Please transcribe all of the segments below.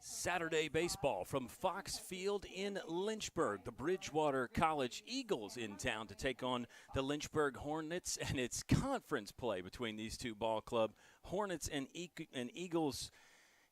Saturday baseball from Fox Field in Lynchburg. The Bridgewater College Eagles in town to take on the Lynchburg Hornets, and it's conference play between these two ball clubs. Hornets and Eagles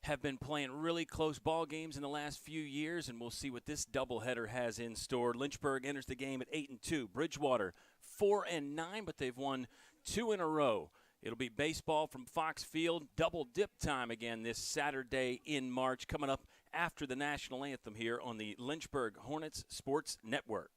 have been playing really close ball games in the last few years, and we'll see what this doubleheader has in store. Lynchburg enters the game at 8-2. Bridgewater 4-9, but they've won 2 in a row. It'll be baseball from Fox Field, double dip time again this Saturday in March, coming up after the national anthem here on the Lynchburg Hornets Sports Network.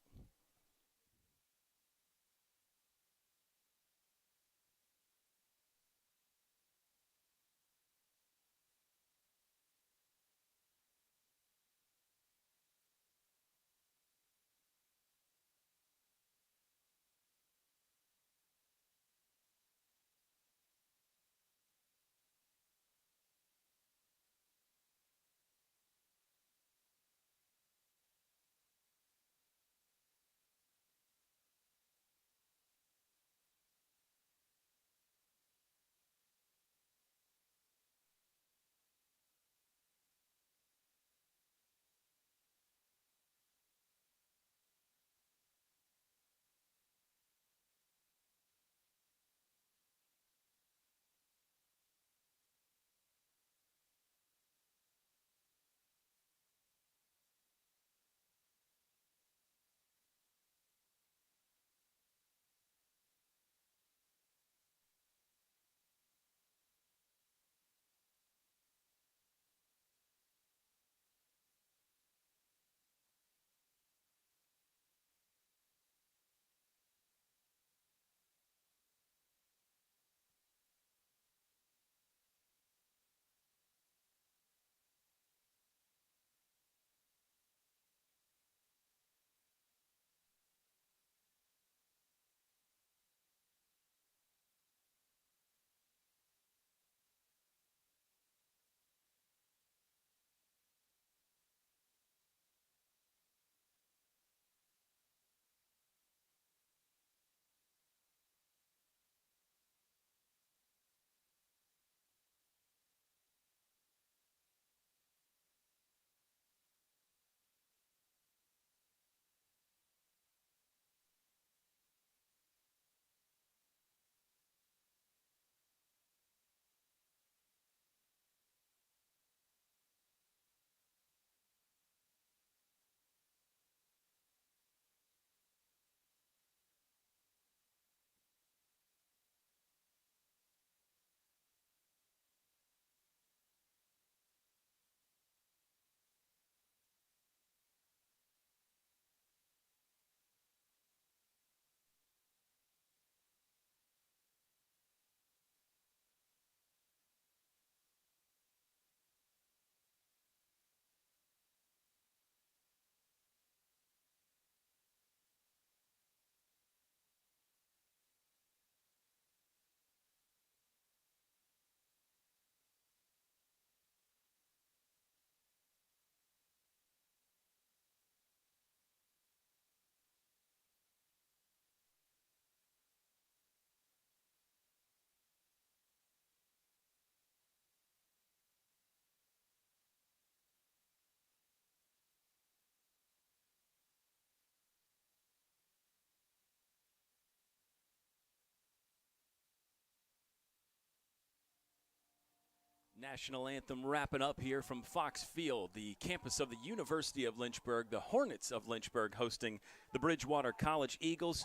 National anthem wrapping up here from Fox Field, the campus of the University of Lynchburg. The Hornets of Lynchburg hosting the Bridgewater College Eagles.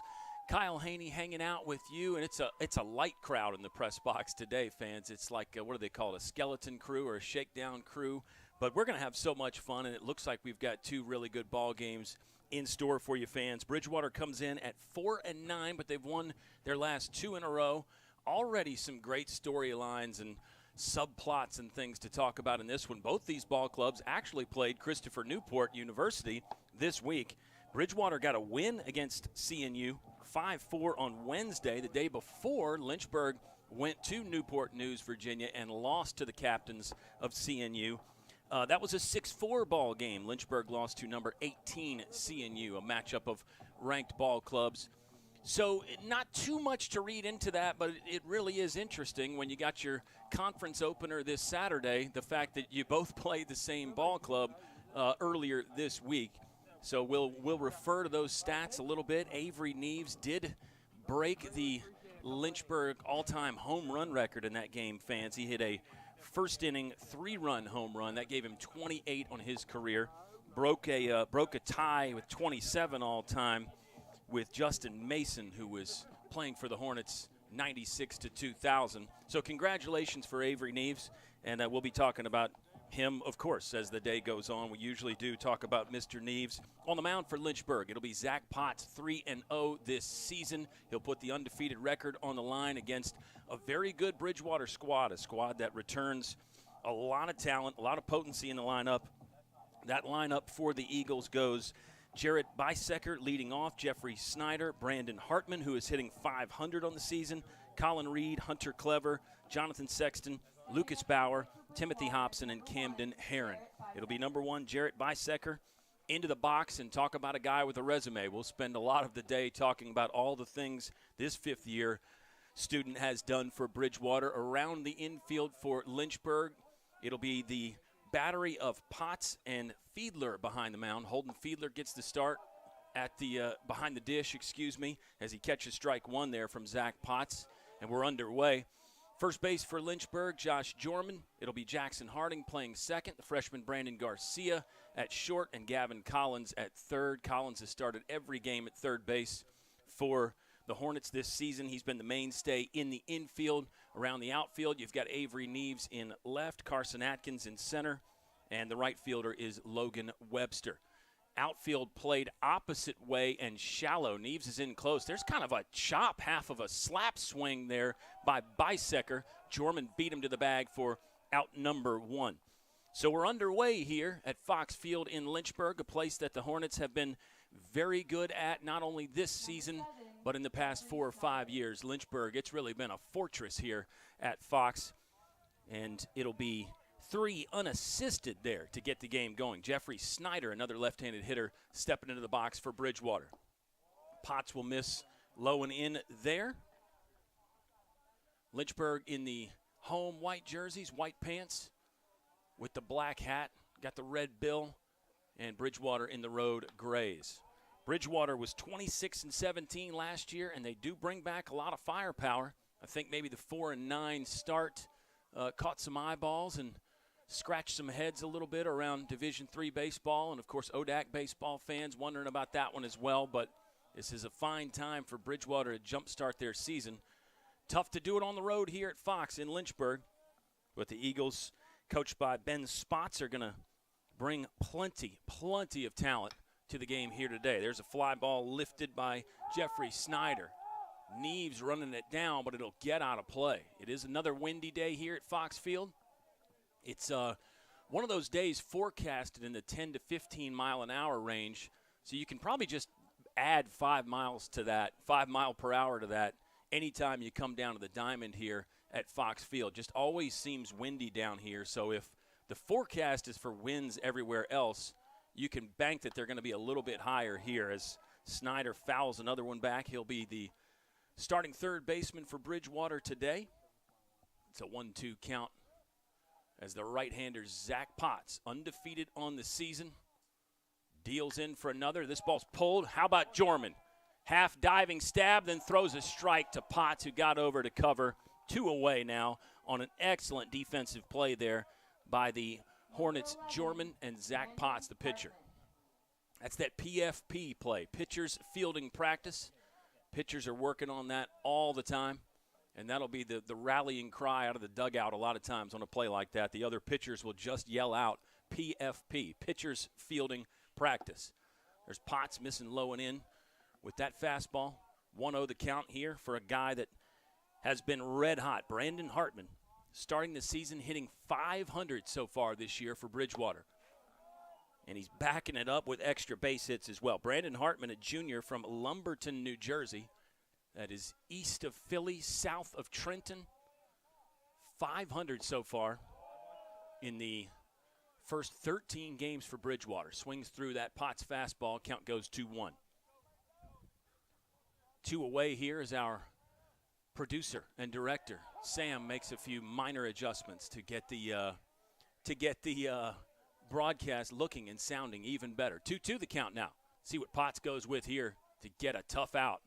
Kyle Haney hanging out with you, and it's a light crowd in the press box today, fans. It's like, what do they call it, a skeleton crew or a shakedown crew? But we're going to have so much fun, and it looks like we've got 2 really good ball games in store for you fans. Bridgewater comes in at 4-9, but they've won their last 2 in a row. Already some great storylines and subplots and things to talk about in this one. Both these ball clubs actually played Christopher Newport University this week. Bridgewater got a win against CNU 5-4 on Wednesday. The day before, Lynchburg went to Newport News, Virginia, and lost to the captains of CNU. That was a 6-4 ball game. Lynchburg lost to number 18 CNU, a matchup of ranked ball clubs. So not too much to read into that, but it really is interesting when you got your conference opener this Saturday, the fact that you both played the same ball club earlier this week. So we'll refer to those stats a little bit. Avery Neves did break the Lynchburg all-time home run record in that game, fans. He hit a first-inning 3-run home run. That gave him 28 on his career. Broke a tie with 27 all-time with Justin Mason, who was playing for the Hornets 96 to 2000. So congratulations for Avery Neves, and we'll be talking about him, of course, as the day goes on. We usually do talk about Mr. Neves. On the mound for Lynchburg, it'll be Zach Potts, 3-0 this season. He'll put the undefeated record on the line against a very good Bridgewater squad, a squad that returns a lot of talent, a lot of potency in the lineup. That lineup for the Eagles goes Jarrett Bisecker leading off, Jeffrey Snyder, Brandon Hartman, who is hitting .500 on the season, Colin Reed, Hunter Clever, Jonathan Sexton, Lucas Bauer, Timothy Hobson, and Camden Herron. It'll be number one, Jarrett Bisecker, into the box and talk about a guy with a resume. We'll spend a lot of the day talking about all the things this fifth-year student has done for Bridgewater. Around the infield for Lynchburg, it'll be the battery of Potts and Fiedler behind the mound. Holden Fiedler gets the start at the behind the dish, as he catches strike one there from Zach Potts, and we're underway. First base for Lynchburg, Josh Jorman. It'll be Jackson Harding playing second, the freshman Brandon Garcia at short, and Gavin Collins at third. Collins has started every game at third base for the Hornets this season. He's been the mainstay in the infield. Around the outfield, you've got Avery Neves in left, Carson Atkins in center, and the right fielder is Logan Webster. Outfield played opposite way and shallow. Neves is in close. There's kind of a chop, half of a slap swing there by Bisecker. Jorman beat him to the bag for out number one. So we're underway here at Fox Field in Lynchburg, a place that the Hornets have been very good at, not only this season, but in the past 4 or 5 years. Lynchburg, it's really been a fortress here at Fox, and it'll be 3 unassisted there to get the game going. Jeffrey Snyder, another left-handed hitter, stepping into the box for Bridgewater. Potts will miss low and in there. Lynchburg in the home white jerseys, white pants with the black hat, got the red bill, and Bridgewater in the road grays. Bridgewater was 26-17 last year, and they do bring back a lot of firepower. I think maybe the 4-9 start caught some eyeballs and scratched some heads a little bit around Division III baseball, and of course ODAC baseball fans wondering about that one as well. But this is a fine time for Bridgewater to jumpstart their season. Tough to do it on the road here at Fox in Lynchburg, but the Eagles, coached by Ben Spots, are going to bring plenty of talent to the game here today. There's a fly ball lifted by Jeffrey Snyder. Neves running it down, but it'll get out of play. It is another windy day here at Fox Field. It's one of those days forecasted in the 10 to 15 mile an hour range, so you can probably just add 5 miles to that, 5 mile per hour to that, anytime you come down to the diamond here at Fox Field. Just always seems windy down here, so if the forecast is for winds everywhere else, you can bank that they're going to be a little bit higher here. As Snyder fouls another one back, he'll be the starting third baseman for Bridgewater today. It's a 1-2 count as the right-hander Zach Potts, undefeated on the season, deals in for another. This ball's pulled. How about Jorman? Half diving stab, then throws a strike to Potts, who got over to cover. 2 away now on an excellent defensive play there by the Hornets, Jorman and Zach Potts, the pitcher. That's that PFP play, pitchers fielding practice. Pitchers are working on that all the time, and that'll be the rallying cry out of the dugout a lot of times on a play like that. The other pitchers will just yell out PFP, pitchers fielding practice. There's Potts missing low and in with that fastball. 1-0 the count here for a guy that has been red hot, Brandon Hartman, starting the season hitting .500 so far this year for Bridgewater. And he's backing it up with extra base hits as well. Brandon Hartman, a junior from Lumberton, New Jersey. That is east of Philly, south of Trenton. .500 so far in the first 13 games for Bridgewater. Swings through that Potts fastball. Count goes 2-1. 2 away here as our producer and director, Sam, makes a few minor adjustments to get the broadcast looking and sounding even better. 2-2 the count now. See what Potts goes with here to get a tough out.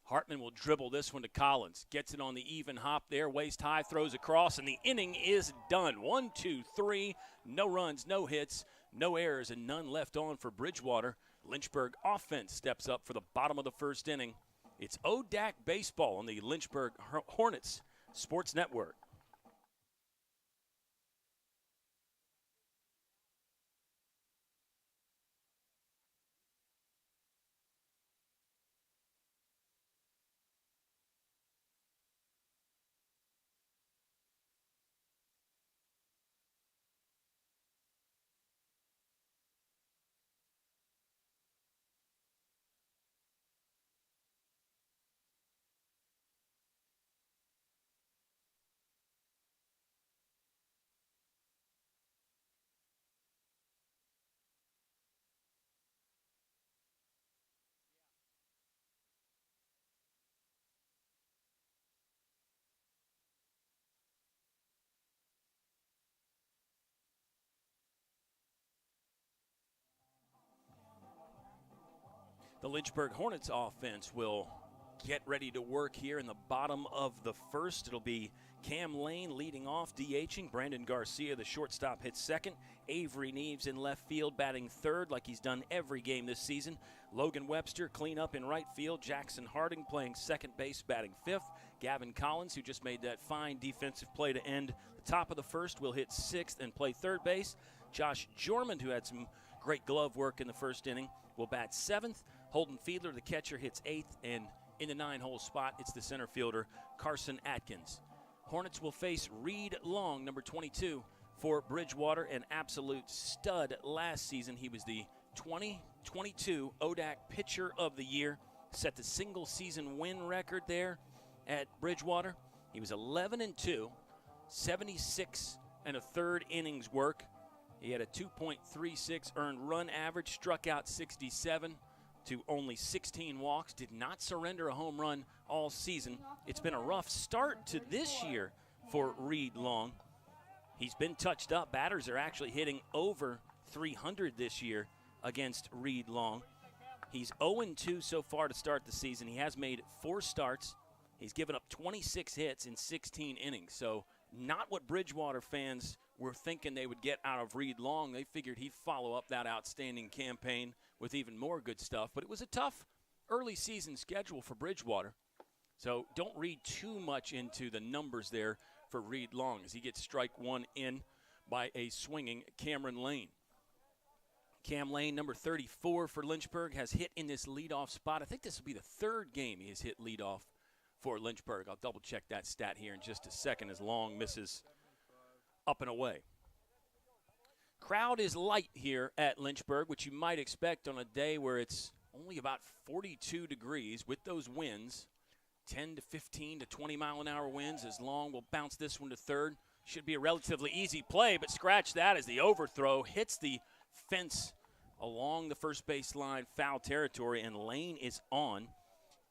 Hartman will dribble this one to Collins. Gets it on the even hop there, waist high, throws across, and the inning is done. 1, 2, 3, no runs, no hits, no errors, and none left on for Bridgewater. Lynchburg offense steps up for the bottom of the first inning. It's ODAC baseball on the Lynchburg Hornets Sports Network. The Lynchburg Hornets offense will get ready to work here in the bottom of the first. It'll be Cam Lane leading off, DHing. Brandon Garcia, the shortstop, hits second. Avery Neves in left field, batting third like he's done every game this season. Logan Webster clean up in right field. Jackson Harding playing second base, batting fifth. Gavin Collins, who just made that fine defensive play to end the top of the first, will hit sixth and play third base. Josh Jormond, who had some great glove work in the first inning, will bat seventh. Holden Fiedler, the catcher, hits eighth, and in the 9-hole spot, it's the center fielder, Carson Atkins. Hornets will face Reed Long, number 22, for Bridgewater, an absolute stud last season. He was the 2022 ODAC Pitcher of the Year, set the single-season win record there at Bridgewater. He was 11-2, 76 and a third innings work. He had a 2.36 earned run average, struck out 67 to only 16 walks, did not surrender a home run all season. It's been a rough start to this year for Reed Long. He's been touched up. Batters are actually hitting over 300 this year against Reed Long. He's 0-2 so far to start the season. He has made 4 starts. He's given up 26 hits in 16 innings. So not what Bridgewater fans were thinking they would get out of Reed Long. They figured he'd follow up that outstanding campaign with even more good stuff. But it was a tough early season schedule for Bridgewater. So don't read too much into the numbers there for Reed Long as he gets strike one in by a swinging Cameron Lane. Cam Lane, number 34 for Lynchburg, has hit in this leadoff spot. I think this will be the third game he has hit leadoff for Lynchburg. I'll double check that stat here in just a second as Long misses up and away. Crowd is light here at Lynchburg, which you might expect on a day where it's only about 42 degrees with those winds. 10 to 15 to 20 mile an hour winds as Long will bounce this one to third. Should be a relatively easy play, but scratch that as the overthrow hits the fence along the first base line, foul territory, and Lane is on.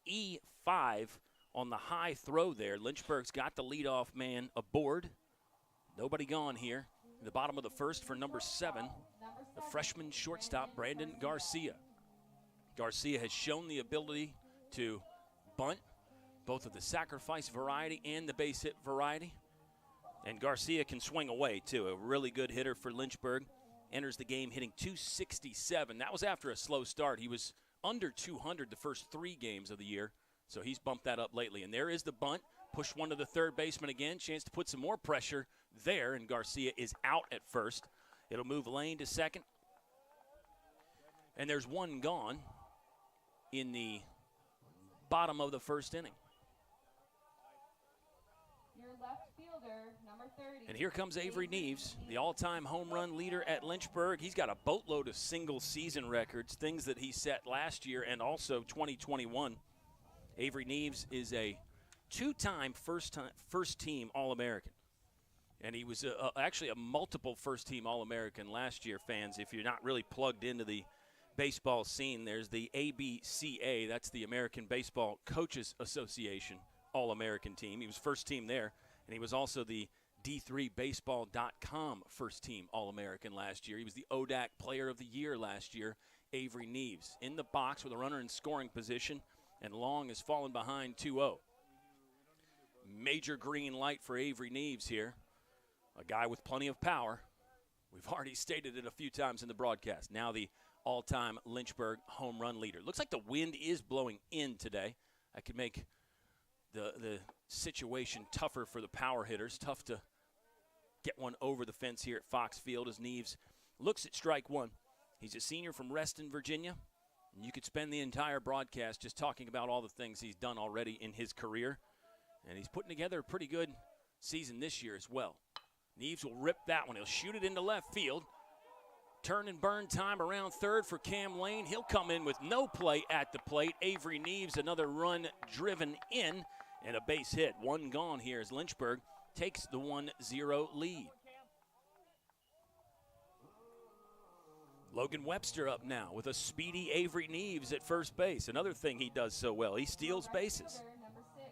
E5 on the high throw there. Lynchburg's got the leadoff man aboard. Nobody gone here. In the bottom of the first for number 7, the freshman shortstop, Brandon Garcia. Garcia has shown the ability to bunt, both of the sacrifice variety and the base hit variety. And Garcia can swing away, too. A really good hitter for Lynchburg. Enters the game hitting .267. That was after a slow start. He was under 200 the first 3 games of the year, so he's bumped that up lately. And there is the bunt. Push one to the third baseman again. Chance to put some more pressure there, and Garcia is out at first. It'll move Lane to second. And there's one gone in the bottom of the first inning. Your left fielder, number 30. And here comes Avery Neves, the all-time home run leader at Lynchburg. He's got a boatload of single-season records, things that he set last year and also 2021. Avery Neves is a 2-time first-team All-American. And he was actually a multiple first-team All-American last year, fans, if you're not really plugged into the baseball scene. There's the ABCA, that's the American Baseball Coaches Association All-American team. He was first team there, and he was also the D3Baseball.com first team All-American last year. He was the ODAC Player of the Year last year, Avery Neves. In the box with a runner in scoring position, and Long has fallen behind 2-0. Major green light for Avery Neves here, a guy with plenty of power. We've already stated it a few times in the broadcast. Now the all-time Lynchburg home run leader. Looks like the wind is blowing in today. That could make the situation tougher for the power hitters. Tough to get one over the fence here at Fox Field as Neves looks at strike one. He's a senior from Reston, Virginia. And you could spend the entire broadcast just talking about all the things he's done already in his career. And he's putting together a pretty good season this year as well. Neves will rip that one. He'll shoot it into left field. Turn and burn time around third for Cam Lane. He'll come in with no play at the plate. Avery Neves, another run driven in, and a base hit. One gone here as Lynchburg takes the 1-0 lead. Logan Webster up now with a speedy Avery Neves at first base. Another thing he does so well, he steals bases. Number 6,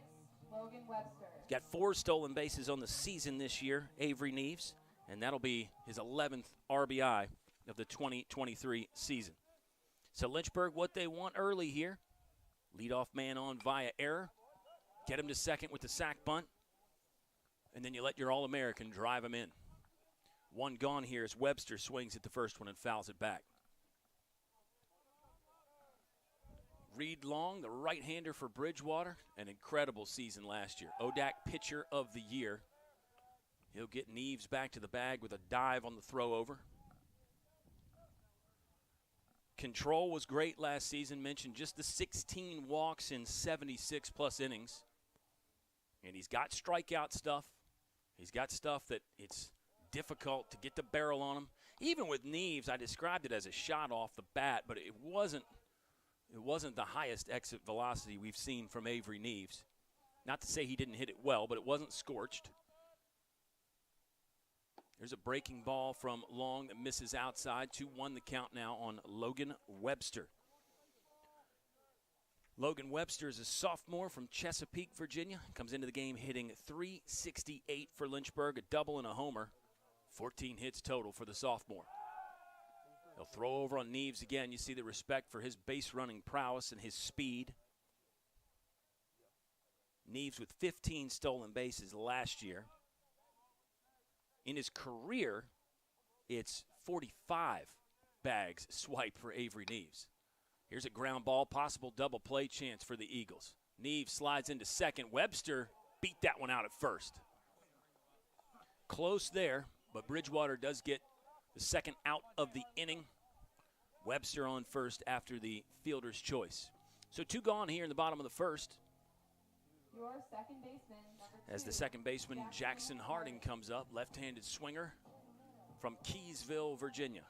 Logan Webster. He's got 4 stolen bases on the season this year, Avery Neves, and that'll be his 11th RBI of the 2023 season. So Lynchburg, what they want early here, leadoff man on via error, get him to second with the sac bunt, and then you let your All-American drive him in. One gone here as Webster swings at the first one and fouls it back. Reed Long, the right-hander for Bridgewater, an incredible season last year. ODAC Pitcher of the Year. He'll get Neves back to the bag with a dive on the throw over. Control was great last season. Mentioned just the 16 walks in 76-plus innings. And he's got strikeout stuff. He's got stuff that it's difficult to get the barrel on him. Even with Neves, I described it as a shot off the bat, but it wasn't the highest exit velocity we've seen from Avery Neves. Not to say he didn't hit it well, but it wasn't scorched. There's a breaking ball from Long that misses outside. 2-1 the count now on Logan Webster. Logan Webster is a sophomore from Chesapeake, Virginia. Comes into the game hitting .368 for Lynchburg, a double and a homer. 14 hits total for the sophomore. He'll throw over on Neves again. You see the respect for his base running prowess and his speed. Neves with 15 stolen bases last year. In his career, it's 45 bags swiped for Avery Neves. Here's a ground ball, possible double play chance for the Eagles. Neves slides into second. Webster beat that one out at first. Close there, but Bridgewater does get the second out of the inning. Webster on first after the fielder's choice. So 2 gone here in the bottom of the first. Your second baseman, number 2. As the second baseman, Jackson Harding, comes up, left-handed swinger from Keysville, Virginia,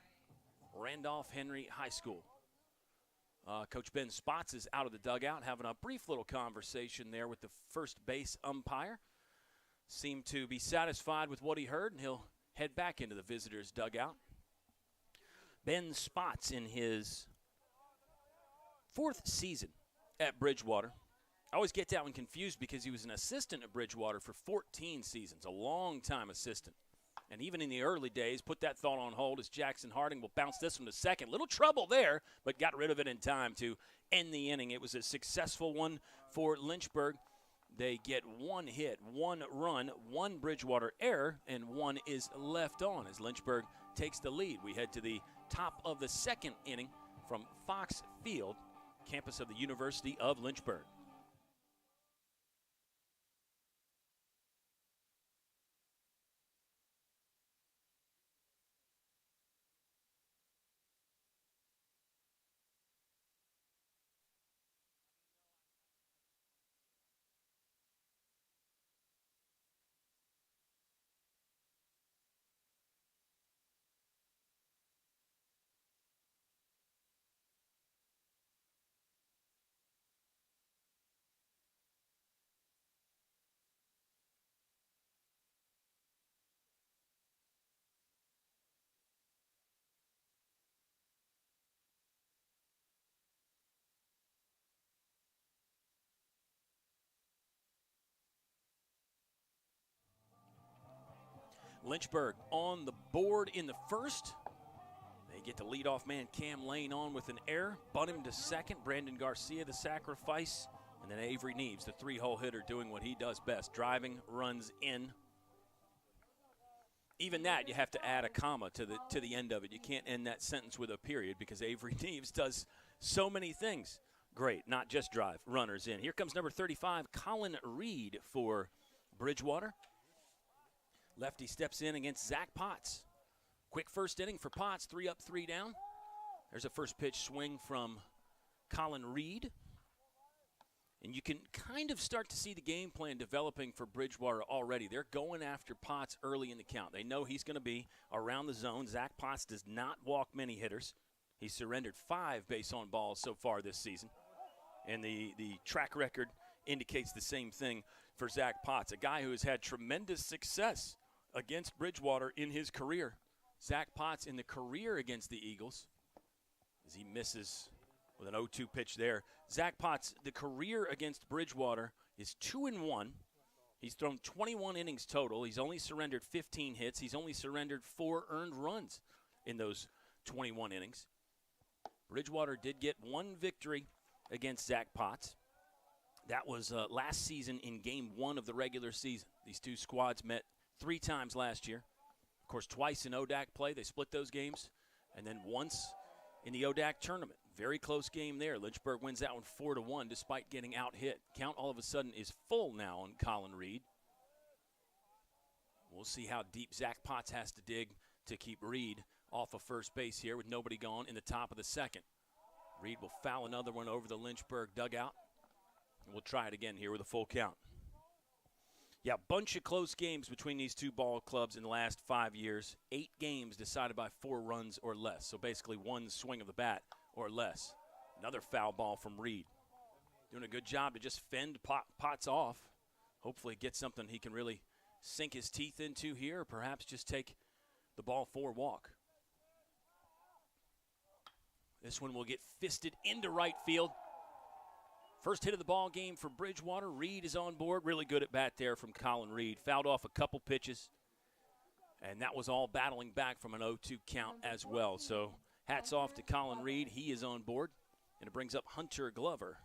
Randolph Henry High School. Coach Ben Spots is out of the dugout, having a brief little conversation there with the first base umpire. Seemed to be satisfied with what he heard, and he'll head back into the visitors' dugout. Ben Spots in his 4th season at Bridgewater. I always get that one confused because he was an assistant at Bridgewater for 14 seasons, a long-time assistant. And even in the early days, put that thought on hold as Jackson Harding will bounce this one to second. Little trouble there, but got rid of it in time to end the inning. It was a successful one for Lynchburg. They get 1 hit, 1 run, 1 Bridgewater error, and 1 is left on as Lynchburg takes the lead. We head to the top of the second inning from Fox Field, campus of the University of Lynchburg. Lynchburg on the board in the first. They get the leadoff man Cam Lane on with an error. Bunt him to second. Brandon Garcia the sacrifice. And then Avery Neves, the three-hole hitter, doing what he does best, driving runs in. Even that, you have to add a comma to the end of it. You can't end that sentence with a period because Avery Neves does so many things. Great, not just drive runners in. Here comes number 35, Colin Reed for Bridgewater. Lefty steps in against Zach Potts. Quick first inning for Potts, 3 up, 3 down. There's a first pitch swing from Colin Reed. And you can kind of start to see the game plan developing for Bridgewater already. They're going after Potts early in the count. They know he's going to be around the zone. Zach Potts does not walk many hitters. He's surrendered 5 base on balls so far this season. And the track record indicates the same thing for Zach Potts, a guy who has had tremendous success against Bridgewater in his career. Zach Potts in the career against the Eagles, as he misses with an 0-2 pitch there. Zach Potts, the career against Bridgewater is 2-1. He's thrown 21 innings total. He's only surrendered 15 hits. He's only surrendered 4 earned runs in those 21 innings. Bridgewater did get 1 victory against Zach Potts. That was last season in Game 1 of the regular season. These two squads met 3 times last year. Of course, twice in ODAC play. They split those games. And then once in the ODAC tournament. Very close game there. Lynchburg wins that one 4-1 despite getting out-hit. Count all of a sudden is full now on Colin Reed. We'll see how deep Zach Potts has to dig to keep Reed off of first base here with nobody gone in the top of the second. Reed will foul another one over the Lynchburg dugout. And we'll try it again here with a full count. Yeah, bunch of close games between these two ball clubs in the last 5 years. 8 games decided by 4 runs or less. So basically 1 swing of the bat or less. Another foul ball from Reed. Doing a good job to just fend Potts off. Hopefully get something he can really sink his teeth into here, or perhaps just take the ball for a walk. This one will get fisted into right field. First hit of the ball game for Bridgewater. Reed is on board. Really good at bat there from Colin Reed. Fouled off a couple pitches. And that was all battling back from an 0-2 count as well. So hats off to Colin Reed. He is on board. And it brings up Hunter Glover,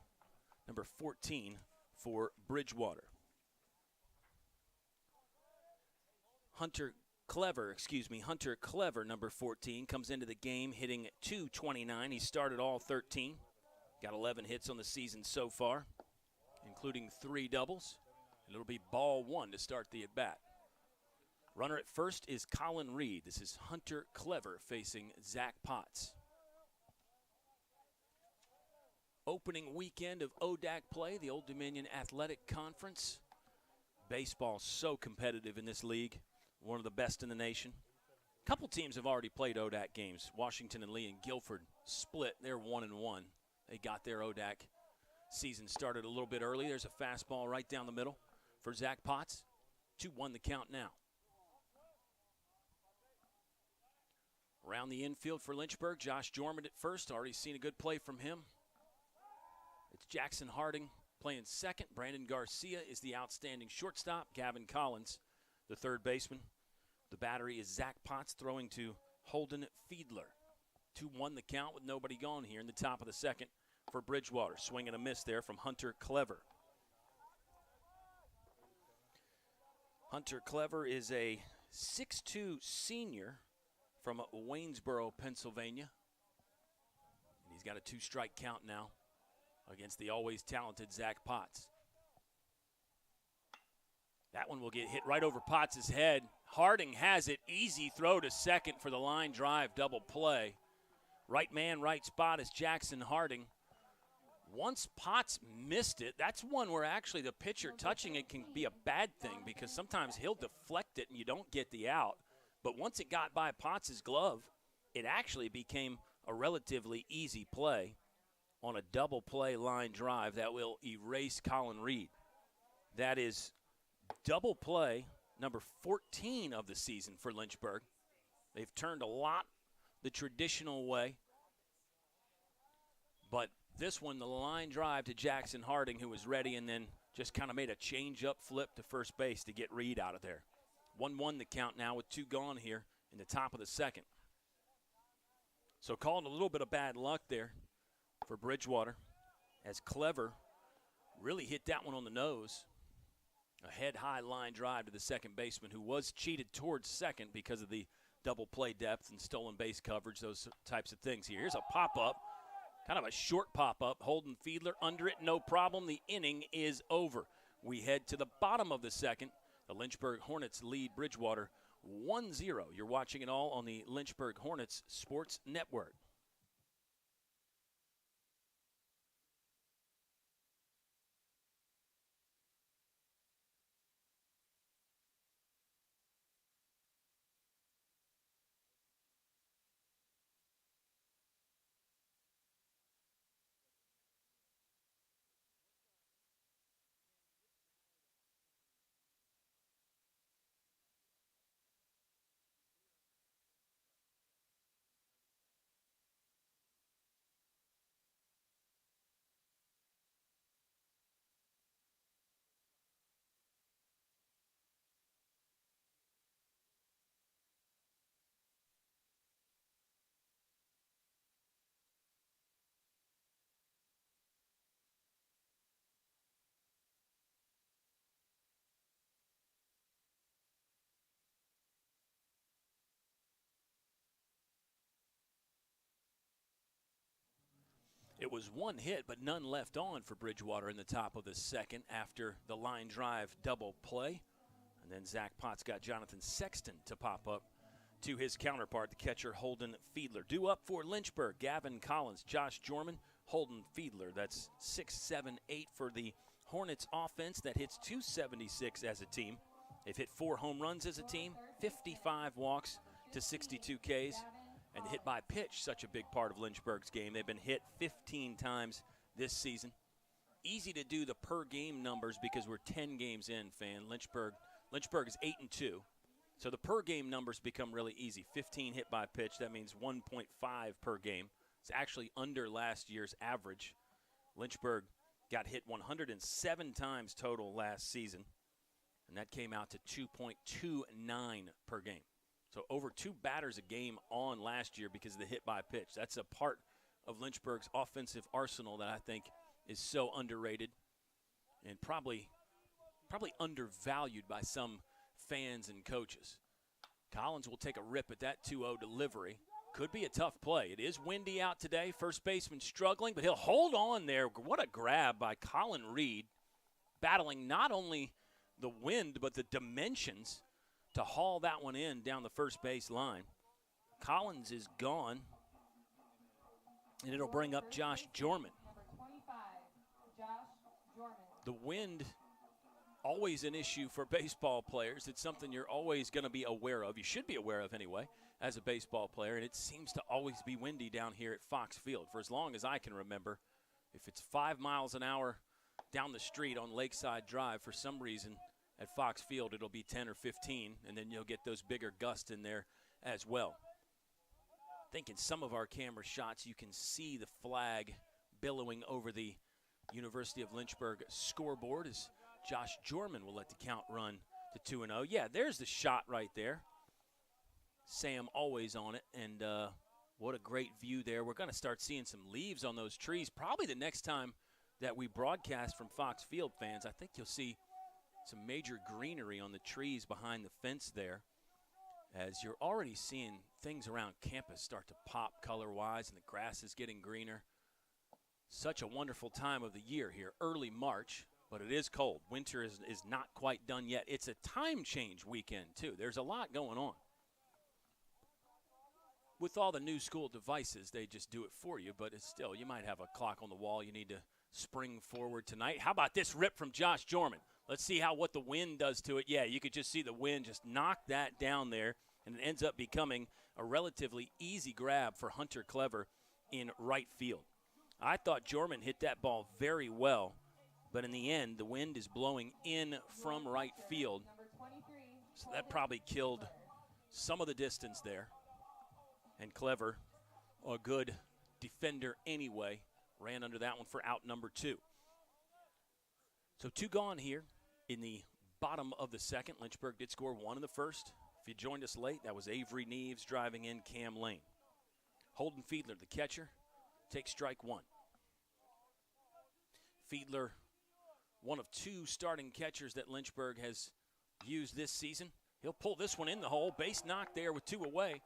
number 14 for Bridgewater. Hunter Clever, number 14, comes into the game hitting .229. He started all 13. Got 11 hits on the season so far, including 3 doubles. And it'll be ball 1 to start the at-bat. Runner at first is Colin Reed. This is Hunter Clever facing Zach Potts. Opening weekend of ODAC play, the Old Dominion Athletic Conference. Baseball so competitive in this league, one of the best in the nation. A couple teams have already played ODAC games. Washington and Lee and Guilford split. They're 1-1. They got their ODAC season started a little bit early. There's a fastball right down the middle for Zach Potts. 2-1 the count now. Around the infield for Lynchburg, Josh Jorman at first. Already seen a good play from him. It's Jackson Harding playing second. Brandon Garcia is the outstanding shortstop. Gavin Collins, the third baseman. The battery is Zach Potts throwing to Holden Fiedler. 2-1 the count with nobody gone here in the top of the second for Bridgewater. Swing and a miss there from Hunter Clever. Hunter Clever is a 6'2 senior from Waynesboro, Pennsylvania. And he's got a 2-strike count now against the always talented Zach Potts. That one will get hit right over Potts' head. Harding has it. Easy throw to second for the line drive double play. Right man, right spot is Jackson Harding. Once Potts missed it, that's one where actually the pitcher touching it can be a bad thing because sometimes he'll deflect it and you don't get the out. But once it got by Potts' glove, it actually became a relatively easy play on a double play line drive that will erase Colin Reed. That is double play number 14 of the season for Lynchburg. They've turned a lot the traditional way. But this one, the line drive to Jackson Harding, who was ready and then just kind of made a change-up flip to first base to get Reed out of there. 1-1 the count now with 2 gone here in the top of the second. So calling a little bit of bad luck there for Bridgewater as Clever really hit that one on the nose. A head-high line drive to the second baseman who was cheated towards second because of the double play depth and stolen base coverage, those types of things here. Here's a pop-up, kind of a short pop-up. Holden Fiedler under it, no problem. The inning is over. We head to the bottom of the second. The Lynchburg Hornets lead Bridgewater 1-0. You're watching it all on the Lynchburg Hornets Sports Network. It was 1 hit, but none left on for Bridgewater in the top of the second after the line drive double play. And then Zach Potts got Jonathan Sexton to pop up to his counterpart, the catcher Holden Fiedler. Due up for Lynchburg, Gavin Collins, Josh Jorman, Holden Fiedler. That's 6, 7, 8 for the Hornets offense that hits 276 as a team. They've hit 4 home runs as a team, 55 walks to 62 Ks. And hit by pitch, such a big part of Lynchburg's game. They've been hit 15 times this season. Easy to do the per game numbers because we're 10 games in, fan. Lynchburg is 8-2. So the per game numbers become really easy. 15 hit by pitch, that means 1.5 per game. It's actually under last year's average. Lynchburg got hit 107 times total last season, and that came out to 2.29 per game. So over 2 batters a game on last year because of the hit by pitch. That's a part of Lynchburg's offensive arsenal that I think is so underrated and probably undervalued by some fans and coaches. Collins will take a rip at that 2-0 delivery. Could be a tough play. It is windy out today. First baseman struggling, but he'll hold on there. What a grab by Colin Reed, battling not only the wind but the dimensions to haul that one in down the first base line. Collins is gone, and it'll bring up Josh Jorman. The wind, always an issue for baseball players. It's something you're always going to be aware of. You should be aware of anyway as a baseball player, and it seems to always be windy down here at Fox Field for as long as I can remember. If it's 5 miles an hour down the street on Lakeside Drive, for some reason at Fox Field it'll be 10 or 15, and then you'll get those bigger gusts in there as well. I think in some of our camera shots you can see the flag billowing over the University of Lynchburg scoreboard as Josh Jorman will let the count run to 2-0. Yeah, there's the shot right there. Sam always on it, and what a great view there. We're going to start seeing some leaves on those trees. Probably the next time that we broadcast from Fox Field, fans, I think you'll see some major greenery on the trees behind the fence there, as you're already seeing things around campus start to pop color-wise, and the grass is getting greener. Such a wonderful time of the year here, early March, but it is cold. Winter is not quite done yet. It's a time change weekend, too. There's a lot going on. With all the new school devices, they just do it for you, but it's still, you might have a clock on the wall you need to spring forward tonight. How about this rip from Josh Jorman? Let's see what the wind does to it. Yeah, you could just see the wind just knock that down there, and it ends up becoming a relatively easy grab for Hunter Clever in right field. I thought Jorman hit that ball very well, but in the end, the wind is blowing in from right field, so that probably killed some of the distance there. And Clever, a good defender anyway, ran under that one for out number 2. So 2 gone here in the bottom of the second. Lynchburg did score 1 in the first. If you joined us late, that was Avery Neves driving in Cam Lane. Holden Fiedler, the catcher, takes strike 1. Fiedler, one of 2 starting catchers that Lynchburg has used this season. He'll pull this one in the hole. Base knock there with 2 away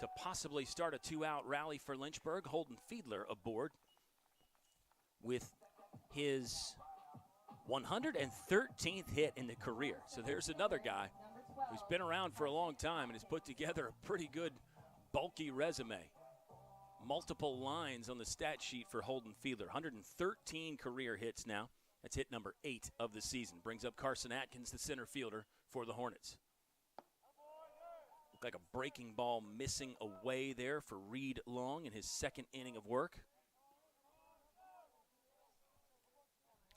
to possibly start a 2-out rally for Lynchburg. Holden Fiedler aboard with his 113th hit in the career. So there's another guy who's been around for a long time and has put together a pretty good, bulky resume. Multiple lines on the stat sheet for Holden Fiedler. 113 career hits now. That's hit number 8 of the season. Brings up Carson Atkins, the center fielder for the Hornets. Looked like a breaking ball missing away there for Reed Long in his second inning of work.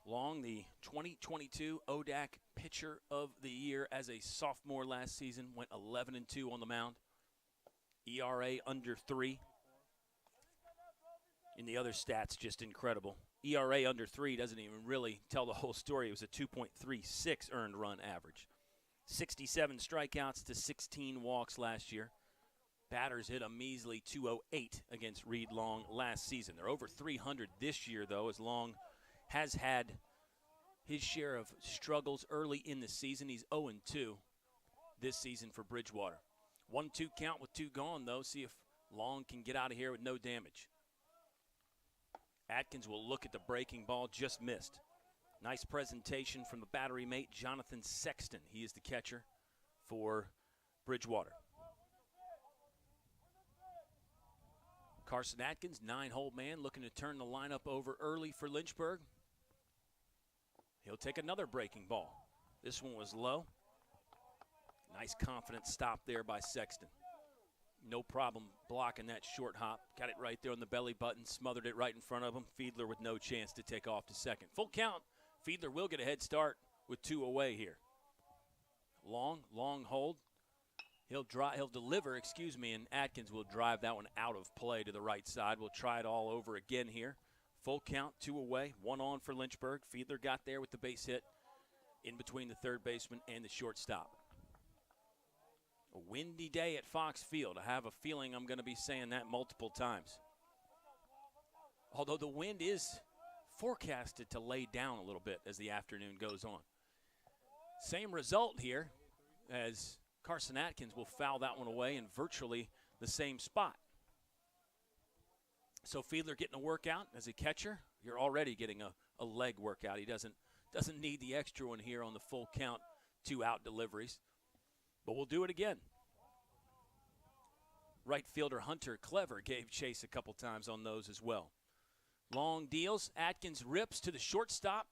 Long, the 2022 ODAC Pitcher of the Year as a sophomore last season, went 11-2 on the mound. ERA under 3. In the other stats, just incredible. ERA under 3 doesn't even really tell the whole story. It was a 2.36 earned run average. 67 strikeouts to 16 walks last year. Batters hit a measly 208 against Reed Long last season. They're over 300 this year, though, as Long has had his share of struggles early in the season. He's 0-2 this season for Bridgewater. 1-2 count with 2 gone, though. See if Long can get out of here with no damage. Atkins will look at the breaking ball, just missed. Nice presentation from the battery mate, Jonathan Sexton. He is the catcher for Bridgewater. Carson Atkins, 9-hole man, looking to turn the lineup over early for Lynchburg. He'll take another breaking ball. This one was low. Nice confident stop there by Sexton. No problem blocking that short hop. Got it right there on the belly button, smothered it right in front of him. Fiedler with no chance to take off to second. Full count. Fiedler will get a head start with 2 away here. Long hold. He'll deliver, and Atkins will drive that one out of play to the right side. We'll try it all over again here. Full count, 2 away, 1 on for Lynchburg. Fiedler got there with the base hit in between the third baseman and the shortstop. A windy day at Fox Field. I have a feeling I'm going to be saying that multiple times. Although the wind is forecasted to lay down a little bit as the afternoon goes on. Same result here as Carson Atkins will foul that one away in virtually the same spot. So Fiedler getting a workout as a catcher. You're already getting a leg workout. He doesn't need the extra one here on the full count 2-out deliveries. But we'll do it again. Right fielder Hunter Clever gave chase a couple times on those as well. Long deals. Atkins rips to the shortstop.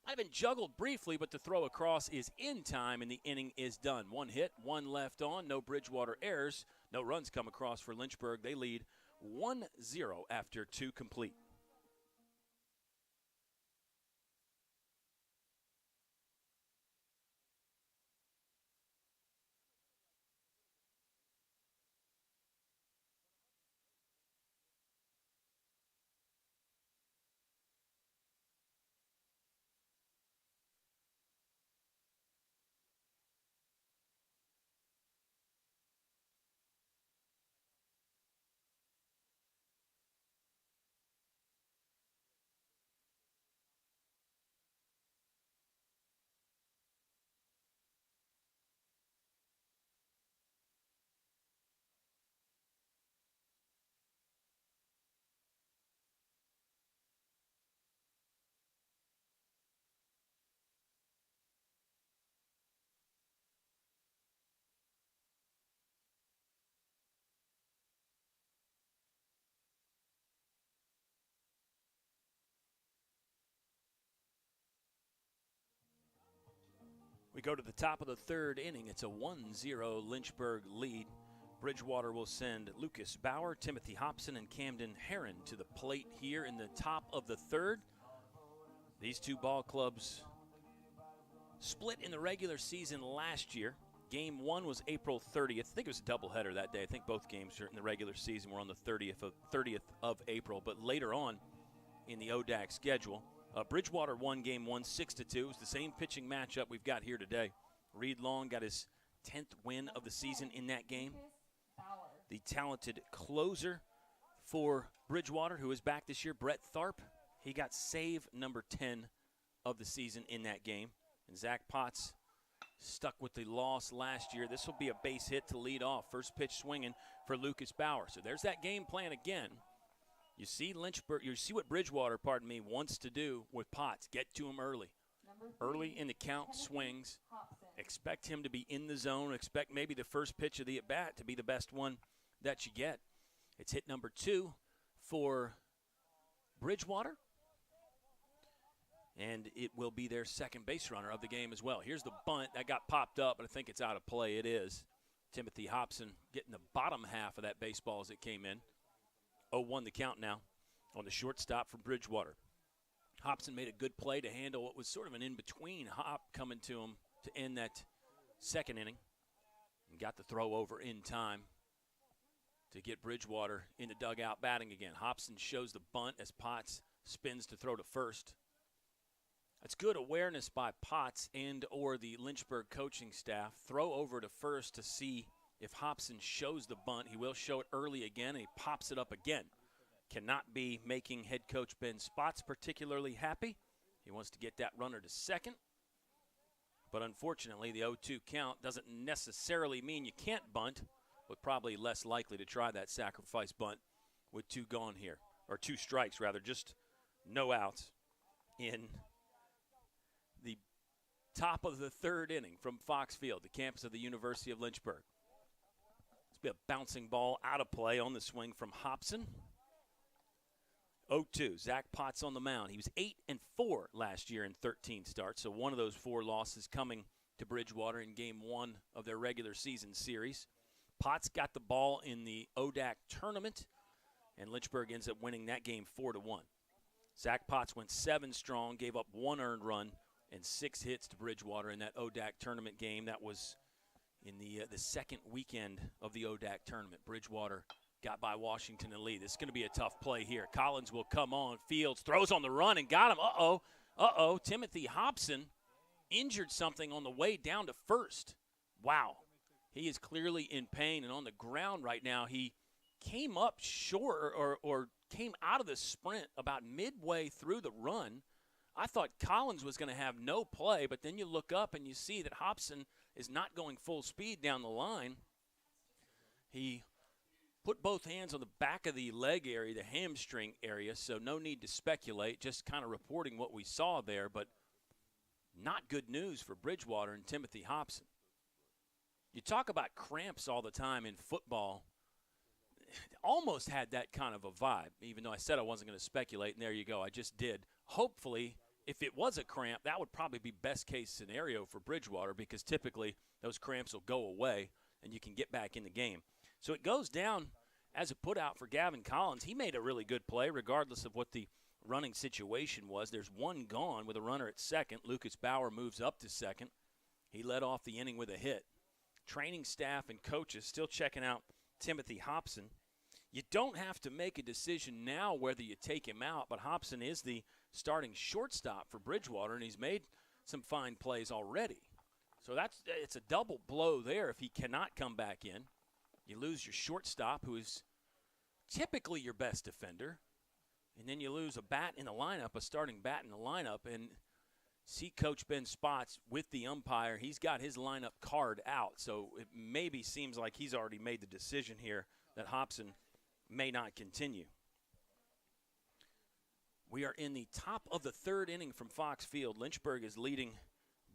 Might have been juggled briefly, but the throw across is in time, and the inning is done. 1 hit, 1 left on. No Bridgewater errors. No runs come across for Lynchburg. They lead 1-0 after 2 complete. We go to the top of the 3rd inning. It's a 1-0 Lynchburg lead. Bridgewater will send Lucas Bauer, Timothy Hobson, and Camden Heron to the plate here in the top of the 3rd. These 2 ball clubs split in the regular season last year. Game 1 was April 30th. I think it was a doubleheader that day. I think both games in the regular season were on the 30th of April. But later on in the ODAC schedule, Bridgewater won game 1 6-2. It's the same pitching matchup we've got here today. Reed Long got his 10th win of the season in that game. The talented closer for Bridgewater, who is back this year, Brett Tharp, he got save number 10 of the season in that game. And Zach Potts stuck with the loss last year. This will be a base hit to lead off. First pitch swinging for Lucas Bauer. So there's that game plan again. You see what Bridgewater, wants to do with Potts. Get to him early. Early in the count, swings. Expect him to be in the zone. Expect maybe the first pitch of the at-bat to be the best one that you get. It's hit number 2 for Bridgewater. And it will be their second base runner of the game as well. Here's the bunt. That got popped up, but I think it's out of play. It is. Timothy Hobson getting the bottom half of that baseball as it came in. 0-1 the count now on the shortstop for Bridgewater. Hobson made a good play to handle what was sort of an in-between hop coming to him to end that second inning. And got the throw over in time to get Bridgewater in the dugout batting again. Hobson shows the bunt as Potts spins to throw to first. That's good awareness by Potts and or the Lynchburg coaching staff. Throw over to first to see if Hobson shows the bunt. He will show it early again, and he pops it up again. Cannot be making head coach Ben Spots particularly happy. He wants to get that runner to second. But unfortunately, the 0-2 count doesn't necessarily mean you can't bunt, but probably less likely to try that sacrifice bunt with 2 gone here. Or 2 strikes, rather, just no outs in the top of the 3rd inning from Fox Field, the campus of the University of Lynchburg. This will be a bouncing ball out of play on the swing from Hobson. 0-2, Zach Potts on the mound. He was 8-4 last year in 13 starts, so one of those 4 losses coming to Bridgewater in game 1 of their regular season series. Potts got the ball in the ODAC tournament, and Lynchburg ends up winning that game 4-1. Zach Potts went 7 strong, gave up 1 earned run, and 6 hits to Bridgewater in that ODAC tournament game. That was in the second weekend of the ODAC tournament. Bridgewater got by Washington and Lee. This is going to be a tough play here. Collins will come on. Fields throws on the run and got him. Uh-oh. Timothy Hobson injured something on the way down to first. Wow. He is clearly in pain and on the ground right now. He came up short or came out of the sprint about midway through the run. I thought Collins was going to have no play, but then you look up and you see that Hobson is not going full speed down the line. He put both hands on the back of the leg area, the hamstring area, so no need to speculate, just kind of reporting what we saw there, but not good news for Bridgewater and Timothy Hobson. You talk about cramps all the time in football. Almost had that kind of a vibe, even though I said I wasn't going to speculate, and there you go, I just did. Hopefully, if it was a cramp, that would probably be best case scenario for Bridgewater because typically those cramps will go away and you can get back in the game. So it goes down as a put-out for Gavin Collins. He made a really good play regardless of what the running situation was. There's 1 gone with a runner at second. Lucas Bauer moves up to second. He led off the inning with a hit. Training staff and coaches still checking out Timothy Hobson. You don't have to make a decision now whether you take him out, but Hobson is the starting shortstop for Bridgewater, and he's made some fine plays already. So it's a double blow there if he cannot come back in. You lose your shortstop, who is typically your best defender, and then you lose a bat in the lineup, a starting bat in the lineup, and see Coach Ben Spots with the umpire. He's got his lineup card out, so it maybe seems like he's already made the decision here that Hobson may not continue. We are in the top of the 3rd inning from Fox Field. Lynchburg is leading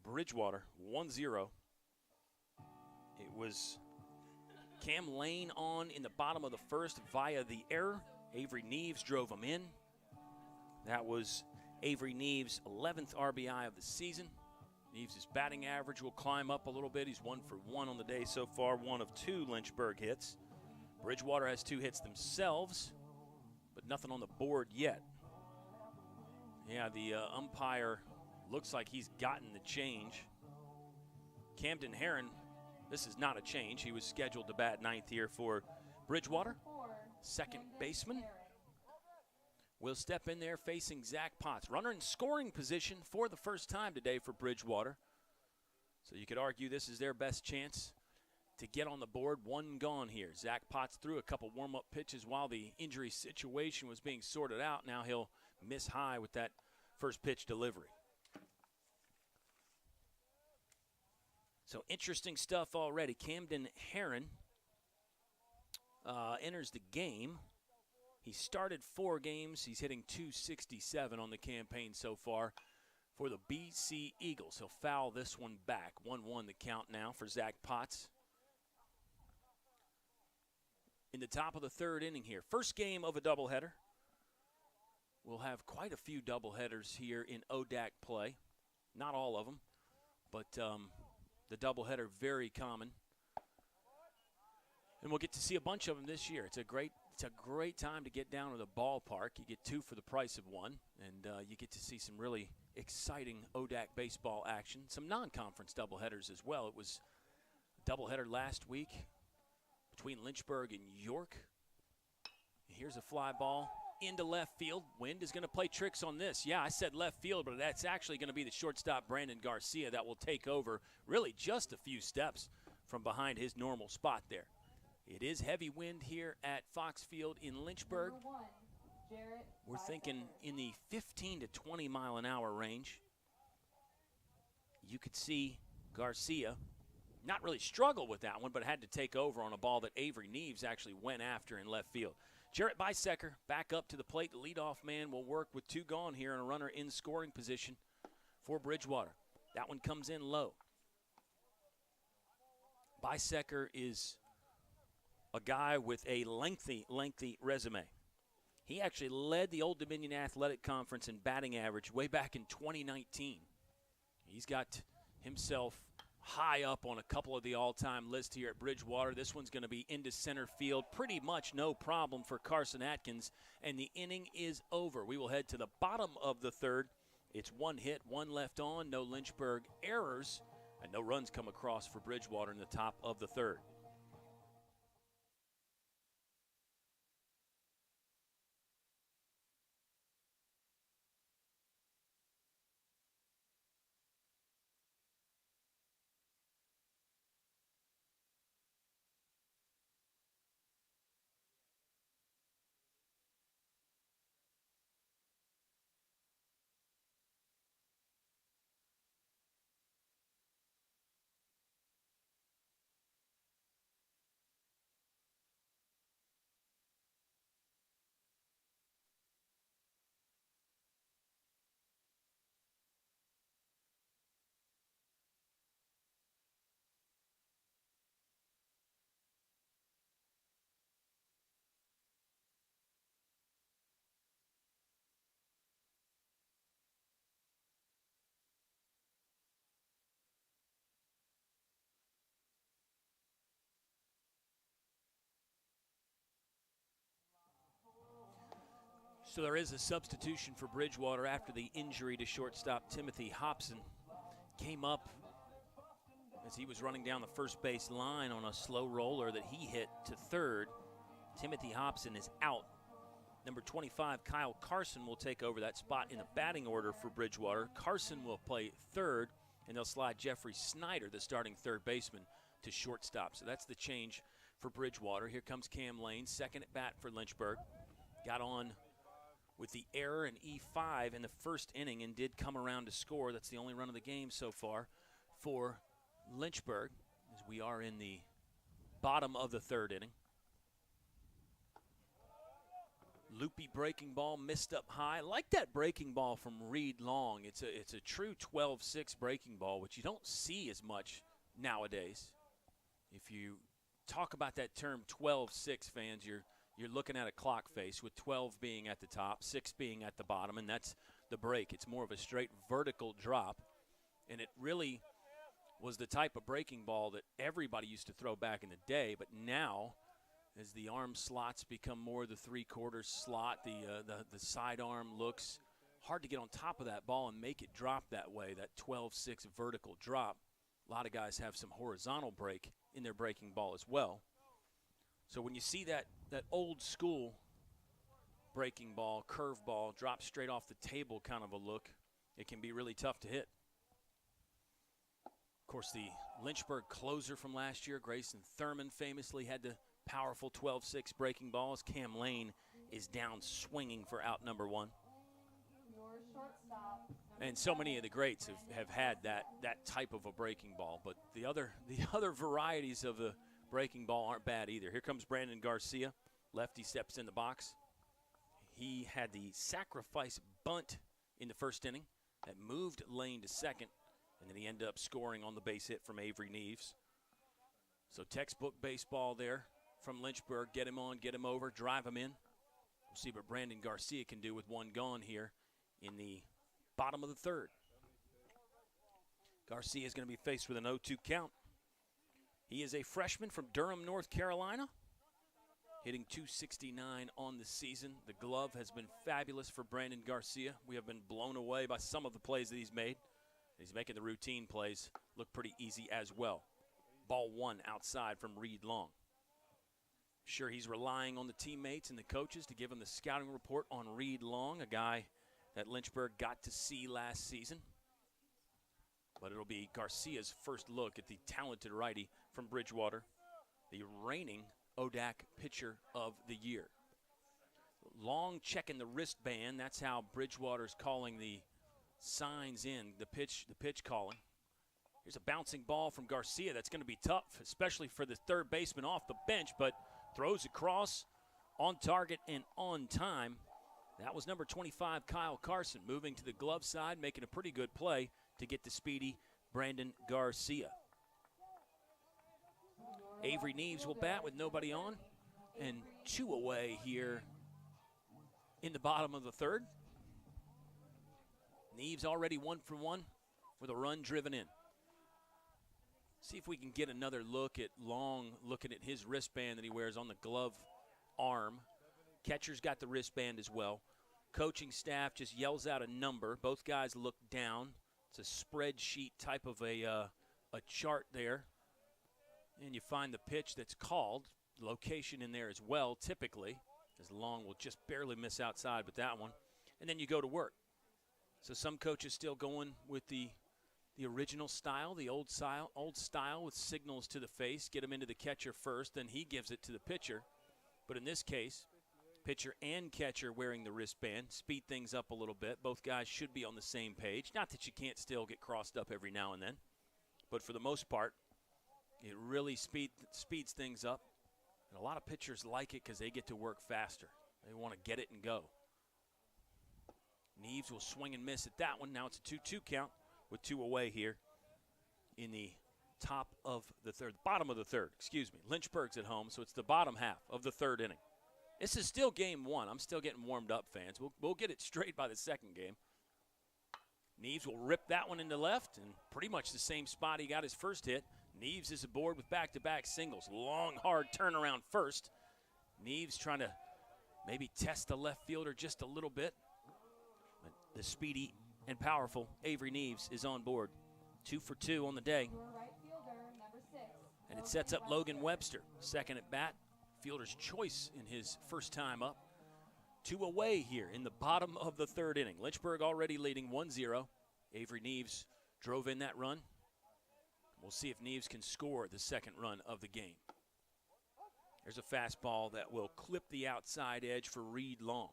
Bridgewater 1-0. It was Cam Lane on in the bottom of the 1st via the error. Avery Neves drove him in. That was Avery Neves' 11th RBI of the season. Neves' batting average will climb up a little bit. He's 1 for 1 on the day so far, 1 of 2 Lynchburg hits. Bridgewater has 2 hits themselves, but nothing on the board yet. Yeah, the umpire looks like he's gotten the change. Camden Herron, this is not a change. He was scheduled to bat 9th here for Bridgewater. Second baseman. will step in there facing Zach Potts. Runner in scoring position for the first time today for Bridgewater. So you could argue this is their best chance to get on the board. One gone here. Zach Potts threw a couple warm-up pitches while the injury situation was being sorted out. Now he'll miss high with that first pitch delivery. So interesting stuff already. Camden Heron enters the game. He started 4 games. He's hitting .267 on the campaign so far for the BC Eagles. He'll foul this one back. 1-1 the count now for Zach Potts. In the top of the 3rd inning here. First game of a doubleheader. We'll have quite a few doubleheaders here in ODAC play. Not all of them, but the doubleheader very common. And we'll get to see a bunch of them this year. It's a great time to get down to the ballpark. You get 2 for the price of 1, and you get to see some really exciting ODAC baseball action. Some non-conference doubleheaders as well. It was a doubleheader last week between Lynchburg and York. Here's a fly ball into left field. Wind is going to play tricks on this. Yeah, I said left field, but that's actually going to be the shortstop, Brandon Garcia, that will take over really just a few steps from behind his normal spot there. It is heavy wind here at Fox Field in Lynchburg. We're thinking in the 15 to 20 mile an hour range. You could see Garcia not really struggle with that one, but had to take over on a ball that Avery Neves actually went after in left field. Jarrett Bisecker back up to the plate. The leadoff man will work with 2 gone here and a runner in scoring position for Bridgewater. That one comes in low. Bisecker is a guy with a lengthy resume. He actually led the Old Dominion Athletic Conference in batting average way back in 2019. He's got himself high up on a couple of the all-time lists here at Bridgewater. This one's going to be into center field. Pretty much no problem for Carson Atkins, and the inning is over. We will head to the bottom of the 3rd. It's 1 hit, 1 left on, no Lynchburg errors, and no runs come across for Bridgewater in the top of the 3rd. So there is a substitution for Bridgewater after the injury to shortstop Timothy Hobson. Came up as he was running down the first base line on a slow roller that he hit to 3rd. Timothy Hobson is out. Number 25, Kyle Carson, will take over that spot in the batting order for Bridgewater. Carson will play 3rd, and they'll slide Jeffrey Snyder, the starting 3rd baseman, to shortstop. So that's the change for Bridgewater. Here comes Cam Lane, 2nd at bat for Lynchburg. Got on with the error in E5 in the 1st inning and did come around to score. That's the only run of the game so far for Lynchburg, as we are in the bottom of the 3rd inning. Loopy breaking ball, missed up high. I like that breaking ball from Reed Long. It's a true 12-6 breaking ball, which you don't see as much nowadays. If you talk about that term 12-6, fans, you're looking at a clock face with 12 being at the top, 6 being at the bottom, and that's the break. It's more of a straight vertical drop, and it really was the type of breaking ball that everybody used to throw back in the day, but now as the arm slots become more the 3/4 slot, the sidearm looks hard to get on top of that ball and make it drop that way, that 12-6 vertical drop. A lot of guys have some horizontal break in their breaking ball as well. So when you see that old school breaking ball, curve ball, drop straight off the table kind of a look, it can be really tough to hit. Of course, the Lynchburg closer from last year, Grayson Thurman, famously had the powerful 12-6 breaking balls. Cam Lane is down swinging for out number 1. Your shortstop, And so many of the greats have had that type of a breaking ball. But the other varieties of the breaking ball aren't bad either. Here comes Brandon Garcia. Lefty steps in the box. He had the sacrifice bunt in the first inning that moved Lane to second, and then he ended up scoring on the base hit from Avery Neves. So textbook baseball there from Lynchburg. Get him on, get him over, drive him in. We'll see what Brandon Garcia can do with one gone here in the bottom of the third. Garcia is going to be faced with an 0-2 count. He is a freshman from Durham, North Carolina, hitting .269 on the season. The glove has been fabulous for Brandon Garcia. We have been blown away by some of the plays that he's made. He's making the routine plays look pretty easy as well. Ball 1 outside from Reed Long. Sure, he's relying on the teammates and the coaches to give him the scouting report on Reed Long, a guy that Lynchburg got to see last season. But it'll be Garcia's first look at the talented righty from Bridgewater, the reigning ODAC pitcher of the year. Long checking the wristband. That's how Bridgewater's calling the signs in, the pitch calling. Here's a bouncing ball from Garcia that's going to be tough, especially for the third baseman off the bench, but throws across on target and on time. That was number 25, Kyle Carson, moving to the glove side, making a pretty good play to get the speedy Brandon Garcia. Avery Neves will bat with nobody on, and 2 away here in the bottom of the third. Neves already 1 for 1 with a run driven in. See if we can get another look at Long looking at his wristband that he wears on the glove arm. Catcher's got the wristband as well. Coaching staff just yells out a number. Both guys look down. It's a spreadsheet type of a chart there. And you find the pitch that's called. Location in there as well, typically, as Long will just barely miss outside with that one. And then you go to work. So some coaches still going with the original style, the old style with signals to the face, get him into the catcher first, then he gives it to the pitcher. But in this case, pitcher and catcher wearing the wristband, speed things up a little bit. Both guys should be on the same page. Not that you can't still get crossed up every now and then, but for the most part, it really speeds things up. And a lot of pitchers like it because they get to work faster. They want to get it and go. Neves will swing and miss at that one. Now it's a 2-2 count with 2 away here in the bottom of the third, excuse me. Lynchburg's at home, so it's the bottom half of the third inning. This is still game 1. I'm still getting warmed up, fans. We'll get it straight by the second game. Neves will rip that one into left, and pretty much the same spot he got his first hit. Neves is aboard with back-to-back singles. Long, hard turnaround first. Neves trying to maybe test the left fielder just a little bit. But the speedy and powerful Avery Neves is on board. 2 for 2 on the day. your right fielder, number 6. And it sets up Logan Webster, second at bat. Fielder's choice in his first time up. 2 away here in the bottom of the third inning. Lynchburg already leading 1-0. Avery Neves drove in that run. We'll see if Neves can score the second run of the game. There's a fastball that will clip the outside edge for Reed Long.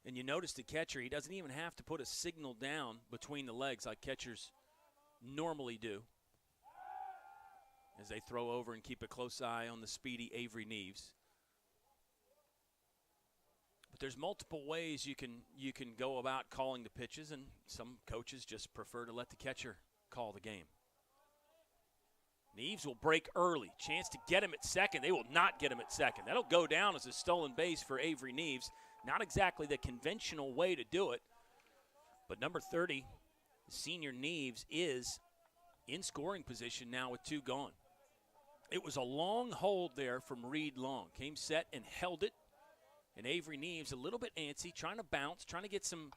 And you notice the catcher, he doesn't even have to put a signal down between the legs like catchers normally do, as they throw over and keep a close eye on the speedy Avery Neves. But there's multiple ways you can go about calling the pitches, and some coaches just prefer to let the catcher call the game. Neves will break early. Chance to get him at second. They will not get him at second. That'll go down as a stolen base for Avery Neves. Not exactly the conventional way to do it, but number 30, senior Neves, is in scoring position now with 2 gone. It was a long hold there from Reed Long. Came set and held it. And Avery Neves a little bit antsy, trying to bounce, trying to get some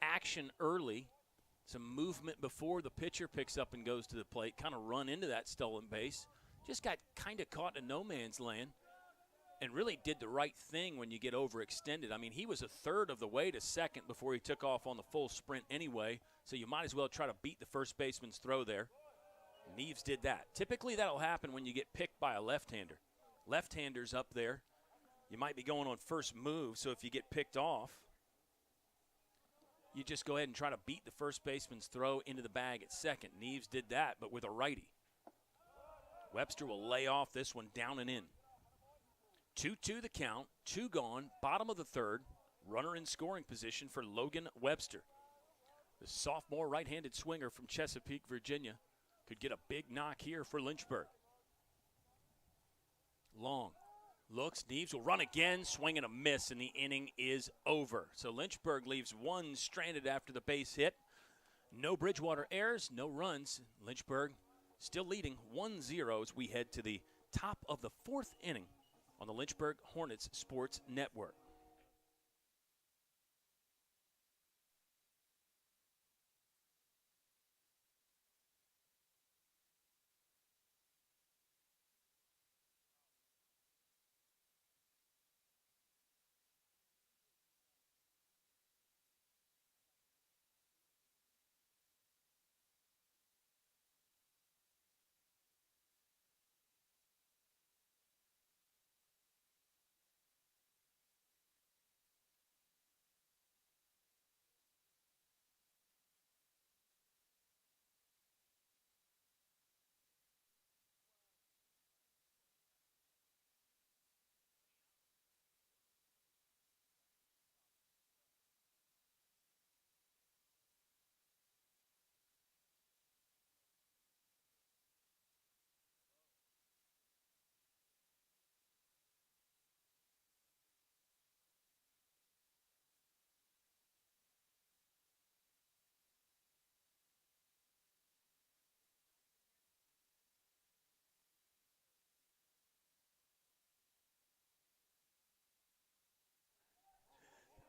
action early, some movement before the pitcher picks up and goes to the plate, kind of run into that stolen base. Just got kind of caught in no man's land. and really did the right thing when you get overextended. I mean, he was a third of the way to second before he took off on the full sprint anyway, so you might as well try to beat the first baseman's throw there. Neves did that. Typically that'll happen when you get picked by a left-hander. Left-handers up there, you might be going on first move, so if you get picked off, you just go ahead and try to beat the first baseman's throw into the bag at second. Neves did that, but with a righty. Webster will lay off this one down and in. 2-2 the count, 2 gone, bottom of the third. Runner in scoring position for Logan Webster. The sophomore right-handed swinger from Chesapeake, Virginia, could get a big knock here for Lynchburg. Long. Looks, Neves will run again, swing and a miss, and the inning is over. So Lynchburg leaves one stranded after the base hit. No Bridgewater errors, no runs. Lynchburg still leading 1-0 as we head to the top of the 4th inning on the Lynchburg Hornets Sports Network.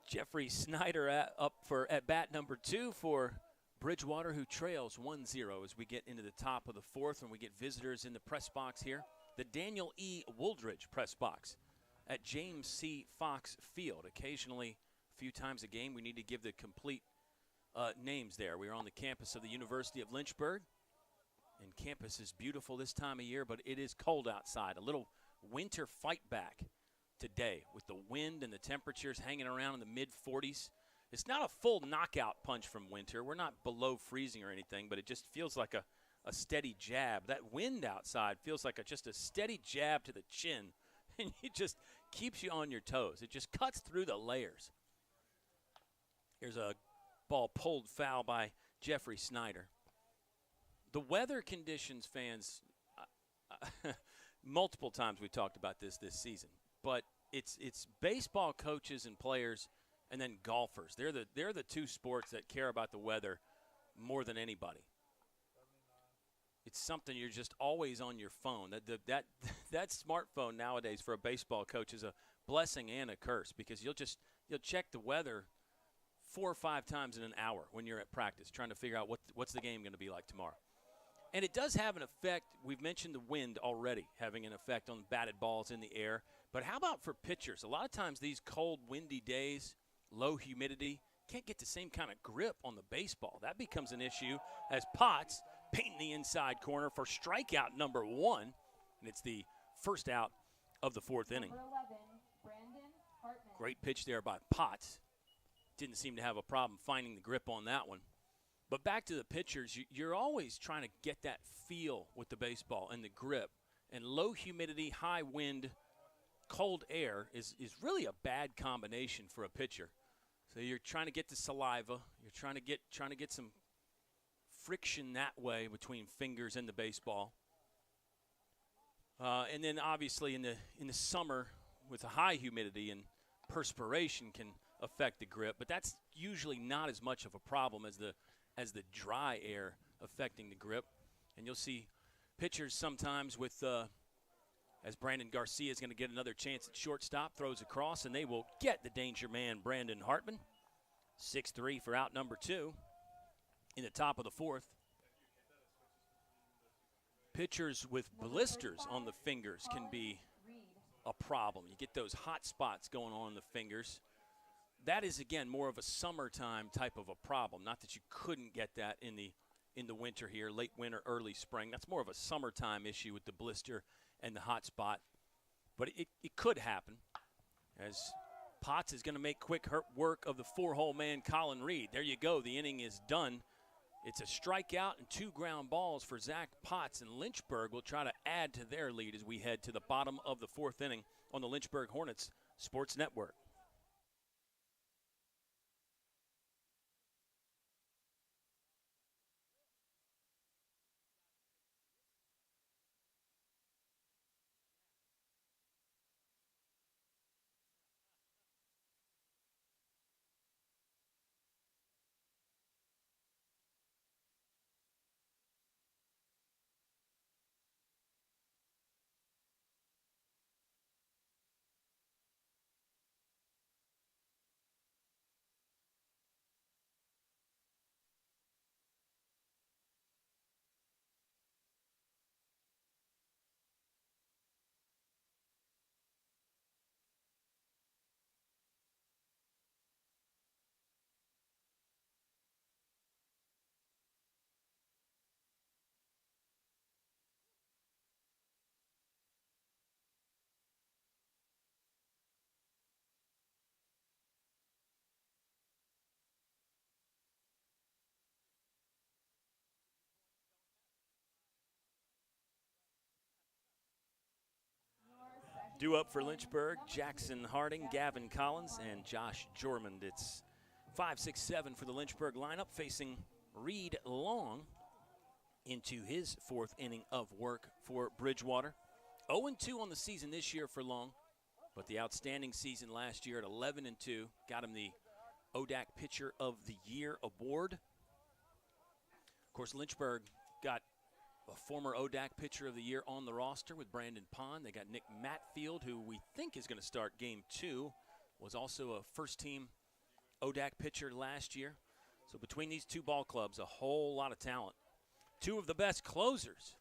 Jeffrey Snyder up for at bat number 2 for Bridgewater, who trails 1-0 as we get into the top of the 4th and we get visitors in the press box here. The Daniel E. Wooldridge press box at James C. Fox Field. Occasionally, a few times a game, we need to give the complete names there. We are on the campus of the University of Lynchburg, and campus is beautiful this time of year, but it is cold outside. A little winter fight back today with the wind and the temperatures hanging around in the mid-40s. It's not a full knockout punch from winter. We're not below freezing or anything, but it just feels like a steady jab. That wind outside feels like just a steady jab to the chin, and it just keeps you on your toes. It just cuts through the layers. Here's a ball pulled foul by Jeffrey Snyder. The weather conditions, fans, multiple times we talked about this season, but it's baseball coaches and players and then golfers. They're the two sports that care about the weather more than anybody. It's something you're just always on your phone. That smartphone nowadays for a baseball coach is a blessing and a curse, because you'll check the weather 4 or 5 times in an hour when you're at practice trying to figure out what's the game going to be like tomorrow. And it does have an effect. We've mentioned the wind already having an effect on batted balls in the air. But how about for pitchers? A lot of times these cold, windy days, low humidity, can't get the same kind of grip on the baseball. That becomes an issue as Potts painting the inside corner for strikeout number 1. And it's the first out of the 4th inning. Number 11, Brandon Hartman. Great pitch there by Potts. Didn't seem to have a problem finding the grip on that one. But back to the pitchers, you're always trying to get that feel with the baseball and the grip. And low humidity, high wind, cold air is really a bad combination for a pitcher. So you're trying to get the saliva. You're trying to get some friction that way between fingers and the baseball. And then obviously in the summer with the high humidity and perspiration can affect the grip, but that's usually not as much of a problem as the dry air affecting the grip. And you'll see pitchers sometimes with as Brandon Garcia is going to get another chance at shortstop, throws across, and they will get the danger man, Brandon Hartman. 6-3 for out number 2 in the top of the 4th. Pitchers with blisters on the fingers can be a problem. You get those hot spots going on in the fingers. That is, again, more of a summertime type of a problem. Not that you couldn't get that in the winter here, late winter, early spring. That's more of a summertime issue with the blister and the hot spot. But it could happen, as Potts is going to make quick work of the 4-hole man, Colin Reed. There you go. The inning is done. It's a strikeout and 2 ground balls for Zach Potts, and Lynchburg will try to add to their lead as we head to the bottom of the 4th inning on the Lynchburg Hornets Sports Network. Due up for Lynchburg, Jackson Harding, Gavin Collins, and Josh Jormond. It's 5-6-7 for the Lynchburg lineup, facing Reed Long into his 4th inning of work for Bridgewater. 0-2 on the season this year for Long, but the outstanding season last year at 11-2 got him the ODAC Pitcher of the Year award. Of course, Lynchburg got a former ODAC Pitcher of the Year on the roster with Brandon Pond. They got Nick Matfield, who we think is going to start Game 2, was also a first-team ODAC pitcher last year. So between these two ball clubs, a whole lot of talent. 2 of the best closers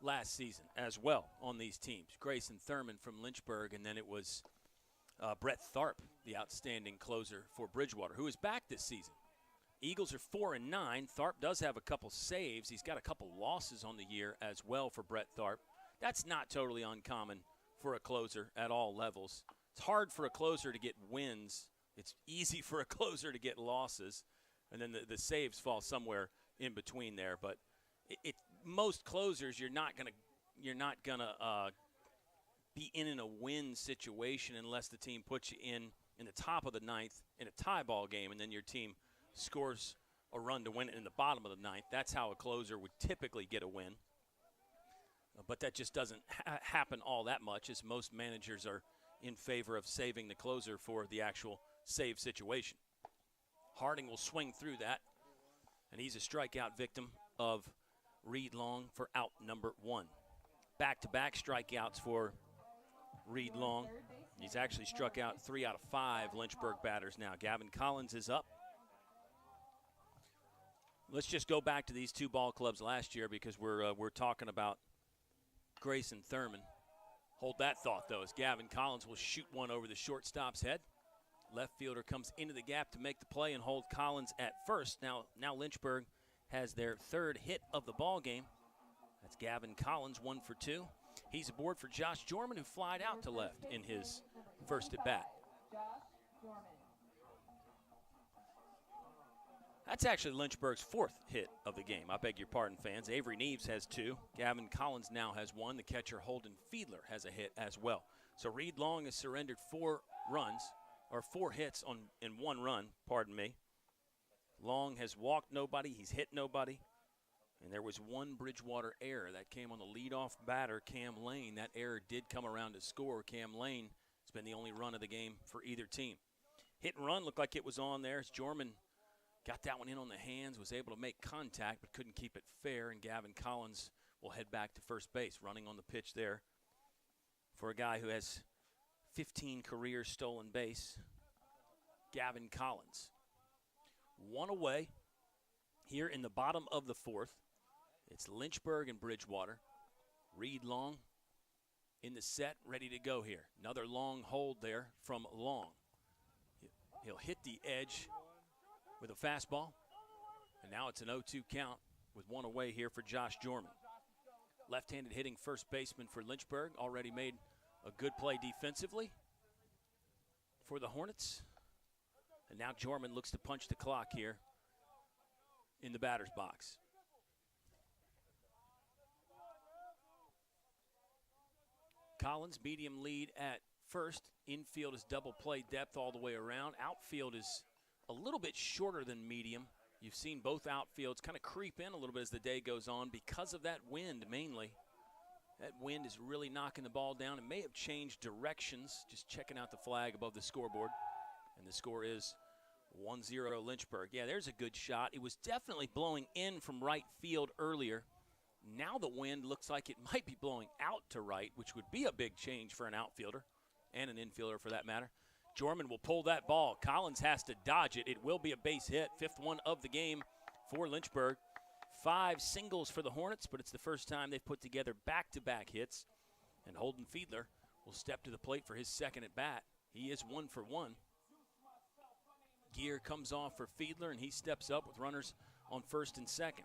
last season as well on these teams. Grayson Thurman from Lynchburg, and then it was Brett Tharp, the outstanding closer for Bridgewater, who is back this season. Eagles are 4-9. Tharp does have a couple saves. He's got a couple losses on the year as well for Brett Tharp. That's not totally uncommon for a closer at all levels. It's hard for a closer to get wins. It's easy for a closer to get losses, and then the saves fall somewhere in between there. But most closers, you're not gonna be in a win situation unless the team puts you in the top of the 9th in a tie ball game, and then your team scores a run to win it in the bottom of the 9th. That's how a closer would typically get a win. But that just doesn't happen all that much, as most managers are in favor of saving the closer for the actual save situation. Harding will swing through that, and he's a strikeout victim of Reed Long for out number 1. Back-to-back strikeouts for Reed Long. He's actually struck out 3 out of 5 Lynchburg batters now. Gavin Collins is up. Let's just go back to these 2 ball clubs last year, because we're talking about Grayson Thurman. Hold that thought, though, as Gavin Collins will shoot one over the shortstop's head. Left fielder comes into the gap to make the play and hold Collins at first. Now Lynchburg has their 3rd hit of the ball game. That's Gavin Collins, 1 for 2. He's aboard for Josh Jorman, who flied out to left in his first at bat. That's actually Lynchburg's 4th hit of the game. I beg your pardon, fans. Avery Neves has 2. Gavin Collins now has 1. The catcher, Holden Fiedler, has a hit as well. So Reed Long has surrendered 4 hits in 1 run, pardon me. Long has walked nobody. He's hit nobody. And there was 1 Bridgewater error that came on the leadoff batter, Cam Lane. That error did come around to score. Cam Lane has been the only run of the game for either team. Hit and run looked like it was on there as Jorman got that one in on the hands, was able to make contact, but couldn't keep it fair, and Gavin Collins will head back to first base, running on the pitch there for a guy who has 15 career stolen base, Gavin Collins. 1 away here in the bottom of the 4th. It's Lynchburg and Bridgewater. Reed Long in the set, ready to go here. Another long hold there from Long. He'll hit the edge with a fastball. And now it's an 0-2 count with one away here for Josh Jorman. Left-handed hitting first baseman for Lynchburg. Already made a good play defensively for the Hornets. And now Jorman looks to punch the clock here in the batter's box. Collins, medium lead at first. Infield is double play depth all the way around. Outfield is a little bit shorter than medium. You've seen both outfields kind of creep in a little bit as the day goes on because of that wind mainly. That wind is really knocking the ball down. It may have changed directions, just checking out the flag above the scoreboard. And the score is 1-0 Lynchburg. Yeah, there's a good shot. It was definitely blowing in from right field earlier. Now the wind looks like it might be blowing out to right, which would be a big change for an outfielder and an infielder for that matter. Jorman will pull that ball. Collins has to dodge it. It will be a base hit. Fifth one of the game for Lynchburg. 5 singles for the Hornets, but it's the first time they've put together back-to-back hits. And Holden Fiedler will step to the plate for his second at bat. He is 1 for 1. Gear comes off for Fiedler, and he steps up with runners on first and second.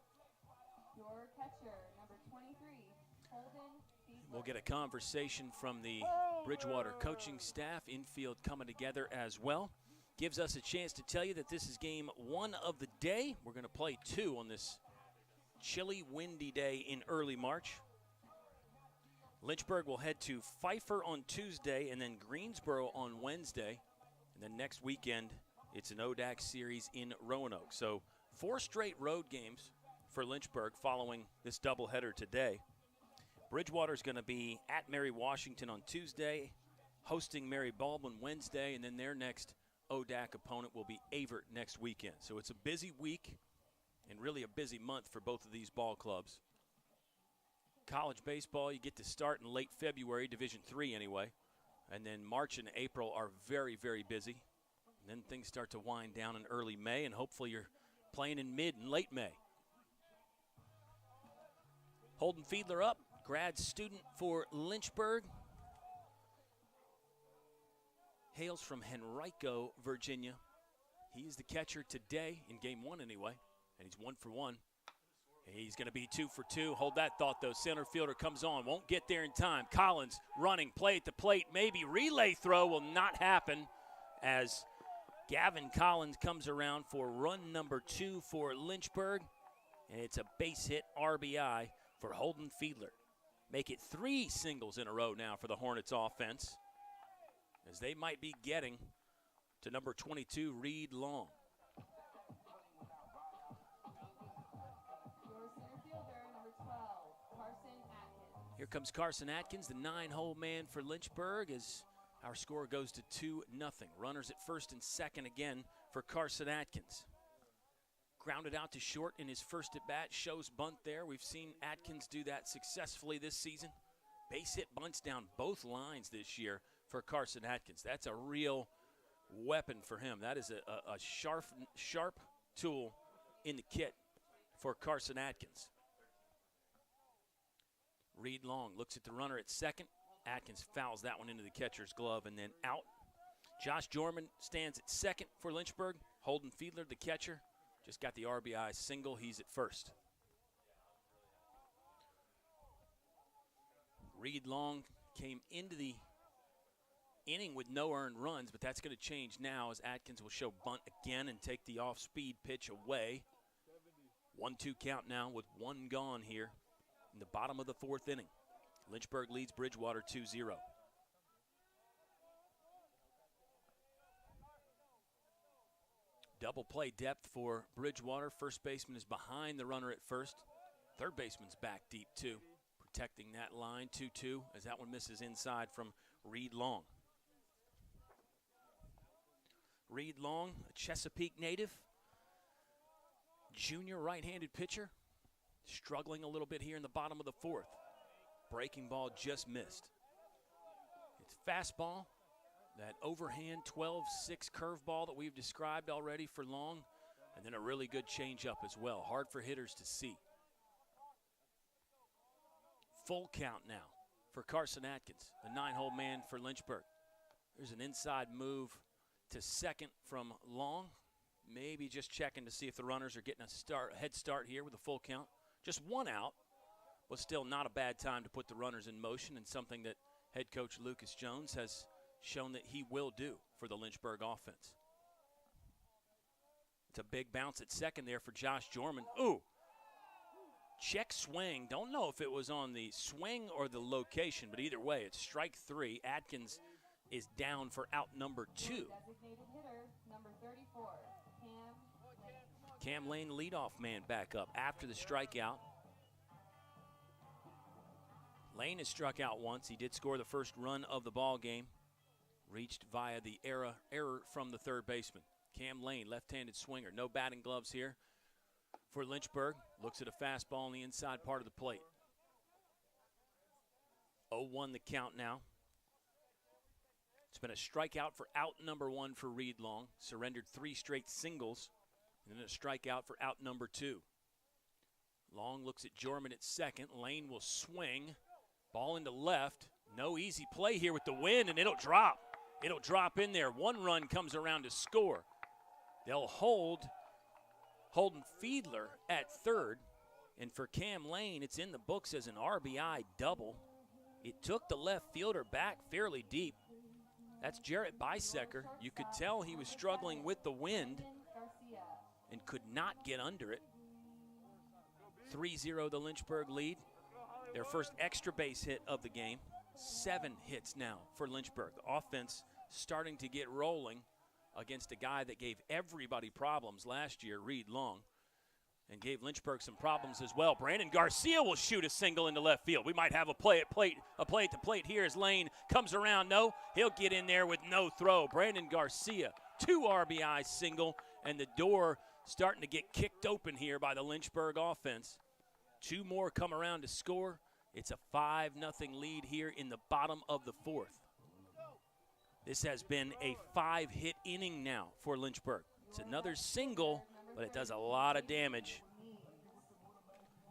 Your catcher, number 23, Holden Fiedler. We'll get a conversation from the Bridgewater coaching staff. Infield coming together as well. Gives us a chance to tell you that this is game 1 of the day. We're going to play 2 on this chilly, windy day in early March. Lynchburg will head to Pfeiffer on Tuesday and then Greensboro on Wednesday. And then next weekend, it's an ODAC series in Roanoke. So 4 straight road games for Lynchburg following this doubleheader today. Bridgewater's going to be at Mary Washington on Tuesday, hosting Mary Baldwin Wednesday, and then their next ODAC opponent will be Avert next weekend. So it's a busy week and really a busy month for both of these ball clubs. College baseball, you get to start in late February, Division III anyway, and then March and April are very, very busy. And then things start to wind down in early May, and hopefully you're playing in mid and late May. Holden Fiedler up, grad student for Lynchburg. Hails from Henrico, Virginia. He is the catcher today, in game 1 anyway, and he's 1 for 1. He's going to be 2 for 2. Hold that thought, though. Center fielder comes on, won't get there in time. Collins running, play at the plate, maybe relay throw will not happen as Gavin Collins comes around for run number 2 for Lynchburg, and it's a base hit RBI for Holden Fiedler. Make it 3 singles in a row now for the Hornets offense, as they might be getting to number 22, Reed Long. Your center fielder, number 12, Carson Atkins. Here comes Carson Atkins, the 9-hole man for Lynchburg, as our score goes to 2-0. Runners at first and second again for Carson Atkins. Grounded out to short in his first at-bat, shows bunt there. We've seen Atkins do that successfully this season. Base hit bunts down both lines this year for Carson Atkins. That's a real weapon for him. That is a sharp tool in the kit for Carson Atkins. Reed Long looks at the runner at second. Atkins fouls that one into the catcher's glove and then out. Josh Jorman stands at second for Lynchburg. Holden Fiedler, the catcher, just got the RBI single. He's at first. Reed Long came into the inning with no earned runs, but that's going to change now as Atkins will show bunt again and take the off-speed pitch away. 1-2 count now with 1 gone here in the bottom of the 4th inning. Lynchburg leads Bridgewater 2-0. Double play depth for Bridgewater. First baseman is behind the runner at first. Third baseman's back deep too, protecting that line. 2-2 as that one misses inside from Reed Long. Reed Long, a Chesapeake native, junior right-handed pitcher, struggling a little bit here in the bottom of the 4th. Breaking ball just missed. It's fastball, that overhand 12-6 curveball that we've described already for Long, and then a really good changeup as well. Hard for hitters to see. Full count now for Carson Atkins, the 9-hole man for Lynchburg. There's an inside move to second from Long. Maybe just checking to see if the runners are getting a head start here with a full count. Just one out, but still not a bad time to put the runners in motion, and something that head coach Lucas Jones has shown that he will do for the Lynchburg offense. It's a big bounce at second there for Josh Jorman. Ooh, check swing. Don't know if it was on the swing or the location, but either way, it's strike 3. Atkins is down for out number 2. Designated hitter, number 34, Cam Lane. Cam Lane, leadoff man, back up after the strikeout. Lane has struck out once. He did score the first run of the ball game. Reached via the error from the third baseman. Cam Lane, left-handed swinger. No batting gloves here for Lynchburg. Looks at a fastball on the inside part of the plate. 0-1 the count now. It's been a strikeout for out number 1 for Reed Long. Surrendered 3 straight singles, and then a strikeout for out number 2. Long looks at Jorman at second. Lane will swing. Ball into left. No easy play here with the wind, and it'll drop. It'll drop in there. 1 run comes around to score. They'll hold Holden Fiedler at third. And for Cam Lane, it's in the books as an RBI double. It took the left fielder back fairly deep. That's Jarrett Bisecker. You could tell he was struggling with the wind and could not get under it. 3-0 the Lynchburg lead. Their first extra base hit of the game. 7 hits now for Lynchburg. The offense starting to get rolling against a guy that gave everybody problems last year, Reed Long, and gave Lynchburg some problems as well. Brandon Garcia will shoot a single into left field. We might have a play at the plate here as Lane comes around. No, he'll get in there with no throw. Brandon Garcia, 2 RBI single, and the door starting to get kicked open here by the Lynchburg offense. 2 more come around to score. It's a 5-0 lead here in the bottom of the 4th. This has been a 5-hit inning now for Lynchburg. It's another single, but it does a lot of damage.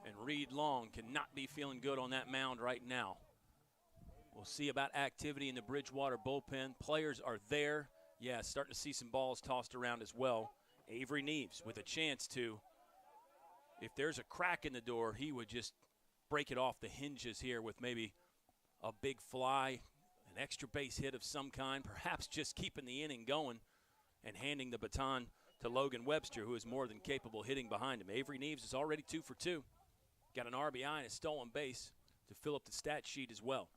And Reed Long cannot be feeling good on that mound right now. We'll see about activity in the Bridgewater bullpen. Players are there. Yeah, starting to see some balls tossed around as well. Avery Neves with a chance to, if there's a crack in the door, he would just break it off the hinges here with maybe a big fly, an extra base hit of some kind, perhaps just keeping the inning going and handing the baton to Logan Webster, who is more than capable hitting behind him. Avery Neves is already 2 for 2. Got an RBI and a stolen base to fill up the stat sheet as well.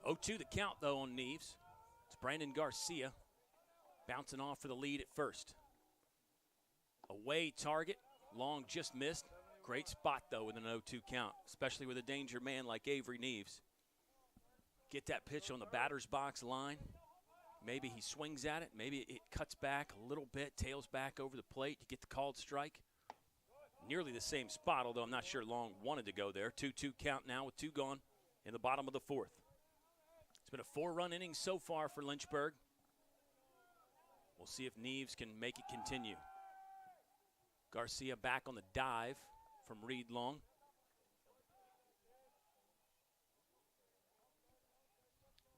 0-2 the count, though, on Neves. It's Brandon Garcia bouncing off for the lead at first. Away target. Long just missed. Great spot, though, with an 0-2 count, especially with a danger man like Avery Neves. Get that pitch on the batter's box line. Maybe he swings at it. Maybe it cuts back a little bit, tails back over the plate. You get the called strike. Nearly the same spot, although I'm not sure Long wanted to go there. 2-2 count now with 2 gone in the bottom of the 4th. It's been a 4-run inning so far for Lynchburg. We'll see if Neves can make it continue. Garcia back on the dive from Reed Long.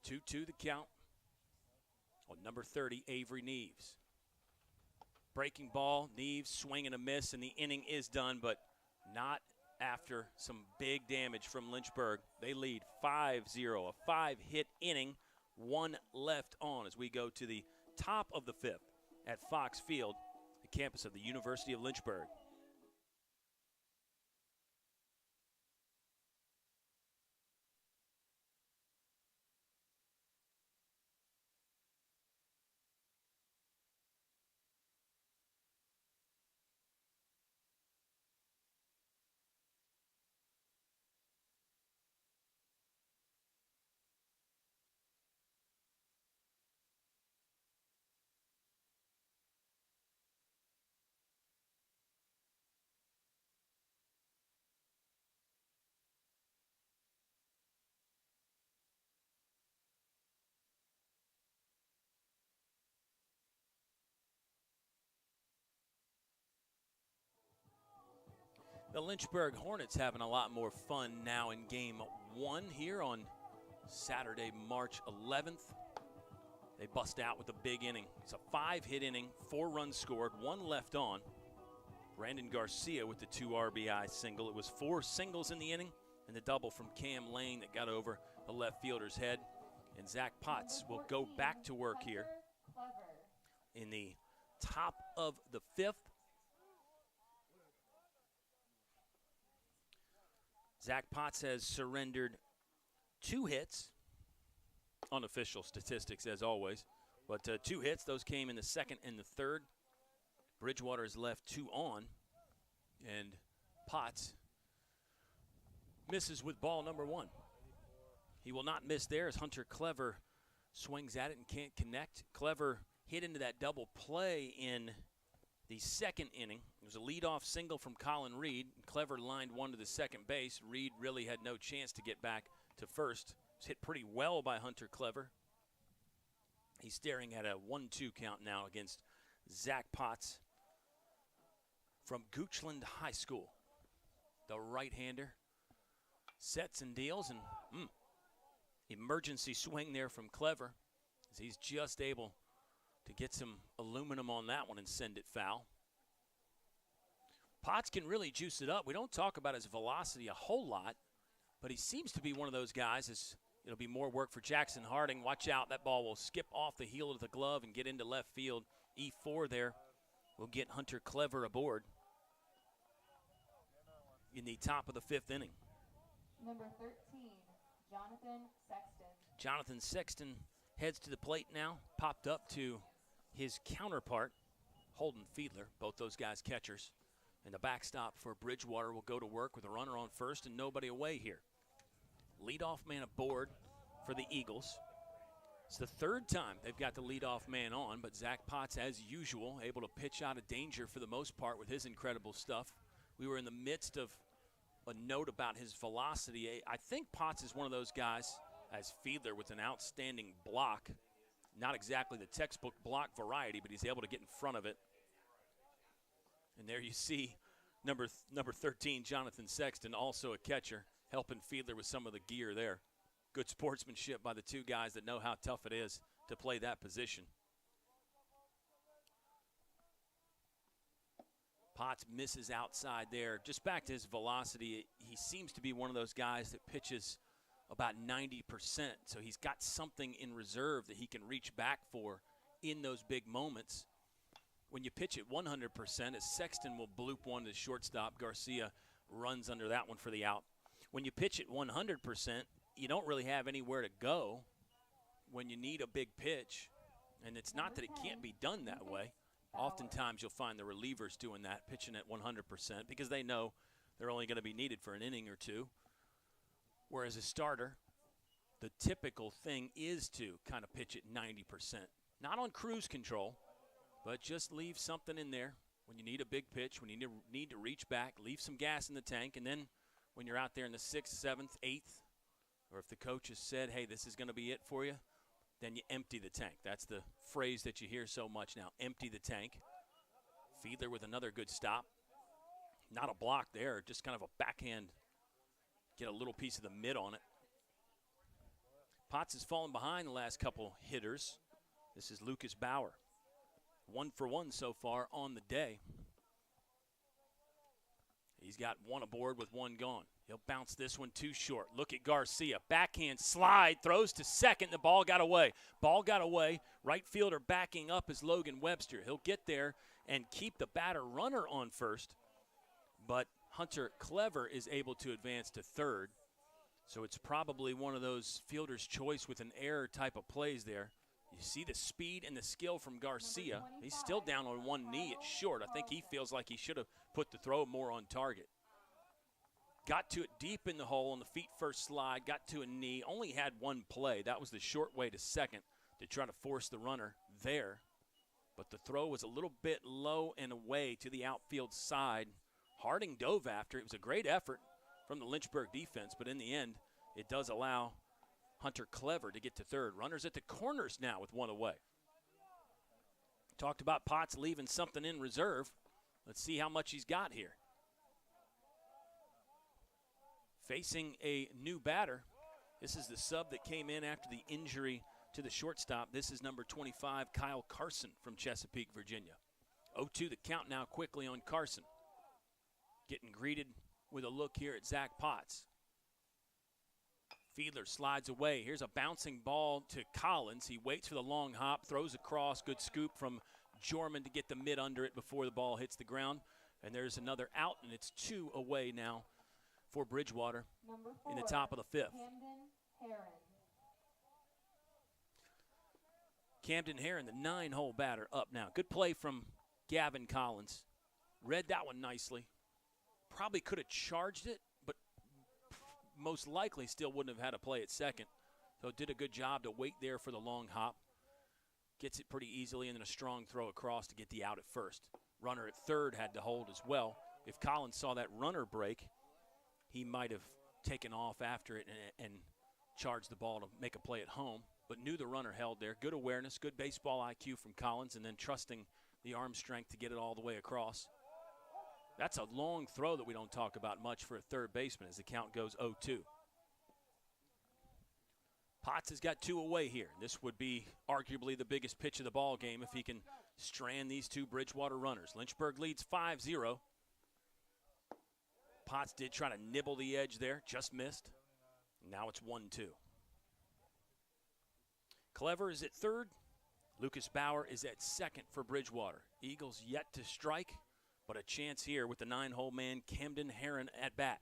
2-2 the count on number 30, Avery Neves. Breaking ball, Neves swing and a miss, and the inning is done, but not after some big damage from Lynchburg. They lead 5-0, a 5-hit inning, 1 left on as we go to the top of the 5th at Fox Field, the campus of the University of Lynchburg. The Lynchburg Hornets having a lot more fun now in game 1 here on Saturday, March 11th. They bust out with a big inning. It's a 5-hit inning, 4 runs scored, 1 left on. Brandon Garcia with the 2 RBI single. It was 4 singles in the inning and the double from Cam Lane that got over the left fielder's head. And Zach Potts will go back to work here in the top of the 5th. Zach Potts has surrendered 2 hits, unofficial statistics as always, but 2 hits. Those came in the 2nd and the 3rd. Bridgewater has left 2 on, and Potts misses with ball number 1. He will not miss there as Hunter Clever swings at it and can't connect. Clever hit into that double play in the 2nd inning. It was a leadoff single from Colin Reed. Clever lined one to the second base. Reed really had no chance to get back to first. It was hit pretty well by Hunter Clever. He's staring at a 1-2 count now against Zach Potts from Goochland High School. The right-hander sets and deals, and emergency swing there from Clever as he's just able to get some aluminum on that one and send it foul. Potts can really juice it up. We don't talk about his velocity a whole lot, but he seems to be one of those guys. It'll be more work for Jackson Harding. Watch out, that ball will skip off the heel of the glove and get into left field. E4 there will get Hunter Clever aboard in the top of the 5th inning. Number 13, Jonathan Sexton. Jonathan Sexton heads to the plate now, popped up to his counterpart, Holden Fiedler, both those guys catchers. And the backstop for Bridgewater will go to work with a runner on first and nobody away here. Leadoff man aboard for the Eagles. It's the 3rd time they've got the leadoff man on, but Zach Potts, as usual, able to pitch out of danger for the most part with his incredible stuff. We were in the midst of a note about his velocity. I think Potts is one of those guys, as Fiedler, with an outstanding block. Not exactly the textbook block variety, but he's able to get in front of it. And there you see number 13, Jonathan Sexton, also a catcher, helping Fiedler with some of the gear there. Good sportsmanship by the 2 guys that know how tough it is to play that position. Potts misses outside there. Just back to his velocity, he seems to be one of those guys that pitches about 90%. So he's got something in reserve that he can reach back for in those big moments. When you pitch at 100%, as Sexton will bloop one to the shortstop, Garcia runs under that one for the out. When you pitch at 100%, you don't really have anywhere to go when you need a big pitch. And it's not that it can't be done that way. Oftentimes you'll find the relievers doing that, pitching at 100%, because they know they're only going to be needed for an inning or 2. Whereas a starter, the typical thing is to kind of pitch at 90%. Not on cruise control, but just leave something in there when you need a big pitch, when you need to reach back, leave some gas in the tank, and then when you're out there in the 6th, 7th, 8th, or if the coach has said, hey, this is going to be it for you, then you empty the tank. That's the phrase that you hear so much now, empty the tank. Fiedler with another good stop. Not a block there, just kind of a backhand, get a little piece of the mid on it. Potts has fallen behind the last couple hitters. This is Lucas Bauer. 1 for 1 so far on the day. He's got 1 aboard with 1 gone. He'll bounce this one too short. Look at Garcia. Backhand slide, throws to second. The ball got away. Ball got away. Right fielder backing up is Logan Webster. He'll get there and keep the batter runner on first. But Hunter Clever is able to advance to 3rd. So it's probably one of those fielder's choice with an error type of plays there. You see the speed and the skill from Garcia. He's still down on 1 knee. It's short. I think he feels like he should have put the throw more on target. Got to it deep in the hole on the feet first slide. Got to a knee. Only had 1 play. That was the short way to second to try to force the runner there. But the throw was a little bit low and away to the outfield side. Harding dove after. It was a great effort from the Lynchburg defense, but in the end, it does allow Hunter Clever to get to 3rd. Runners at the corners now with 1 away. Talked about Potts leaving something in reserve. Let's see how much he's got here. Facing a new batter. This is the sub that came in after the injury to the shortstop. This is number 25, Kyle Carson from Chesapeake, Virginia. 0-2 the count now quickly on Carson. Getting greeted with a look here at Zach Potts. Fiedler slides away. Here's a bouncing ball to Collins. He waits for the long hop, throws across. Good scoop from Jorman to get the mid under it before the ball hits the ground. And there's another out, and it's 2 away now for Bridgewater in the top of the 5th. Camden Heron, the 9-hole batter, up now. Good play from Gavin Collins. Read that one nicely. Probably could have charged it, but most likely still wouldn't have had to play at second. So did a good job to wait there for the long hop. Gets it pretty easily, and then a strong throw across to get the out at first. Runner at third had to hold as well. If Collins saw that runner break, he might have taken off after it and charged the ball to make a play at home, but knew the runner held there. Good awareness, good baseball IQ from Collins, and then trusting the arm strength to get it all the way across. That's a long throw that we don't talk about much for a third baseman as the count goes 0-2. Potts has got 2 away here. This would be arguably the biggest pitch of the ball game if he can strand these 2 Bridgewater runners. Lynchburg leads 5-0. Potts did try to nibble the edge there, just missed. Now it's 1-2. Clever is at third. Lucas Bauer is at second for Bridgewater. Eagles yet to strike, but a chance here with the 9-hole man, Camden Heron, at bat.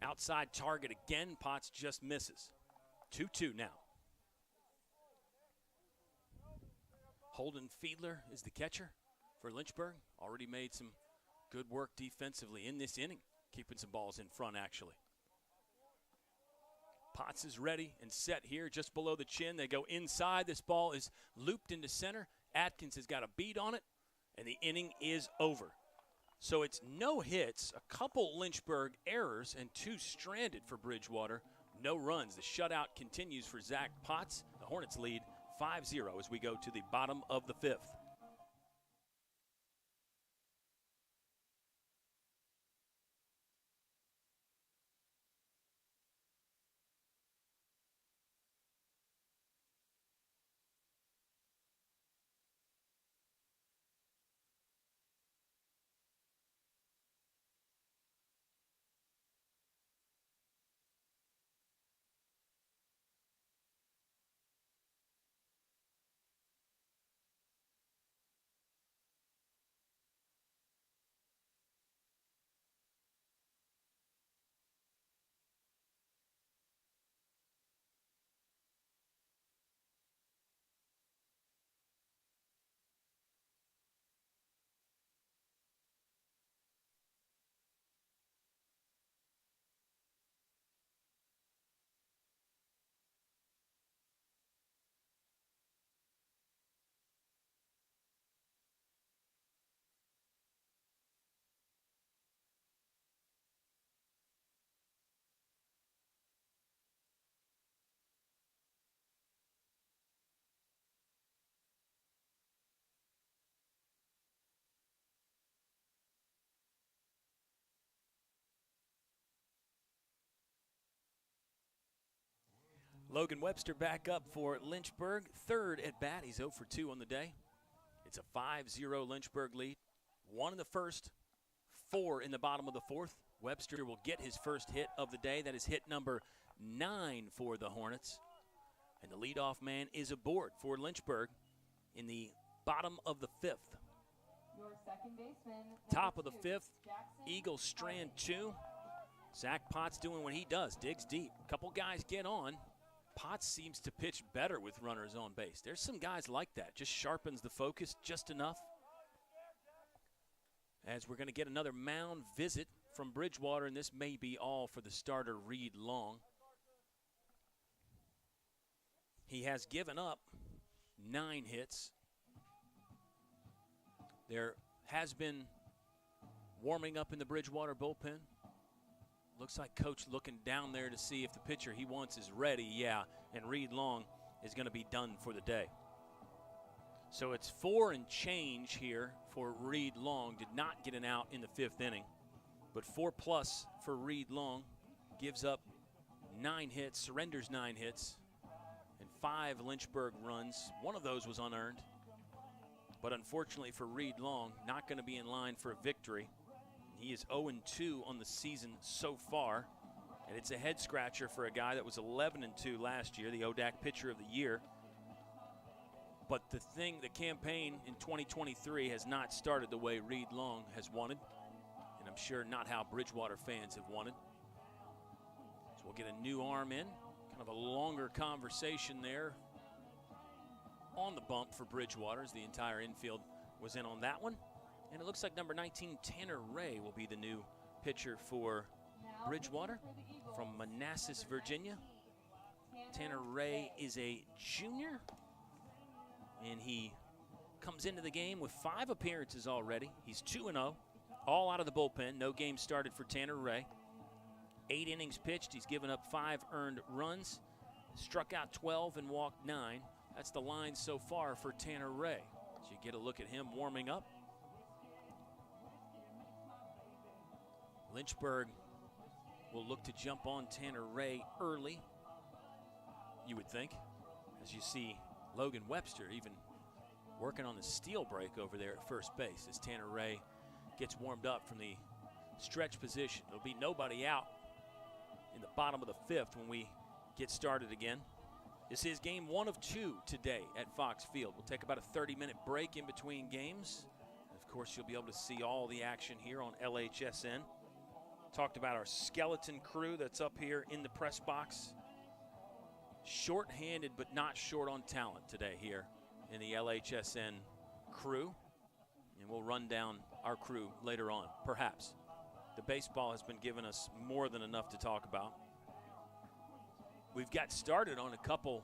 Outside target again, Potts just misses. 2-2 now. Holden Fiedler is the catcher for Lynchburg. Already made some good work defensively in this inning, keeping some balls in front actually. Potts is ready and set here just below the chin. They go inside. This ball is looped into center. Atkins has got a beat on it, and the inning is over. So it's no hits, a couple Lynchburg errors, and 2 stranded for Bridgewater. No runs. The shutout continues for Zach Potts. The Hornets lead 5-0 as we go to the bottom of the 5th. Logan Webster back up for Lynchburg. Third at bat. He's 0 for 2 on the day. It's a 5-0 Lynchburg lead. 1 in the first, 4 in the bottom of the 4th. Webster will get his first hit of the day. That is hit number 9 for the Hornets. And the leadoff man is aboard for Lynchburg in the bottom of the 5th. Your second baseman, Top of the 5th, Jackson Eagles strand 2. Zach Potts doing what he does, digs deep. Couple guys get on. Potts seems to pitch better with runners on base. There's some guys like that. Just sharpens the focus just enough. As we're going to get another mound visit from Bridgewater, and this may be all for the starter, Reed Long. He has given up 9 hits. There has been warming up in the Bridgewater bullpen. Looks like Coach looking down there to see if the pitcher he wants is ready. Yeah, and Reed Long is going to be done for the day. So it's 4 and change here for Reed Long. Did not get an out in the 5th inning. But 4+ for Reed Long. Gives up 9 hits, surrenders 9 hits, and 5 Lynchburg runs. One of those was unearned. But unfortunately for Reed Long, not going to be in line for a victory. He is 0-2 on the season so far. And it's a head scratcher for a guy that was 11-2 last year, the ODAC Pitcher of the Year. But the campaign in 2023 has not started the way Reed Long has wanted. And I'm sure not how Bridgewater fans have wanted. So we'll get a new arm in. Kind of a longer conversation there on the bump for Bridgewater as the entire infield was in on that one. And it looks like number 19, Tanner Ray, will be the new pitcher for Bridgewater from Manassas, Virginia. Tanner Ray is a junior, and he comes into the game with 5 appearances already. He's 2-0, all out of the bullpen. No game started for Tanner Ray. 8 innings pitched. He's given up 5 earned runs, struck out 12 and walked 9. That's the line so far for Tanner Ray. So you get a look at him warming up. Lynchburg will look to jump on Tanner Ray early, you would think, as you see Logan Webster even working on the steal break over there at first base as Tanner Ray gets warmed up from the stretch position. There'll be nobody out in the bottom of the 5th when we get started again. This is game 1 of 2 today at Fox Field. We'll take about a 30-minute break in between games. And of course, you'll be able to see all the action here on LHSN. Talked about our skeleton crew that's up here in the press box. Short-handed but not short on talent today here in the LHSN crew. And we'll run down our crew later on, perhaps. The baseball has been giving us more than enough to talk about. We've got started on a couple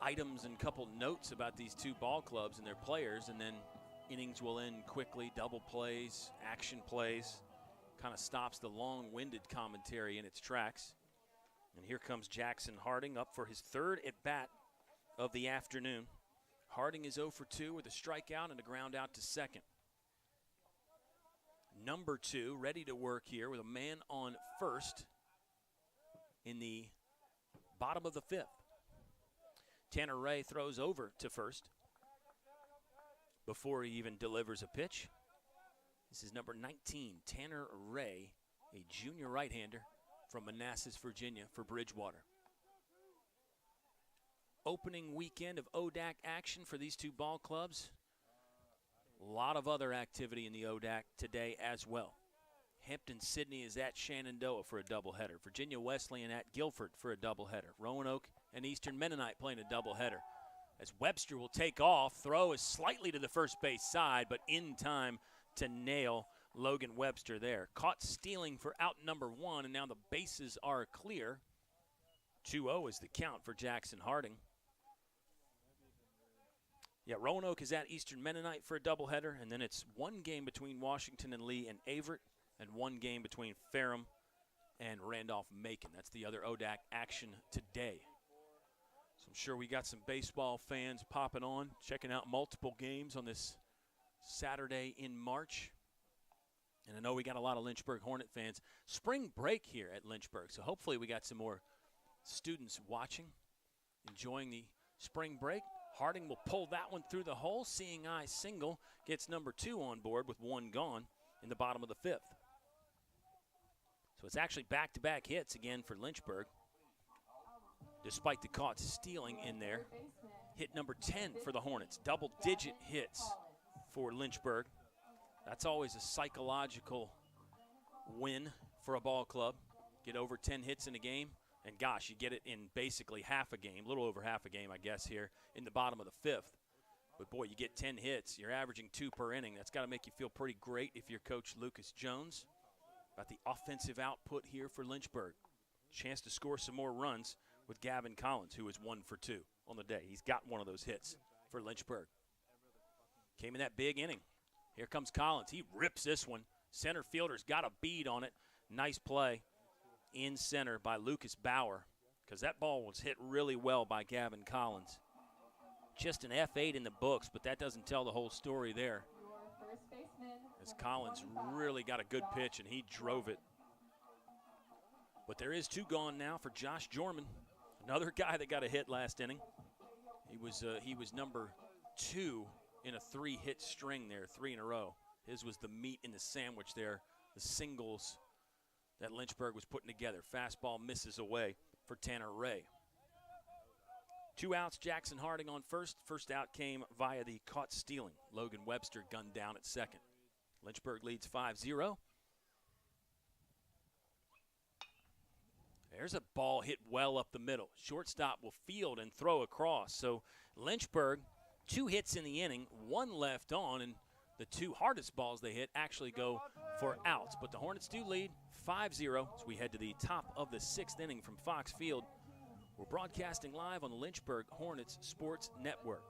items and couple notes about these 2 ball clubs and their players, and then innings will end quickly, double plays, action plays. Kind of stops the long-winded commentary in its tracks. And here comes Jackson Harding up for his 3rd at-bat of the afternoon. Harding is 0 for 2 with a strikeout and a ground out to second. Number 2 ready to work here with a man on first in the bottom of the 5th. Tanner Ray throws over to first before he even delivers a pitch. This is number 19, Tanner Ray, a junior right-hander from Manassas, Virginia for Bridgewater. Opening weekend of ODAC action for these 2 ball clubs. A lot of other activity in the ODAC today as well. Hampton-Sydney is at Shenandoah for a doubleheader. Virginia Wesleyan at Guilford for a doubleheader. Roanoke and Eastern Mennonite playing a doubleheader. As Webster will take off, throw is slightly to the first base side, but in time to nail Logan Webster there. Caught stealing for out number 1, and now the bases are clear. 2-0 is the count for Jackson Harding. Yeah, Roanoke is at Eastern Mennonite for a doubleheader, and then it's 1 game between Washington and Lee and Averett, and 1 game between Ferrum and Randolph-Macon. That's the other ODAC action today. So I'm sure we got some baseball fans popping on, checking out multiple games on this Saturday in March. And I know we got a lot of Lynchburg Hornet fans. Spring break here at Lynchburg, so hopefully we got some more students watching, enjoying the spring break. Harding will pull that one through the hole. Seeing eye single gets number 2 on board with 1 gone in the bottom of the 5th. So it's actually back-to-back hits again for Lynchburg, despite the caught stealing in there. Hit number 10 for the Hornets. Double-digit hits for Lynchburg. That's always a psychological win for a ball club. Get over 10 hits in a game, and gosh, you get it in basically half a game, a little over half a game, I guess, here in the bottom of the 5th. But boy, you get 10 hits, you're averaging 2 per inning. That's got to make you feel pretty great if you're Coach Lucas Jones. About the offensive output here for Lynchburg. Chance to score some more runs with Gavin Collins, who is 1 for 2 on the day. He's got one of those hits for Lynchburg. Came in that big inning. Here comes Collins. He rips this one. Center fielder's got a bead on it. Nice play in center by Lucas Bauer, because that ball was hit really well by Gavin Collins. Just an F8 in the books, but that doesn't tell the whole story there. as Collins really got a good pitch, and he drove it. But there is 2 gone now for Josh Jorman, another guy that got a hit last inning. He was number 2 in a 3-hit string there, 3 in a row. His was the meat in the sandwich there, the singles that Lynchburg was putting together. Fastball misses away for Tanner Ray. 2 outs, Jackson Harding on first. First out came via the caught stealing. Logan Webster gunned down at second. Lynchburg leads 5-0. There's a ball hit well up the middle. Shortstop will field and throw across. So Lynchburg, 2 hits in the inning, 1 left on, and the 2 hardest balls they hit actually go for outs. But the Hornets do lead 5-0 as we head to the top of the 6th inning from Fox Field. We're broadcasting live on the Lynchburg Hornets Sports Network.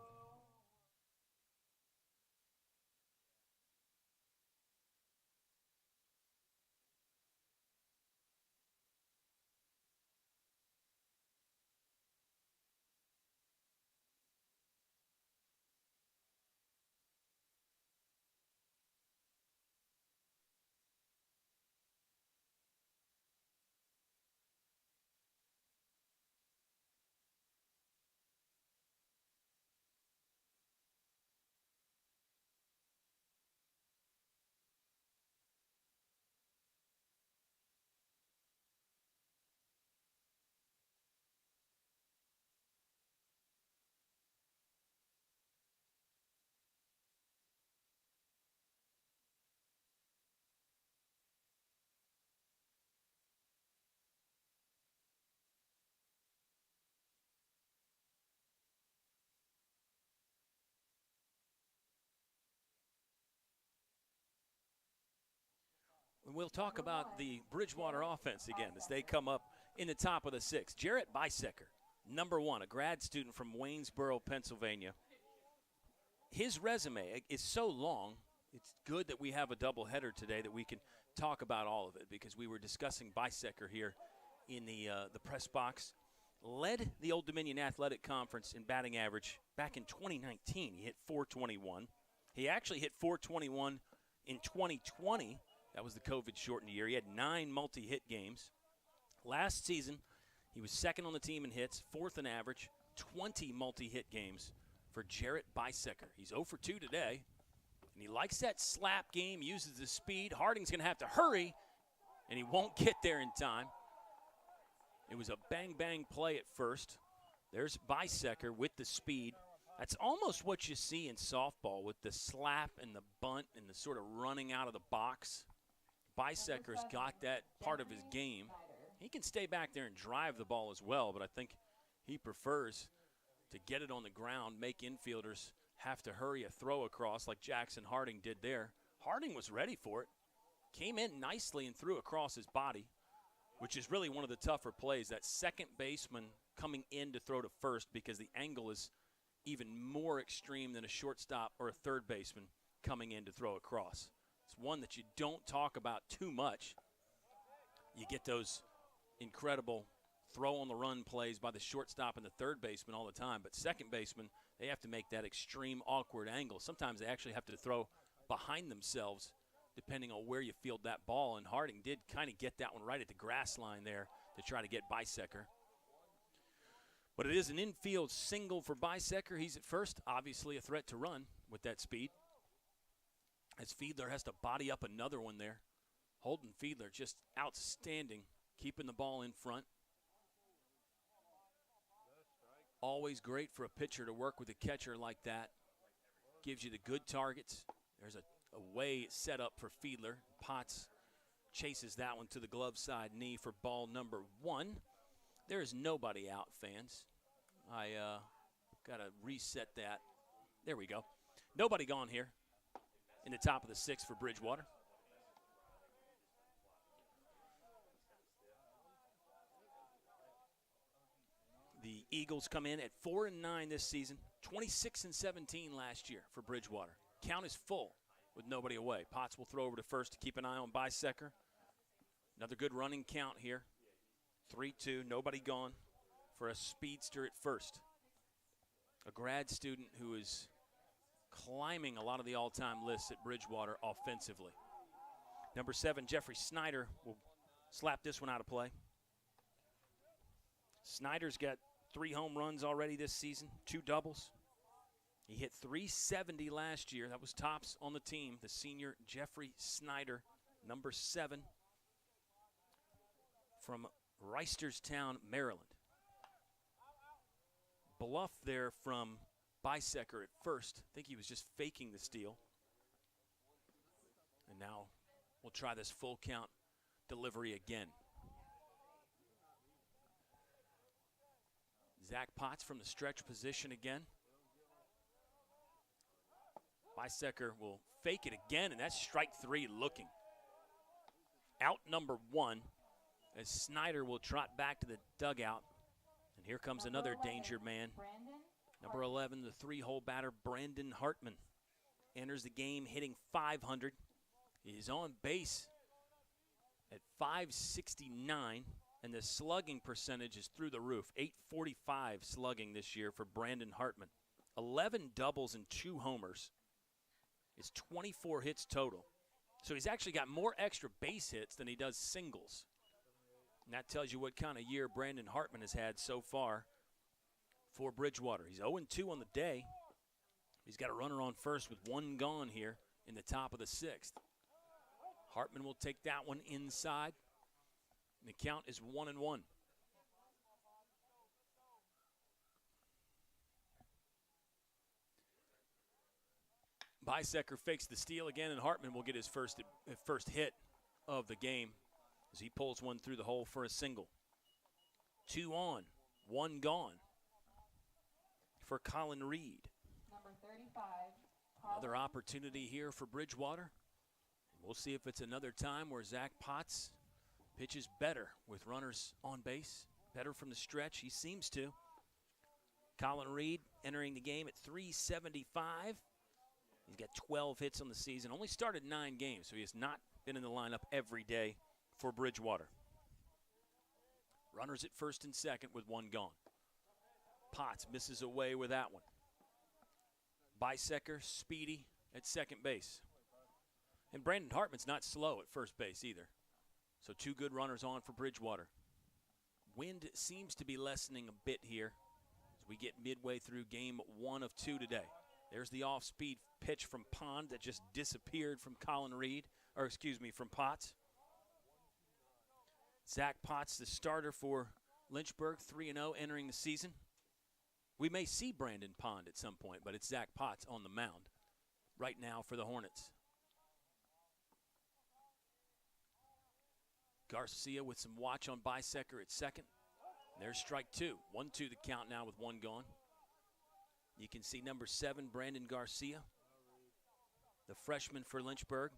We'll talk about the Bridgewater offense again as they come up in the top of the 6th. Jarrett Bisecker, number 1, a grad student from Waynesboro, Pennsylvania. His resume is so long, it's good that we have a doubleheader today that we can talk about all of it, because we were discussing Bisecker here in the press box. Led the Old Dominion Athletic Conference in batting average back in 2019. He hit .421. He actually hit .421 in 2020. That was the COVID-shortened year. He had 9 multi-hit games. Last season, he was 2nd on the team in hits, 4th in average, 20 multi-hit games for Jarrett Bisecker. He's 0 for 2 today, and he likes that slap game, uses the speed. Harding's going to have to hurry, and he won't get there in time. It was a bang-bang play at first. There's Bisecker with the speed. That's almost what you see in softball with the slap and the bunt and the sort of running out of the box. Bisecker's got that part of his game. He can stay back there and drive the ball as well, but I think he prefers to get it on the ground, make infielders have to hurry a throw across like Jackson Harding did there. Harding was ready for it, came in nicely and threw across his body, which is really one of the tougher plays. That second baseman coming in to throw to first, because the angle is even more extreme than a shortstop or a third baseman coming in to throw across. It's one that you don't talk about too much. You get those incredible throw-on-the-run plays by the shortstop and the third baseman all the time, but second baseman, they have to make that extreme awkward angle. Sometimes they actually have to throw behind themselves depending on where you field that ball, and Harding did kind of get that one right at the grass line there to try to get Bisecker. But it is an infield single for Bisecker. He's at first, obviously a threat to run with that speed, as Fiedler has to body up another one there. Holden Fiedler just outstanding, keeping the ball in front. Always great for a pitcher to work with a catcher like that. Gives you the good targets. There's a way set up for Fiedler. Potts chases that one to the glove side knee for ball number 1. There is nobody out, fans. I got to reset that. There we go. Nobody gone here in the top of the 6th for Bridgewater. The Eagles come in at 4-9 this season, 26-17 last year for Bridgewater. Count is full with nobody away. Potts will throw over to first to keep an eye on Bisecker. Another good running count here. 3-2, nobody gone for a speedster at first. A grad student who is climbing a lot of the all-time lists at Bridgewater offensively. Number 7, Jeffrey Snyder will slap this one out of play. Snyder's got 3 home runs already this season, 2 doubles. He hit .370 last year. That was tops on the team. The senior Jeffrey Snyder, number 7, from Reisterstown, Maryland. Bluff there from Bisecker at first. I think he was just faking the steal. And now we'll try this full count delivery again. Zach Potts from the stretch position again. Bisecker will fake it again, and that's strike 3 looking. Out number 1 as Snyder will trot back to the dugout. And here comes another danger man. Number 11, the 3-hole batter, Brandon Hartman. Enters the game hitting .500. He is on base at .569, and the slugging percentage is through the roof. .845 slugging this year for Brandon Hartman. 11 doubles and 2 homers. It's 24 hits total. So he's actually got more extra base hits than he does singles. And that tells you what kind of year Brandon Hartman has had so far for Bridgewater. He's 0-2 on the day. He's got a runner on first with 1 gone here in the top of the 6th. Hartman will take that one inside. And the count is 1-1. Bisecker fakes the steal again, and Hartman will get his first hit of the game as he pulls one through the hole for a single. 2 on, 1 gone for Colin Reed. Number 35. Another opportunity here for Bridgewater. We'll see if it's another time where Zach Potts pitches better with runners on base, better from the stretch. He seems to. Colin Reed entering the game at .375. He's got 12 hits on the season. Only started 9 games, so he has not been in the lineup every day for Bridgewater. Runners at first and second with 1 gone. Potts misses away with that one. Bisecker, speedy at second base. And Brandon Hartman's not slow at first base either. So 2 good runners on for Bridgewater. Wind seems to be lessening a bit here as we get midway through game 1 of 2 today. There's the off-speed pitch from Pond that just disappeared from from Potts. Zach Potts, the starter for Lynchburg, 3-0 entering the season. We may see Brandon Pond at some point, but it's Zach Potts on the mound right now for the Hornets. Garcia with some watch on Bisecker at second. There's strike 2. 1-2 the count now with 1 gone. You can see number 7, Brandon Garcia, the freshman for Lynchburg,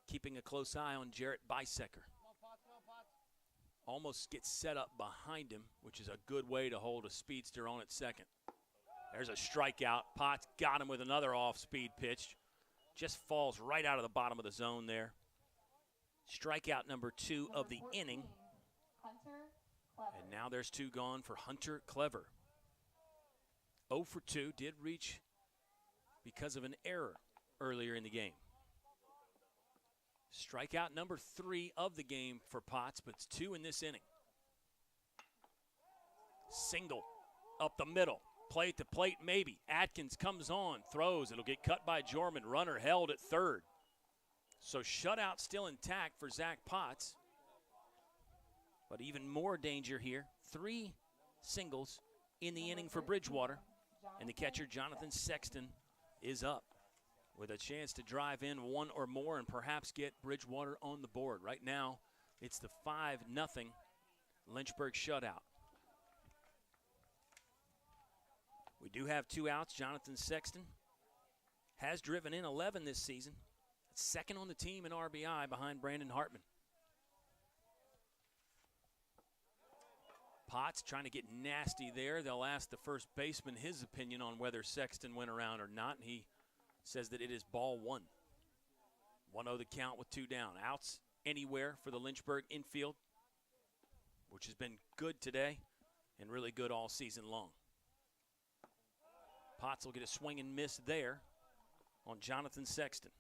keeping a close eye on Jarrett Bisecker. Almost gets set up behind him, which is a good way to hold a speedster on at second. There's a strikeout. Potts got him with another off-speed pitch. Just falls right out of the bottom of the zone there. Strikeout number 2 of the inning. And now there's 2 gone for Hunter Clever. 0 for 2, did reach because of an error earlier in the game. Strikeout number 3 of the game for Potts, but it's 2 in this inning. Single up the middle. Plate to plate, maybe. Atkins comes on, throws. It'll get cut by Jorman. Runner held at third. So shutout still intact for Zach Potts. But even more danger here. 3 singles in the inning for Bridgewater. And the catcher, Jonathan Sexton, is up with a chance to drive in 1 or more and perhaps get Bridgewater on the board. Right now, it's the 5-0 Lynchburg shutout. We do have 2 outs. Jonathan Sexton has driven in 11 this season. Second on the team in RBI behind Brandon Hartman. Potts trying to get nasty there. They'll ask the first baseman his opinion on whether Sexton went around or not, and he says that it is ball 1. 1-0 the count with 2 down. Outs anywhere for the Lynchburg infield, which has been good today and really good all season long. Potts will get a swing and miss there. on Jonathan Sexton.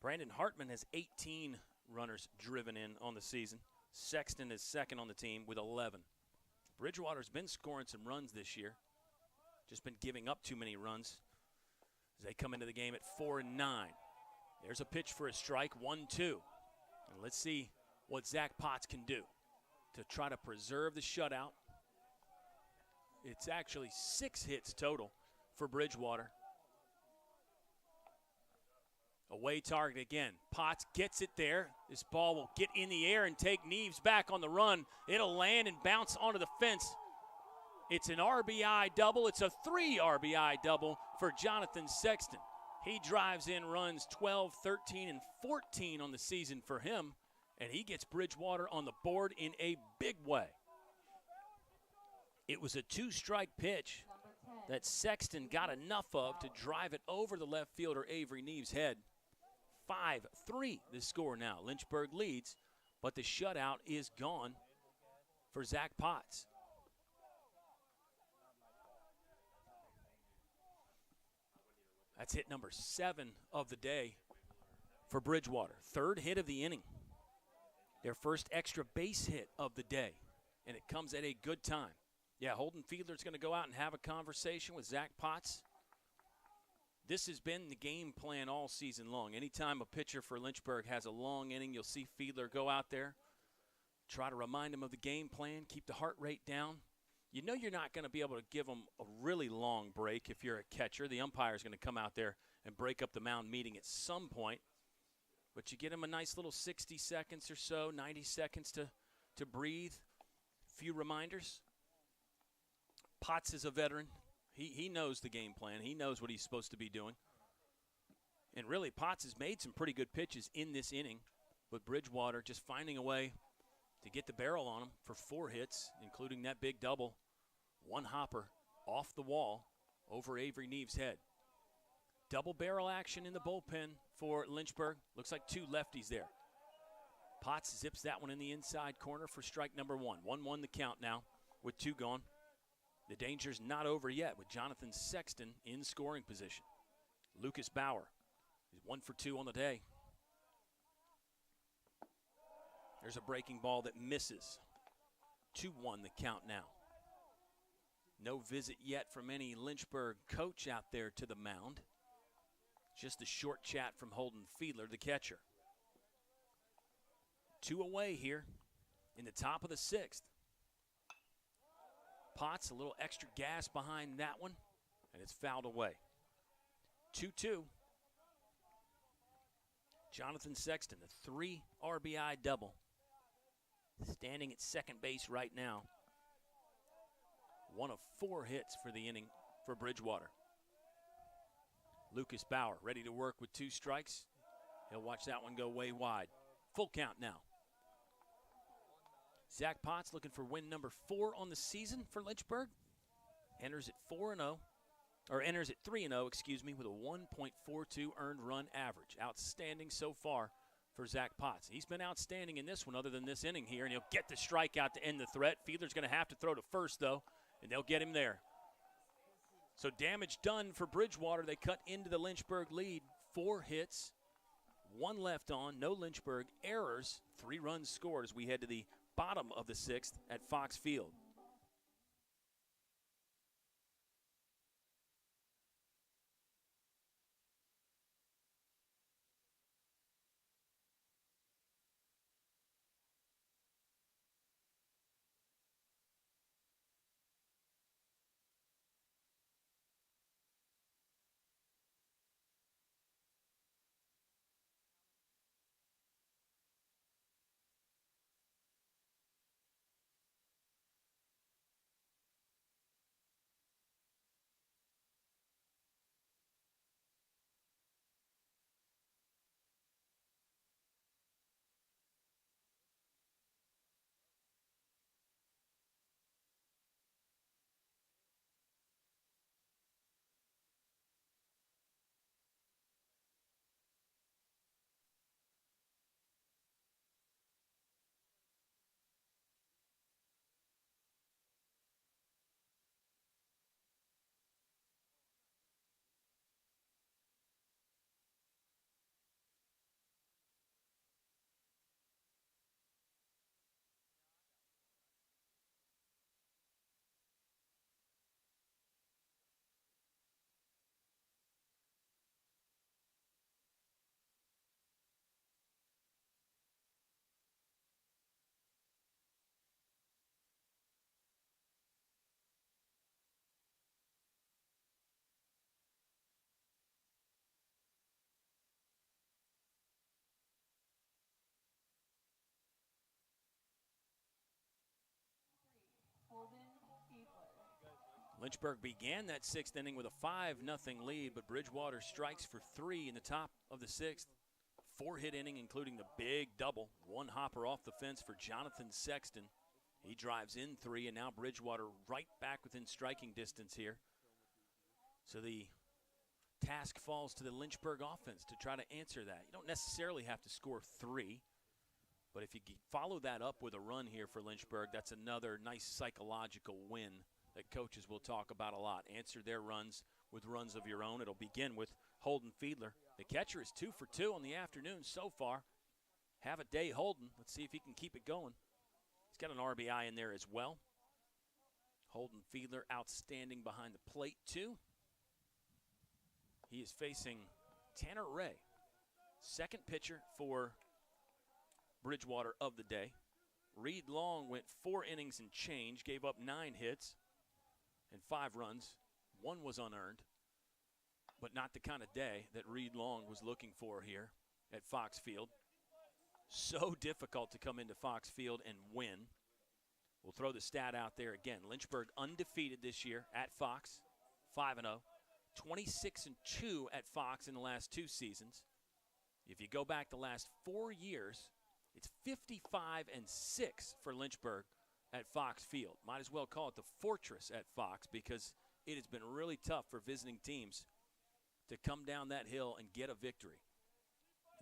Brandon Hartman has 18 runners driven in on the season. Sexton is second on the team with 11. Bridgewater's been scoring some runs this year. Just been giving up too many runs as they come into the game at 4-9. There's a pitch for a strike, 1-2. And let's see what Zach Potts can do to try to preserve the shutout. It's actually 6 hits total for Bridgewater. Away target again. Potts gets it there. This ball will get in the air and take Neves back on the run. It'll land and bounce onto the fence. It's an RBI double. It's a 3 RBI double for Jonathan Sexton. He drives in runs 12, 13, and 14 on the season for him, and he gets Bridgewater on the board in a big way. It was a 2-strike pitch that Sexton got enough of to drive it over the left fielder Avery Neves' head. 5-3 the score now. Lynchburg leads, but the shutout is gone for Zach Potts. That's hit number 7 of the day for Bridgewater. 3rd hit of the inning. Their first extra base hit of the day, and it comes at a good time. Yeah, Holden Fiedler's going to go out and have a conversation with Zach Potts. This has been the game plan all season long. Anytime a pitcher for Lynchburg has a long inning, you'll see Fiedler go out there, try to remind him of the game plan, keep the heart rate down. You know you're not going to be able to give them a really long break if you're a catcher. The umpire is going to come out there and break up the mound meeting at some point. But you get him a nice little 60 seconds or so, 90 seconds to breathe. A few reminders. Potts is a veteran. He knows the game plan. He knows what he's supposed to be doing. And really, Potts has made some pretty good pitches in this inning, with Bridgewater just finding a way to get the barrel on him for 4 hits, including that big double. 1 hopper off the wall over Avery Neves' head. Double barrel action in the bullpen for Lynchburg. Looks like 2 lefties there. Potts zips that one in the inside corner for strike number 1. 1-1 the count now with 2 gone. The danger's not over yet with Jonathan Sexton in scoring position. Lucas Bauer is 1 for 2 on the day. There's a breaking ball that misses. 2-1 the count now. No visit yet from any Lynchburg coach out there to the mound. Just a short chat from Holden Fiedler, the catcher. 2 away here in the top of the 6th. Potts, a little extra gas behind that one, and it's fouled away. 2-2. Jonathan Sexton, a 3 RBI double. Standing at second base right now. 1 of 4 hits for the inning for Bridgewater. Lucas Bauer ready to work with 2 strikes. He'll watch that one go way wide. Full count now. Zach Potts looking for win number 4 on the season for Lynchburg. Enters at 3-0, with a 1.42 earned run average. Outstanding so far for Zach Potts. He's been outstanding in this one other than this inning here, and he'll get the strikeout to end the threat. Fiedler's going to have to throw to first, though, and they'll get him there. So damage done for Bridgewater. They cut into the Lynchburg lead. 4 hits, 1 left on, no Lynchburg errors. 3 runs scored as we head to the bottom of the 6th at Fox Field. Lynchburg began that 6th inning with a 5-0 lead, but Bridgewater strikes for 3 in the top of the 6th. 4-hit inning, including the big double. 1 hopper off the fence for Jonathan Sexton. He drives in 3, and now Bridgewater right back within striking distance here. So the task falls to the Lynchburg offense to try to answer that. You don't necessarily have to score 3, but if you follow that up with a run here for Lynchburg, that's another nice psychological win that coaches will talk about a lot. Answer their runs with runs of your own. It'll begin with Holden Fiedler. The catcher is 2 for 2 on the afternoon so far. Have a day, Holden. Let's see if he can keep it going. He's got an RBI in there as well. Holden Fiedler outstanding behind the plate too. He is facing Tanner Ray, second pitcher for Bridgewater of the day. Reed Long went 4 innings and change, gave up 9 hits and 5 runs. 1 was unearned, but not the kind of day that Reed Long was looking for here at Fox Field. So difficult to come into Fox Field and win. We'll throw the stat out there again. Lynchburg undefeated this year at Fox, 5-0. 26-2 at Fox in the last 2 seasons. If you go back the last 4 years, it's 55-6 for Lynchburg at Fox Field. Might as well call it the fortress at Fox because it has been really tough for visiting teams to come down that hill and get a victory.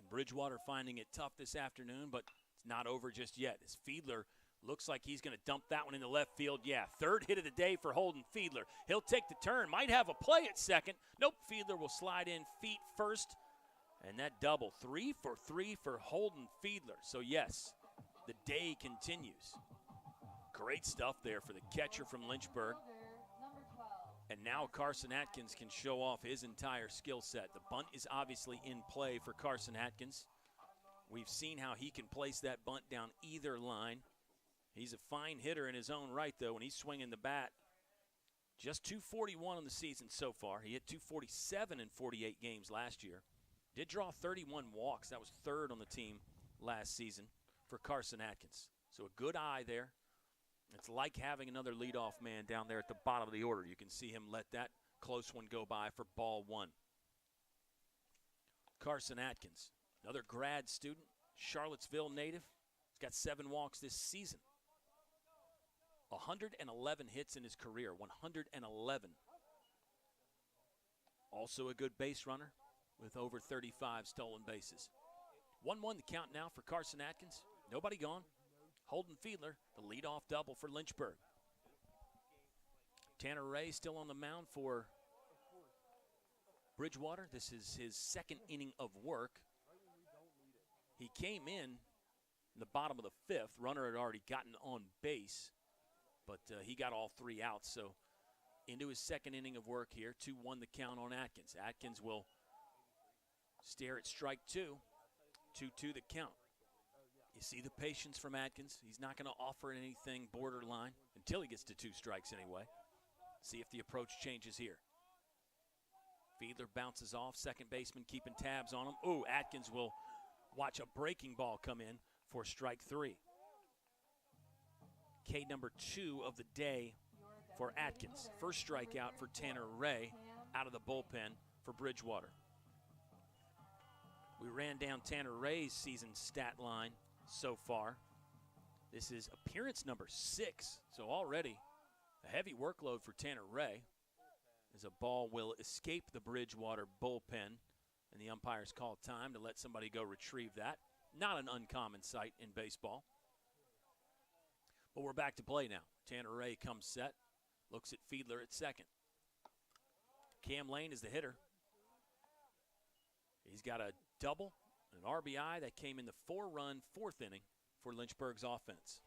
And Bridgewater finding it tough this afternoon, but it's not over just yet. As Fiedler looks like he's going to dump that one in the left field. Yeah, 3rd hit of the day for Holden Fiedler. He'll take the turn. Might have a play at second. Nope, Fiedler will slide in feet first. And that double, 3 for 3 for Holden Fiedler. So, yes, the day continues. Great stuff there for the catcher from Lynchburg. Number 12. And now Carson Atkins can show off his entire skill set. The bunt is obviously in play for Carson Atkins. We've seen how he can place that bunt down either line. He's a fine hitter in his own right, though, when he's swinging the bat. Just 241 on the season so far. He hit 247 in 48 games last year. Did draw 31 walks. That was 3rd on the team last season for Carson Atkins. So a good eye there. It's like having another leadoff man down there at the bottom of the order. You can see him let that close one go by for ball 1. Carson Atkins, another grad student, Charlottesville native. He's got 7 walks this season. 111 hits in his career, 111. Also a good base runner with over 35 stolen bases. 1-1 the count now for Carson Atkins. Nobody gone. Holden Fiedler, the leadoff double for Lynchburg. Tanner Ray still on the mound for Bridgewater. This is his 2nd inning of work. He came in the bottom of the 5th. Runner had already gotten on base, but he got all 3 outs. So into his 2nd inning of work here, 2-1 the count on Atkins. Atkins will stare at strike 2, 2-2 the count. You see the patience from Atkins. He's not going to offer anything borderline until he gets to 2 strikes anyway. See if the approach changes here. Fiedler bounces off. Second baseman keeping tabs on him. Ooh, Atkins will watch a breaking ball come in for strike 3. K number 2 of the day for Atkins. First strikeout for Tanner Ray out of the bullpen for Bridgewater. We ran down Tanner Ray's season stat line so far. This is appearance number 6, so already a heavy workload for Tanner Ray as a ball will escape the Bridgewater bullpen, and the umpires call time to let somebody go retrieve that. Not an uncommon sight in baseball. But we're back to play now. Tanner Ray comes set, looks at Fiedler at second. Cam Lane is the hitter. He's got a double, an RBI that came in the 4-run 4th inning for Lynchburg's offense.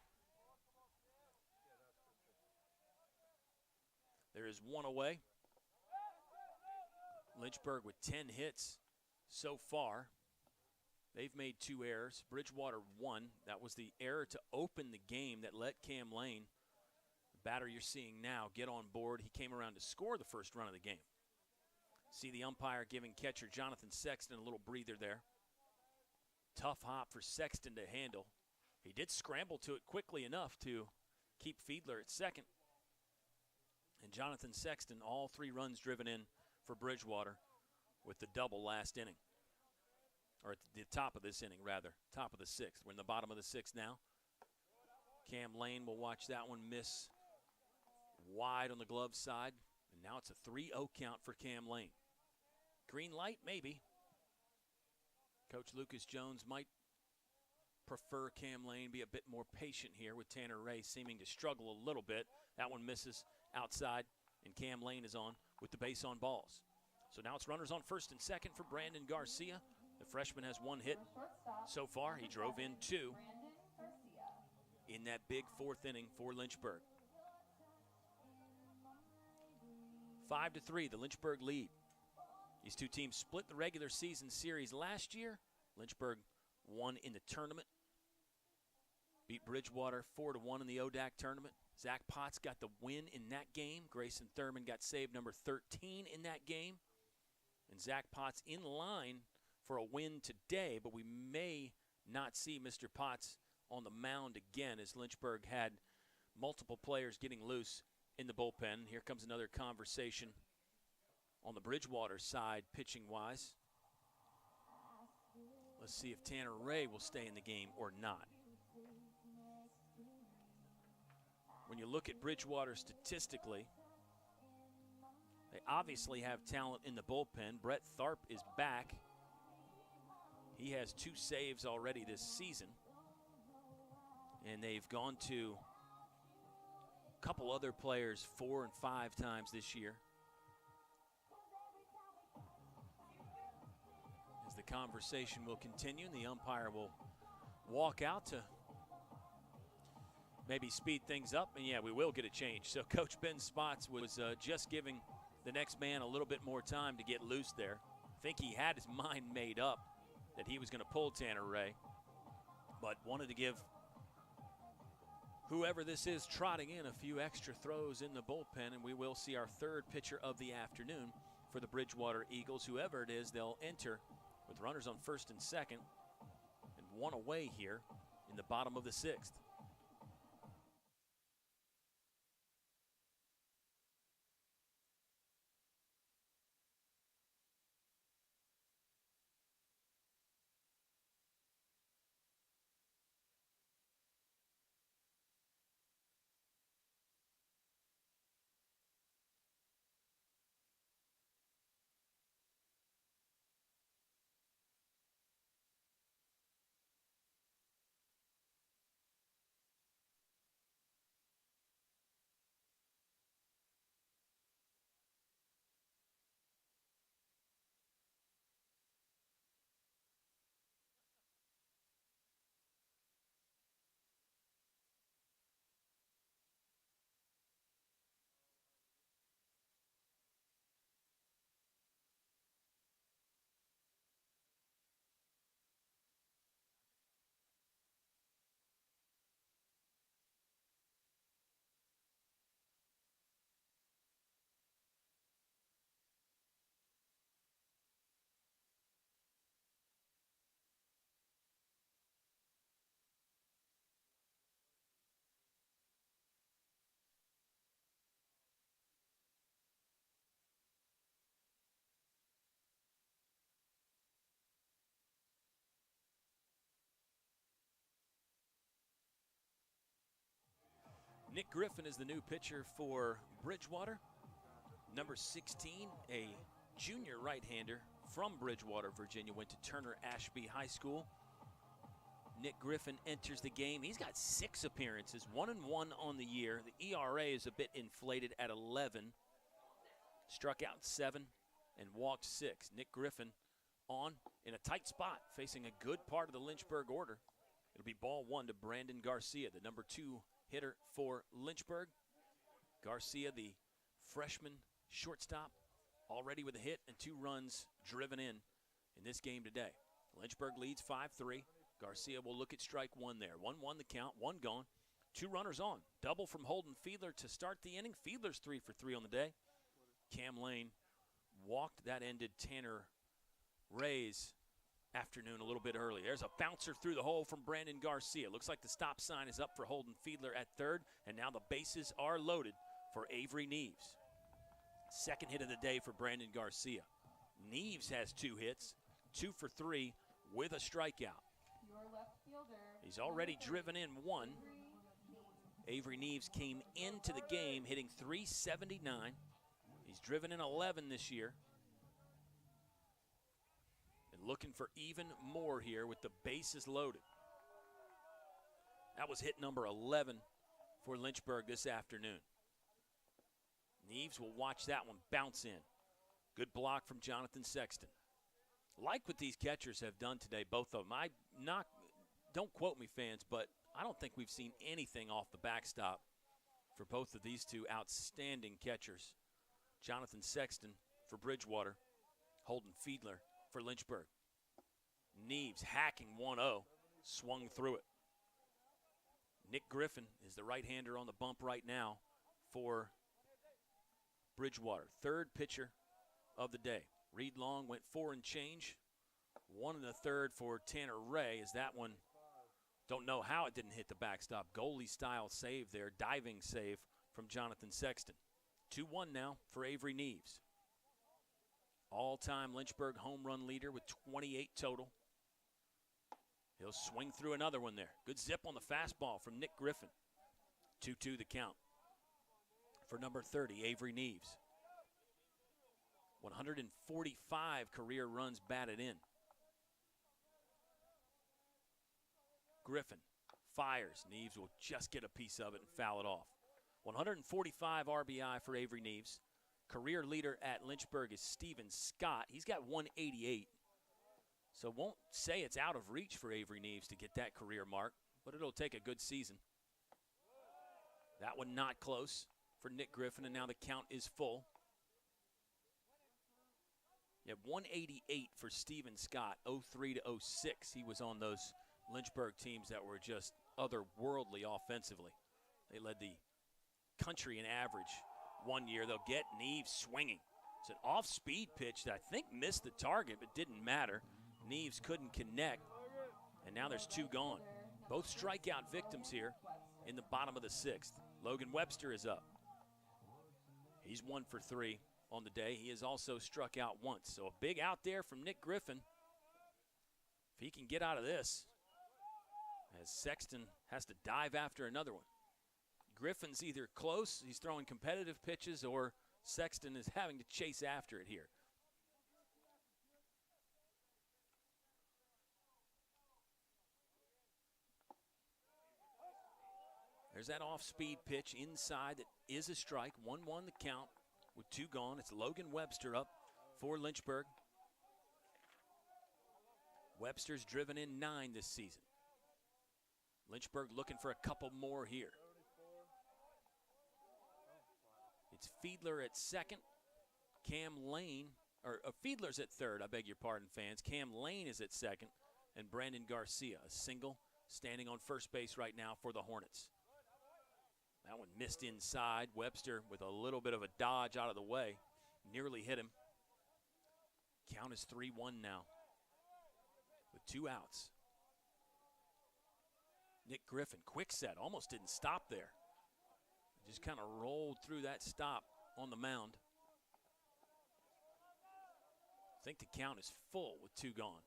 There is 1 away. Lynchburg with 10 hits so far. They've made 2 errors. Bridgewater 1. That was the error to open the game that let Cam Lane, the batter you're seeing now, get on board. He came around to score the first run of the game. See the umpire giving catcher Jonathan Sexton a little breather there. Tough hop for Sexton to handle. He did scramble to it quickly enough to keep Fiedler at second. And Jonathan Sexton, all 3 runs driven in for Bridgewater with the double last inning. Or at the top of this inning, rather. Top of the 6th. We're in the bottom of the 6th now. Cam Lane will watch that one miss wide on the glove side. And now it's a 3-0 count for Cam Lane. Green light, maybe. Coach Lucas Jones might prefer Cam Lane be a bit more patient here with Tanner Ray seeming to struggle a little bit. That one misses outside, and Cam Lane is on with the base on balls. So now it's runners on first and second for Brandon Garcia. The freshman has 1 hit so far. He drove in 2 in that big 4th inning for Lynchburg. 5-3, the Lynchburg lead. These 2 teams split the regular season series last year. Lynchburg won in the tournament. Beat Bridgewater 4-1 in the ODAC tournament. Zach Potts got the win in that game. Grayson Thurman got save number 13 in that game. And Zach Potts in line for a win today, but we may not see Mr. Potts on the mound again as Lynchburg had multiple players getting loose in the bullpen. Here comes another conversation on the Bridgewater side pitching-wise. Let's see if Tanner Ray will stay in the game or not. When you look at Bridgewater statistically, they obviously have talent in the bullpen. Brett Tharp is back. He has 2 saves already this season. And they've gone to a couple other players 4 and 5 times this year. As the conversation will continue, the umpire will walk out to maybe speed things up, and yeah, we will get a change. So Coach Ben Spots was just giving the next man a little bit more time to get loose there. I think he had his mind made up that he was going to pull Tanner Ray, but wanted to give whoever this is trotting in a few extra throws in the bullpen, and we will see our 3rd pitcher of the afternoon for the Bridgewater Eagles. Whoever it is, they'll enter with runners on first and second and 1 away here in the bottom of the 6th. Nick Griffin is the new pitcher for Bridgewater. Number 16, a junior right-hander from Bridgewater, Virginia, went to Turner Ashby High School. Nick Griffin enters the game. He's got 6 appearances, 1-1 on the year. The ERA is a bit inflated at 11. Struck out 7 and walked 6. Nick Griffin on in a tight spot, facing a good part of the Lynchburg order. It'll be ball 1 to Brandon Garcia, the number 2 hitter for Lynchburg. Garcia, the freshman shortstop, already with a hit and 2 runs driven in this game today. Lynchburg leads 5-3. Garcia will look at strike 1 there. 1-1 the count, 1 gone. 2 runners on. Double from Holden Fiedler to start the inning. Fiedler's 3 for 3 on the day. Cam Lane walked. That ended Tanner Ray's afternoon a little bit early. There's a bouncer through the hole from Brandon Garcia. Looks like the stop sign is up for Holden Fiedler at third, and now the bases are loaded for Avery Neves. Second hit of the day for Brandon Garcia. Neves has 2 hits, 2 for 3 with a strikeout. Your left fielder. He's already driven in 1. Avery Neves came into the game hitting .379. He's driven in 11 this year. And looking for even more here with the bases loaded. That was hit number 11 for Lynchburg this afternoon. Neves will watch that one bounce in. Good block from Jonathan Sexton. Like what these catchers have done today, both of them. Don't quote me, fans, but I don't think we've seen anything off the backstop for both of these two outstanding catchers. Jonathan Sexton for Bridgewater, Holden Fiedler for Lynchburg. Neves hacking 1-0, swung through it. Nick Griffin is the right-hander on the bump right now for Bridgewater. Third pitcher of the day. Reed Long went 4 and change. 1 1/3 for Tanner Ray, as that one, don't know how it didn't hit the backstop. Goalie-style save there, diving save from Jonathan Sexton. 2-1 now for Avery Neves. All-time Lynchburg home run leader with 28 total. He'll swing through another one there. Good zip on the fastball from Nick Griffin. 2-2 the count for number 30, Avery Neves. 145 career runs batted in. Griffin fires. Neves will just get a piece of it and foul it off. 145 RBI for Avery Neves. Career leader at Lynchburg is Steven Scott. He's got 188. So won't say it's out of reach for Avery Neves to get that career mark, but it'll take a good season. That one not close for Nick Griffin, and now the count is full. You have 188 for Steven Scott, 03 to 06. He was on those Lynchburg teams that were just otherworldly offensively. They led the country in average one year. They'll get Neves swinging. It's an off-speed pitch that I think missed the target, but didn't matter. Neves couldn't connect, and now there's 2 gone. Both strikeout victims here in the bottom of the 6th. Logan Webster is up. He's 1 for 3 on the day. He has also struck out once. So a big out there from Nick Griffin. If he can get out of this, as Sexton has to dive after another one. Griffin's either close, he's throwing competitive pitches, or Sexton is having to chase after it here. There's that off-speed pitch inside that is a strike. 1-1 the count with 2 gone. It's Logan Webster up for Lynchburg. Webster's driven in 9 this season. Lynchburg looking for a couple more here. It's Fiedler at second. Cam Lane, or Fiedler's at third, I beg your pardon, fans. Cam Lane is at second, and Brandon Garcia, a single, standing on first base right now for the Hornets. That one missed inside. Webster with a little bit of a dodge out of the way. Nearly hit him. Count is 3-1 now with 2 outs. Nick Griffin, quick set, almost didn't stop there. Just kind of rolled through that stop on the mound. I think the count is full with 2 gone.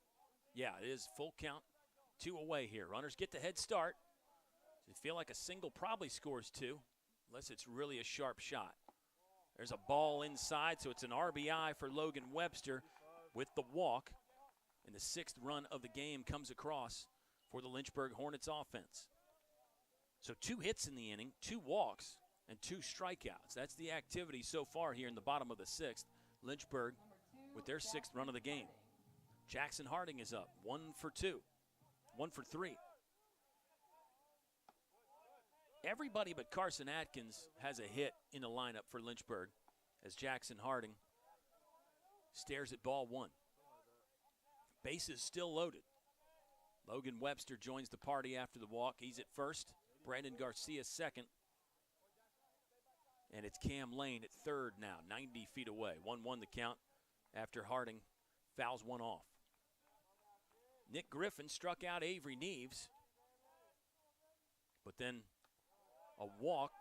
Yeah, it is full count. 2 away here. Runners get the head start. You feel like a single probably scores 2, unless it's really a sharp shot. There's a ball inside, so it's an RBI for Logan Webster with the walk. And the 6th run of the game comes across for the Lynchburg Hornets offense. So 2 hits in the inning, 2 walks, and 2 strikeouts. That's the activity so far here in the bottom of the 6th. Lynchburg with their 6th run of the game. Jackson Harding is up, 1 for 2, 1 for 3. Everybody but Carson Atkins has a hit in the lineup for Lynchburg as Jackson Harding stares at ball 1. Bases still loaded. Logan Webster joins the party after the walk. He's at first. Brandon Garcia second. And it's Cam Lane at third now, 90 feet away. 1-1 the count after Harding fouls one off. Nick Griffin struck out Avery Neves. But then a walk.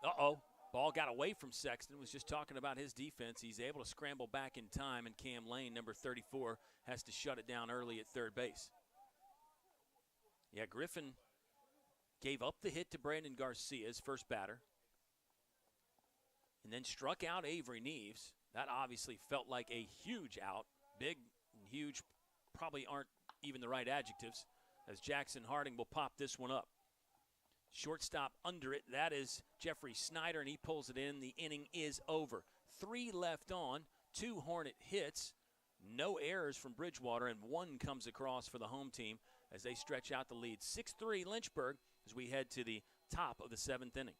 Ball got away from Sexton, was just talking about his defense. He's able to scramble back in time, and Cam Lane, number 34, has to shut it down early at third base. Yeah, Griffin gave up the hit to Brandon Garcia, his first batter, and then struck out Avery Neves. That obviously felt like a huge out. Big and huge probably aren't even the right adjectives, as Jackson Harding will pop this one up. Shortstop under it, that is Jeffrey Snyder, and he pulls it in. The inning is over. 3 left on, 2 Hornet hits, no errors from Bridgewater, and 1 comes across for the home team as they stretch out the lead. 6-3 Lynchburg as we head to the top of the 7th inning.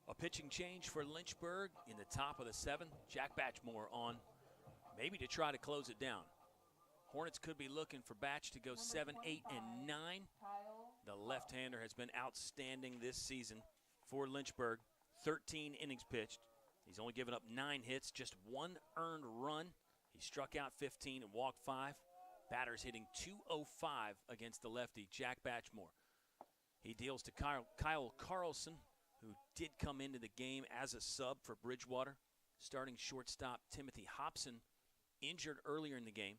A pitching change for Lynchburg in the top of the 7th. Jack Batchmore on, maybe to try to close it down. Hornets could be looking for Batch to go 7, 8, and 9. The left-hander has been outstanding this season for Lynchburg. 13 innings pitched. He's only given up 9 hits, just 1 earned run. He struck out 15 and walked 5. Batters hitting .205 against the lefty, Jack Batchmore. He deals to Kyle Carlson, who did come into the game as a sub for Bridgewater. Starting shortstop Timothy Hobson injured earlier in the game.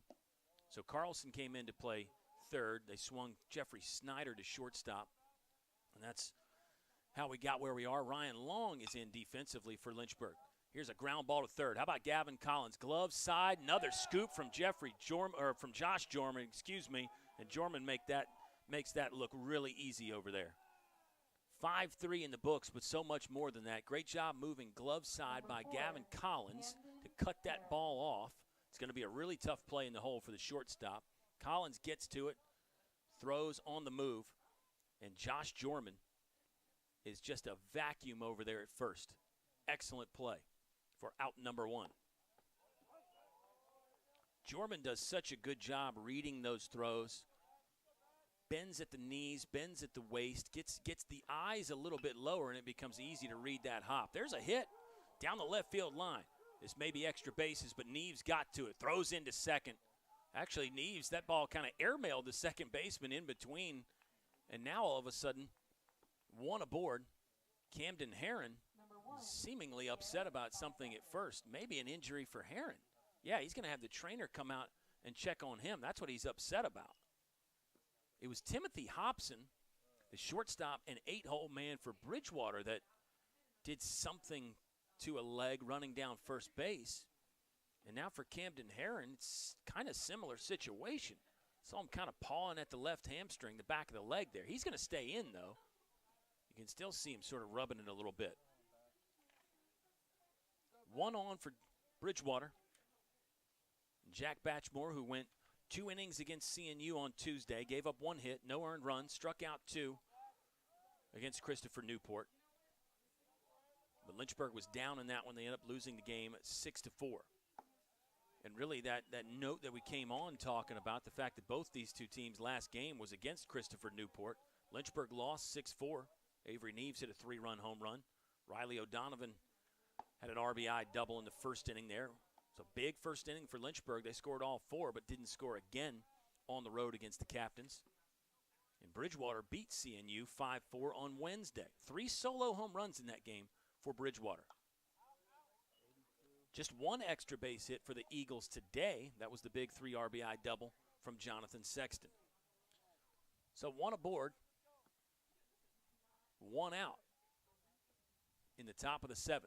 So Carlson came in to play third. They swung Jeffrey Snyder to shortstop. And that's how we got where we are. Ryan Long is in defensively for Lynchburg. Here's a ground ball to third. How about Gavin Collins? Glove side, another scoop from Josh Jorman, and Jorman makes that look really easy over there. 5-3 in the books, but so much more than that. Great job moving glove side by Gavin Collins to cut that ball off. It's going to be a really tough play in the hole for the shortstop. Collins gets to it, throws on the move, and Josh Jorman is just a vacuum over there at first. Excellent play for out number 1. Jorman does such a good job reading those throws. Bends at the knees, bends at the waist, gets the eyes a little bit lower, and it becomes easy to read that hop. There's a hit down the left field line. This may be extra bases, but Neves got to it. Throws into second. Actually, Neves, that ball kind of airmailed the second baseman in between, and now all of a sudden, 1 aboard. Camden Herron seemingly upset about something at first. Maybe an injury for Herron. Yeah, he's going to have the trainer come out and check on him. That's what he's upset about. It was Timothy Hobson, the shortstop and 8-hole man for Bridgewater, that did something to a leg running down first base. And now for Camden Herron, it's kind of similar situation. Saw him kind of pawing at the left hamstring, the back of the leg there. He's going to stay in, though. You can still see him sort of rubbing it a little bit. 1 on for Bridgewater. Jack Batchmore, who went 2 innings against CNU on Tuesday, gave up 1 hit, no earned runs, struck out 2 against Christopher Newport. But Lynchburg was down in that one. They ended up losing the game 6-4. And really that note that we came on talking about, the fact that both these two teams' last game was against Christopher Newport. Lynchburg lost 6-4. Avery Neves hit a 3-run home run. Riley O'Donovan had an RBI double in the first inning there. So big first inning for Lynchburg. They scored all 4 but didn't score again on the road against the Captains. And Bridgewater beat CNU 5-4 on Wednesday. 3 solo home runs in that game for Bridgewater. Just 1 extra base hit for the Eagles today. That was the big 3 RBI double from Jonathan Sexton. So 1 aboard, 1 out in the top of the 7th.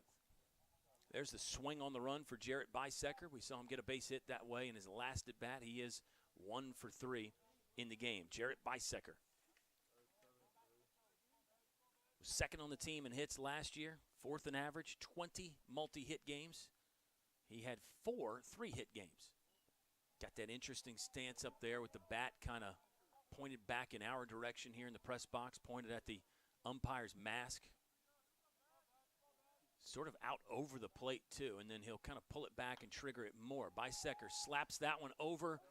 There's the swing on the run for Jarrett Bisecker. We saw him get a base hit that way in his last at bat. He is 1 for 3 in the game. Jarrett Bisecker was second on the team in hits last year, 4th in average, 20 multi-hit games. He had 4 3-hit games. Got that interesting stance up there with the bat kind of pointed back in our direction here in the press box, pointed at the umpire's mask. Sort of out over the plate, too, and then he'll kind of pull it back and trigger it more. Bisecker slaps that one over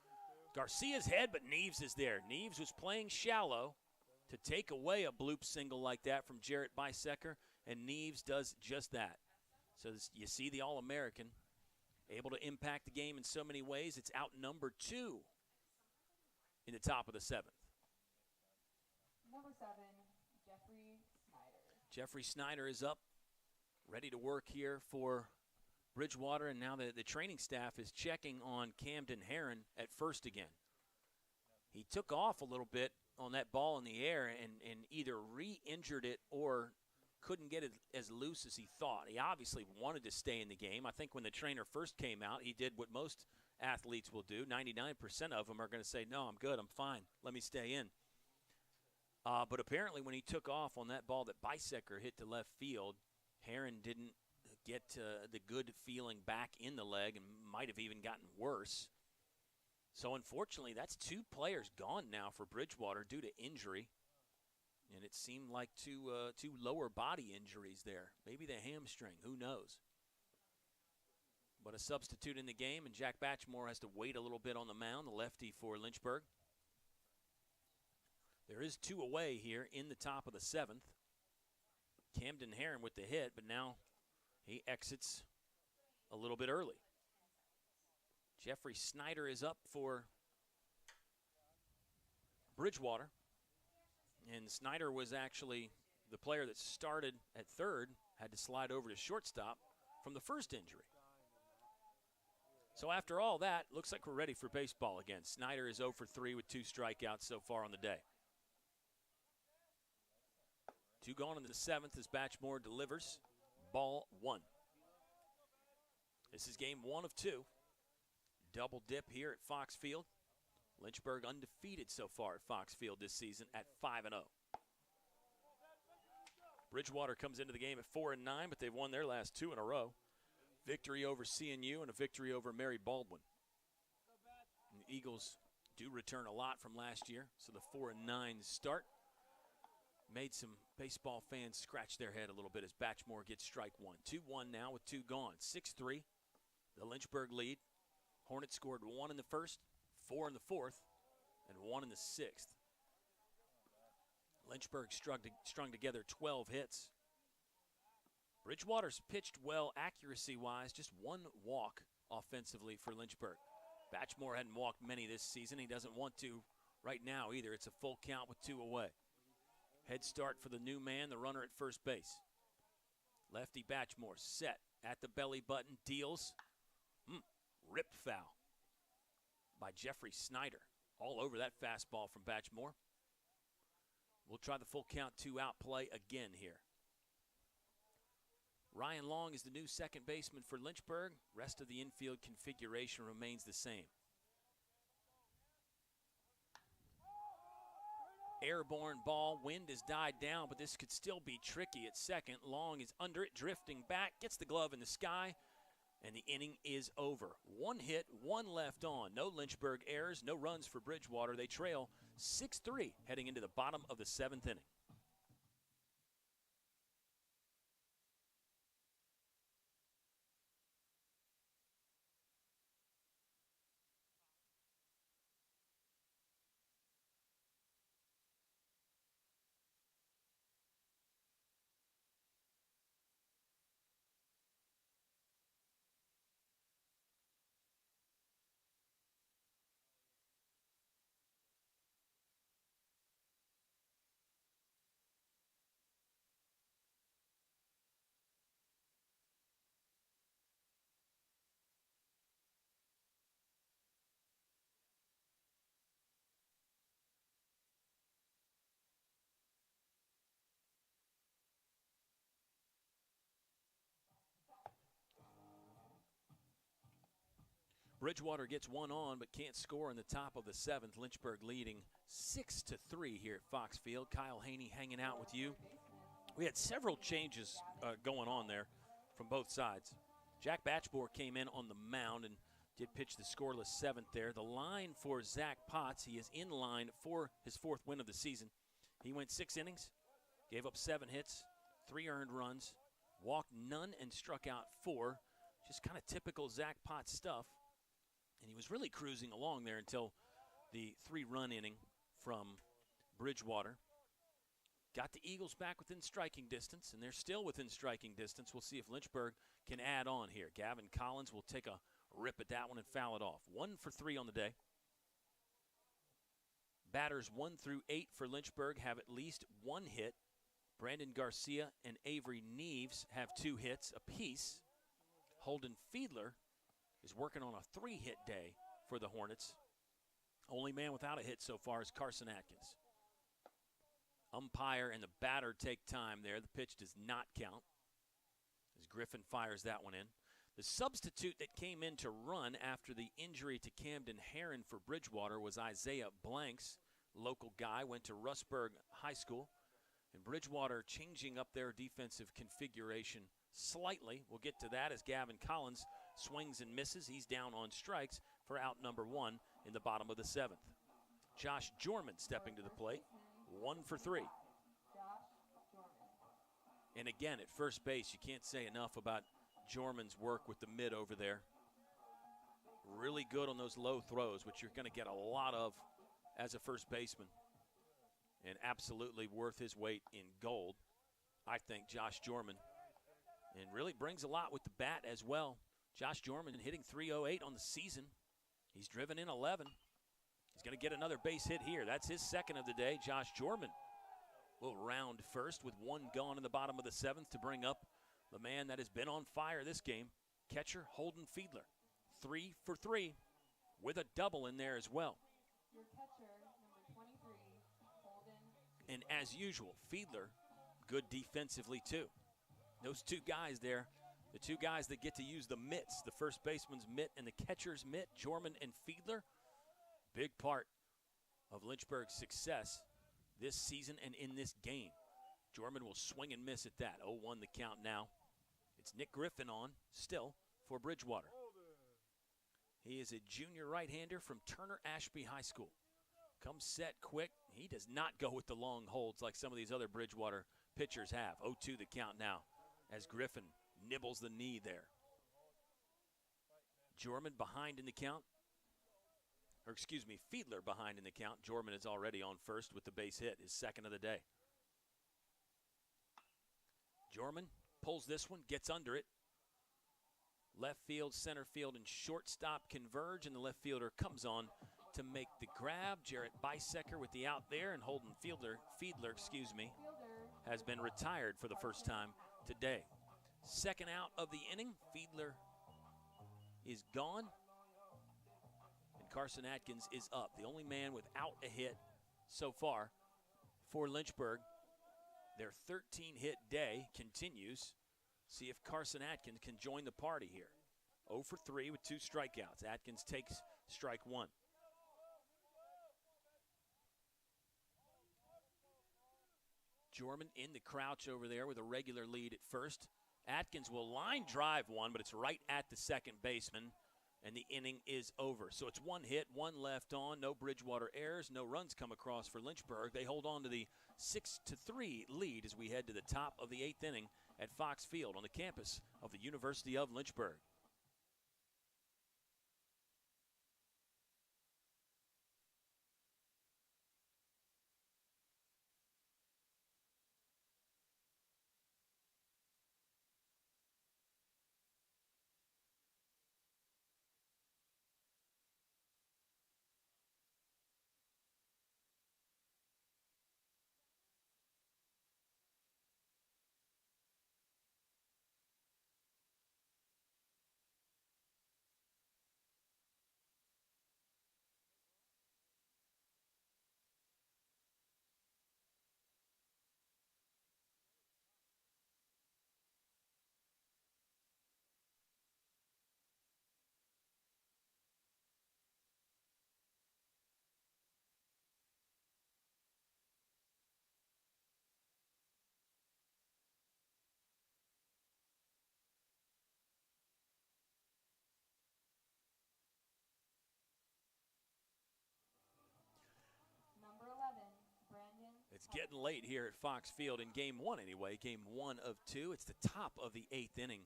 Garcia's head, but Neves is there. Neves was playing shallow to take away a bloop single like that from Jarrett Bisecker, and Neves does just that. So you see the All-American able to impact the game in so many ways. It's out number 2 in the top of the 7th. Number 7, Jeffrey Snyder. Jeffrey Snyder is up, ready to work here for Bridgewater, and now the training staff is checking on Camden Herron at first again. He took off a little bit on that ball in the air and either re-injured it or couldn't get it as loose as he thought. He obviously wanted to stay in the game. I think when the trainer first came out, he did what most athletes will do. 99% of them are going to say, no, I'm good, I'm fine, let me stay in. But apparently when he took off on that ball that Bisecker hit to left field, Herron didn't get the good feeling back in the leg and might have even gotten worse. So unfortunately, that's 2 players gone now for Bridgewater due to injury. And it seemed like two lower body injuries there. Maybe the hamstring, who knows. But a substitute in the game, and Jack Batchmore has to wait a little bit on the mound, the lefty for Lynchburg. There is 2 away here in the top of the 7th. Camden Herron with the hit, but now he exits a little bit early. Jeffrey Snyder is up for Bridgewater. And Snyder was actually the player that started at third, had to slide over to shortstop from the first injury. So after all that, looks like we're ready for baseball again. Snyder is 0 for 3 with 2 strikeouts so far on the day. 2 gone in the 7th as Batchmore delivers. Ball 1. This is game 1 of 2. Double dip here at Fox Field. Lynchburg undefeated so far at Fox Field this season at 5-0. Bridgewater comes into the game at 4-9, but they've won their last 2 in a row. Victory over CNU and a victory over Mary Baldwin. And the Eagles do return a lot from last year, so the 4-9 start made some baseball fans scratch their head a little bit as Batchmore gets strike 1. 2-1 now with 2 gone. 6-3, the Lynchburg lead. Hornets scored 1 in the first, 4 in the 4th, and 1 in the 6th. Lynchburg strung together 12 hits. Bridgewater's pitched well accuracy-wise, just 1 walk offensively for Lynchburg. Batchmore hadn't walked many this season. He doesn't want to right now either. It's a full count with 2 away. Head start for the new man, the runner at first base. Lefty Batchmore set at the belly button, deals. Rip foul by Jeffrey Snyder. All over that fastball from Batchmore. We'll try the full count 2 out play again here. Ryan Long is the new second baseman for Lynchburg. Rest of the infield configuration remains the same. Airborne ball, wind has died down, but this could still be tricky at second. Long is under it, drifting back, gets the glove in the sky, and the inning is over. 1 hit, 1 left on. No Lynchburg errors, no runs for Bridgewater. They trail 6-3 heading into the bottom of the 7th inning. Bridgewater gets one on but can't score in the top of the 7th. Lynchburg leading 6-3 here at Fox Field. Kyle Haney hanging out with you. We had several changes going on there from both sides. Jack Batchbore came in on the mound and did pitch the scoreless 7th there. The line for Zach Potts, he is in line for his 4th win of the season. He went 6 innings, gave up 7 hits, 3 earned runs, walked none, and struck out 4. Just kind of typical Zach Potts stuff. And he was really cruising along there until the 3-run inning from Bridgewater. Got the Eagles back within striking distance, and they're still within striking distance. We'll see if Lynchburg can add on here. Gavin Collins will take a rip at that one and foul it off. 1 for 3 on the day. Batters 1 through 8 for Lynchburg have at least 1 hit. Brandon Garcia and Avery Neves have 2 hits apiece. Holden Fiedler is working on a 3-hit day for the Hornets. Only man without a hit so far is Carson Atkins. Umpire and the batter take time there. The pitch does not count as Griffin fires that one in. The substitute that came in to run after the injury to Camden Heron for Bridgewater was Isaiah Blanks. Local guy, went to Rustburg High School. And Bridgewater changing up their defensive configuration slightly. We'll get to that as Gavin Collins swings and misses. He's down on strikes for out number 1 in the bottom of the 7th. Josh Jorman stepping to the plate, 1 for 3. And again, at first base, you can't say enough about Jorman's work with the mid over there. Really good on those low throws, which you're going to get a lot of as a first baseman. And absolutely worth his weight in gold, I think, Josh Jorman. And really brings a lot with the bat as well. Josh Jorman hitting .308 on the season. He's driven in 11. He's going to get another base hit here. That's his 2nd of the day. Josh Jorman will round first with 1 gone in the bottom of the 7th to bring up the man that has been on fire this game, catcher Holden Fiedler. 3 for 3 with a double in there as well. Your catcher, number 23, Holden. And as usual, Fiedler, good defensively too. Those 2 guys there, the 2 guys that get to use the mitts, the first baseman's mitt and the catcher's mitt, Jorman and Fiedler, big part of Lynchburg's success this season and in this game. Jorman will swing and miss at that. 0-1 the count now. It's Nick Griffin on still for Bridgewater. He is a junior right-hander from Turner Ashby High School. Comes set quick. He does not go with the long holds like some of these other Bridgewater pitchers have. 0-2 the count now as Griffin nibbles the knee there. Jorman behind in the count. Or excuse me, Fiedler behind in the count. Jorman is already on first with the base hit, his 2nd of the day. Jorman pulls this one, gets under it. Left field, center field, and shortstop converge, and the left fielder comes on to make the grab. Jarrett Bisecker with the out there, and Holden Fiedler, has been retired for the first time today. 2nd out of the inning, Fiedler is gone. Carson Atkins is up, the only man without a hit so far for Lynchburg. Their 13-hit day continues. See if Carson Atkins can join the party here. 0 for 3 with 2 strikeouts. Atkins takes strike 1. Jorman in the crouch over there with a regular lead at first. Atkins will line drive one, but it's right at the second baseman. And the inning is over. So it's 1 hit, 1 left on, no Bridgewater errors, no runs come across for Lynchburg. They hold on to the 6-3 lead as we head to the top of the 8th inning at Fox Field on the campus of the University of Lynchburg. It's getting late here at Fox Field in game one anyway, game 1 of 2. It's the top of the 8th inning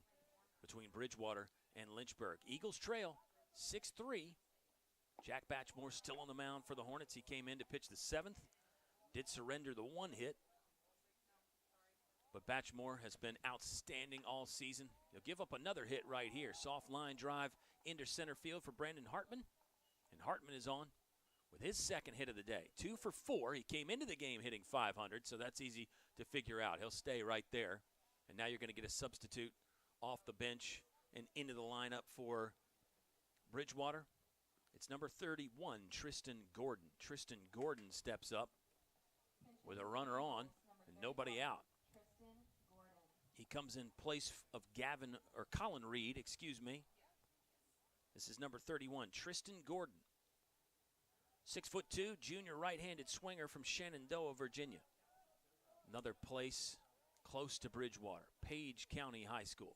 between Bridgewater and Lynchburg. Eagles trail 6-3. Jack Batchmore still on the mound for the Hornets. He came in to pitch the 7th, did surrender the 1 hit. But Batchmore has been outstanding all season. He'll give up another hit right here. Soft line drive into center field for Brandon Hartman. And Hartman is on with his second hit of the day. 2 for 4. He came into the game hitting .500, so that's easy to figure out. He'll stay right there. And now you're going to get a substitute off the bench and into the lineup for Bridgewater. It's number 31, Tristan Gordon. Tristan Gordon steps up with a runner on and nobody out. He comes in place of Colin Reed, excuse me. This is number 31, Tristan Gordon. 6'2", junior right-handed swinger from Shenandoah, Virginia. Another place close to Bridgewater, Page County High School.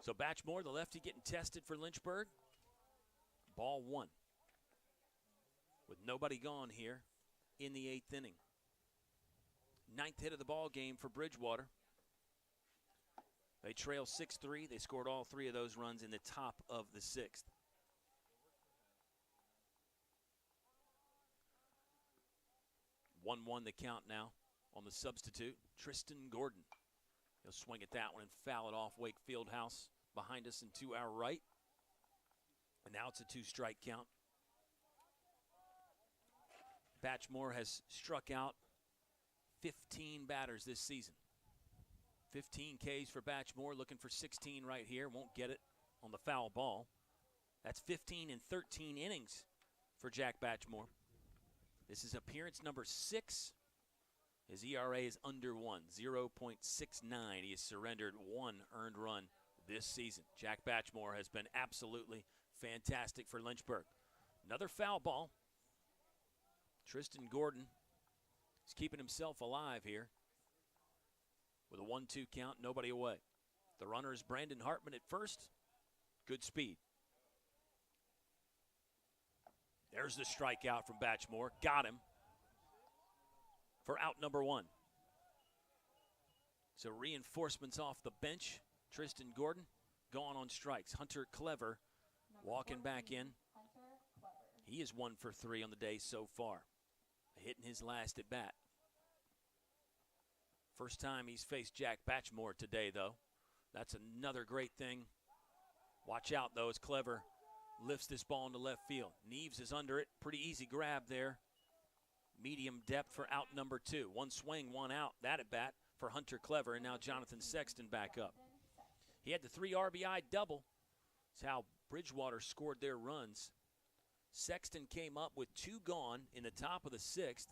So Batchmore, the lefty, getting tested for Lynchburg. Ball 1. With nobody gone here in the 8th inning. 9th hit of the ball game for Bridgewater. They trail 6-3. They scored all 3 of those runs in the top of the 6th. One the count now on the substitute, Tristan Gordon. He'll swing at that one and foul it off Wakefield House behind us and to our right. And now it's a 2-strike count. Batchmore has struck out 15 batters this season. 15 Ks for Batchmore, looking for 16 right here. Won't get it on the foul ball. That's 15 in 13 innings for Jack Batchmore. This is appearance number 6. His ERA is under 1, 0.69. He has surrendered 1 earned run this season. Jack Batchmore has been absolutely fantastic for Lynchburg. Another foul ball. Tristan Gordon is keeping himself alive here with a 1-2 count, nobody away. The runner is Brandon Hartman at first. Good speed. There's the strikeout from Batchmore. Got him for out number 1. So reinforcements off the bench. Tristan Gordon gone on strikes. Hunter Clever walking back in. He is 1 for 3 on the day so far. Hitting his last at bat. First time he's faced Jack Batchmore today, though. That's another great thing. Watch out, though, as Clever lifts this ball into left field. Neves is under it. Pretty easy grab there. Medium depth for out number 2. 1 swing, 1 out. That at bat for Hunter Clever, and now Jonathan Sexton back up. He had the 3 RBI double. That's how Bridgewater scored their runs. Sexton came up with 2 gone in the top of the 6th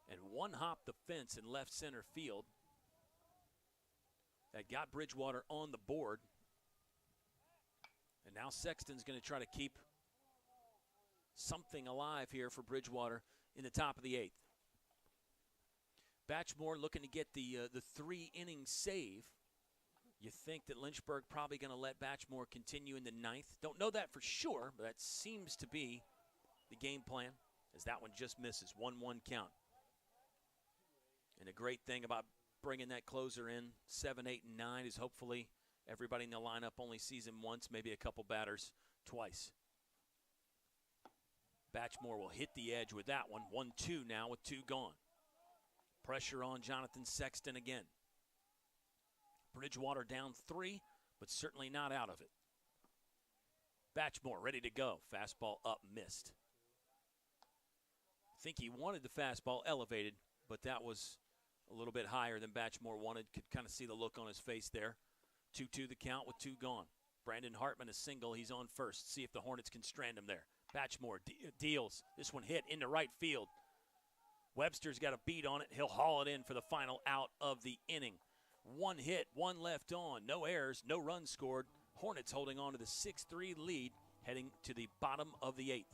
and 1 hopped the fence in left center field. That got Bridgewater on the board. And now Sexton's going to try to keep something alive here for Bridgewater in the top of the 8th. Batchmore looking to get the 3-inning save. You think that Lynchburg probably going to let Batchmore continue in the 9th. Don't know that for sure, but that seems to be the game plan, as that one just misses. 1-1 count. And the great thing about bringing that closer in 7, 8, and 9 is hopefully everybody in the lineup only sees him once, maybe a couple batters twice. Batchmore will hit the edge with that one. 1-2 now with 2 gone. Pressure on Jonathan Sexton again. Bridgewater down 3, but certainly not out of it. Batchmore ready to go. Fastball up, missed. I think he wanted the fastball elevated, but that was a little bit higher than Batchmore wanted. Could kind of see the look on his face there. 2-2 the count with 2 gone. Brandon Hartman a single. He's on first. See if the Hornets can strand him there. Batchmore deals. This one hit into right field. Webster's got a beat on it. He'll haul it in for the final out of the inning. 1 hit, 1 left on. No errors, no runs scored. Hornets holding on to the 6-3 lead, heading to the bottom of the 8th.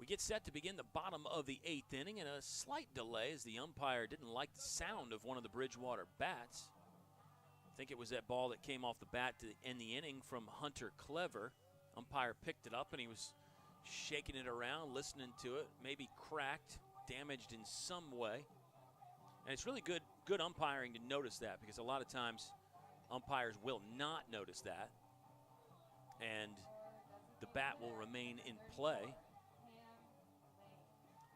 We get set to begin the bottom of the 8th inning, and a slight delay as the umpire didn't like the sound of one of the Bridgewater bats. I think it was that ball that came off the bat to end the inning from Hunter Clever. Umpire picked it up, and he was shaking it around, listening to it, maybe cracked, damaged in some way. And it's really good umpiring to notice that, because a lot of times umpires will not notice that, and the bat will remain in play.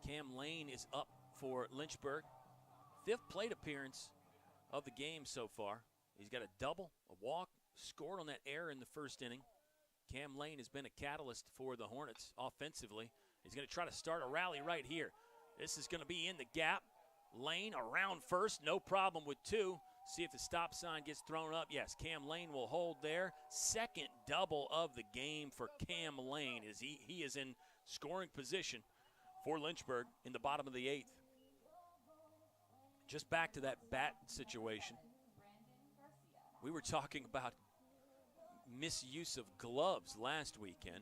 Cam Lane is up for Lynchburg. 5th plate appearance of the game so far. He's got a double, a walk, scored on that error in the first inning. Cam Lane has been a catalyst for the Hornets offensively. He's going to try to start a rally right here. This is going to be in the gap. Lane around first, no problem with 2. See if the stop sign gets thrown up. Yes, Cam Lane will hold there. 2nd double of the game for Cam Lane as he is in scoring position for Lynchburg in the bottom of the 8th. Just back to that bat situation. We were talking about misuse of gloves last weekend,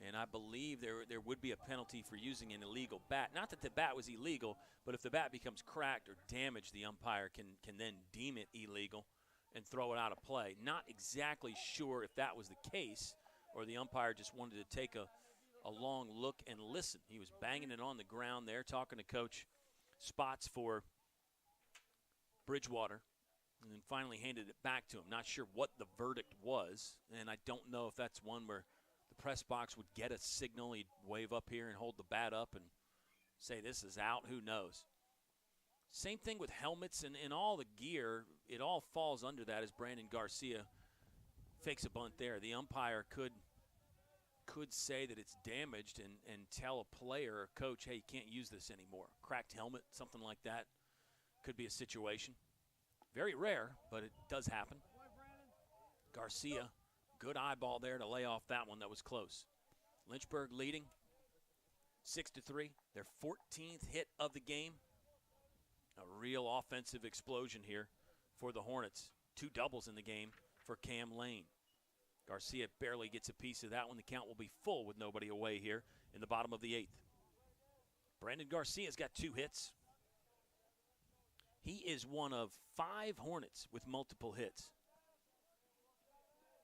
and I believe there would be a penalty for using an illegal bat. Not that the bat was illegal, but if the bat becomes cracked or damaged, the umpire can then deem it illegal and throw it out of play. Not exactly sure if that was the case, or the umpire just wanted to take a long look and listen. He was banging it on the ground there, talking to Coach Spots for Bridgewater, and then finally handed it back to him. Not sure what the verdict was, and I don't know if that's one where the press box would get a signal. He'd wave up here and hold the bat up and say this is out. Who knows? Same thing with helmets and all the gear. It all falls under that as Brandon Garcia fakes a bunt there. The umpire could say that it's damaged and tell a player or coach, hey, you can't use this anymore. Cracked helmet, something like that could be a situation. Very rare, but it does happen. Garcia, good eyeball there to lay off that one that was close. Lynchburg leading 6-3, their 14th hit of the game. A real offensive explosion here for the Hornets. 2 doubles in the game for Cam Lane. Garcia barely gets a piece of that one. The count will be full with nobody away here in the bottom of the 8th. Brandon Garcia's got 2 hits. He is one of 5 Hornets with multiple hits.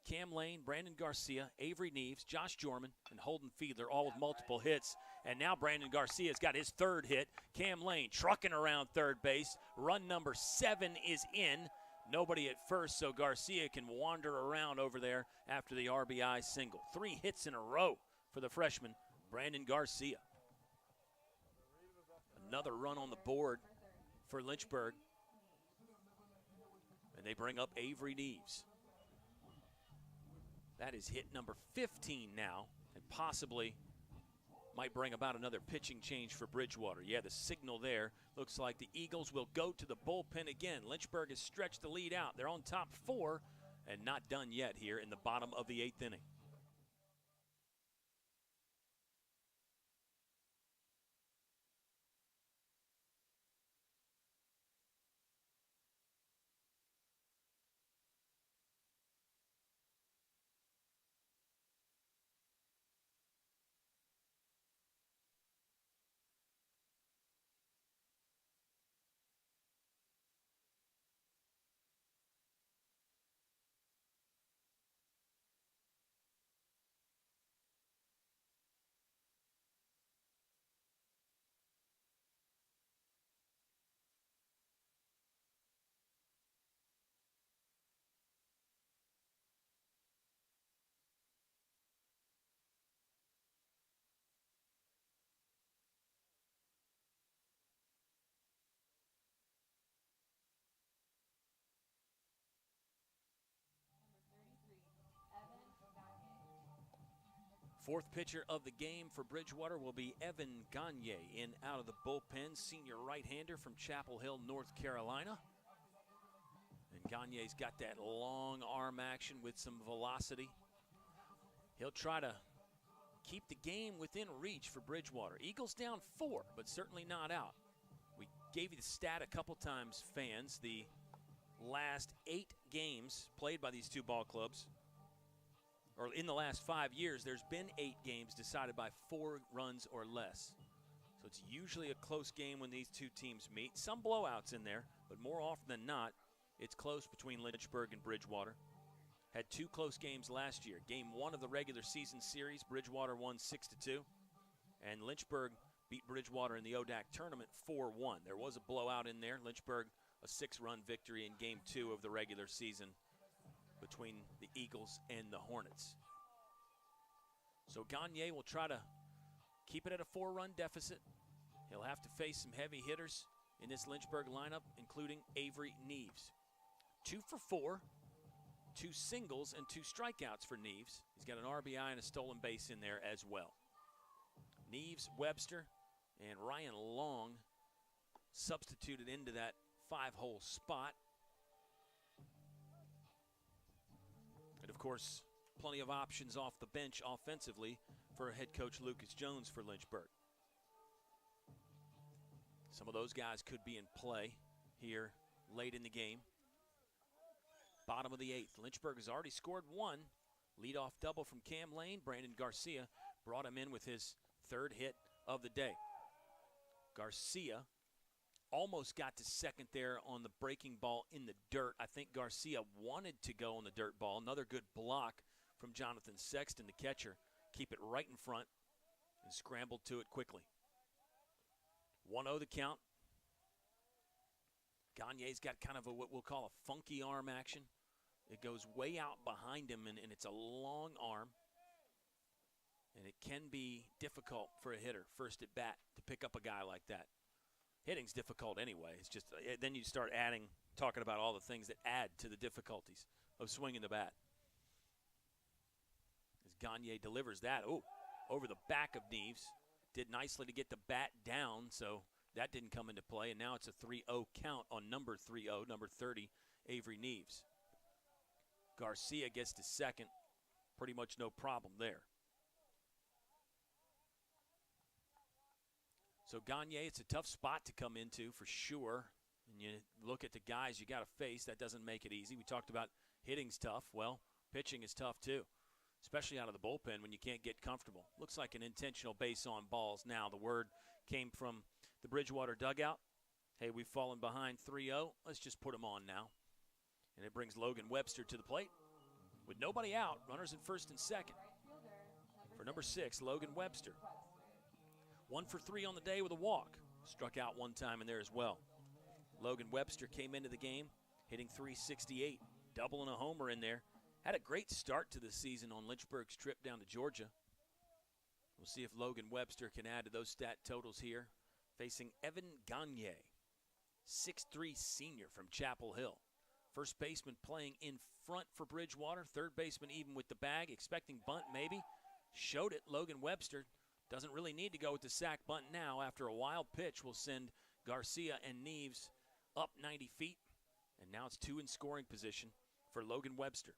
Cam Lane, Brandon Garcia, Avery Neves, Josh Jorman, and Holden Fiedler all with multiple hits. And now Brandon Garcia's got his 3rd hit. Cam Lane trucking around third base. Run number 7 is in. Nobody at first, so Garcia can wander around over there after the RBI single. 3 hits in a row for the freshman, Brandon Garcia. Another run on the board for Lynchburg. And they bring up Avery Neves. That is hit number 15 now, and possibly might bring about another pitching change for Bridgewater. Yeah, the signal there looks like the Eagles will go to the bullpen again. Lynchburg has stretched the lead out. They're on top 4 and not done yet here in the bottom of the 8th inning. Fourth pitcher of the game for Bridgewater will be Evan Gagne, in out of the bullpen, senior right-hander from Chapel Hill, North Carolina. And Gagne's got that long arm action with some velocity. He'll try to keep the game within reach for Bridgewater. Eagles down 4, but certainly not out. We gave you the stat a couple times, fans. The last 8 games played by these 2 ball clubs, or in the last 5 years, there's been 8 games decided by 4 runs or less. So it's usually a close game when these two teams meet. Some blowouts in there, but more often than not, it's close between Lynchburg and Bridgewater. Had 2 close games last year. Game 1 of the regular season series, Bridgewater won 6-2. And Lynchburg beat Bridgewater in the ODAC tournament 4-1. There was a blowout in there. Lynchburg, a 6-run victory in Game 2 of the regular season between the Eagles and the Hornets. So Gagne will try to keep it at a 4-run deficit. He'll have to face some heavy hitters in this Lynchburg lineup, including Avery Neves. 2 for 4, 2 singles and 2 strikeouts for Neves. He's got an RBI and a stolen base in there as well. Neves, Webster, and Ryan Long substituted into that 5-hole spot. And of course, plenty of options off the bench offensively for head coach Lucas Jones for Lynchburg. Some of those guys could be in play here late in the game. Bottom of the 8th. Lynchburg has already scored 1. Leadoff double from Cam Lane. Brandon Garcia brought him in with his 3rd hit of the day. Garcia almost got to second there on the breaking ball in the dirt. I think Garcia wanted to go on the dirt ball. Another good block from Jonathan Sexton, the catcher. Keep it right in front and scrambled to it quickly. 1-0 the count. Gagne's got kind of what we'll call a funky arm action. It goes way out behind him, and it's a long arm. And it can be difficult for a hitter, first at bat, to pick up a guy like that. Hitting's difficult anyway. It's just then you start talking about all the things that add to the difficulties of swinging the bat. As Gagne delivers that, over the back of Neves. Did nicely to get the bat down, so that didn't come into play. And now it's a 3-0 count on number 30, number 30, Avery Neves. Garcia gets to second. Pretty much no problem there. So Gagne, it's a tough spot to come into for sure. And you look at the guys you got to face, that doesn't make it easy. We talked about hitting's tough. Well, pitching is tough too, especially out of the bullpen when you can't get comfortable. Looks like an intentional base on balls now. The word came from the Bridgewater dugout. Hey, we've fallen behind 3-0. Let's just put them on now. And it brings Logan Webster to the plate with nobody out. Runners in first and second. For number 6, Logan Webster. 1 for 3 on the day with a walk. Struck out one time in there as well. Logan Webster came into the game hitting .368, doubling a homer in there. Had a great start to the season on Lynchburg's trip down to Georgia. We'll see if Logan Webster can add to those stat totals here. Facing Evan Gagne, 6'3" senior from Chapel Hill. First baseman playing in front for Bridgewater. Third baseman even with the bag. Expecting bunt maybe. Showed it. Logan Webster doesn't really need to go with the sack bunt now. After a wild pitch will send Garcia and Neves up 90 feet. And now it's 2 in scoring position for Logan Webster.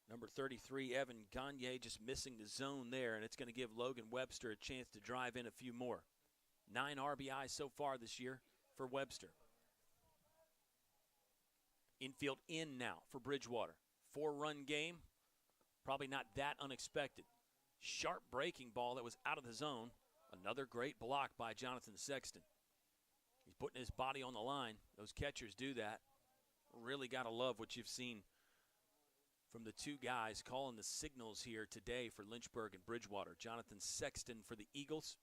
Number 33, Evan Gagne, just missing the zone there, and it's going to give Logan Webster a chance to drive in a few more. 9 RBIs so far this year for Webster. Infield in now for Bridgewater. 4-run game, probably not that unexpected. Sharp breaking ball that was out of the zone. Another great block by Jonathan Sexton. He's putting his body on the line. Those catchers do that. Really got to love what you've seen from the 2 guys calling the signals here today for Lynchburg and Bridgewater. Jonathan Sexton for the Eagles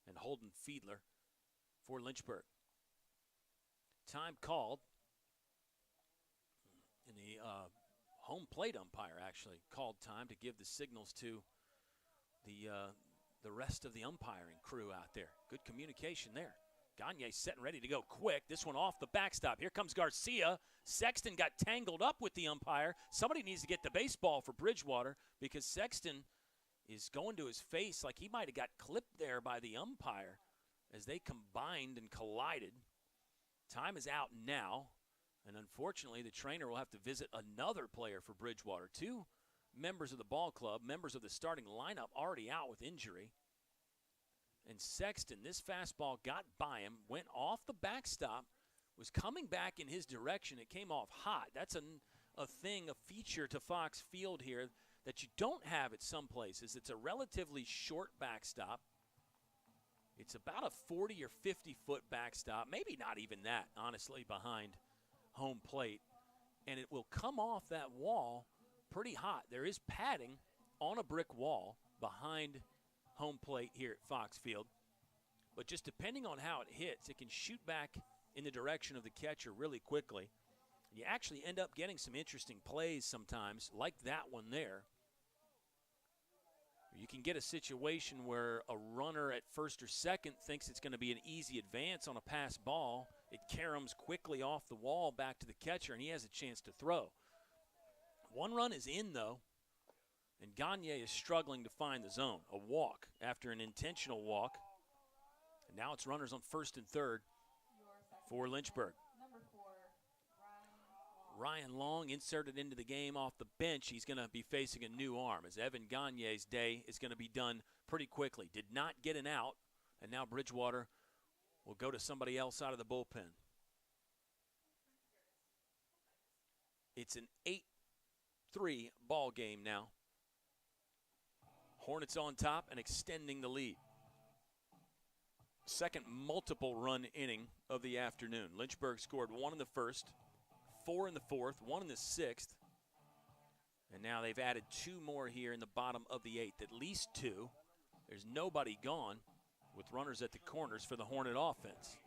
and Holden Fiedler for Lynchburg. Time called. And the home plate umpire actually called time to give the signals to the rest of the umpiring crew out there. Good communication there. Gagne setting ready to go quick. This one off the backstop. Here comes Garcia. Sexton got tangled up with the umpire. Somebody needs to get the baseball for Bridgewater because Sexton is going to his face like he might have got clipped there by the umpire as they combined and collided. Time is out now, and unfortunately the trainer will have to visit another player for Bridgewater. 2 members of the ball club, members of the starting lineup already out with injury. And Sexton, this fastball got by him, went off the backstop, was coming back in his direction. It came off hot. That's a thing, a feature to Fox Field here that you don't have at some places. It's a relatively short backstop. It's about a 40 or 50-foot backstop, maybe not even that, honestly, behind home plate. And it will come off that wall pretty hot. There is padding on a brick wall behind home plate here at Fox Field. But just depending on how it hits, it can shoot back in the direction of the catcher really quickly. You actually end up getting some interesting plays sometimes, like that one there. You can get a situation where a runner at first or second thinks it's going to be an easy advance on a pass ball. It caroms quickly off the wall back to the catcher, and he has a chance to throw. One run is in, though, and Gagne is struggling to find the zone. A walk after an intentional walk. And now it's runners on first and third for Lynchburg. Number 4, Ryan Long inserted into the game off the bench. He's going to be facing a new arm, as Evan Gagne's day is going to be done pretty quickly. Did not get an out, and now Bridgewater will go to somebody else out of the bullpen. It's an 8-3 ball game now. Hornets on top and extending the lead. Second multiple run inning of the afternoon. Lynchburg scored 1 in the first, 4 in the fourth, 1 in the sixth. And now they've added 2 more here in the bottom of the 8th, at least 2. There's nobody gone with runners at the corners for the Hornet offense.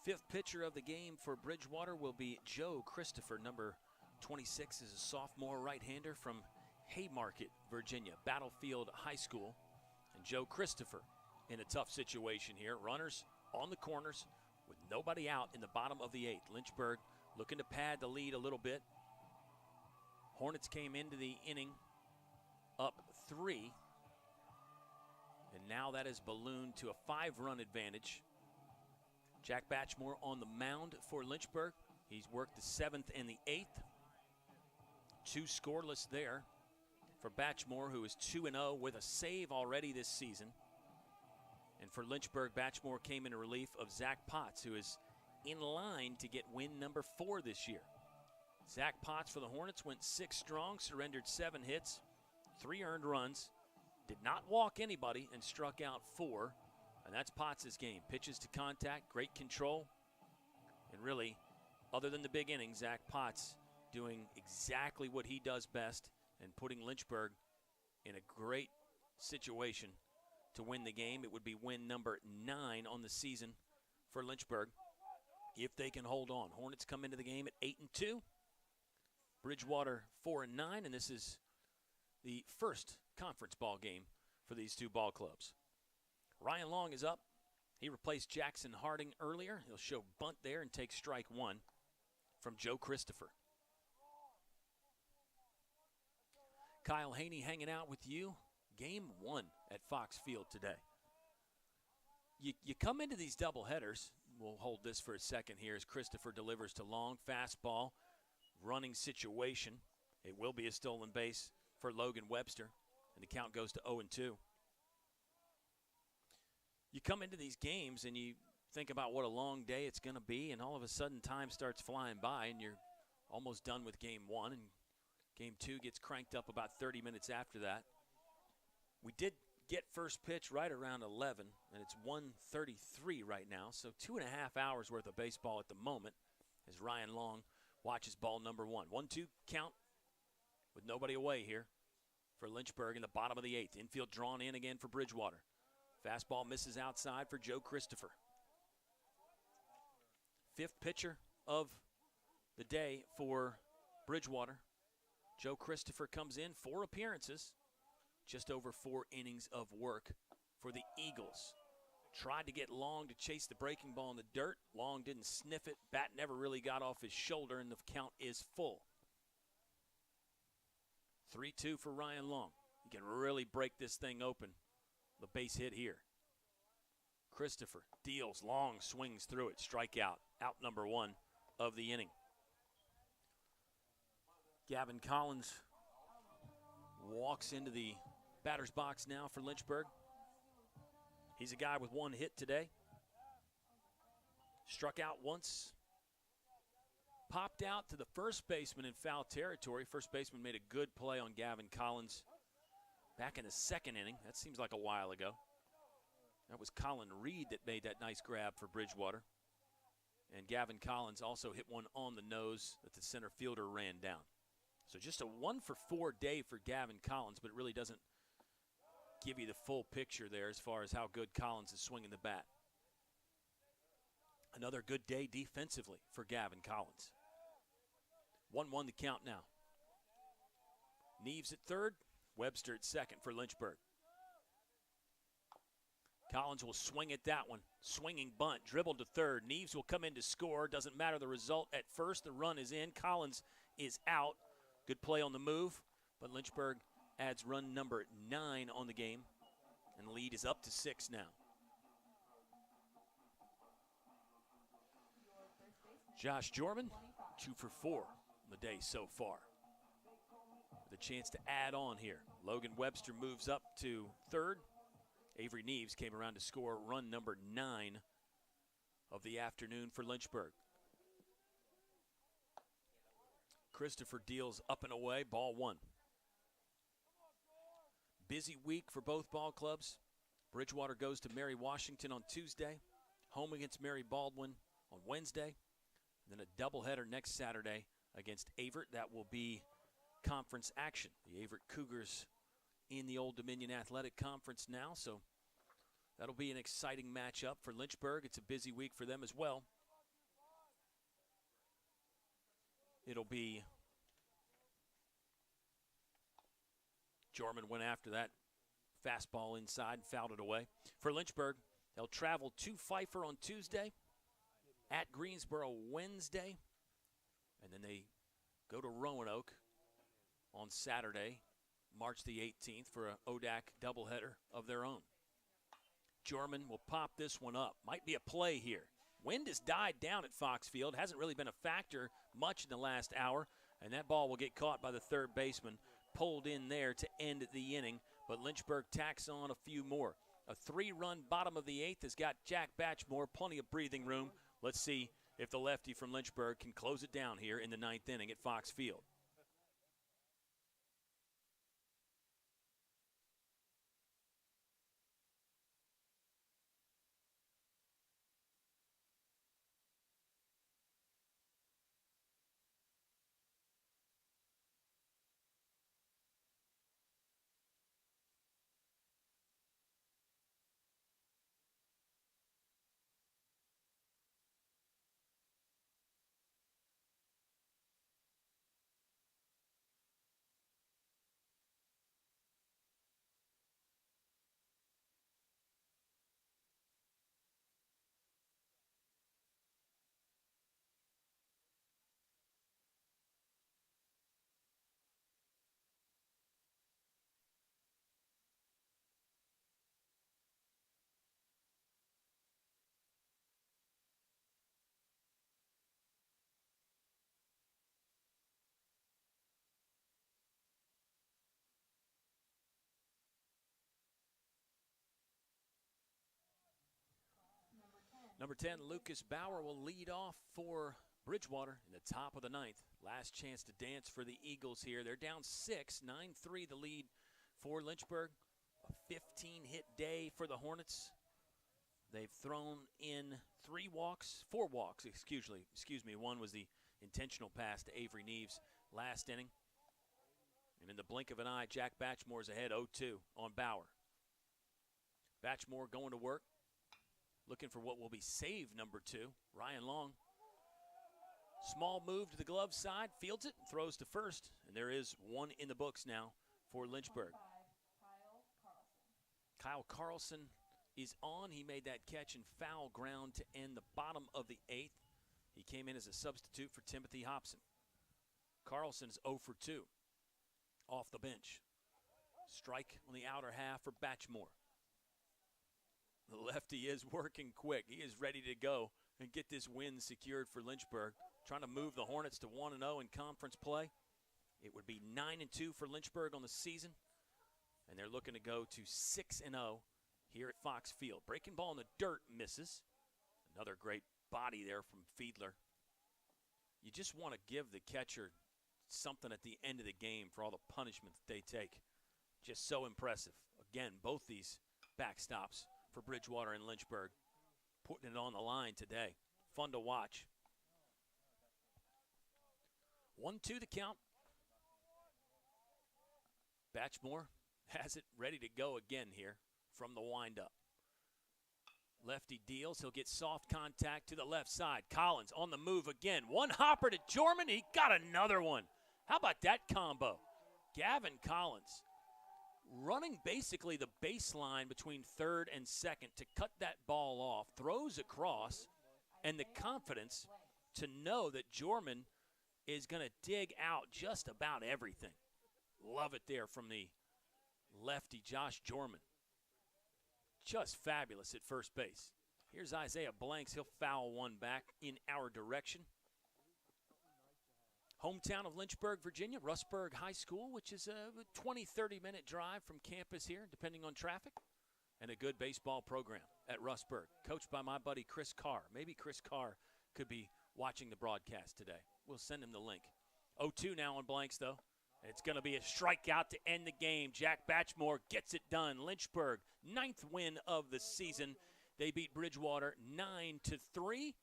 Fifth pitcher of the game for Bridgewater will be Joe Christopher. Number 26 is a sophomore right-hander from Haymarket, Virginia, Battlefield High School. And Joe Christopher in a tough situation here. Runners on the corners with nobody out in the bottom of the 8th. Lynchburg looking to pad the lead a little bit. Hornets came into the inning up 3. And now that is ballooned to a 5-run advantage. Jack Batchmore on the mound for Lynchburg. He's worked the 7th and the 8th. 2 scoreless there for Batchmore, who is 2-0 with a save already this season. And for Lynchburg, Batchmore came in relief of Zach Potts, who is in line to get win number 4 this year. Zach Potts for the Hornets went 6 strong, surrendered 7 hits, 3 earned runs, did not walk anybody, and struck out 4. And that's Potts' game. Pitches to contact, great control. And really, other than the big innings, Zach Potts doing exactly what he does best and putting Lynchburg in a great situation to win the game. It would be win number 9 on the season for Lynchburg if they can hold on. Hornets come into the game at 8-2. Bridgewater 4-9, and this is the first conference ball game for these 2 ball clubs. Ryan Long is up. He replaced Jackson Harding earlier. He'll show bunt there and take strike 1 from Joe Christopher. Kyle Haney hanging out with you. Game 1 at Fox Field today. You come into these doubleheaders. We'll hold this for a second here as Christopher delivers to Long. Fastball, running situation. It will be a stolen base for Logan Webster, and the count goes to 0-2. You come into these games and you think about what a long day it's going to be, and all of a sudden time starts flying by and you're almost done with game 1, and game 2 gets cranked up about 30 minutes after that. We did get first pitch right around 11, and it's 1:33 right now, so 2.5 hours worth of baseball at the moment as Ryan Long watches ball number 1. 1-2 count with nobody away here for Lynchburg in the bottom of the 8th. Infield drawn in again for Bridgewater. Fastball misses outside for Joe Christopher. 5th pitcher of the day for Bridgewater. Joe Christopher comes in, 4 appearances, just over 4 innings of work for the Eagles. Tried to get Long to chase the breaking ball in the dirt. Long didn't sniff it. Bat never really got off his shoulder, and the count is full. 3-2 for Ryan Long. He can really break this thing open. The base hit here. Christopher deals. Long swings through it. Strikeout. Out number 1 of the inning. Gavin Collins walks into the batter's box now for Lynchburg. He's a guy with 1 hit today. Struck out once. Popped out to the first baseman in foul territory. First baseman made a good play on Gavin Collins back in the 2nd inning. That seems like a while ago. That was Colin Reed that made that nice grab for Bridgewater. And Gavin Collins also hit one on the nose that the center fielder ran down. So just a 1-for-4 day for Gavin Collins, but it really doesn't give you the full picture there as far as how good Collins is swinging the bat. Another good day defensively for Gavin Collins. 1-1 the count now. Neves at 3rd, Webster at 2nd for Lynchburg. Collins will swing at that one. Swinging bunt, dribbled to 3rd. Neves will come in to score. Doesn't matter the result at first. The run is in. Collins is out. Good play on the move, but Lynchburg adds run number 9 on the game, and the lead is up to 6 now. Josh Jorman, 2-for-4 on the day so far. With a chance to add on here. Logan Webster moves up to 3rd. Avery Neves came around to score run number 9 of the afternoon for Lynchburg. Christopher deals up and away, ball 1. Busy week for both ball clubs. Bridgewater goes to Mary Washington on Tuesday, home against Mary Baldwin on Wednesday, and then a doubleheader next Saturday against Avert. That will be conference action. The Avert Cougars in the Old Dominion Athletic Conference now, so that'll be an exciting matchup for Lynchburg. It's a busy week for them as well. It'll be Jorman went after that fastball inside and fouled it away. For Lynchburg, they'll travel to Pfeiffer on Tuesday, at Greensboro Wednesday, and then they go to Roanoke on Saturday, March the 18th, for an ODAC doubleheader of their own. Jorman will pop this one up. Might be a play here. Wind has died down at Fox Field. Hasn't really been a factor much in the last hour, and that ball will get caught by the 3rd baseman, pulled in there to end the inning, but Lynchburg tacks on a few more. A 3-run bottom of the 8th has got Jack Batchmore, plenty of breathing room. Let's see if the lefty from Lynchburg can close it down here in the 9th inning at Fox Field. Number 10, Lucas Bauer will lead off for Bridgewater in the top of the 9th. Last chance to dance for the Eagles here. They're down 6, 9-3 the lead for Lynchburg. A 15-hit day for the Hornets. They've thrown in 4 walks, excuse me. One was the intentional pass to Avery Neves last inning. And in the blink of an eye, Jack Batchmore's ahead 0-2 on Bauer. Batchmore going to work, looking for what will be save number 2. Ryan Long. Small move to the glove side, fields it, throws to first, and there is one in the books now for Lynchburg. Kyle Carlson is on. He made that catch in foul ground to end the bottom of the 8th. He came in as a substitute for Timothy Hobson. Carlson's 0 for 2 off the bench. Strike on the outer half for Batchmore. The lefty is working quick. He is ready to go and get this win secured for Lynchburg. Trying to move the Hornets to 1-0 in conference play. It would be 9-2 for Lynchburg on the season. And they're looking to go to 6-0 here at Fox Field. Breaking ball in the dirt, misses. Another great body there from Fiedler. You just want to give the catcher something at the end of the game for all the punishment that they take. Just so impressive. Again, both these backstops for Bridgewater and Lynchburg, putting it on the line today. Fun to watch. 1-2 the count. Batchmore has it ready to go again here from the windup. Lefty deals. He'll get soft contact to the left side. Collins on the move again. One hopper to Jorman. He got another one. How about that combo? Gavin Collins running basically the baseline between third and second to cut that ball off. Throws across, and the confidence to know that Jorman is going to dig out just about everything. Love it there from the lefty, Josh Jorman. Just fabulous at first base. Here's Isaiah Blanks. He'll foul one back in our direction. Hometown of Lynchburg, Virginia, Rustburg High School, which is a 20, 30-minute drive from campus here, depending on traffic. And a good baseball program at Rustburg, coached by my buddy Chris Carr. Maybe Chris Carr could be watching the broadcast today. We'll send him the link. 0-2 now on Blanks, though. And it's going to be a strikeout to end the game. Jack Batchmore gets it done. Lynchburg, 9th win of the season. They beat Bridgewater 9-3.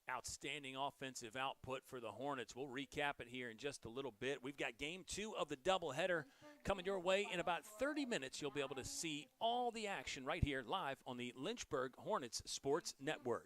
Outstanding offensive output for the Hornets. We'll recap it here in just a little bit. We've got game 2 of the doubleheader coming your way in about 30 minutes. You'll be able to see all the action right here live on the Lynchburg Hornets Sports Network.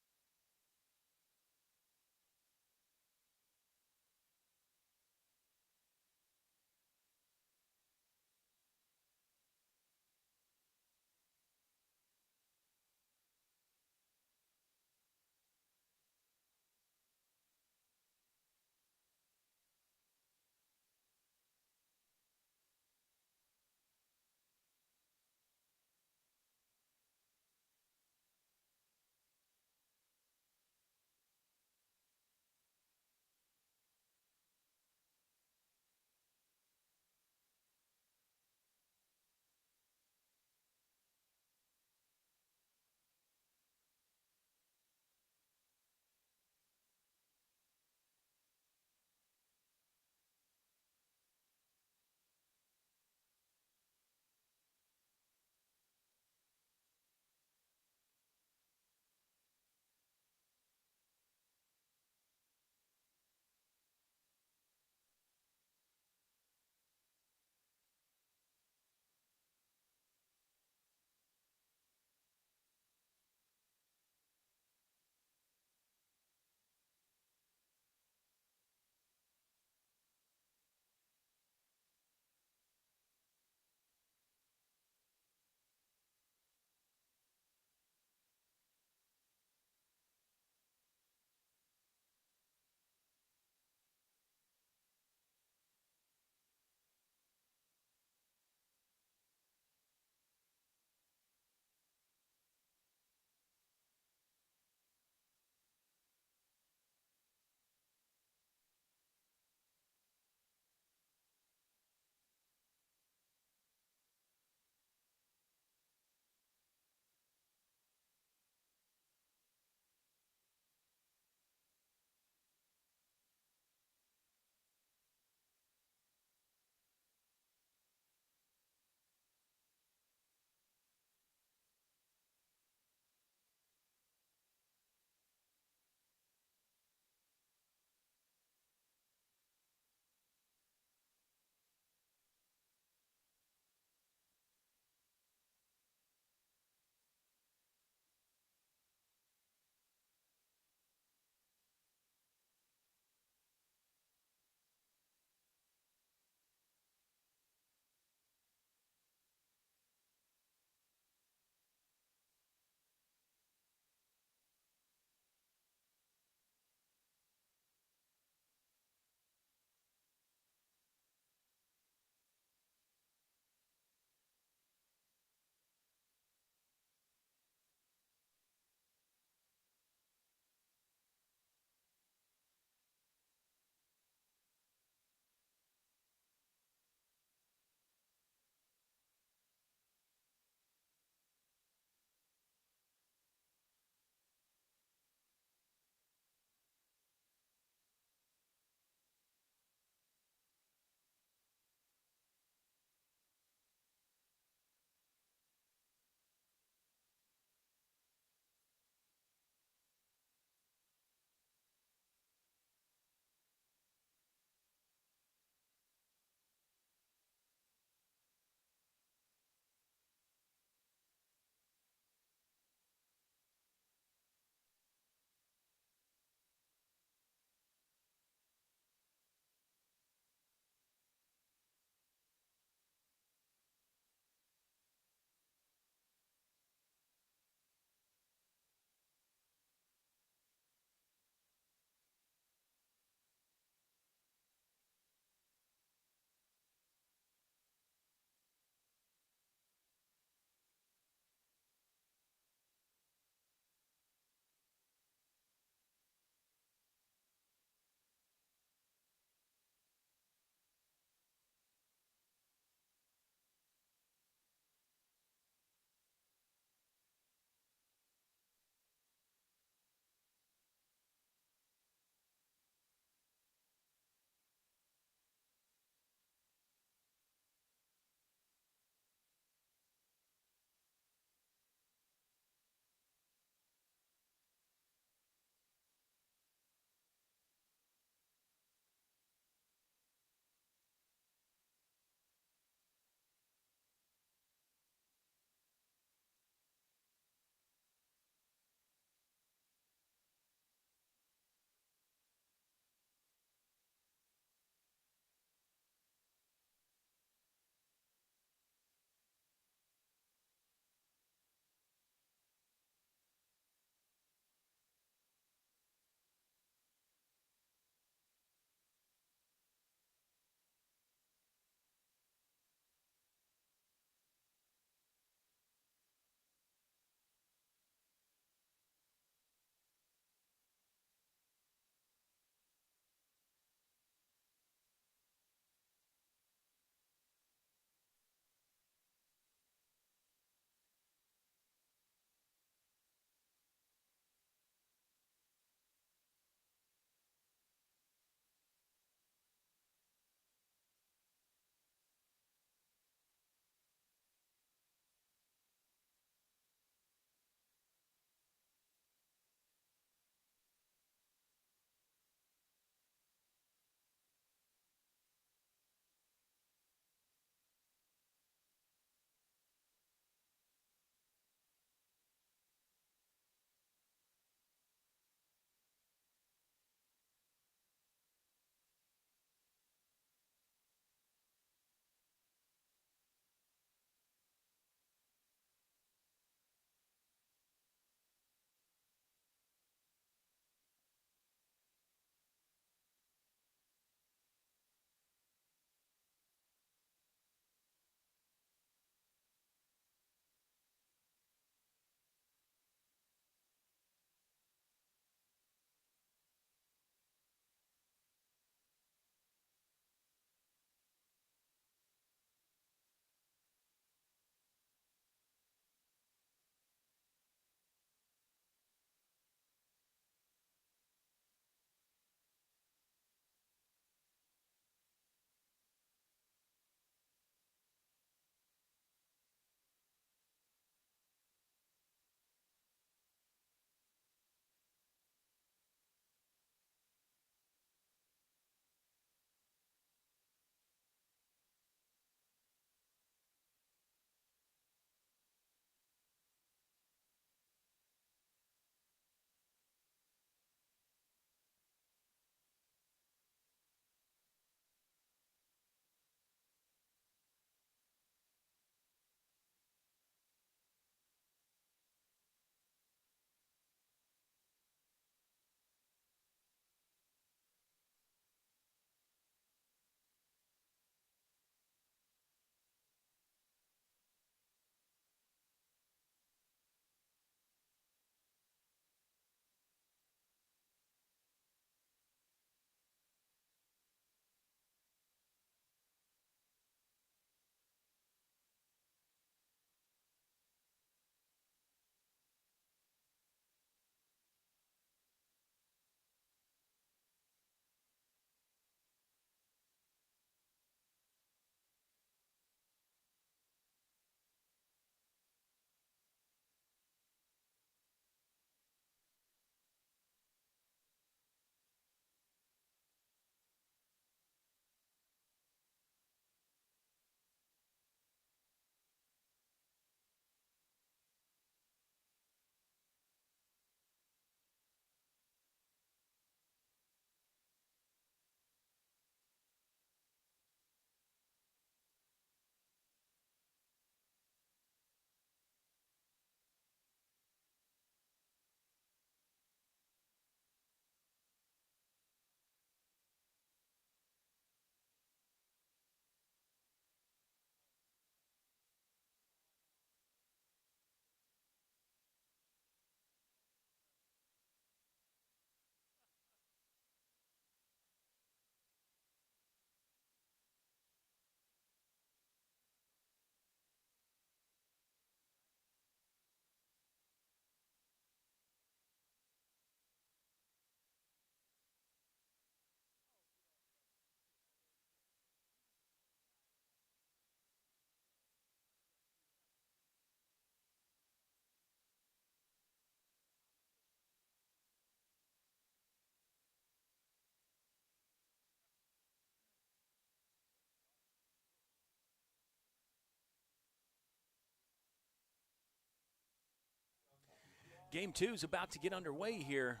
Game 2 is about to get underway here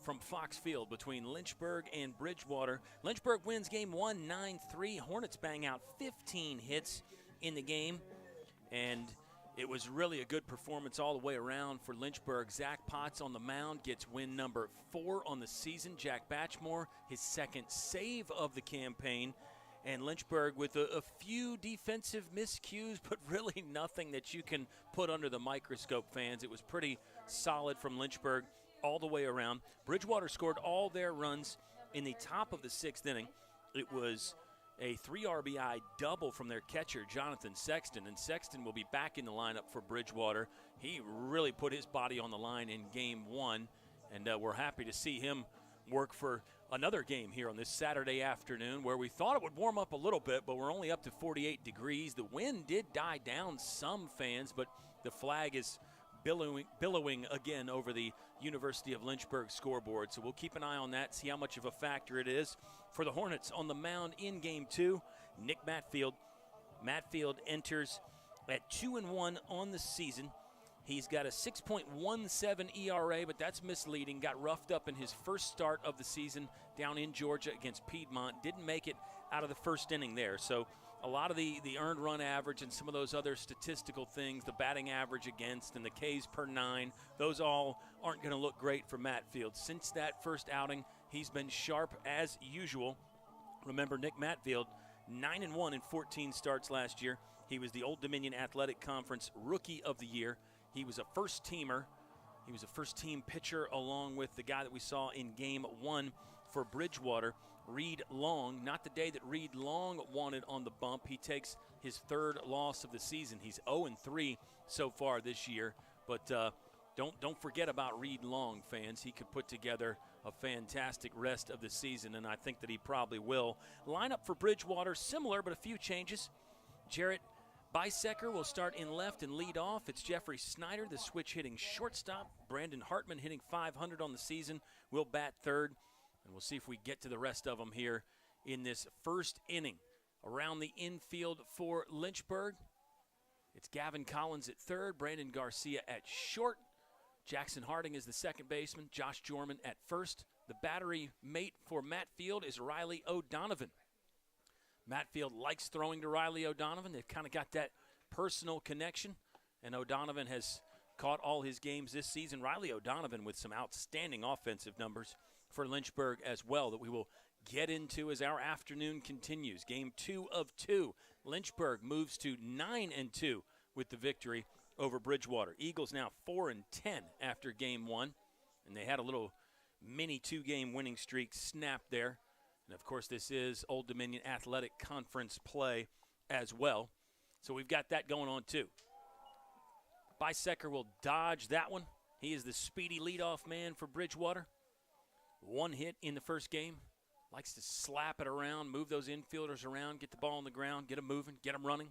from Fox Field between Lynchburg and Bridgewater. Lynchburg wins Game 1 9-3. Hornets bang out 15 hits in the game, and it was really a good performance all the way around for Lynchburg. Zach Potts on the mound gets win number 4 on the season. Jack Batchmore, his second save of the campaign. And Lynchburg with a few defensive miscues, but really nothing that you can put under the microscope, fans. It was pretty solid from Lynchburg all the way around. Bridgewater scored all their runs in the top of the 6th inning. It was a 3 RBI double from their catcher, Jonathan Sexton, and Sexton will be back in the lineup for Bridgewater. He really put his body on the line in Game 1, and we're happy to see him work for another game here on this Saturday afternoon, where we thought it would warm up a little bit, but we're only up to 48 degrees. The wind did die down some, fans, but the flag is billowing again over the University of Lynchburg scoreboard. So we'll keep an eye on that, see how much of a factor it is for the Hornets on the mound in Game 2. Nick Matfield. Matfield enters at 2-1 on the season. He's got a 6.17 ERA, but that's misleading. Got roughed up in his first start of the season down in Georgia against Piedmont. Didn't make it out of the first inning there. So a lot of the earned run average and some of those other statistical things, the batting average against and the Ks per 9, those all aren't going to look great for Matfield. Since that first outing, he's been sharp as usual. Remember, Nick Matfield, 9-1 in 14 starts last year. He was the Old Dominion Athletic Conference Rookie of the Year. He was a first-teamer. He was a first-team pitcher along with the guy that we saw in Game 1 for Bridgewater, Reed Long. Not the day that Reed Long wanted on the bump. He takes his 3rd loss of the season. He's 0-3 so far this year. But don't forget about Reed Long, fans. He could put together a fantastic rest of the season, and I think that he probably will. Lineup for Bridgewater, similar but a few changes. Jarrett Bisecker will start in left and lead off. It's Jeffrey Snyder, the switch-hitting shortstop. Brandon Hartman hitting .500 on the season will bat 3rd. And we'll see if we get to the rest of them here in this first inning. Around the infield for Lynchburg, it's Gavin Collins at 3rd, Brandon Garcia at short. Jackson Harding is the second baseman, Josh Jorman at 1st. The battery mate for Matfield is Riley O'Donovan. Matfield likes throwing to Riley O'Donovan. They've kind of got that personal connection, and O'Donovan has caught all his games this season. Riley O'Donovan with some outstanding offensive numbers for Lynchburg as well that we will get into as our afternoon continues. Game 2 of 2. Lynchburg moves to 9-2 with the victory over Bridgewater. Eagles now 4-10 after Game 1, and they had a little mini 2-game winning streak snapped there. And, of course, this is Old Dominion Athletic Conference play as well. So we've got that going on, too. Bisecker will dodge that one. He is the speedy leadoff man for Bridgewater. 1 hit in the first game. Likes to slap it around, move those infielders around, get the ball on the ground, get them moving, get them running.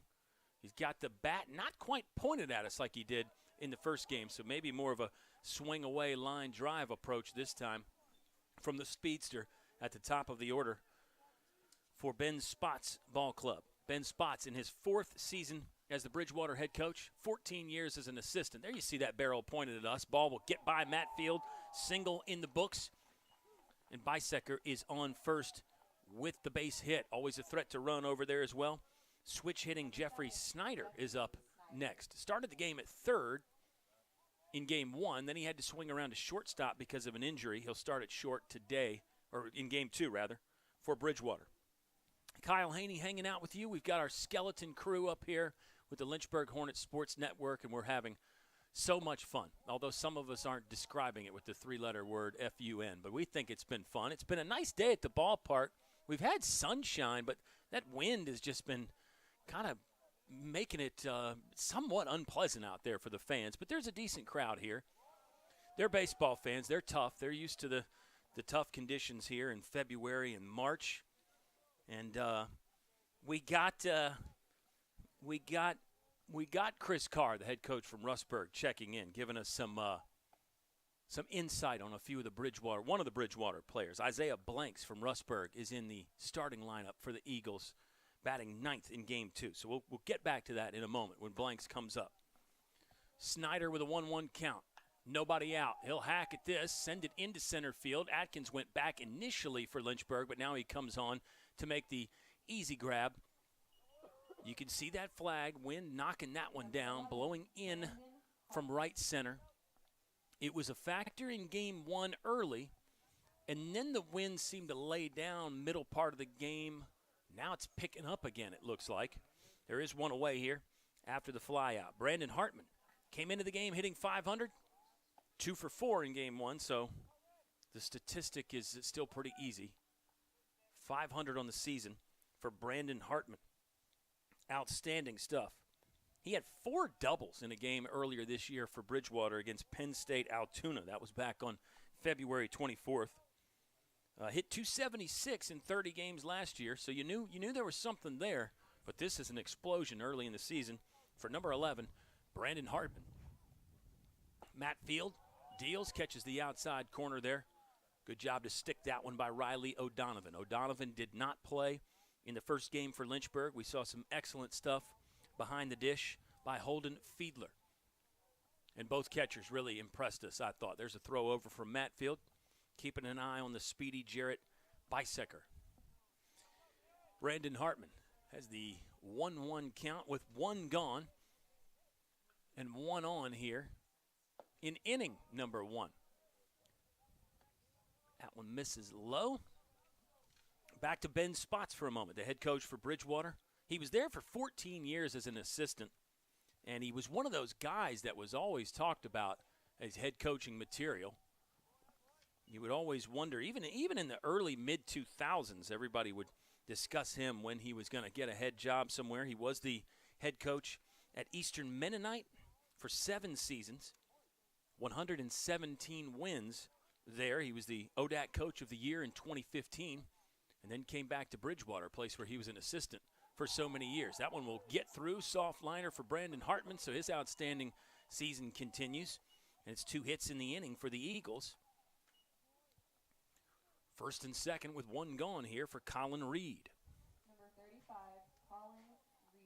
He's got the bat not quite pointed at us like he did in the first game, so maybe more of a swing-away line drive approach this time from the speedster at the top of the order for Ben Spots Ball Club. Ben Spots in his 4th season as the Bridgewater head coach, 14 years as an assistant. There you see that barrel pointed at us. Ball will get by Matfield, single in the books. And Bisecker is on first with the base hit. Always a threat to run over there as well. Switch hitting Jeffrey Snyder is up next. Started the game at 3rd in Game 1. Then he had to swing around to shortstop because of an injury. He'll start at short today, or in Game 2, rather, for Bridgewater. Kyle Haney hanging out with you. We've got our skeleton crew up here with the Lynchburg Hornets Sports Network, and we're having so much fun, although some of us aren't describing it with the 3-letter word F-U-N, but we think it's been fun. It's been a nice day at the ballpark. We've had sunshine, but that wind has just been kind of making it somewhat unpleasant out there for the fans, but there's a decent crowd here. They're baseball fans. They're tough. They're used to the tough conditions here in February and March, and we got Chris Carr, the head coach from Rustburg, checking in, giving us some insight on a few of the Bridgewater, one of the Bridgewater players. Isaiah Blanks from Rustburg is in the starting lineup for the Eagles, batting 9th in Game 2. So we'll get back to that in a moment when Blanks comes up. Snyder with a 1-1 count. Nobody out. He'll hack at this, send it into center field. Atkins went back initially for Lynchburg, but now he comes on to make the easy grab. You can see that flag, wind knocking that one down, blowing in from right center. It was a factor in game one early, and then the wind seemed to lay down middle part of the game. Now it's picking up again, it looks like. There is one away here after the fly out. Brandon Hartman came into the game hitting .500, 2 for 4 in game one, so the statistic is still pretty easy. .500 on the season for Brandon Hartman. Outstanding stuff. He had 4 doubles in a game earlier this year for Bridgewater against Penn State Altoona. That was back on February 24th. Hit .276 in 30 games last year, so you knew there was something there. But this is an explosion early in the season for number 11, Brandon Hartman. Matt Field deals, catches the outside corner there. Good job to stick that one by Riley O'Donovan. O'Donovan did not play in the first game for Lynchburg. We saw some excellent stuff behind the dish by Holden Fiedler. And both catchers really impressed us, I thought. There's a throw over from Matt Field, keeping an eye on the speedy Jarrett Bisecker. Brandon Hartman has the 1-1 count with 1 gone and 1 on here in inning number 1. That one misses low. Back to Ben Spots for a moment, the head coach for Bridgewater. He was there for 14 years as an assistant, and he was one of those guys that was always talked about as head coaching material. You would always wonder, even in the early mid-2000s, everybody would discuss him when he was going to get a head job somewhere. He was the head coach at Eastern Mennonite for 7 seasons, 117 wins there. He was the ODAC Coach of the Year in 2015, and then came back to Bridgewater, a place where he was an assistant for so many years. That one will get through. Soft liner for Brandon Hartman, so his outstanding season continues. And it's 2 hits in the inning for the Eagles. First and second with 1 gone here for Colin Reed. Number 35, Colin Reed.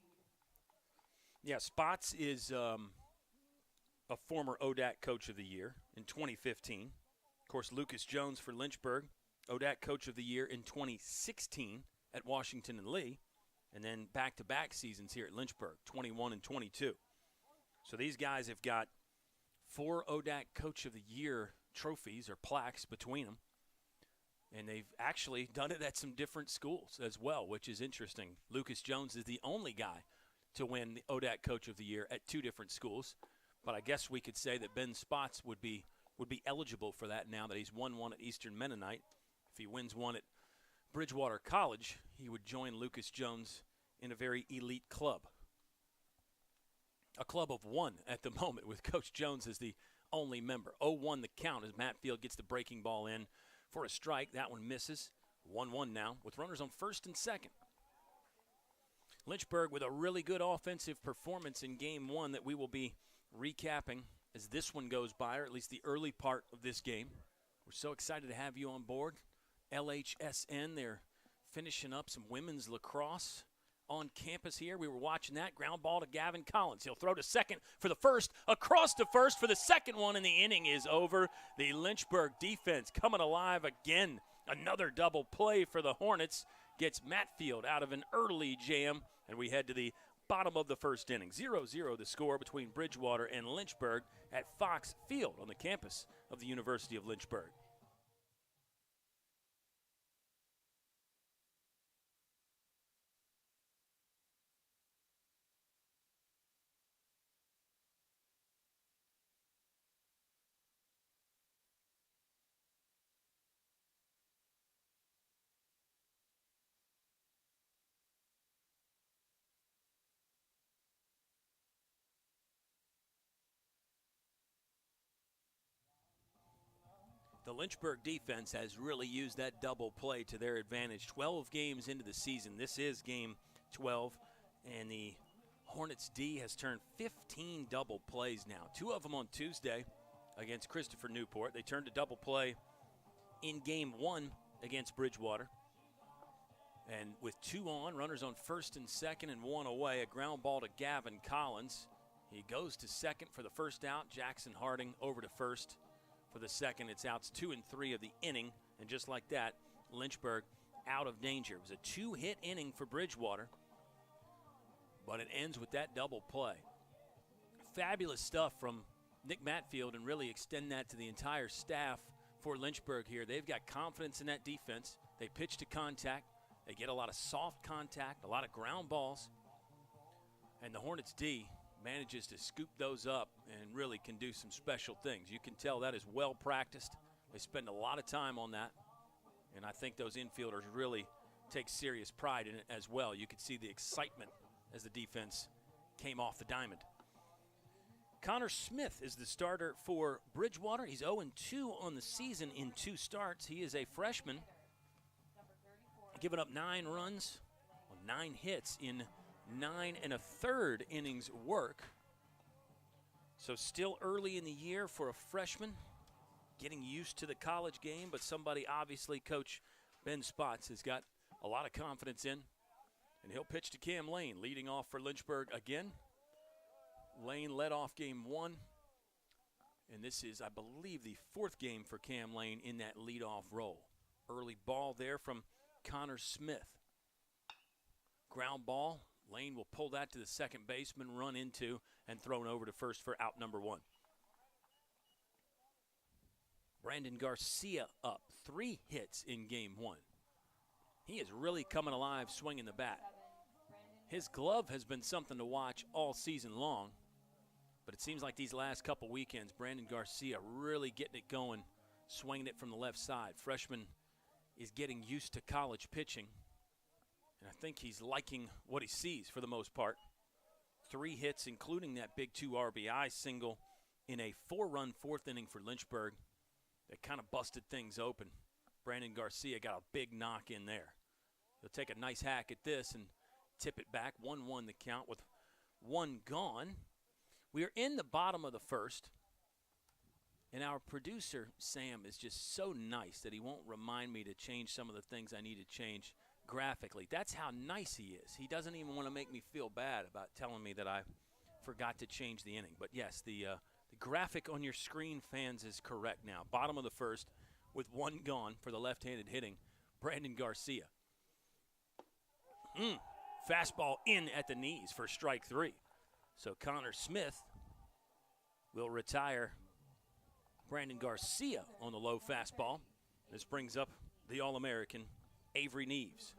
Yeah, Spots is a former ODAC Coach of the Year in 2015. Of course, Lucas Jones for Lynchburg, ODAC Coach of the Year in 2016 at Washington and Lee, and then back-to-back seasons here at Lynchburg, 21 and 22. So these guys have got 4 ODAC Coach of the Year trophies or plaques between them. And they've actually done it at some different schools as well, which is interesting. Lucas Jones is the only guy to win the ODAC Coach of the Year at 2 different schools. But I guess we could say that Ben Spots would be eligible for that now that he's won one at Eastern Mennonite. If he wins one at Bridgewater College, he would join Lucas Jones in a very elite club. A club of 1 at the moment, with Coach Jones as the only member. 0-1 the count as Matt Field gets the breaking ball in for a strike. That one misses. 1-1 now with runners on first and second. Lynchburg with a really good offensive performance in game 1 that we will be recapping as this one goes by, or at least the early part of this game. We're so excited to have you on board. LHSN, they're finishing up some women's lacrosse on campus here. We were watching that. Ground ball to Gavin Collins. He'll throw to second for the first, across to first for the second one, and the inning is over. The Lynchburg defense coming alive again. Another double play for the Hornets gets Matt Field out of an early jam, and we head to the bottom of the first inning. 0-0 the score between Bridgewater and Lynchburg at Fox Field on the campus of the University of Lynchburg. The Lynchburg defense has really used that double play to their advantage. 12 games into the season. This is game 12, and the Hornets D has turned 15 double plays now. 2 of them on Tuesday against Christopher Newport. They turned a double play in game 1 against Bridgewater. And with 2 on, runners on first and second and 1 away, a ground ball to Gavin Collins. He goes to second for the first out. Jackson Harding over to first for the second. It's outs 2 and 3 of the inning. And just like that, Lynchburg out of danger. It was a 2-hit inning for Bridgewater, but it ends with that double play. Fabulous stuff from Nick Matfield, and really extend that to the entire staff for Lynchburg here. They've got confidence in that defense. They pitch to contact. They get a lot of soft contact, a lot of ground balls. And the Hornets D manages to scoop those up and really can do some special things. You can tell that is well practiced. They spend a lot of time on that. And I think those infielders really take serious pride in it as well. You could see the excitement as the defense came off the diamond. Connor Smith is the starter for Bridgewater. He's 0-2 on the season in 2 starts. He is a freshman, giving up 9 runs, 9 hits in 9 1/3 innings work. So still early in the year for a freshman, getting used to the college game, but somebody obviously Coach Ben Spots has got a lot of confidence in. And he'll pitch to Cam Lane, leading off for Lynchburg again. Lane led off game 1, and this is, I believe, the 4th game for Cam Lane in that leadoff role. Early ball there from Connor Smith. Ground ball. Lane will pull that to the second baseman, run into, and thrown over to first for out number 1. Brandon Garcia up, 3 hits in game 1. He is really coming alive swinging the bat. His glove has been something to watch all season long, but it seems like these last couple weekends, Brandon Garcia really getting it going, swinging it from the left side. Freshman is getting used to college pitching, and I think he's liking what he sees for the most part. 3 hits, including that big 2 RBI single in a 4-run 4th inning for Lynchburg that kind of busted things open. Brandon Garcia got a big knock in there. He'll take a nice hack at this and tip it back. 1-1 the count with 1 gone. We are in the bottom of the first, and our producer, Sam, is just so nice that he won't remind me to change some of the things I need to change graphically. That's how nice he is. He doesn't even want to make me feel bad about telling me that I forgot to change the inning. But, yes, the graphic on your screen, fans, is correct now. Bottom of the first with 1 gone for the left-handed hitting, Brandon Garcia. Fastball in at the knees for strike 3. So Connor Smith will retire Brandon Garcia on the low fastball. This brings up the All-American Avery Neves.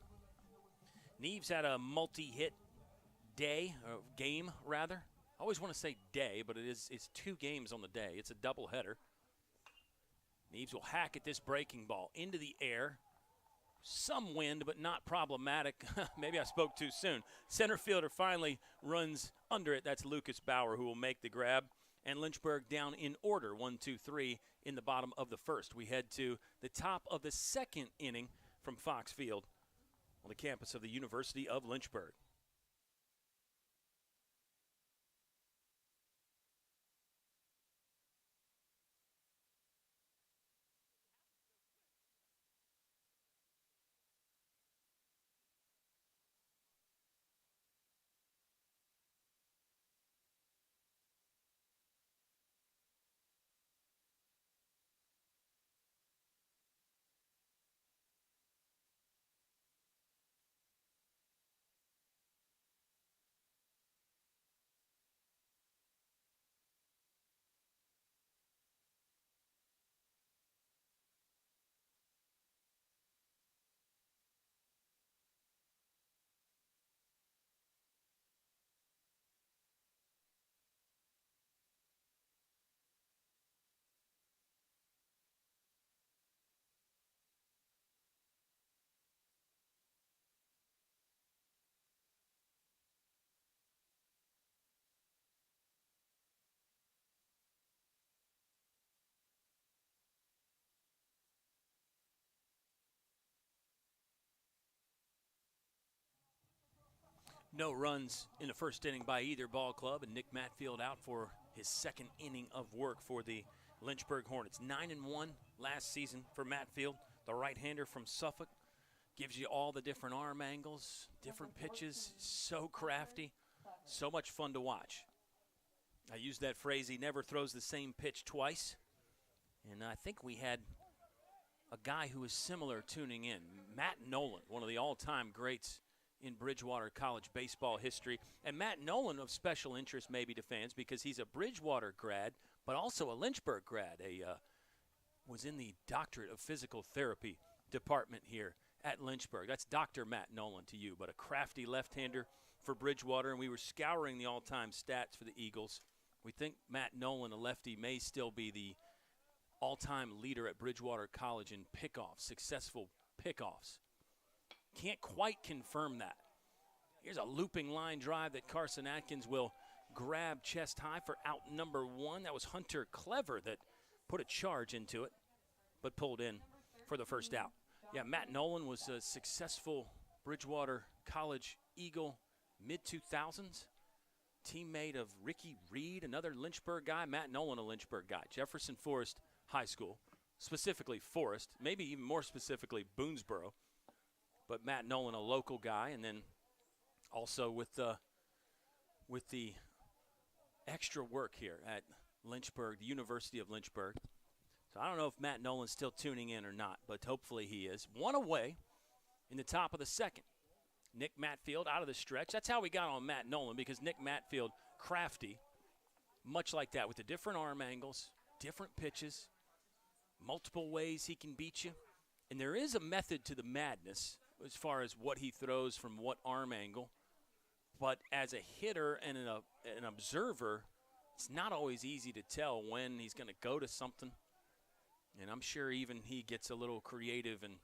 Neves had a multi-hit day, or game rather. I always want to say day, but it's 2 games on the day. It's a doubleheader. Neves will hack at this breaking ball into the air. Some wind, but not problematic. Maybe I spoke too soon. Center fielder finally runs under it. That's Lucas Bauer who will make the grab. And Lynchburg down in order, 1-2-3 in the bottom of the first. We head to the top of the 2nd inning from Fox Field on the campus of the University of Lynchburg. No runs in the first inning by either ball club, and Nick Matfield out for his 2nd inning of work for the Lynchburg Hornets. 9-1 last season for Matfield, the right-hander from Suffolk. Gives you all the different arm angles, different pitches, so crafty, so much fun to watch. I used that phrase, he never throws the same pitch twice. And I think we had a guy who was similar tuning in, Matt Nolan, one of the all-time greats in Bridgewater College baseball history. And Matt Nolan of special interest maybe to fans because he's a Bridgewater grad, but also a Lynchburg grad. Was in the Doctorate of Physical Therapy department here at Lynchburg. That's Dr. Matt Nolan to you, but a crafty left-hander for Bridgewater, and we were scouring the all-time stats for the Eagles. We think Matt Nolan, a lefty, may still be the all-time leader at Bridgewater College in pickoffs, successful pickoffs. Can't quite confirm that. Here's a looping line drive that Carson Atkins will grab chest high for out number 1. That was Hunter Clever that put a charge into it, but pulled in for the first out. Yeah, Matt Nolan was a successful Bridgewater College Eagle mid-2000s. Teammate of Ricky Reed, another Lynchburg guy. Matt Nolan, a Lynchburg guy. Jefferson Forest High School, specifically Forest, maybe even more specifically Boonesboro. But Matt Nolan, a local guy, and then also with the extra work here at Lynchburg, the University of Lynchburg. So I don't know if Matt Nolan's still tuning in or not, but hopefully he is. One away in the top of the second. Nick Matfield out of the stretch. That's how we got on Matt Nolan, because Nick Matfield, crafty, much like that, with the different arm angles, different pitches, multiple ways he can beat you. And there is a method to the madness as far as what he throws from what arm angle. But as a hitter and an observer, it's not always easy to tell when he's going to go to something. And I'm sure even he gets a little creative and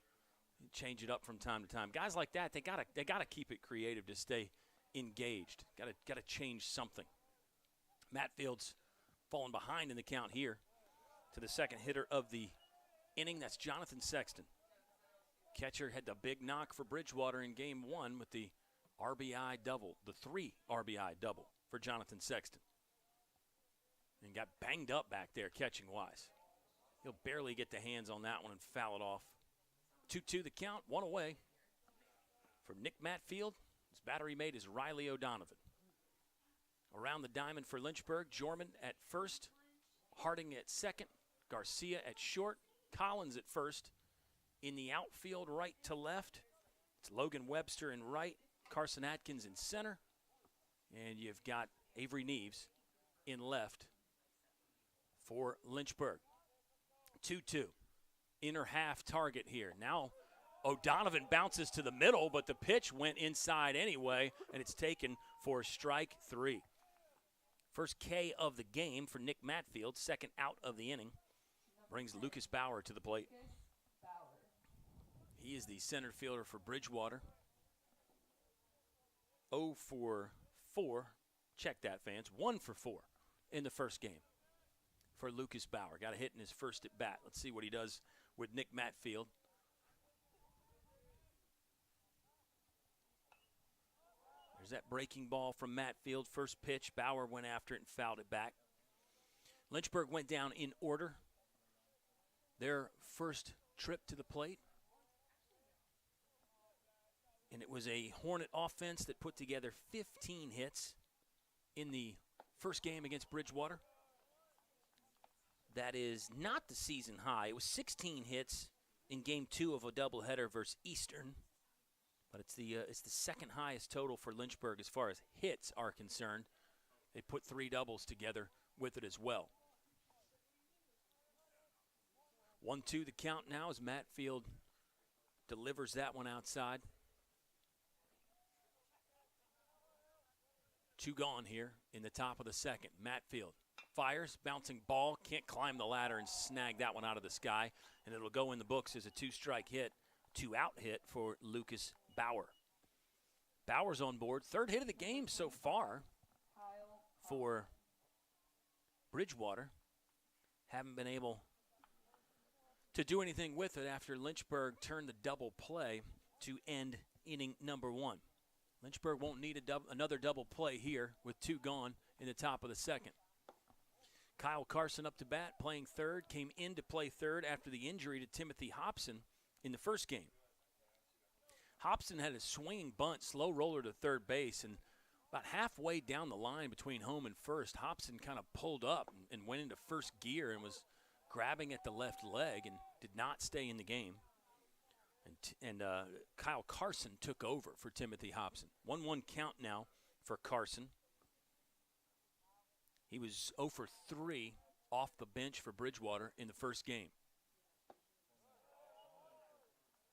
change it up from time to time. Guys like that, they gotta keep it creative to stay engaged. Gotta change something. Matfield's falling behind in the count here to the second hitter of the inning. That's Jonathan Sexton. Catcher had the big knock for Bridgewater in game 1 with the RBI double, the 3 RBI double for Jonathan Sexton. And got banged up back there catching-wise. He'll barely get the hands on that one and foul it off. 2-2 the count, 1 away for Nick Matfield. His battery mate is Riley O'Donovan. Around the diamond for Lynchburg, Jorman at first, Harding at second, Garcia at short, Collins at first. In the outfield, right to left, it's Logan Webster in right, Carson Atkins in center, and you've got Avery Neves in left for Lynchburg. 2-2. Inner half target here. Now O'Donovan bounces to the middle, but the pitch went inside anyway, and it's taken for strike 3. First K of the game for Nick Matfield, second out of the inning. Brings Lucas Bauer to the plate. He is the center fielder for Bridgewater. 0 for 4. Check that, fans. 1 for 4 in the first game for Lucas Bauer. Got a hit in his first at bat. Let's see what he does with Nick Matfield. There's that breaking ball from Matfield. First pitch, Bauer went after it and fouled it back. Lynchburg went down in order. Their first trip to the plate. And it was a Hornet offense that put together 15 hits in the first game against Bridgewater. That is not the season high. It was 16 hits in game 2 of a doubleheader versus Eastern. But it's the second highest total for Lynchburg as far as hits are concerned. They put 3 doubles together with it as well. 1-2 the count now as Matfield delivers that one outside. 2 gone here in the top of the second. Matfield fires, bouncing ball, can't climb the ladder and snag that one out of the sky. And it'll go in the books as a 2-strike hit, 2-out hit for Lucas Bauer. Bauer's on board. 3rd hit of the game so far for Bridgewater. Haven't been able to do anything with it after Lynchburg turned the double play to end inning number 1. Lynchburg won't need another double play here with 2 gone in the top of the second. Kyle Carson up to bat, playing third, came in to play third after the injury to Timothy Hobson in the first game. Hobson had a swinging bunt, slow roller to third base, and About halfway down the line between home and first, Hobson kind of pulled up and went into first gear and was grabbing at the left leg and did not stay in the game. And Kyle Carson took over for Timothy Hobson. 1-1 count now for Carson. He was 0 for 3 off the bench for Bridgewater in the first game.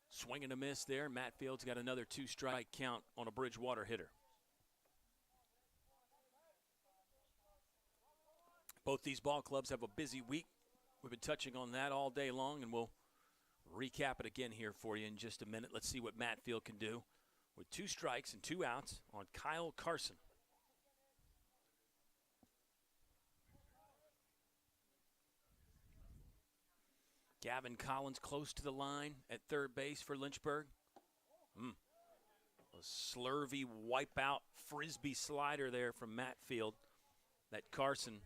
Swing and a miss there. Matt Field's got another 2-strike count on a Bridgewater hitter. Both these ball clubs have a busy week. We've been touching on that all day long, and we'll recap it again here for you in just a minute. Let's see what Matt Field can do with 2 strikes and 2 outs on Kyle Carson. Gavin Collins close to the line at third base for Lynchburg. A slurvy wipeout frisbee slider there from Matt Field that Carson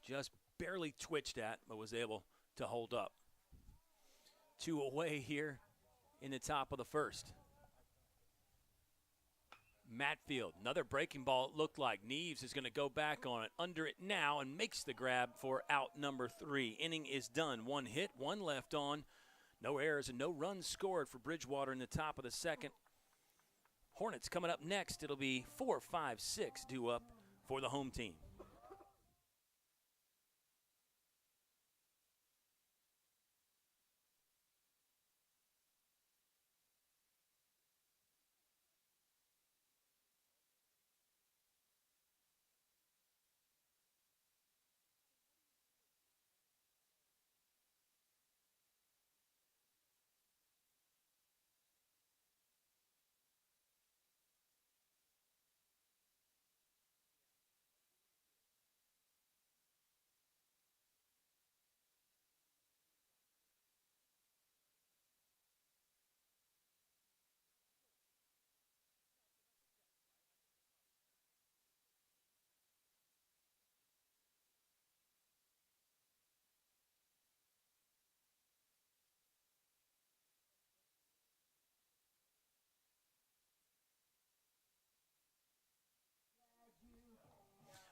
just barely twitched at but was able to hold up. 2 away here in the top of the first. Matt Field, another breaking ball it looked like. Neves is going to go back on it, under it now, and makes the grab for out number 3. Inning is done. 1 hit, 1 left on. No errors and no runs scored for Bridgewater in the top of the second. Hornets coming up next. It'll be 4, 5, 6 due up for the home team.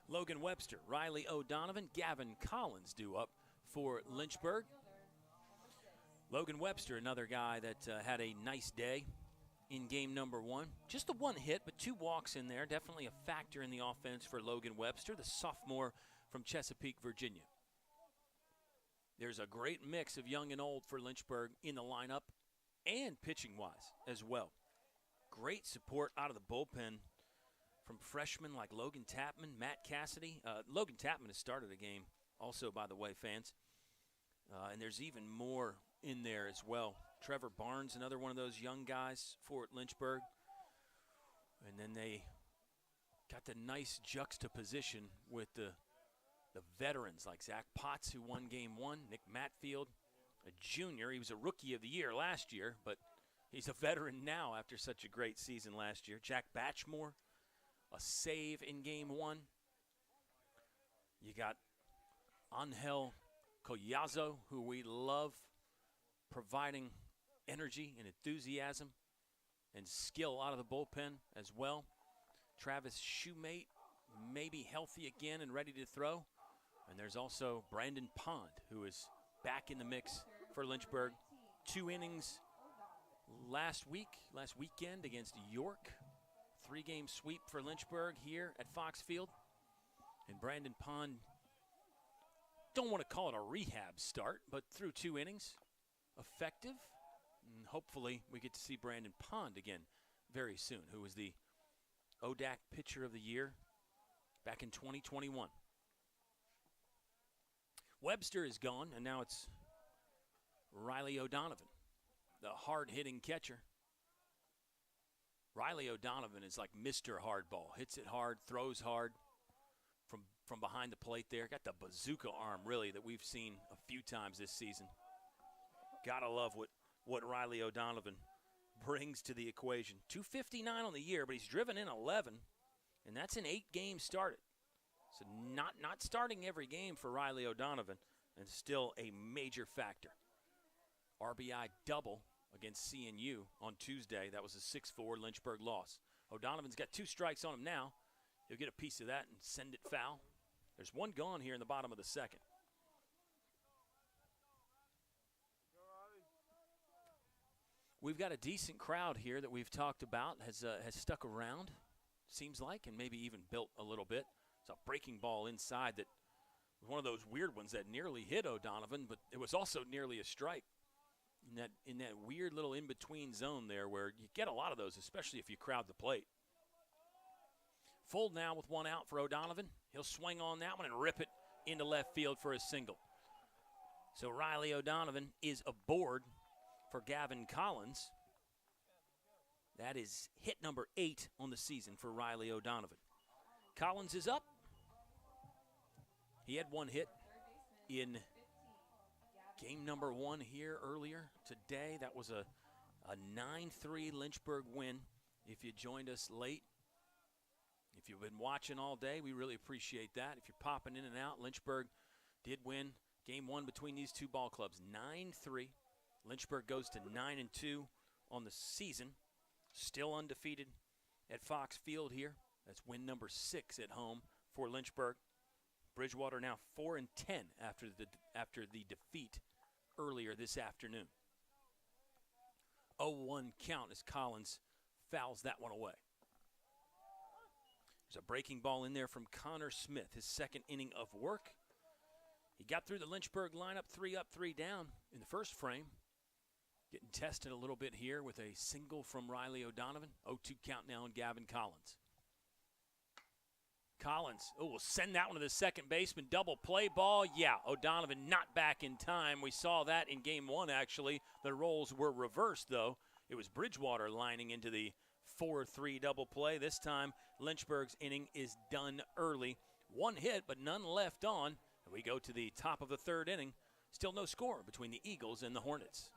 Logan Webster, Riley O'Donovan, Gavin Collins due up for Lynchburg. Logan Webster, another guy that had a nice day in game number 1. Just the 1 hit, but 2 walks in there. Definitely a factor in the offense for Logan Webster, the sophomore from Chesapeake, Virginia. There's a great mix of young and old for Lynchburg in the lineup and pitching-wise as well. Great support out of the bullpen from freshmen like Logan Tapman, Matt Cassidy. Logan Tapman has started a game also, by the way, fans. And there's even more in there as well. Trevor Barnes, another one of those young guys for Lynchburg. And then they got the nice juxtaposition with the veterans like Zach Potts, who won game 1, Nick Matfield, a junior. He was a rookie of the year last year, but he's a veteran now after such a great season last year. Jack Batchmore, a save in game 1. You got Angel Collazo, who we love, providing energy and enthusiasm and skill out of the bullpen as well. Travis Shoemate may be healthy again and ready to throw. And there's also Brandon Pond, who is back in the mix for Lynchburg. 2 innings last weekend against York. 3-game sweep for Lynchburg here at Fox Field. And Brandon Pond, don't want to call it a rehab start, but through 2 innings, effective. And hopefully we get to see Brandon Pond again very soon, who was the ODAC Pitcher of the Year back in 2021. Webster is gone, and now it's Riley O'Donovan, the hard-hitting catcher. Riley O'Donovan is like Mr. Hardball. Hits it hard, throws hard from behind the plate there. Got the bazooka arm, really, that we've seen a few times this season. Gotta love what Riley O'Donovan brings to the equation. 259 on the year, but he's driven in 11, and that's an 8-game started. So not starting every game for Riley O'Donovan, and still a major factor. RBI double against CNU on Tuesday. That was a 6-4 Lynchburg loss. O'Donovan's got 2 strikes on him now. He'll get a piece of that and send it foul. There's 1 gone here in the bottom of the second. We've got a decent crowd here that we've talked about, has stuck around, seems like, and maybe even built a little bit. It's a breaking ball inside that was one of those weird ones that nearly hit O'Donovan, but it was also nearly a strike in that weird little in-between zone there where you get a lot of those, especially if you crowd the plate. Full now with 1 out for O'Donovan. He'll swing on that one and rip it into left field for a single. So Riley O'Donovan is aboard for Gavin Collins. That is hit number 8 on the season for Riley O'Donovan. Collins is up. He had 1 hit in game number 1 here earlier today. That was a 9-3 Lynchburg win. If you joined us late, if you've been watching all day, we really appreciate that. If you're popping in and out, Lynchburg did win game 1 between these 2 ball clubs, 9-3. Lynchburg goes to 9-2 on the season. Still undefeated at Fox Field here. That's win number 6 at home for Lynchburg. Bridgewater now 4-10 after the defeat earlier this afternoon. 0-1 count as Collins fouls that one away. There's a breaking ball in there from Connor Smith, his 2nd inning of work. He got through the Lynchburg lineup 3 up, 3 down in the first frame. Getting tested a little bit here with a single from Riley O'Donovan. 0-2 count now on Gavin Collins. Collins, will send that one to the second baseman. Double play ball. Yeah, O'Donovan not back in time. We saw that in game 1, actually. The roles were reversed, though. It was Bridgewater lining into the 4-3 double play. This time, Lynchburg's inning is done early. 1 hit, but none left on. And we go to the top of the 3rd inning. Still no score between the Eagles and the Hornets.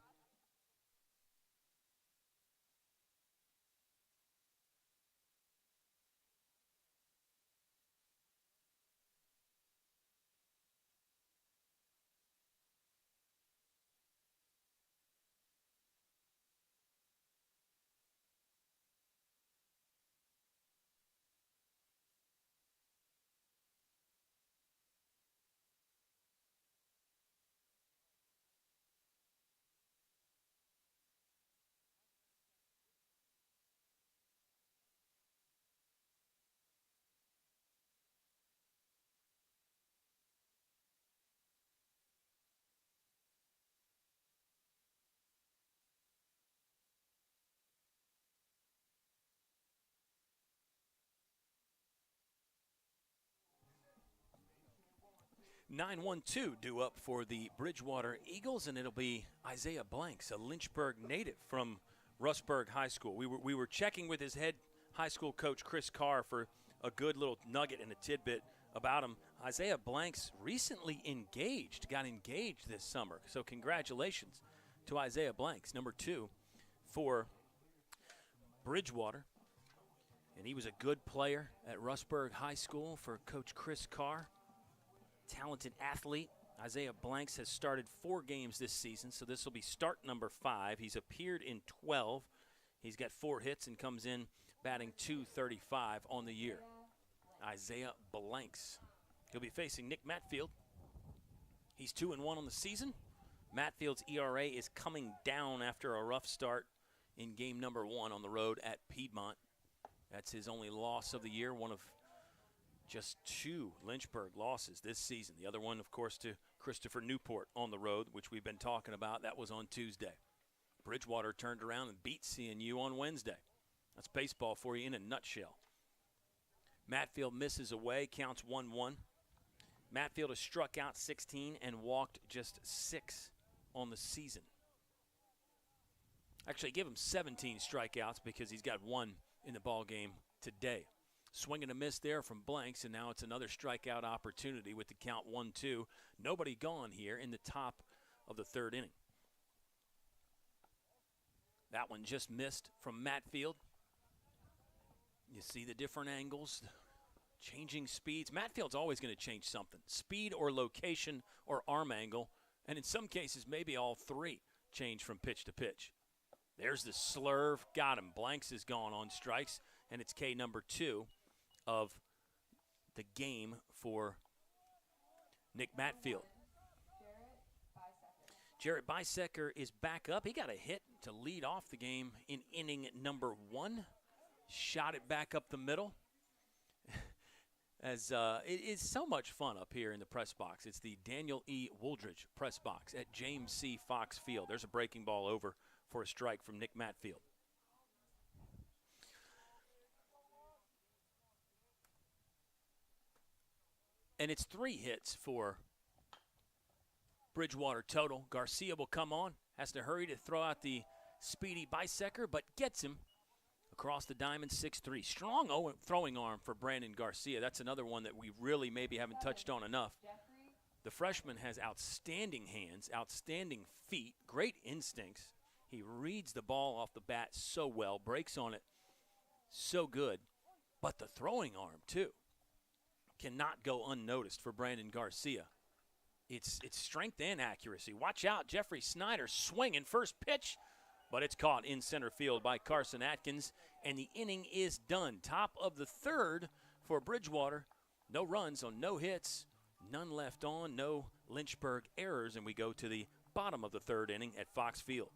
(9-1-2) due up for the Bridgewater Eagles, and it'll be Isaiah Blanks, a Lynchburg native from Russburg High School. We were checking with his head high school coach, Chris Carr, for a good little nugget and a tidbit about him. Isaiah Blanks recently got engaged this summer, so congratulations to Isaiah Blanks, number 2 for Bridgewater. And he was a good player at Russburg High School for Coach Chris Carr. Talented athlete. Isaiah Blanks has started 4 games this season, so this will be start number 5. He's appeared in 12. He's got 4 hits and comes in batting .235 on the year. Isaiah Blanks. He'll be facing Nick Matfield. He's 2-1 on the season. Matfield's ERA is coming down after a rough start in game number 1 on the road at Piedmont. That's his only loss of the year, one of just 2 Lynchburg losses this season. The other one, of course, to Christopher Newport on the road, which we've been talking about. That was on Tuesday. Bridgewater turned around and beat CNU on Wednesday. That's baseball for you in a nutshell. Matfield misses away, counts 1-1. Matfield has struck out 16 and walked just 6 on the season. Actually, give him 17 strikeouts because he's got 1 in the ball game today. Swing and a miss there from Blanks, and now it's another strikeout opportunity with the count 1-2. Nobody gone here in the top of the 3rd inning. That one just missed from Matfield. You see the different angles, changing speeds. Matfield's always going to change something, speed or location or arm angle, and in some cases maybe all 3 change from pitch to pitch. There's the slurve. Got him. Blanks is gone on strikes. and it's K number 2 of the game for Nick Matfield. Jarrett Bisecker is back up. He got a hit to lead off the game in inning number 1. Shot it back up the middle. As it is so much fun up here in the press box. It's the Daniel E. Wooldridge press box at James C. Fox Field. There's a breaking ball over for a strike from Nick Matfield. And it's 3 hits for Bridgewater total. Garcia will come on, has to hurry to throw out the speedy Bisecker, but gets him across the diamond, 6-3. Strong throwing arm for Brandon Garcia. That's another one that we really maybe haven't touched on enough. The freshman has outstanding hands, outstanding feet, great instincts. He reads the ball off the bat so well, breaks on it so good. But the throwing arm, too, cannot go unnoticed for Brandon Garcia. It's strength and accuracy. Watch out, Jeffrey Snyder swinging first pitch, but it's caught in center field by Carson Atkins, and the inning is done. Top of the 3rd for Bridgewater. No runs on no hits, none left on, no Lynchburg errors, and we go to the bottom of the 3rd inning at Fox Field.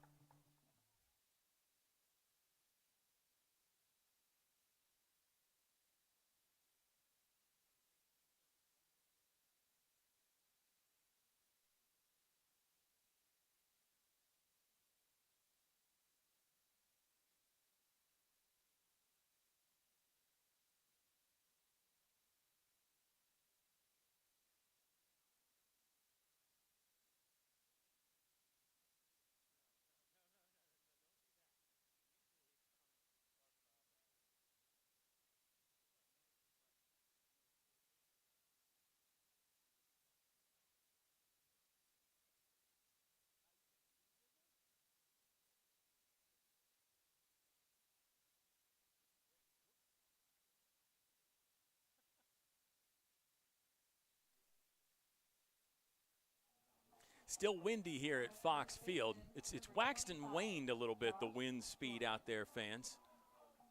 Still windy here at Fox Field. It's waxed and waned a little bit, the wind speed out there, fans.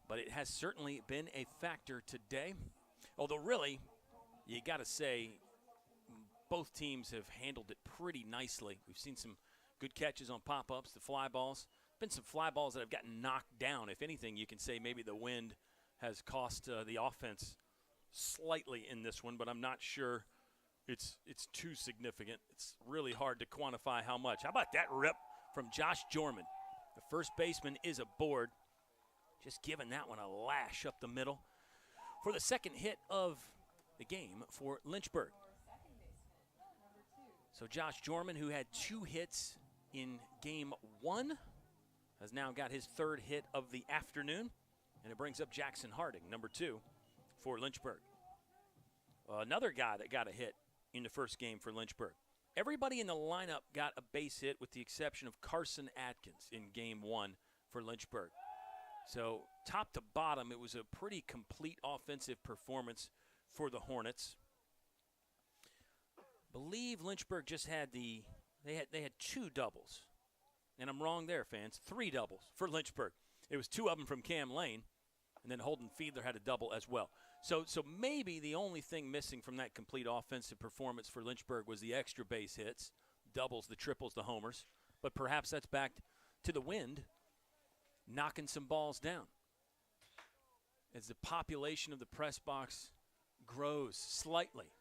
But it has certainly been a factor today. Although really, you got to say, both teams have handled it pretty nicely. We've seen some good catches on pop-ups, the fly balls. Been some fly balls that have gotten knocked down. If anything, you can say maybe the wind has cost the offense slightly in this one, but I'm not sure it's too significant. It's really hard to quantify how much. How about that rip from Josh Jorman? The first baseman is aboard. Just giving that one a lash up the middle for the second hit of the game for Lynchburg. So Josh Jorman, who had 2 hits in game 1, has now got his 3rd hit of the afternoon. And it brings up Jackson Harding, number 2, for Lynchburg. Another guy that got a hit in the first game for Lynchburg. Everybody in the lineup got a base hit with the exception of Carson Atkins in game 1 for Lynchburg. So top to bottom, it was a pretty complete offensive performance for the Hornets. Believe Lynchburg just had they had 2 doubles. And I'm wrong there, fans. 3 doubles for Lynchburg. It was 2 of them from Cam Lane, and then Holden Fiedler had a double as well. So maybe the only thing missing from that complete offensive performance for Lynchburg was the extra base hits, doubles, the triples, the homers. But perhaps that's back to the wind knocking some balls down. As the population of the press box grows slightly.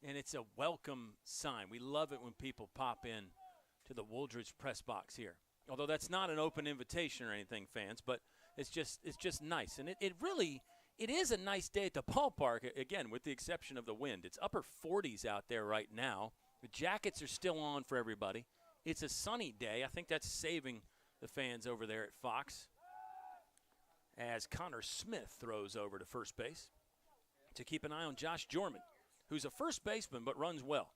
And it's a welcome sign. We love it when people pop in to the Wooldridge press box here. Although that's not an open invitation or anything, fans, but it's just nice. And it is a nice day at the ballpark, again, with the exception of the wind. It's upper 40s out there right now. The jackets are still on for everybody. It's a sunny day. I think that's saving the fans over there at Fox. As Connor Smith throws over to first base to keep an eye on Josh Jorman, who's a first baseman but runs well.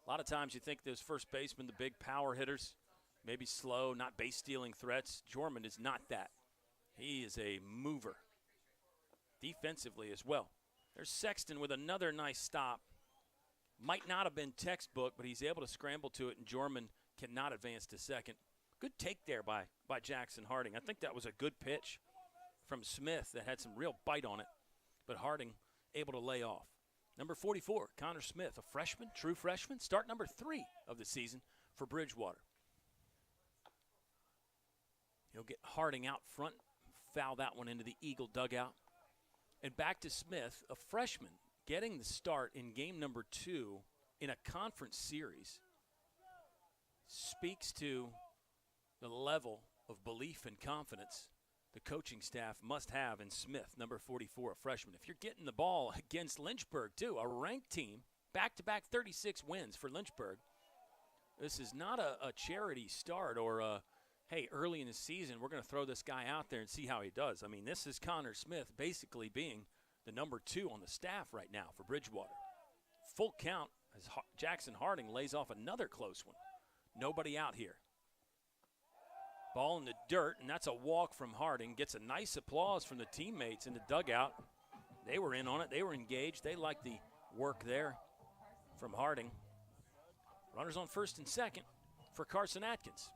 A lot of times you think those first basemen, the big power hitters, maybe slow, not base-stealing threats. Jorman is not that. He is a mover defensively as well. There's Sexton with another nice stop. Might not have been textbook, but he's able to scramble to it, and Jorman cannot advance to second. Good take there by Jackson Harding. I think that was a good pitch from Smith that had some real bite on it, but Harding able to lay off. Number 44, Connor Smith, a freshman, true freshman, start number 3 of the season for Bridgewater. He'll get Harding out front, foul that one into the Eagle dugout. And back to Smith, a freshman, getting the start in game number 2 in a conference series. Speaks to the level of belief and confidence the coaching staff must have in Smith, number 44, a freshman. If you're getting the ball against Lynchburg, too, a ranked team, back-to-back 36 wins for Lynchburg, this is not a charity start or hey, early in the season, we're going to throw this guy out there and see how he does. I mean, this is Connor Smith basically being the number 2 on the staff right now for Bridgewater. Full count as Jackson Harding lays off another close one. Nobody out here. Ball in the dirt, and that's a walk from Harding. Gets a nice applause from the teammates in the dugout. They were in on it. They were engaged. They liked the work there from Harding. Runners on first and second for Carson Atkins.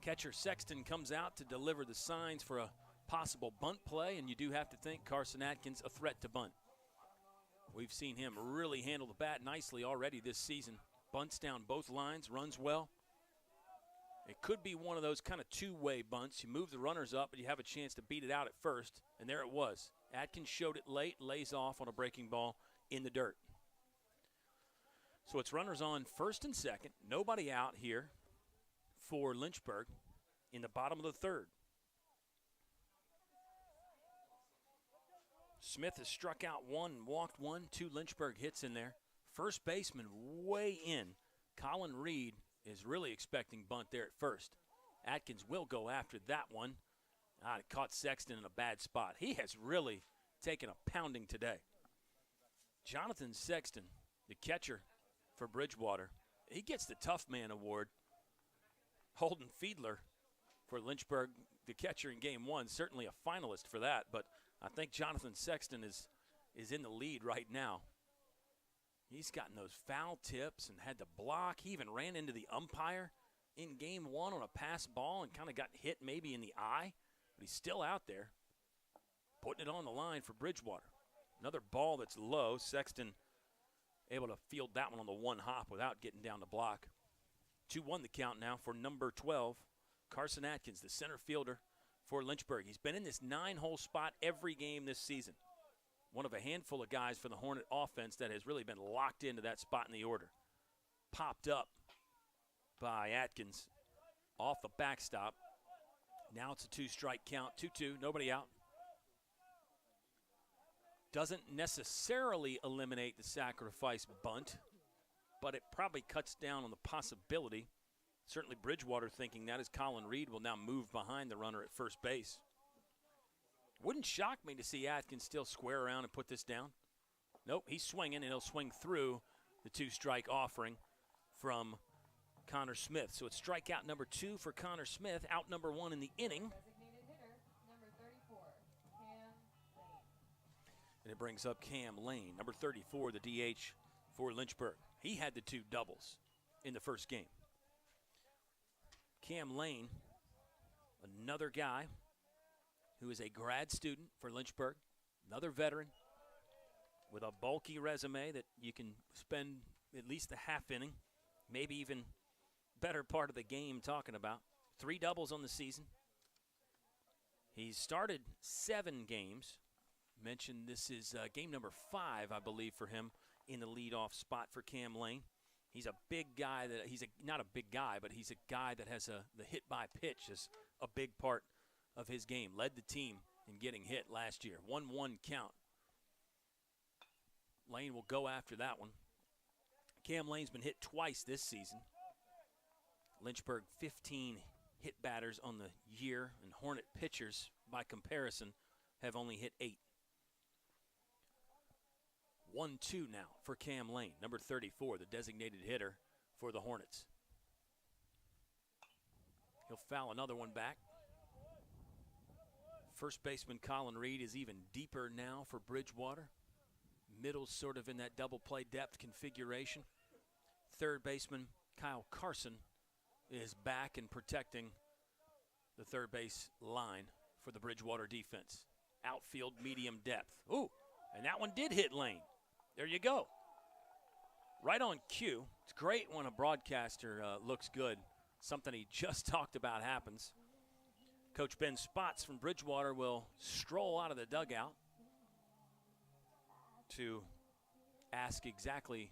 Catcher Sexton comes out to deliver the signs for a possible bunt play, and you do have to think Carson Atkins a threat to bunt. We've seen him really handle the bat nicely already this season. Bunts down both lines, runs well. It could be one of those kind of two-way bunts. You move the runners up, but you have a chance to beat it out at first, and there it was. Atkins showed it late, lays off on a breaking ball in the dirt. So it's runners on first and second. Nobody out here for Lynchburg in the bottom of the third. Smith has struck out 1 and walked 1, 2 Lynchburg hits in there. First baseman way in. Colin Reed is really expecting bunt there at first. Atkins will go after that one. It caught Sexton in a bad spot. He has really taken a pounding today. Jonathan Sexton, the catcher for Bridgewater, he gets the Tough Man Award. Holden Fiedler for Lynchburg, the catcher in game 1, certainly a finalist for that, but I think Jonathan Sexton is in the lead right now. He's gotten those foul tips and had to block. He even ran into the umpire in game 1 on a pass ball and kind of got hit maybe in the eye, but he's still out there putting it on the line for Bridgewater. Another ball that's low. Sexton able to field that one on the one hop without getting down the block. 2-1 the count now for number 12, Carson Atkins, the center fielder for Lynchburg. He's been in this 9-hole spot every game this season. One of a handful of guys for the Hornet offense that has really been locked into that spot in the order. Popped up by Atkins off the backstop. Now it's a 2-strike count, 2-2, nobody out. Doesn't necessarily eliminate the sacrifice bunt, but it probably cuts down on the possibility. Certainly Bridgewater thinking that as Colin Reed will now move behind the runner at first base. Wouldn't shock me to see Atkins still square around and put this down. Nope, he's swinging, and he'll swing through the 2-strike offering from Connor Smith. So it's strikeout number 2 for Connor Smith, out number 1 in the inning. Designated hitter, number 34, Cam Lane. And it brings up Cam Lane, number 34, the DH for Lynchburg. He had the 2 doubles in the first game. Cam Lane, another guy who is a grad student for Lynchburg, another veteran with a bulky resume that you can spend at least the half inning, maybe even better part of the game talking about. 3 doubles on the season. He's started 7 games. Mentioned this is game number 5, I believe, for him in the leadoff spot for Cam Lane. He's a big guy not a big guy, but he's a guy that has the hit by pitch is a big part of his game. Led the team in getting hit last year. 1-1 count. Lane will go after that one. Cam Lane's been hit twice this season. Lynchburg 15 hit batters on the year, and Hornet pitchers, by comparison, have only hit 8. 1-2 now for Cam Lane, number 34, the designated hitter for the Hornets. He'll foul another one back. First baseman Colin Reed is even deeper now for Bridgewater. Middle's sort of in that double play depth configuration. Third baseman Kyle Carson is back and protecting the third base line for the Bridgewater defense. Outfield medium depth. Ooh, and that one did hit Lane. There you go. Right on cue. It's great when a broadcaster looks good. Something he just talked about happens. Coach Ben Spots from Bridgewater will stroll out of the dugout to ask exactly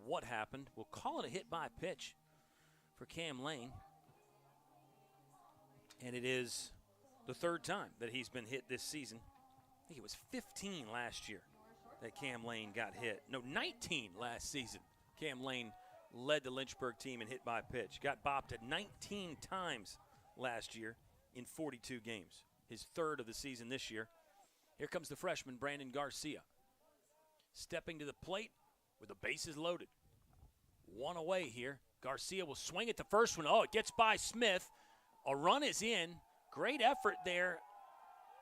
what happened. We'll call it a hit by pitch for Cam Lane. And it is the third time that he's been hit this season. I think it was 15 last year that Cam Lane got hit. No, 19 last season. Cam Lane led the Lynchburg team in hit by pitch. Got bopped at 19 times last year in 42 games. His third of the season this year. Here comes the freshman, Brandon Garcia. Stepping to the plate with the bases loaded. One away here. Garcia will swing at the first one. Oh, it gets by Smith. A run is in. Great effort there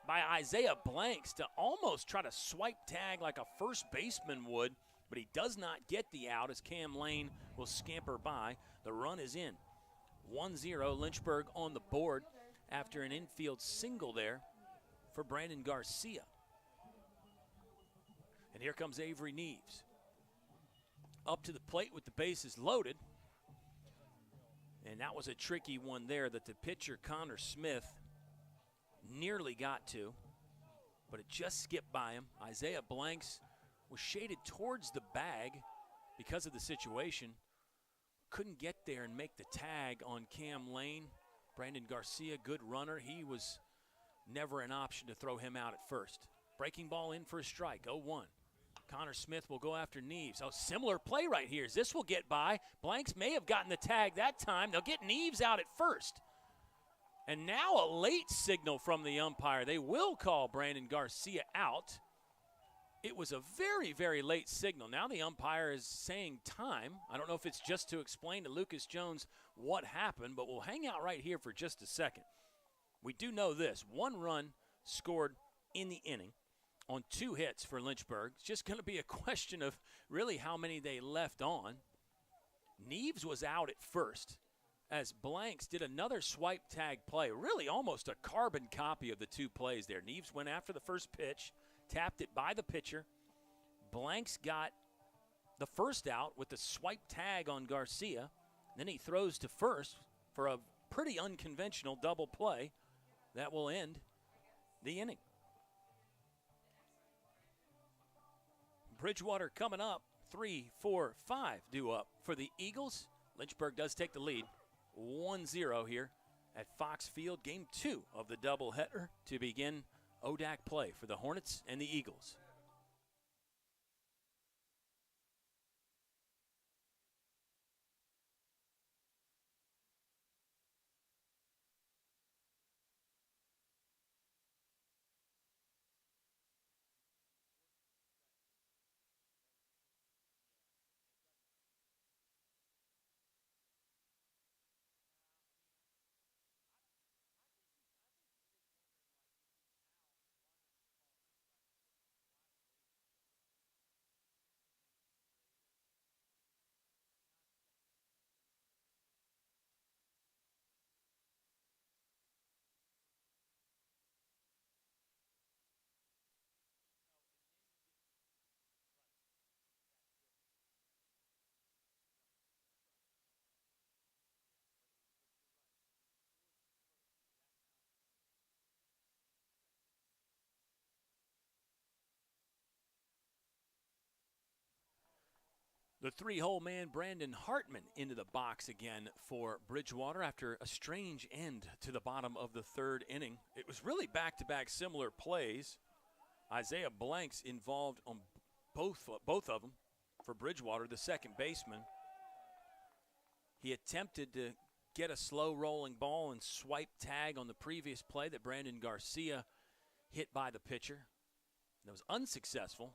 by Isaiah Blanks to almost try to swipe tag like a first baseman would, but he does not get the out as Cam Lane will scamper by. The run is in. 1-0, Lynchburg on the board after an infield single there for Brandon Garcia. And here comes Avery Neves. Up to the plate with the bases loaded. And that was a tricky one there that the pitcher, Connor Smith, nearly got to, but it just skipped by him. Isaiah Blanks was shaded towards the bag because of the situation. Couldn't get there and make the tag on Cam Lane. Brandon Garcia, good runner. He was never an option to throw him out at first. Breaking ball in for a strike, 0-1. Connor Smith will go after Neves. Oh, similar play right here. This will get by. Blanks may have gotten the tag that time. They'll get Neves out at first. And now a late signal from the umpire. They will call Brandon Garcia out. It was a very, very late signal. Now the umpire is saying time. I don't know if it's just to explain to Lucas Jones what happened, but we'll hang out right here for just a second. We do know this. One run scored in the inning on 2 hits for Lynchburg. It's just going to be a question of really how many they left on. Neves was out at first as Blanks did another swipe tag play, really almost a carbon copy of the 2 plays there. Neves went after the first pitch, tapped it by the pitcher. Blanks got the first out with the swipe tag on Garcia. Then he throws to first for a pretty unconventional double play that will end the inning. Bridgewater coming up, 3, 4, 5 due up for the Eagles. Lynchburg does take the lead, 1-0 here at Fox Field. Game 2 of the doubleheader to begin ODAC play for the Hornets and the Eagles. The 3-hole man, Brandon Hartman, into the box again for Bridgewater after a strange end to the bottom of the 3rd inning. It was really back-to-back similar plays. Isaiah Blanks involved on both of them for Bridgewater, the second baseman. He attempted to get a slow rolling ball and swipe tag on the previous play that Brandon Garcia hit by the pitcher. That was unsuccessful.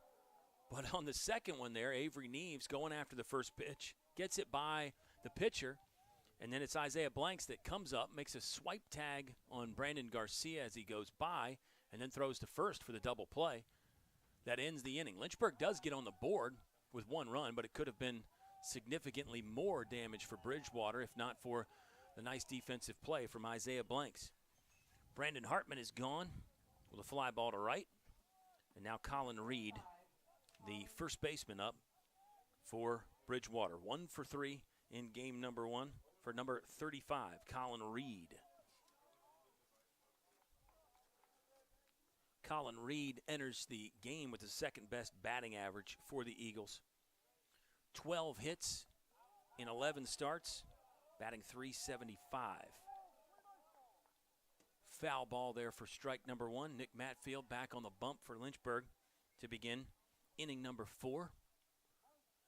But on the second one there, Avery Neves going after the first pitch, gets it by the pitcher, and then it's Isaiah Blanks that comes up, makes a swipe tag on Brandon Garcia as he goes by, and then throws to first for the double play. That ends the inning. Lynchburg does get on the board with 1 run, but it could have been significantly more damage for Bridgewater if not for the nice defensive play from Isaiah Blanks. Brandon Hartman is gone with a fly ball to right. And now Colin Reed, the first baseman, up for Bridgewater. 1 for 3 in game number 1 for number 35, Colin Reed. Colin Reed enters the game with the second best batting average for the Eagles. 12 hits in 11 starts, batting .375. Foul ball there for strike number 1. Nick Matfield back on the bump for Lynchburg to begin inning number 4.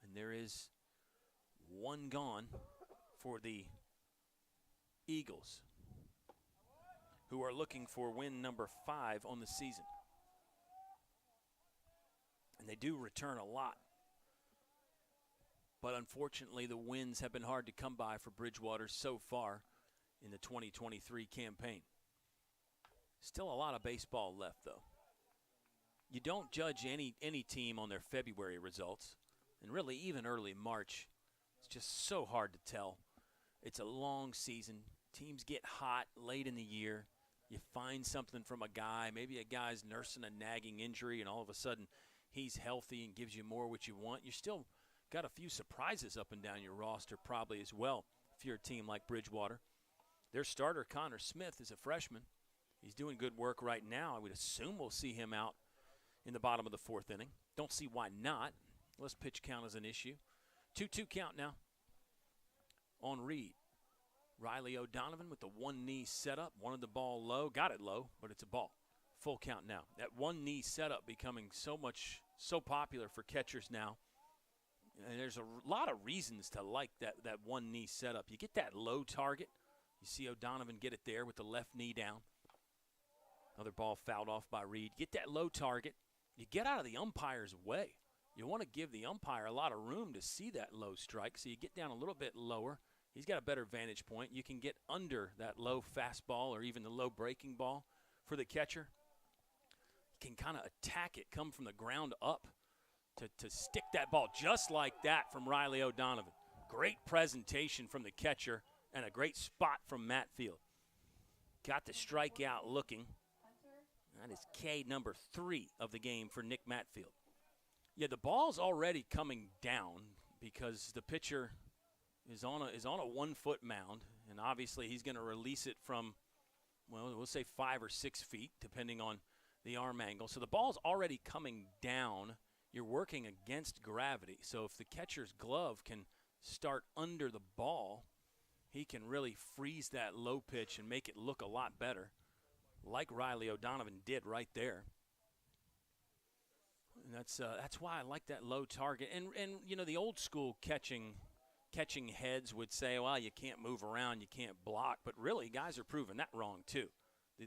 And there is one gone for the Eagles, who are looking for win number 5 on the season. And they do return a lot. But unfortunately, the wins have been hard to come by for Bridgewater so far in the 2023 campaign. Still a lot of baseball left, though. You don't judge any team on their February results. And really, even early March, it's just so hard to tell. It's a long season. Teams get hot late in the year. You find something from a guy. Maybe a guy's nursing a nagging injury, and all of a sudden he's healthy and gives you more what you want. You still got a few surprises up and down your roster probably as well if you're a team like Bridgewater. Their starter, Connor Smith, is a freshman. He's doing good work right now. I would assume we'll see him out in the bottom of the 4th inning. Don't see why not, unless pitch count is an issue. 2-2 count now on Reed. Riley O'Donovan with the one-knee setup. Wanted the ball low. Got it low, but it's a ball. Full count now. That one-knee setup becoming so popular for catchers now. And there's a lot of reasons to like that one-knee setup. You get that low target. You see O'Donovan get it there with the left knee down. Another ball fouled off by Reed. Get that low target. You get out of the umpire's way. You want to give the umpire a lot of room to see that low strike, so you get down a little bit lower. He's got a better vantage point. You can get under that low fastball or even the low breaking ball for the catcher. You can kind of attack it, come from the ground up to stick that ball just like that from Riley O'Donovan. Great presentation from the catcher and a great spot from Matfield. Got the strikeout looking. That is K number 3 of the game for Nick Matfield. Yeah, the ball's already coming down because the pitcher is on a 1-foot mound, and obviously he's going to release it from, well, we'll say 5 or 6 feet, depending on the arm angle. So the ball's already coming down. You're working against gravity. So if the catcher's glove can start under the ball, he can really freeze that low pitch and make it look a lot better, like Riley O'Donovan did right there. And that's why I like that low target. And you know, the old school catching heads would say, well, you can't move around, you can't block. But really, guys are proving that wrong too.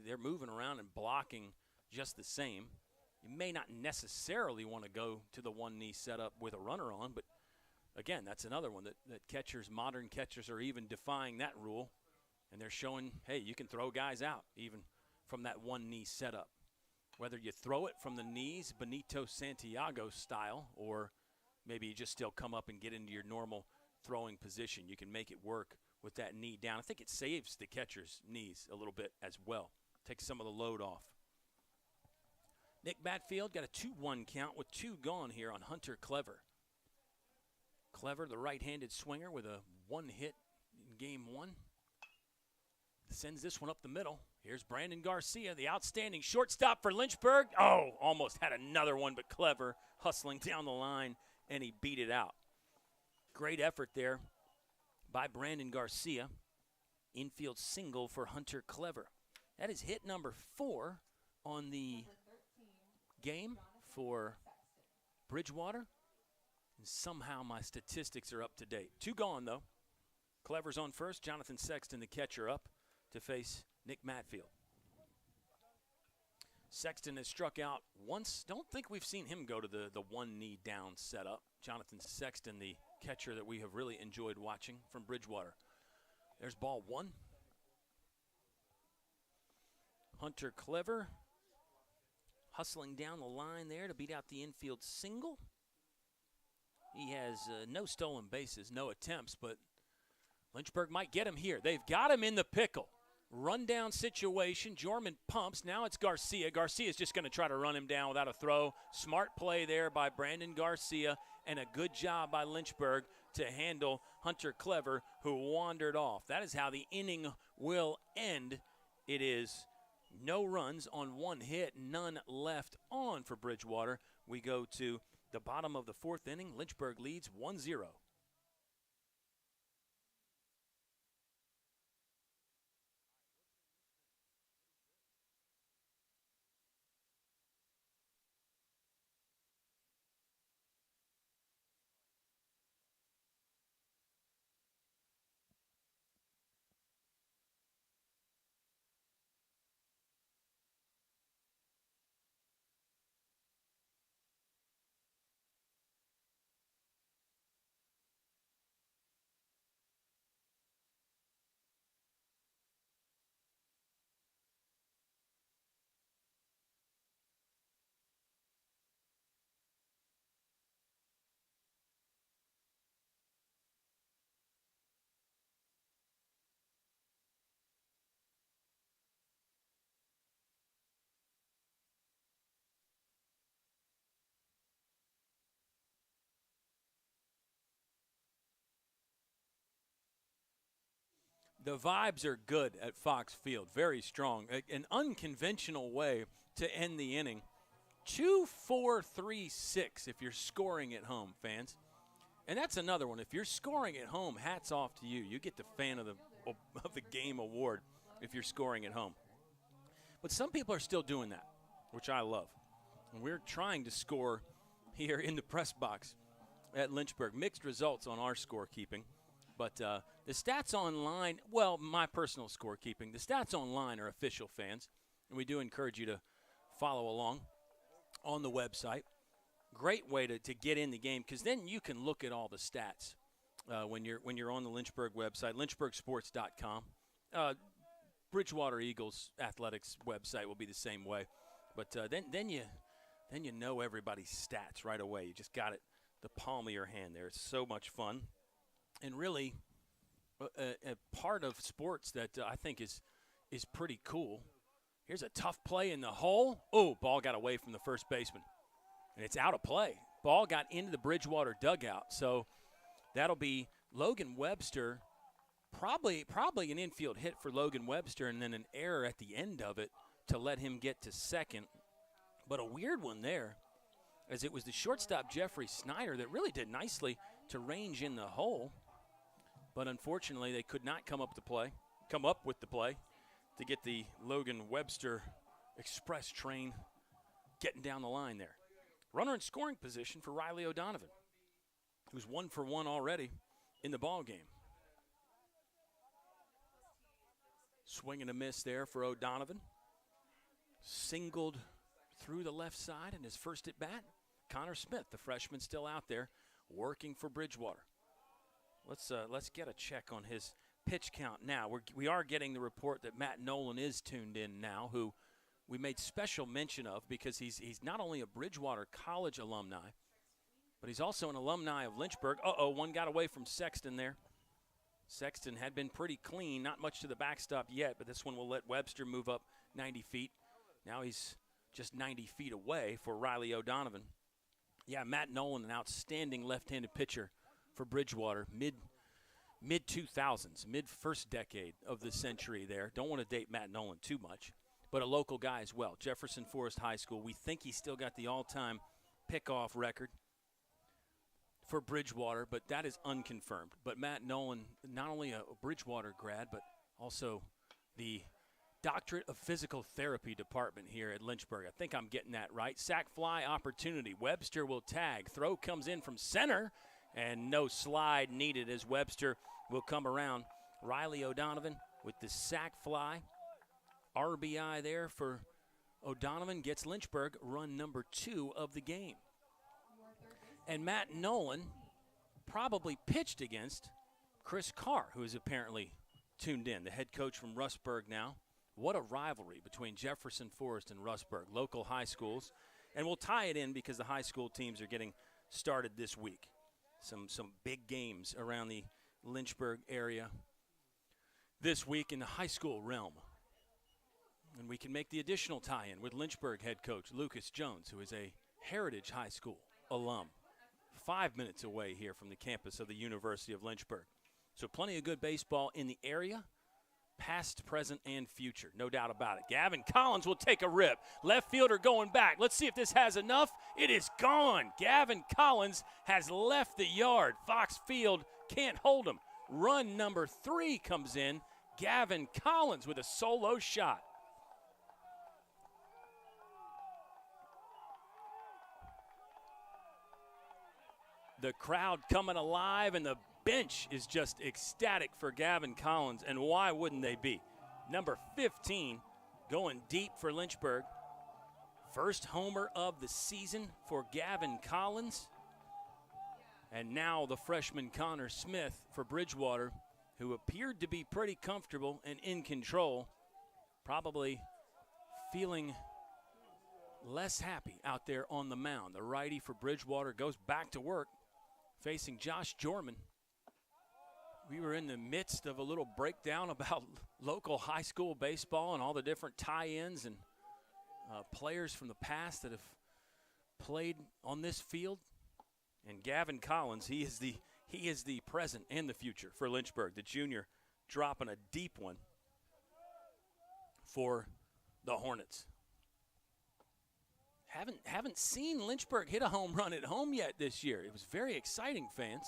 They're moving around and blocking just the same. You may not necessarily want to go to the one-knee setup with a runner on, but again, that's another one that catchers, modern catchers, are even defying that rule. And they're showing, hey, you can throw guys out even from that one-knee setup. Whether you throw it from the knees, Benito Santiago style, or maybe you just still come up and get into your normal throwing position. You can make it work with that knee down. I think it saves the catcher's knees a little bit as well. Takes some of the load off. Nick Matfield got a 2-1 count with 2 gone here on Hunter Clever. Clever, the right-handed swinger, with a 1 hit in game 1. Sends this one up the middle. Here's Brandon Garcia, the outstanding shortstop for Lynchburg. Oh, almost had another one, but Clever hustling down the line, and he beat it out. Great effort there by Brandon Garcia. Infield single for Hunter Clever. That is hit number 4 on the game for Bridgewater. And somehow my statistics are up to date. 2 gone, though. Clever's on first. Jonathan Sexton, the catcher, up to face Nick Matfield. Sexton has struck out once. Don't think we've seen him go to the one-knee down setup. Jonathan Sexton, the catcher that we have really enjoyed watching from Bridgewater. There's ball 1. Hunter Clever hustling down the line there to beat out the infield single. He has no stolen bases, no attempts, but Lynchburg might get him here. They've got him in the pickle. rundown situation. Jorman pumps. Now it's Garcia. Garcia's just going to try to run him down without a throw. Smart play there by Brandon Garcia, and a good job by Lynchburg to handle Hunter Clever, who wandered off. That is how the inning will end. It is no runs on one hit, none left on for Bridgewater. We go to the bottom of the fourth inning. Lynchburg leads 1-0. The vibes are good at Fox Field, very strong. An unconventional way to end the inning. 2-4-3-6 if you're scoring at home, fans. And that's another one. If you're scoring at home, hats off to you. You get the fan of the game award if you're scoring at home. But some people are still doing that, which I love. And we're trying to score here in the press box at Lynchburg. Mixed results on our scorekeeping. But the stats online, well, my personal scorekeeping, the stats online are official, fans. And we do encourage you to follow along on the website. Great way to get in the game, because then you can look at all the stats when you're on the Lynchburg website, lynchburgsports.com. Bridgewater Eagles athletics website will be the same way. But then you know everybody's stats right away. You just got it the palm of your hand there. It's so much fun. And really, a part of sports that I think is pretty cool. Here's a tough play in the hole. Oh, ball got away from the first baseman. And it's out of play. Ball got into the Bridgewater dugout. So that'll be Logan Webster, probably an infield hit for Logan Webster, and then an error at the end of it to let him get to second. But a weird one there, as it was the shortstop Jeffrey Snyder that really did nicely to range in the hole. But unfortunately, they could not come up with the play to get the Logan Webster express train getting down the line there. Runner in scoring position for Riley O'Donovan, who's 1 for 1 already in the ball game. Swing and a miss there for O'Donovan. Singled through the left side in his first at bat. Connor Smith, the freshman, still out there working for Bridgewater. Let's get a check on his pitch count now. We are getting the report that Matt Nolan is tuned in now, who we made special mention of because he's not only a Bridgewater College alumni, but he's also an alumni of Lynchburg. One got away from Sexton there. Sexton had been pretty clean, not much to the backstop yet, but this one will let Webster move up 90 feet. Now he's just 90 feet away for Riley O'Donovan. Yeah, Matt Nolan, an outstanding left-handed pitcher for Bridgewater, mid-2000s, mid-first decade of the century there. Don't want to date Matt Nolan too much, but a local guy as well. Jefferson Forest High School. We think he's still got the all-time pickoff record for Bridgewater, but that is unconfirmed. But Matt Nolan, not only a Bridgewater grad, but also the Doctorate of Physical Therapy department here at Lynchburg. I think I'm getting that right. Sack fly opportunity. Webster will tag. Throw comes in from center, and no slide needed as Webster will come around. Riley O'Donovan with the sack fly. RBI there for O'Donovan gets Lynchburg run number 2 of the game. And Matt Nolan probably pitched against Chris Carr, who is apparently tuned in, the head coach from Rustburg now. What a rivalry between Jefferson Forest and Rustburg, local high schools. And we'll tie it in because the high school teams are getting started this week. Some big games around the Lynchburg area. this week in the high school realm. And we can make the additional tie-in with Lynchburg head coach Lucas Jones, who is a Heritage High School alum, 5 minutes away here from the campus of the University of Lynchburg. So plenty of good baseball in the area, past, present, and future, no doubt about it. Gavin Collins will take a rip. Left fielder going back. Let's see if this has enough. It is gone. Gavin Collins has left the yard. Fox Field can't hold him. Run number 3 comes in. Gavin Collins with a solo shot. The crowd coming alive, and the bench is just ecstatic for Gavin Collins, and why wouldn't they be? Number 15 going deep for Lynchburg. First homer of the season for Gavin Collins. And now the freshman Connor Smith for Bridgewater, who appeared to be pretty comfortable and in control, probably feeling less happy out there on the mound. The righty for Bridgewater goes back to work, facing Josh Jorman. We were in the midst of a little breakdown about local high school baseball and all the different tie-ins and players from the past that have played on this field. And Gavin Collins, he is the present and the future for Lynchburg. The junior dropping a deep one for the Hornets. Haven't seen Lynchburg hit a home run at home yet this year. It was very exciting, fans.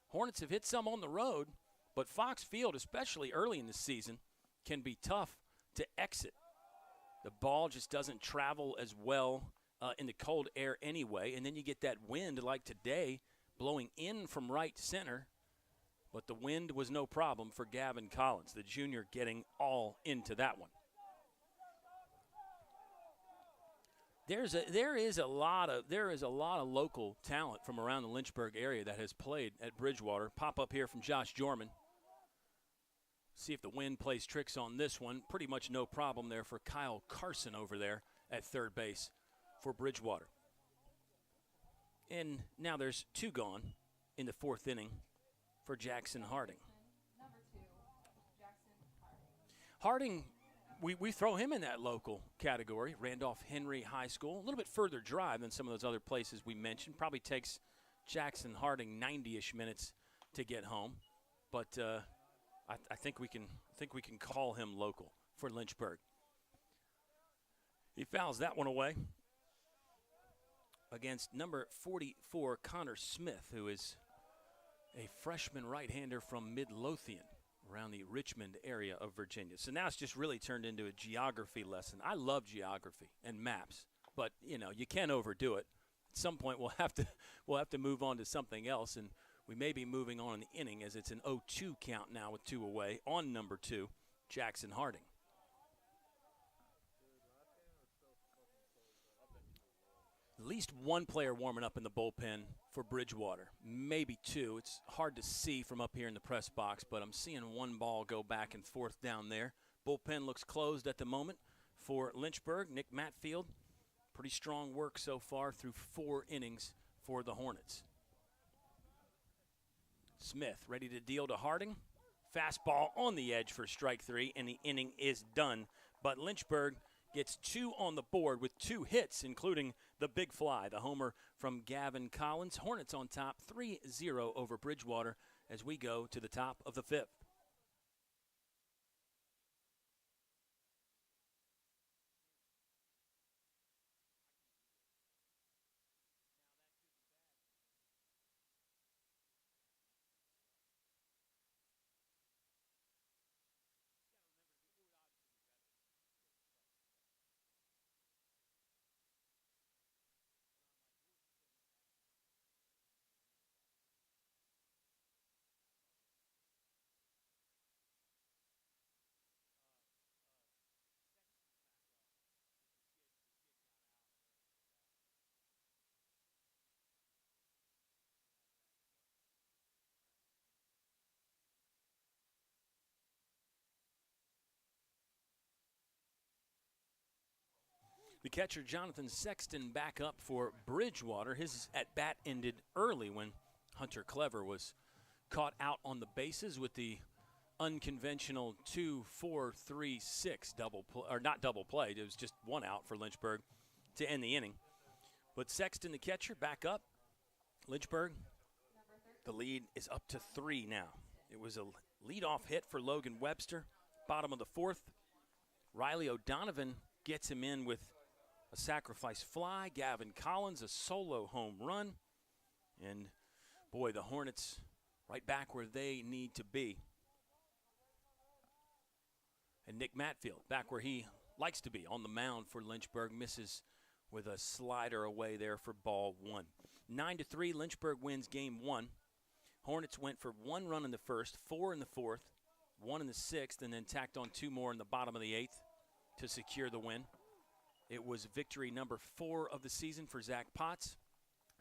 Hornets have hit some on the road, but Fox Field, especially early in the season, can be tough to exit. The ball just doesn't travel as well in the cold air anyway, and then you get that wind like today blowing in from right center, but the wind was no problem for Gavin Collins, the junior, getting all into that one. There is a lot of local talent from around the Lynchburg area that has played at Bridgewater. Pop up here from Josh Jorman. See if the wind plays tricks on this one. Pretty much no problem there for Kyle Carson over there at third base for Bridgewater. And now there's 2 gone in the 4th inning for Jackson Harding. Number 2, Jackson Harding. We throw him in that local category, Randolph Henry High School. A little bit further drive than some of those other places we mentioned. Probably takes Jackson Harding 90-ish minutes to get home, but I think we can call him local for Lynchburg. He fouls that one away against number 44 Connor Smith, who is a freshman right-hander from Midlothian, around the Richmond area of Virginia. So now it's just really turned into a geography lesson. I love geography and maps, but you can't overdo it. At some point we'll have to move on to something else, and we may be moving on in the inning as it's an 0-2 count now with 2 away on number 2, Jackson Harding. At least one player warming up in the bullpen for Bridgewater, maybe 2. It's hard to see from up here in the press box, but I'm seeing one ball go back and forth down there. Bullpen looks closed at the moment for Lynchburg. Nick Matfield, pretty strong work so far through 4 innings for the Hornets. Smith ready to deal to Harding. Fastball on the edge for strike 3, and the inning is done. But Lynchburg gets 2 on the board with 2 hits, including the big fly, the homer from Gavin Collins. Hornets on top 3-0 over Bridgewater as we go to the top of the 5th. The catcher, Jonathan Sexton, back up for Bridgewater. His at-bat ended early when Hunter Clever was caught out on the bases with the unconventional 2-4-3-6 double play, or not double play. It was just one out for Lynchburg to end the inning. But Sexton, the catcher, back up. Lynchburg, the lead is up to 3 now. It was a leadoff hit for Logan Webster, bottom of the 4th. Riley O'Donovan gets him in with a sacrifice fly. Gavin Collins, a solo home run. And, boy, the Hornets right back where they need to be. And Nick Matfield back where he likes to be, on the mound for Lynchburg, misses with a slider away there for ball 1. 9-3, Lynchburg wins game 1. Hornets went for 1 run in the first, 4 in the 4th, 1 in the 6th, and then tacked on 2 more in the bottom of the 8th to secure the win. It was victory number 4 of the season for Zach Potts.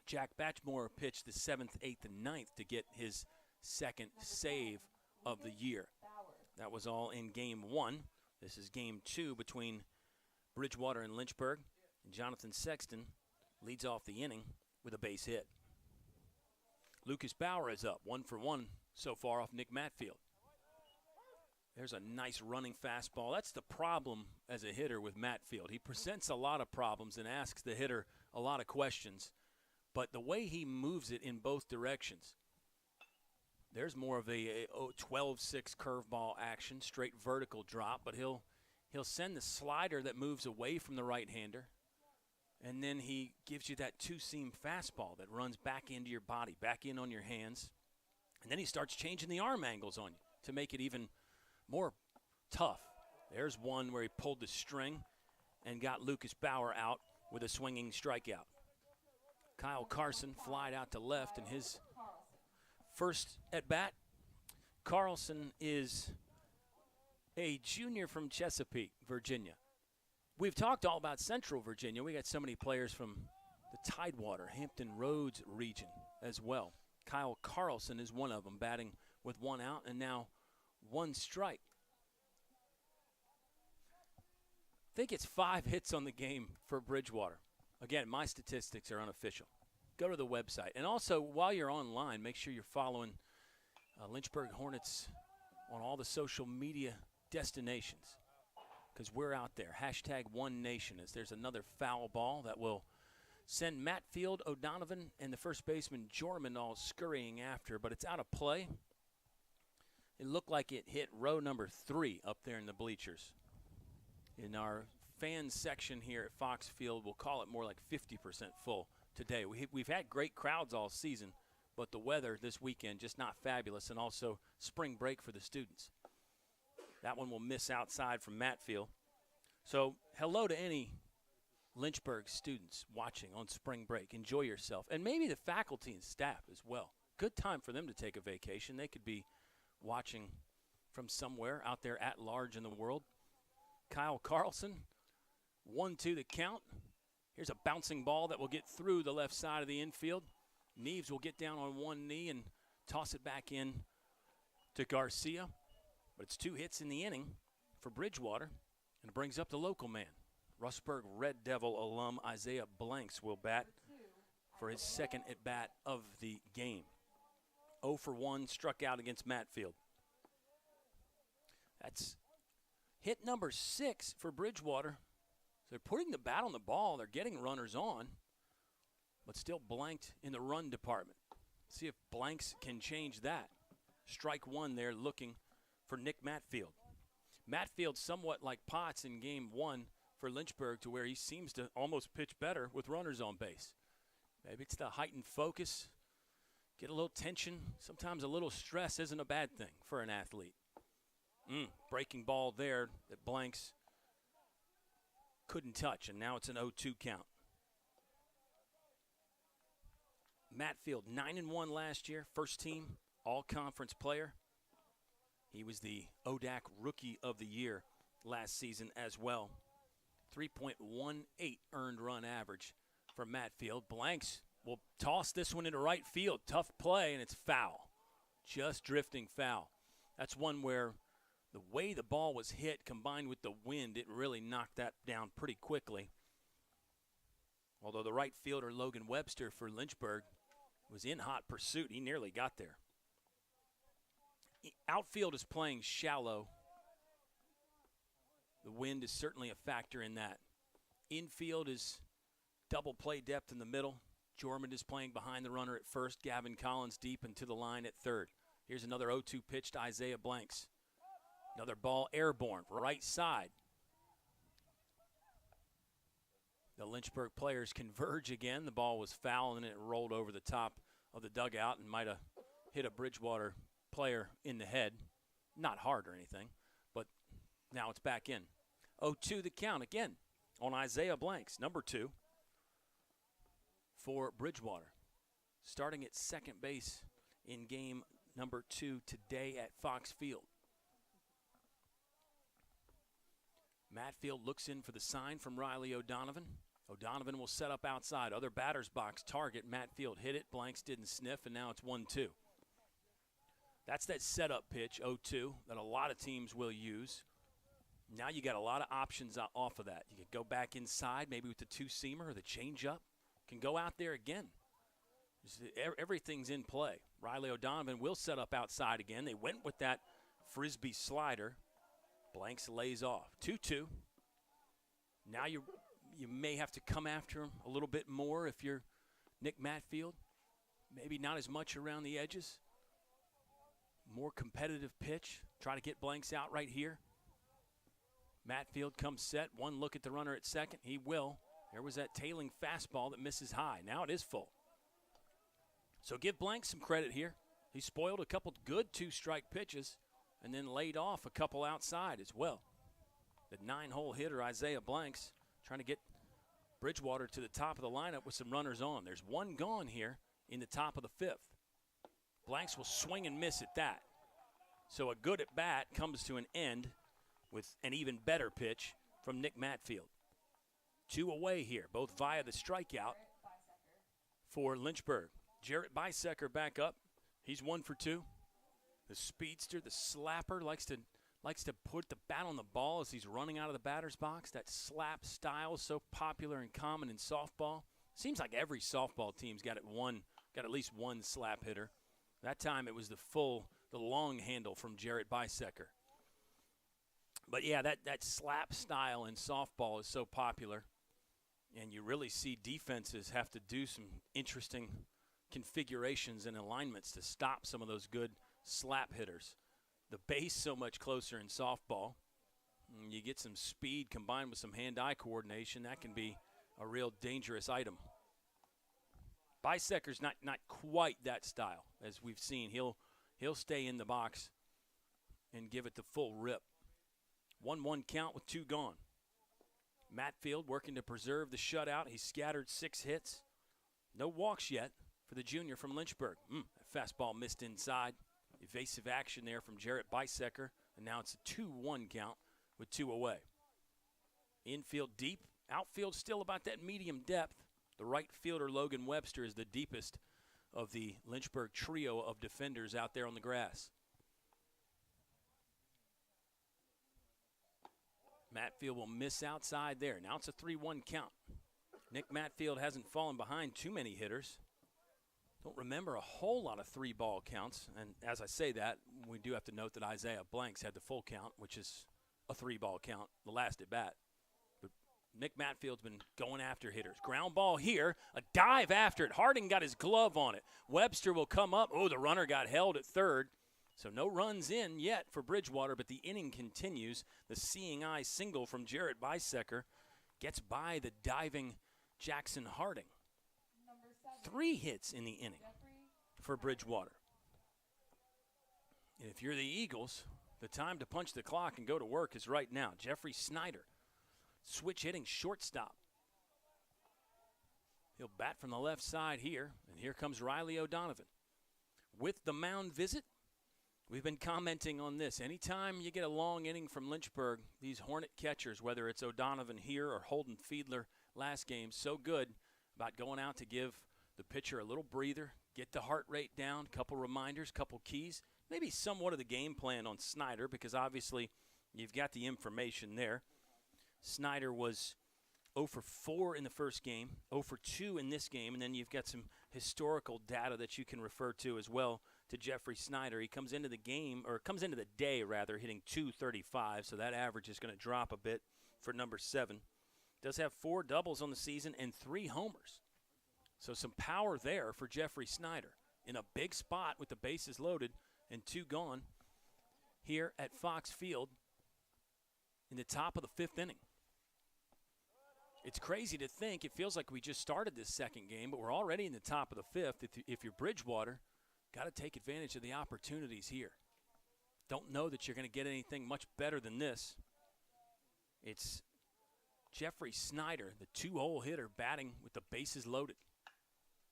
Jack Batchmore pitched the 7th, 8th, and 9th to get his second save of the year. That was all in game 1. This is game 2 between Bridgewater and Lynchburg. And Jonathan Sexton leads off the inning with a base hit. Lucas Bauer is up, 1 for 1 so far off Nick Matfield. There's a nice running fastball. That's the problem as a hitter with Matfield. He presents a lot of problems and asks the hitter a lot of questions. But the way he moves it in both directions, there's more of a 12-6 curveball action, straight vertical drop, but he'll send the slider that moves away from the right-hander, and then he gives you that two-seam fastball that runs back into your body, back in on your hands, and then he starts changing the arm angles on you to make it even more tough. There's one where he pulled the string and got Lucas Bauer out with a swinging strikeout. Kyle Carson flied out to left in his first at bat. Carlson is a junior from Chesapeake, Virginia. We've talked all about Central Virginia. We got so many players from the Tidewater, Hampton Roads region as well. Kyle Carlson is one of them, batting with 1 out and now 1 strike. I think it's 5 hits on the game for Bridgewater. Again, my statistics are unofficial. Go to the website. And also, while you're online, make sure you're following Lynchburg Hornets on all the social media destinations, because we're out there. #OneNation, as there's another foul ball that will send Matfield, O'Donovan, and the first baseman Jorman all scurrying after, but it's out of play. It looked like it hit row number 3 up there in the bleachers. In our fans section here at Fox Field, we'll call it more like 50% full today. We've had great crowds all season, but the weather this weekend just not fabulous, and also spring break for the students. That one will miss outside from Matfield. So hello to any Lynchburg students watching on spring break. Enjoy yourself, and maybe the faculty and staff as well. Good time for them to take a vacation. They could be watching from somewhere out there at large in the world. Kyle Carlson, 1-2 the count. Here's a bouncing ball that will get through the left side of the infield. Neves will get down on one knee and toss it back in to Garcia. But it's 2 hits in the inning for Bridgewater, and it brings up the local man. Rustburg Red Devil alum Isaiah Blanks will bat for his second at-bat of the game. 0 for 1, struck out against Matfield. That's hit number 6 for Bridgewater. So they're putting the bat on the ball. They're getting runners on, but still blanked in the run department. See if Blanks can change that. Strike 1 there, looking for Nick Matfield. Matfield somewhat like Potts in game 1 for Lynchburg, to where he seems to almost pitch better with runners on base. Maybe it's the heightened focus, get a little tension. Sometimes a little stress isn't a bad thing for an athlete. Breaking ball there that Blanks couldn't touch, and now it's an 0-2 count. Matfield, 9-1 last year, first team all-conference player. He was the ODAC Rookie of the Year last season as well. 3.18 earned run average for Matfield. Blanks will toss this one into right field. Tough play, and it's foul. Just drifting foul. That's one where the way the ball was hit combined with the wind, it really knocked that down pretty quickly. Although the right fielder, Logan Webster for Lynchburg, was in hot pursuit. He nearly got there. outfield is playing shallow. The wind is certainly a factor in that. Infield is double play depth in the middle. Jorman is playing behind the runner at first. Gavin Collins deep into the line at third. Here's another 0-2 pitch to Isaiah Blanks. Another ball airborne, right side. The Lynchburg players converge again. The ball was foul and it rolled over the top of the dugout and might have hit a Bridgewater player in the head. Not hard or anything, but now it's back in. 0-2 the count again on Isaiah Blanks, number 2 for Bridgewater. Starting at second base in game number 2 today at Fox Field. Matfield looks in for the sign from Riley O'Donovan. O'Donovan will set up outside. Other batter's box target. Matfield hit it. Blanks didn't sniff, and now it's 1-2. That's that setup pitch, 0-2, that a lot of teams will use. Now you got a lot of options off of that. You could go back inside, maybe with the two-seamer or the changeup. Can go out there again. Everything's in play. Riley O'Donovan will set up outside again. They went with that frisbee slider. Blanks lays off. 2-2. Now you may have to come after him a little bit more if you're Nick Matfield. Maybe not as much around the edges. More competitive pitch. Try to get Blanks out right here. Matfield comes set. One look at the runner at second. He will. There was that tailing fastball that misses high. Now it is full. So give Blanks some credit here. He spoiled a couple good 2-strike pitches and then laid off a couple outside as well. The 9-hole hitter, Isaiah Blanks, trying to get Bridgewater to the top of the lineup with some runners on. There's one gone here in the top of the 5th. Blanks will swing and miss at that. So a good at bat comes to an end with an even better pitch from Nick Matfield. 2 away here, both via the strikeout for Lynchburg. Jarrett Bisecker back up. He's 1 for 2. The speedster, the slapper, likes to put the bat on the ball as he's running out of the batter's box. That slap style is so popular and common in softball. Seems like every softball team's got at least one slap hitter. That time it was the long handle from Jarrett Bisecker. But yeah, that slap style in softball is so popular, and you really see defenses have to do some interesting configurations and alignments to stop some of those good slap hitters. The base so much closer in softball. You get some speed combined with some hand-eye coordination. That can be a real dangerous item. Bisecker's not quite that style, as we've seen. He'll stay in the box and give it the full rip. 1-1 count with 2 gone. Matfield working to preserve the shutout. He's scattered 6 hits. No walks yet for the junior from Lynchburg. That fastball missed inside. Evasive action there from Jarrett Bisecker. And now it's a 2-1 count with 2 away. Infield deep. Outfield still about that medium depth. The right fielder, Logan Webster, is the deepest of the Lynchburg trio of defenders out there on the grass. Matfield will miss outside there. Now it's a 3-1 count. Nick Matfield hasn't fallen behind too many hitters. Don't remember a whole lot of 3-ball counts. And as I say that, we do have to note that Isaiah Blanks had the full count, which is a 3-ball count, the last at bat. But Nick Matfield's been going after hitters. Ground ball here, a dive after it. Harding got his glove on it. Webster will come up. Oh, the runner got held at third. So no runs in yet for Bridgewater, but the inning continues. The seeing eye single from Jarrett Bisecker gets by the diving Jackson Harding. 3 hits in the inning for Bridgewater. And if you're the Eagles, the time to punch the clock and go to work is right now. Jeffrey Snyder, switch hitting shortstop. He'll bat from the left side here, and here comes Riley O'Donovan. With the mound visit, we've been commenting on this. Anytime you get a long inning from Lynchburg, these Hornet catchers, whether it's O'Donovan here or Holden Fiedler last game, so good about going out to give the pitcher a little breather, get the heart rate down, couple reminders, couple keys, maybe somewhat of the game plan on Snyder, because obviously you've got the information there. Snyder was 0 for 4 in the first game, 0 for 2 in this game, and then you've got some historical data that you can refer to as well to Jeffrey Snyder. He comes into the game, or comes into the day, rather, hitting .235, so that average is going to drop a bit for number 7. Does have 4 doubles on the season and 3 homers. So some power there for Jeffrey Snyder in a big spot with the bases loaded and 2 gone here at Fox Field in the top of the 5th inning. It's crazy to think. It feels like we just started this second game, but we're already in the top of the 5th. If you're Bridgewater, got to take advantage of the opportunities here. Don't know that you're going to get anything much better than this. It's Jeffrey Snyder, the 2-hole hitter, batting with the bases loaded.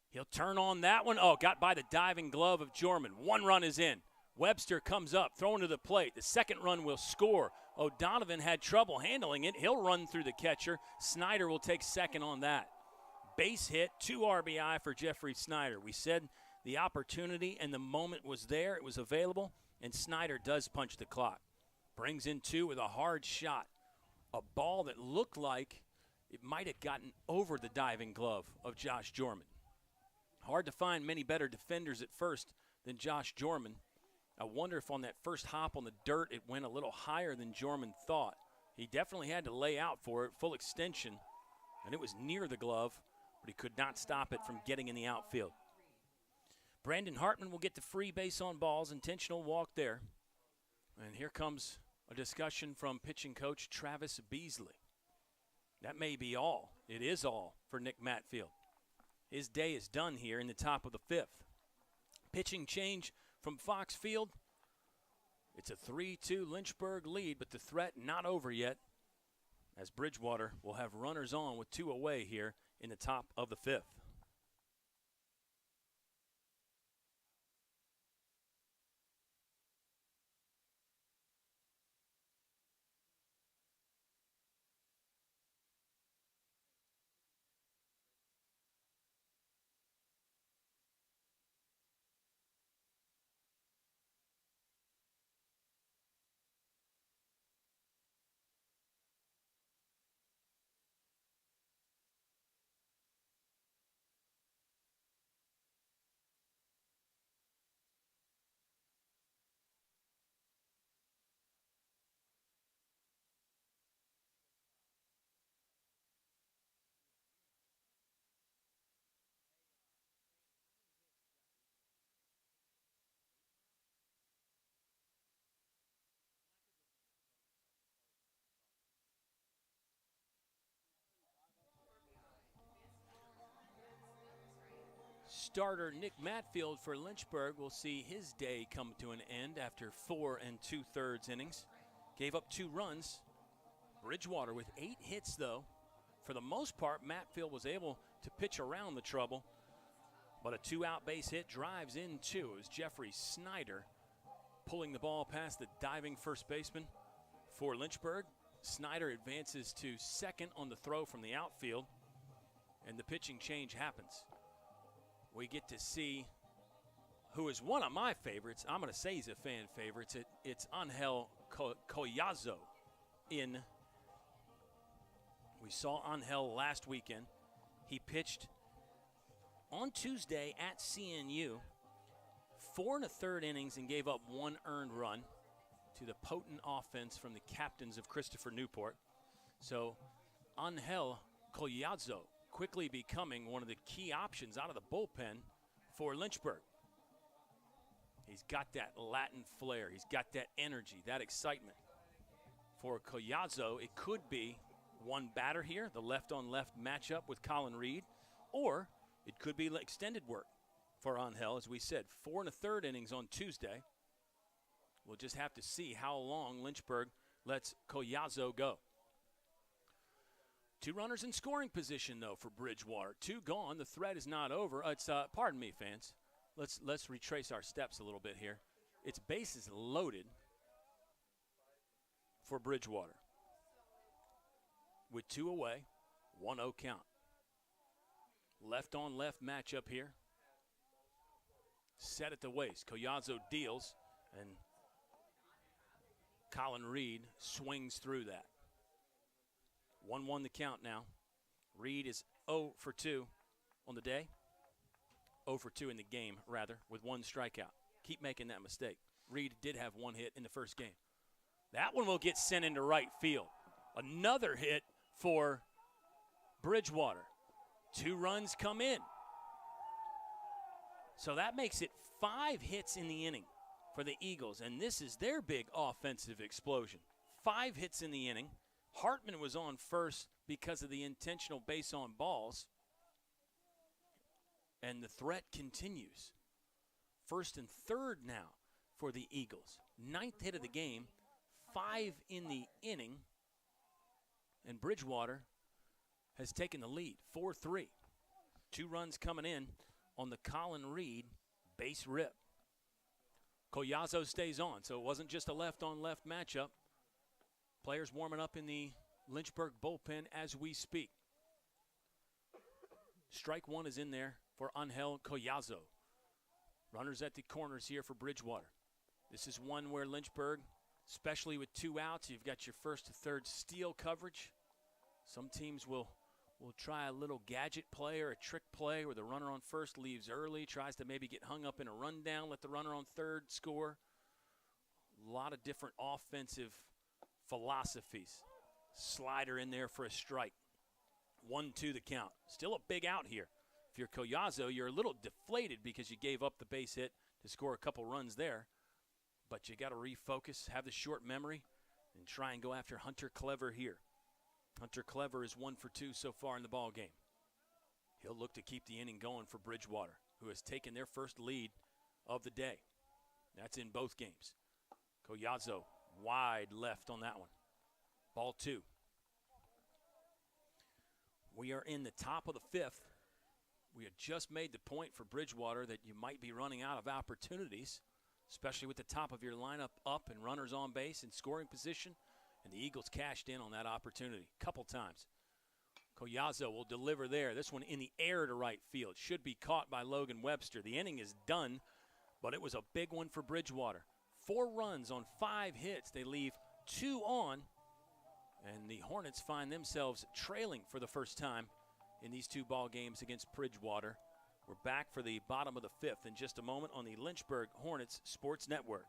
He'll turn on that one. Oh, got by the diving glove of Jorman. 1 run is in. Webster comes up, throwing to the plate. The second run will score. O'Donovan had trouble handling it. He'll run through the catcher. Snyder will take second on that. Base hit, 2 RBI for Jeffrey Snyder. We said the opportunity and the moment was there. It was available, and Snyder does punch the clock. Brings in 2 with a hard shot. A ball that looked like it might have gotten over the diving glove of Josh Jorman. Hard to find many better defenders at first than Josh Jorman. I wonder if on that first hop on the dirt it went a little higher than Jorman thought. He definitely had to lay out for it, full extension, and it was near the glove, but he could not stop it from getting in the outfield. Brandon Hartman will get the free base on balls, intentional walk there. And here comes a discussion from pitching coach Travis Beasley. That may be all. It is all for Nick Matfield. His day is done here in the top of the 5th. Pitching change from Fox Field. It's a 3-2 Lynchburg lead, but the threat not over yet, as Bridgewater will have runners on with 2 away here in the top of the 5th. Starter Nick Matfield for Lynchburg will see his day come to an end after 4 2/3 innings. Gave up 2 runs. Bridgewater with 8 hits, though. For the most part, Matfield was able to pitch around the trouble, but a 2-out base hit drives in 2 as Jeffrey Snyder pulling the ball past the diving first baseman for Lynchburg. Snyder advances to second on the throw from the outfield, and the pitching change happens. We get to see who is one of my favorites. I'm going to say he's a fan favorite. It's Angel Collazo in. We saw Angel last weekend. He pitched on Tuesday at CNU, 4 1/3 innings and gave up 1 earned run to the potent offense from the captains of Christopher Newport. So Angel Collazo quickly becoming one of the key options out of the bullpen for Lynchburg. He's got that Latin flair. He's got that energy, that excitement. For Collazo, it could be one batter here, the left-on-left matchup with Colin Reed, or it could be extended work for Angel. As we said, 4 1/3 innings on Tuesday. We'll just have to see how long Lynchburg lets Collazo go. 2 runners in scoring position, though, for Bridgewater. 2 gone. The threat is not over. It's pardon me, fans. Let's retrace our steps a little bit here. It's bases loaded for Bridgewater with 2 away, 1-0 count. Left-on-left matchup here. Set at the waist. Collazo deals, and Colin Reed swings through that. 1-1 the count now. Reed is 0 for 2 on the day. 0 for 2 in the game, rather, with 1 strikeout. keep making that mistake. Reed did have one hit in the first game. That one will get sent into right field. Another hit for Bridgewater. 2 runs come in. So that makes it 5 hits in the inning for the Eagles, and this is their big offensive explosion. 5 hits in the inning. Hartman was on first because of the intentional base on balls, and the threat continues. First and third now for the Eagles. 9th hit of the game, 5 in the inning, and Bridgewater has taken the lead, 4-3. 2 runs coming in on the Colin Reed base rip. Collazo stays on, so it wasn't just a left-on-left matchup. Players warming up in the Lynchburg bullpen as we speak. Strike 1 is in there for Angel Collazo. Runners at the corners here for Bridgewater. This is one where Lynchburg, especially with 2 outs, you've got your first to third steal coverage. Some teams will try a little gadget play or a trick play where the runner on first leaves early, tries to maybe get hung up in a rundown, let the runner on third score. A lot of different offensive philosophies. Slider in there for a strike. 1-2 the count. Still a big out here. If you're Collazo, you're a little deflated because you gave up the base hit to score a couple runs there. But you got to refocus, have the short memory, and try and go after Hunter Clever here. Hunter Clever is 1 for 2 so far in the ball game. He'll look to keep the inning going for Bridgewater, who has taken their first lead of the day. That's in both games. Collazo wide left on that one. Ball 2. We are in the top of the 5th. We had just made the point for Bridgewater that you might be running out of opportunities, especially with the top of your lineup up and runners on base in scoring position. And the Eagles cashed in on that opportunity a couple times. Collazo will deliver there. This one in the air to right field. Should be caught by Logan Webster. The inning is done, but it was a big one for Bridgewater. 4 runs on 5 hits. They leave 2 on, and the Hornets find themselves trailing for the first time in these 2 ball games against Bridgewater. We're back for the bottom of the 5th in just a moment on the Lynchburg Hornets Sports Network.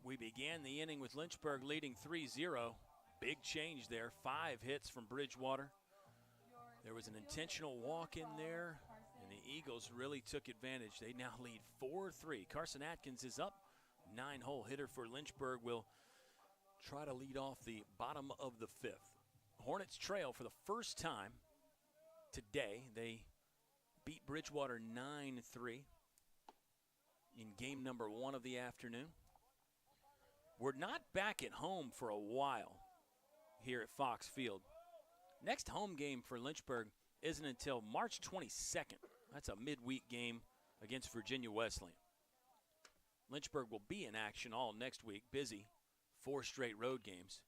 We began the inning with Lynchburg leading 3-0. Big change there. 5 hits from Bridgewater. There was an intentional walk in there, and the Eagles really took advantage. They now lead 4-3. Carson Atkins is up. 9-hole hitter for Lynchburg will try to lead off the bottom of the 5th. Hornets trail for the first time today. They beat Bridgewater 9-3 in game number 1 of the afternoon. We're not back at home for a while here at Fox Field. Next home game for Lynchburg isn't until March 22nd. That's a midweek game against Virginia Wesleyan. Lynchburg will be in action all next week, busy, 4 straight road games.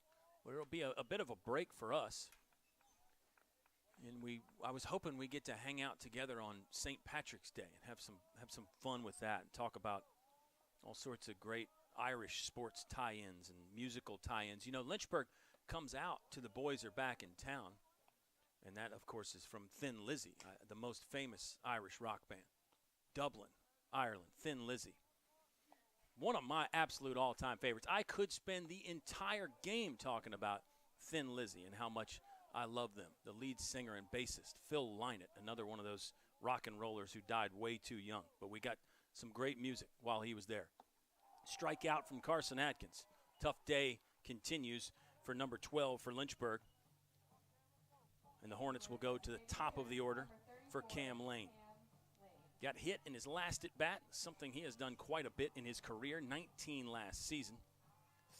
But it'll be a bit of a break for us. And I was hoping we get to hang out together on St. Patrick's Day and have some fun with that and talk about all sorts of great Irish sports tie-ins and musical tie-ins. You know, Lynchburg comes out to The Boys Are Back in Town, and that, of course, is from Thin Lizzy, the most famous Irish rock band. Dublin, Ireland, Thin Lizzy. One of my absolute all-time favorites. I could spend the entire game talking about Thin Lizzy and how much I love them. The lead singer and bassist, Phil Lynott, another one of those rock and rollers who died way too young. But we got some great music while he was there. Strikeout from Carson Atkins. Tough day continues for number 12 for Lynchburg. And the Hornets will go to the top of the order for Cam Lane. Got hit in his last at-bat, something he has done quite a bit in his career, 19 last season.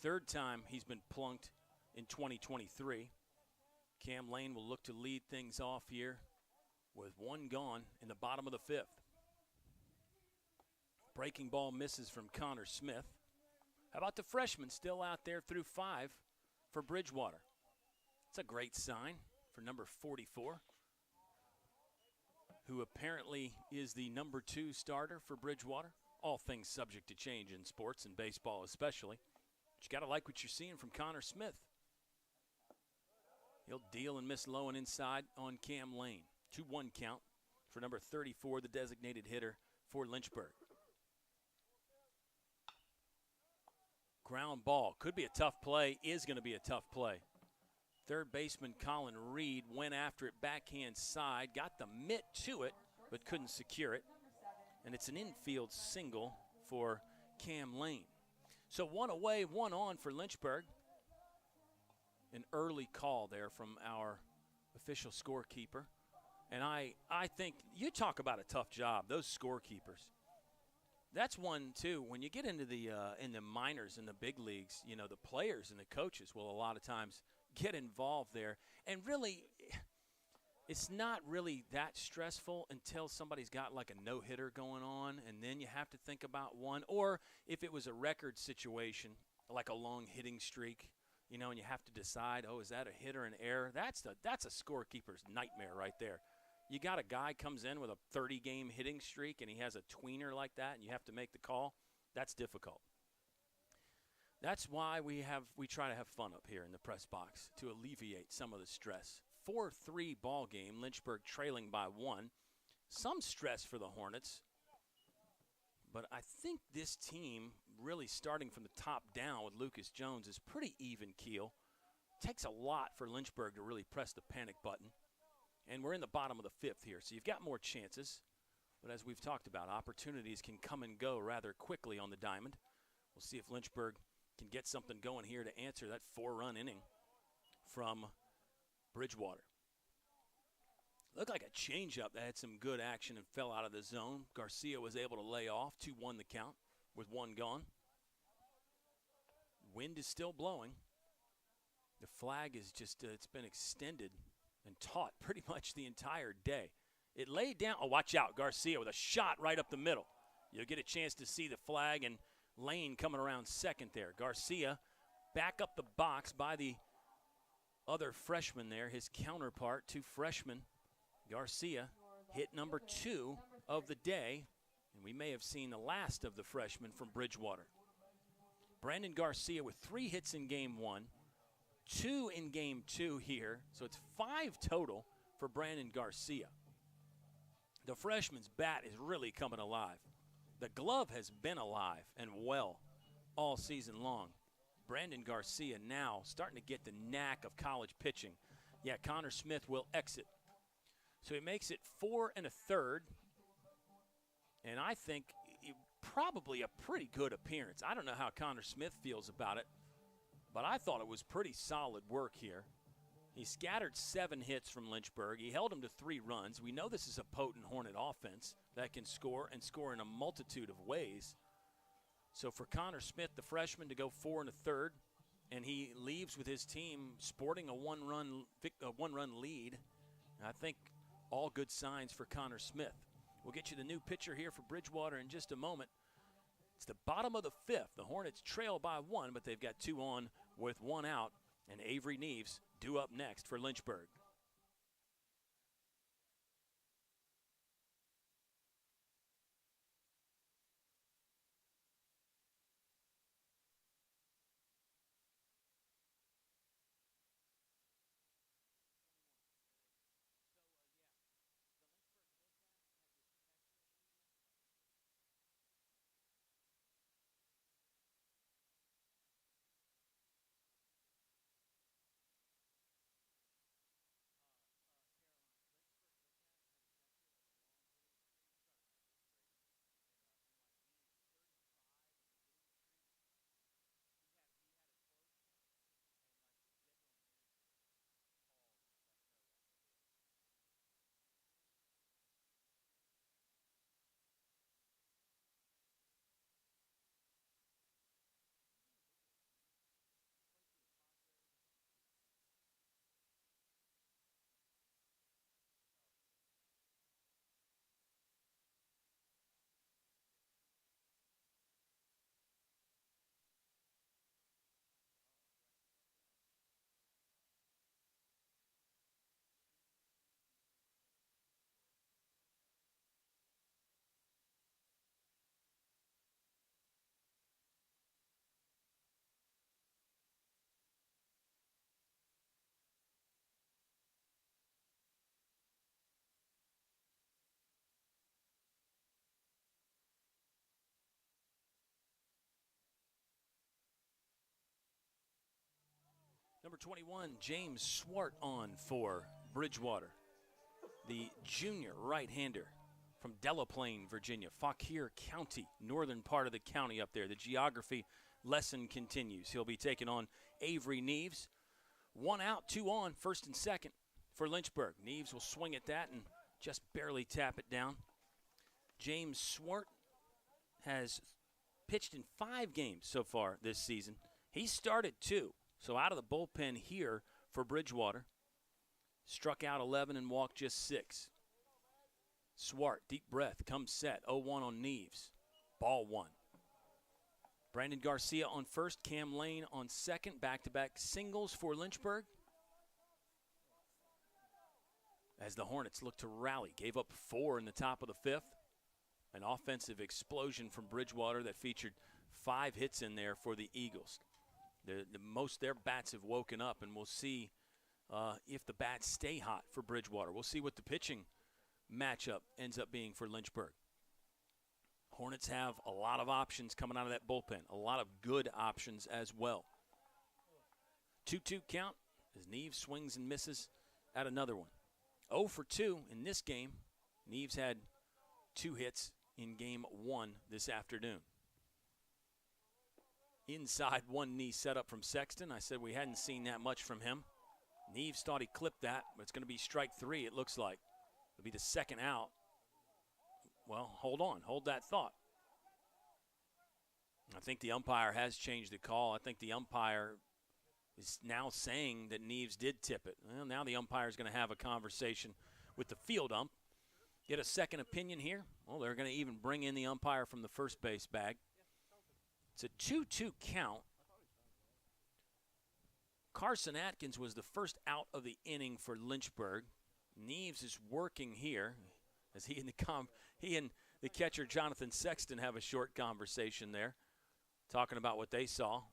Third time he's been plunked in 2023. Cam Lane will look to lead things off here with one gone in the bottom of the fifth. Breaking ball misses from Connor Smith. How about the freshman still out there through 5 for Bridgewater? It's a great sign for number 44, who apparently is the number 2 starter for Bridgewater. All things subject to change in sports and baseball especially. But you got to like what you're seeing from Connor Smith. He'll deal and miss low and inside on Cam Lane. 2-1 count for number 34, the designated hitter for Lynchburg. Ground ball. Could be a tough play, is going to be a tough play. Third baseman Colin Reed went after it backhand side, got the mitt to it, but couldn't secure it. And it's an infield single for Cam Lane. So one away, one on for Lynchburg. An early call there from our official scorekeeper. And I think, you talk about a tough job, those scorekeepers. That's one, too. When you get into the in the minors and the big leagues, you know, the players and the coaches will a lot of times get involved there. And really, it's not really that stressful until somebody's got like a no-hitter going on, and then you have to think about one. Or if it was a record situation, like a long hitting streak, you know, and you have to decide, oh, is that a hit or an error? That's a scorekeeper's nightmare right there. You got a guy comes in with a 30-game hitting streak and he has a tweener like that and you have to make the call. That's difficult. That's why we try to have fun up here in the press box to alleviate some of the stress. 4-3 ball game, Lynchburg trailing by 1. Some stress for the Hornets. But I think this team, really starting from the top down with Lucas Jones, is pretty even keel. Takes a lot for Lynchburg to really press the panic button. And we're in the bottom of the fifth here, so you've got more chances. But as we've talked about, opportunities can come and go rather quickly on the diamond. We'll see if Lynchburg can get something going here to answer that 4-run inning from Bridgewater. Looked like a changeup that had some good action and fell out of the zone. Garcia was able to lay off, 2-1 the count with one gone. Wind is still blowing. The flag is just, it's been extended and taut pretty much the entire day. It laid down. Oh, watch out. Garcia with a shot right up the middle. You'll get a chance to see the flag and Lane coming around second there. Garcia back up the box by the other freshman there, his counterpart, 2 freshmen. Garcia hit number 2 of the day, and we may have seen the last of the freshmen from Bridgewater. Brandon Garcia with 3 hits in game 1. 2 in game 2 here, so it's 5 total for Brandon Garcia. The freshman's bat is really coming alive. The glove has been alive and well all season long. Brandon Garcia now starting to get the knack of college pitching. Yeah, Connor Smith will exit. So he makes it 4 1/3, and I think probably a pretty good appearance. I don't know how Connor Smith feels about it, but I thought it was pretty solid work here. He scattered 7 hits from Lynchburg. He held them to 3 runs. We know this is a potent Hornet offense that can score and score in a multitude of ways. So for Connor Smith, the freshman, to go 4 1/3, and he leaves with his team sporting a one-run lead, I think all good signs for Connor Smith. We'll get you the new pitcher here for Bridgewater in just a moment. It's the bottom of the fifth. The Hornets trail by 1, but they've got 2 on with 1 out. And Avery Neves due up next for Lynchburg. Number 21, James Swart on for Bridgewater. The junior right-hander from Delaplane, Virginia, Fauquier County, northern part of the county up there. The geography lesson continues. He'll be taking on Avery Neves. 1 out, 2 on, first and second for Lynchburg. Neves will swing at that and just barely tap it down. James Swart has pitched in 5 games so far this season. He started 2, so out of the bullpen here for Bridgewater. Struck out 11 and walked just 6. Swart, deep breath, comes set, 0-1 on Neves. Ball 1. Brandon Garcia on first, Cam Lane on second. Back-to-back singles for Lynchburg. As the Hornets look to rally, gave up 4 in the top of the 5th. An offensive explosion from Bridgewater that featured 5 hits in there for the Eagles. Most their bats have woken up, and we'll see if the bats stay hot for Bridgewater. We'll see what the pitching matchup ends up being for Lynchburg. Hornets have a lot of options coming out of that bullpen, a lot of good options as well. 2-2 count as Neves swings and misses at another one. 0 for 2 in this game. Neves had 2 hits in game 1 this afternoon. Inside one knee set up from Sexton. I said we hadn't seen that much from him. Neves thought he clipped that, but it's going to be strike 3, it looks like. It'll be the second out. Well, hold on. Hold that thought. I think the umpire has changed the call. I think the umpire is now saying that Neves did tip it. Well, now the umpire is going to have a conversation with the field ump. Get a second opinion here. Well, they're going to even bring in the umpire from the first base bag. It's a 2-2 count. Carson Atkins was the first out of the inning for Lynchburg. Neves is working here as he and the catcher Jonathan Sexton have a short conversation there, talking about what they saw.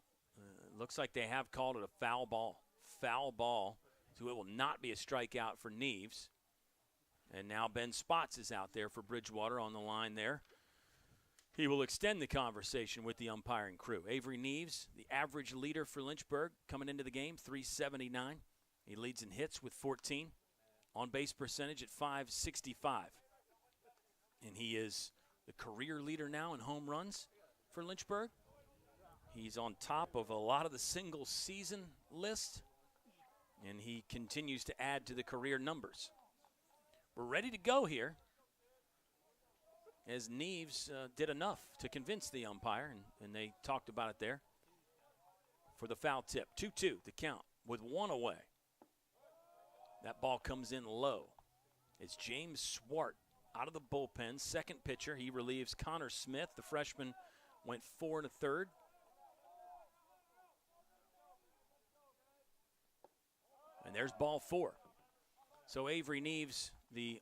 Looks like they have called it a foul ball. Foul ball, so it will not be a strikeout for Neves. And now Ben Spots is out there for Bridgewater on the line there. He will extend the conversation with the umpiring crew. Avery Neves, the average leader for Lynchburg, coming into the game, 379. He leads in hits with 14. On-base percentage at .565. And he is the career leader now in home runs for Lynchburg. He's on top of a lot of the single season list, and he continues to add to the career numbers. We're ready to go here as Neves did enough to convince the umpire, and they talked about it there for the foul tip. 2-2 the count with 1 away. That ball comes in low. It's James Swart out of the bullpen, second pitcher. He relieves Connor Smith. The freshman went 4 1/3. And there's ball 4. So Avery Neves, the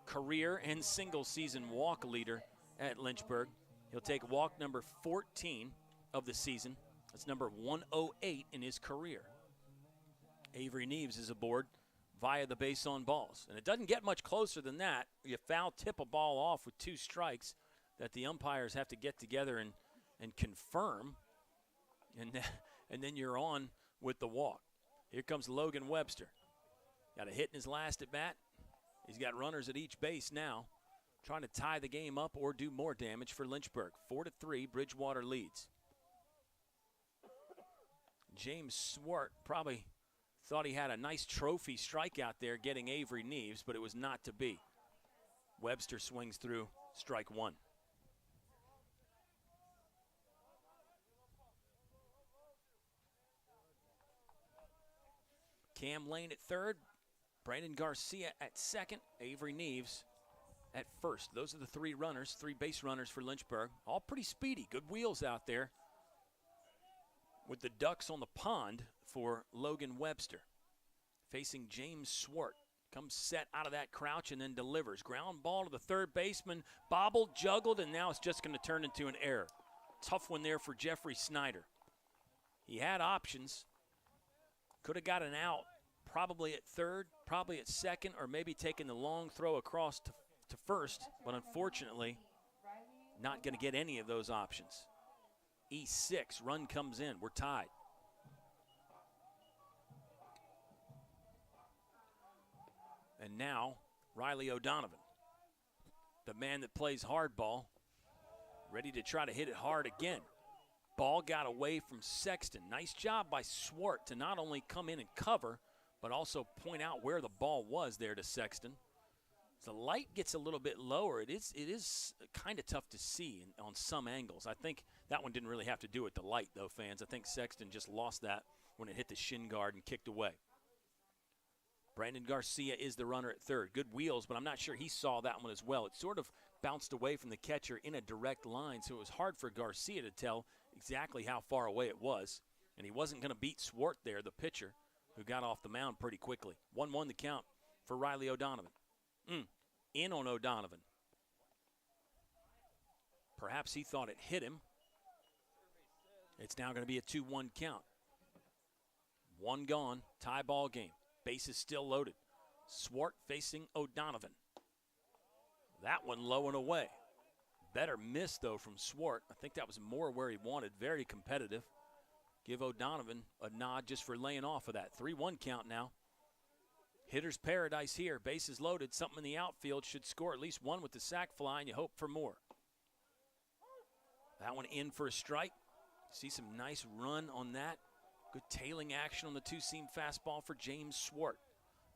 career and single season walk leader at Lynchburg. He'll take walk number 14 of the season. That's number 108 in his career. Avery Neves is aboard via the base on balls. And it doesn't get much closer than that. You foul tip a ball off with 2 strikes that the umpires have to get together and confirm. And then you're on with the walk. Here comes Logan Webster. Got a hit in his last at bat. He's got runners at each base now, trying to tie the game up or do more damage for Lynchburg. 4-3, Bridgewater leads. James Swart probably thought he had a nice trophy strikeout there getting Avery Neves, but it was not to be. Webster swings through strike 1. Cam Lane at third, Brandon Garcia at second, Avery Neves at first. Those are the 3 runners, 3 base runners for Lynchburg. All pretty speedy, good wheels out there with the ducks on the pond for Logan Webster. Facing James Swart. Comes set out of that crouch and then delivers. Ground ball to the third baseman, bobbled, juggled, and now it's just going to turn into an error. Tough one there for Jeffrey Snyder. He had options. Could have got an out, probably at third, probably at second, or maybe taking the long throw across to first, but unfortunately, not going to get any of those options. E6, run comes in. We're tied. And now Riley O'Donovan, the man that plays hardball, ready to try to hit it hard again. Ball got away from Sexton. Nice job by Swart to not only come in and cover, but also point out where the ball was there to Sexton. The light gets a little bit lower. It is kind of tough to see on some angles. I think that one didn't really have to do with the light, though, fans. I think Sexton just lost that when it hit the shin guard and kicked away. Brandon Garcia is the runner at third. Good wheels, but I'm not sure he saw that one as well. It sort of bounced away from the catcher in a direct line, so it was hard for Garcia to tell exactly how far away it was. And he wasn't going to beat Swart there, the pitcher, who got off the mound pretty quickly. 1-1 the count for Riley O'Donovan. In on O'Donovan. Perhaps he thought it hit him. It's now going to be a 2-1 count. One gone, tie ball game. Bases still loaded. Swart facing O'Donovan. That one low and away. Better miss, though, from Swart. I think that was more where he wanted. Very competitive. Give O'Donovan a nod just for laying off of that. 3-1 count now. Hitter's paradise here. Bases loaded. Something in the outfield should score at least one with the sac fly, and you hope for more. That one in for a strike. See some nice run on that. Good tailing action on the two-seam fastball for James Swart.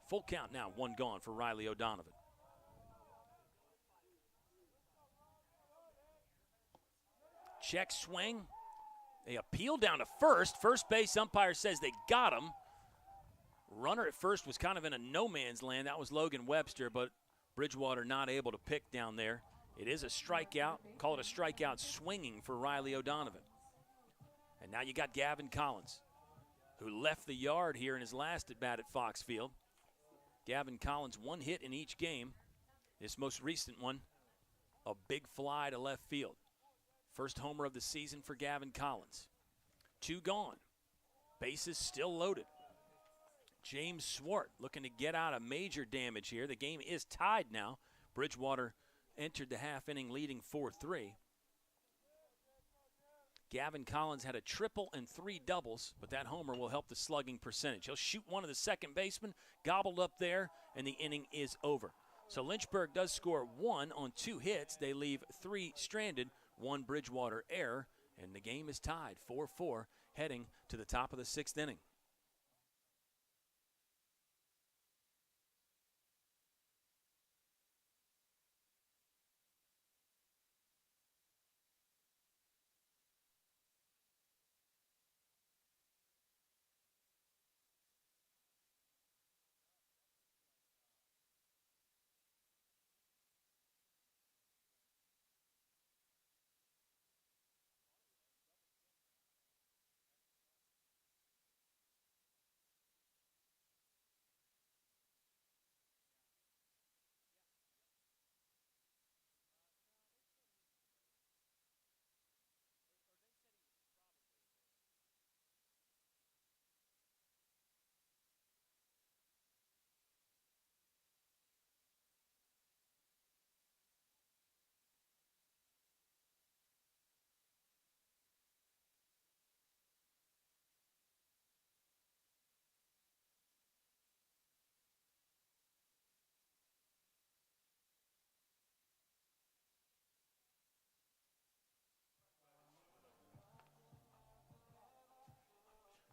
Full count now. One gone for Riley O'Donovan. Check swing. They appeal down to first. First base umpire says they got him. Runner at first was kind of in a no-man's land. That was Logan Webster, but Bridgewater not able to pick down there. It is a strikeout. Call it a strikeout swinging for Riley O'Donovan. And now you got Gavin Collins, who left the yard here in his last at-bat at Fox Field. Gavin Collins, one hit in each game. This most recent one, a big fly to left field. First homer of the season for Gavin Collins. Two gone. Bases still loaded. James Swart looking to get out of major damage here. The game is tied now. Bridgewater entered the half inning leading 4-3. Gavin Collins had a triple and 3 doubles, but that homer will help the slugging percentage. He'll shoot one of the second basemen, gobbled up there, and the inning is over. So Lynchburg does score 1 on 2 hits. They leave 3 stranded, 1 Bridgewater error, and the game is tied 4-4 heading to the top of the 6th inning.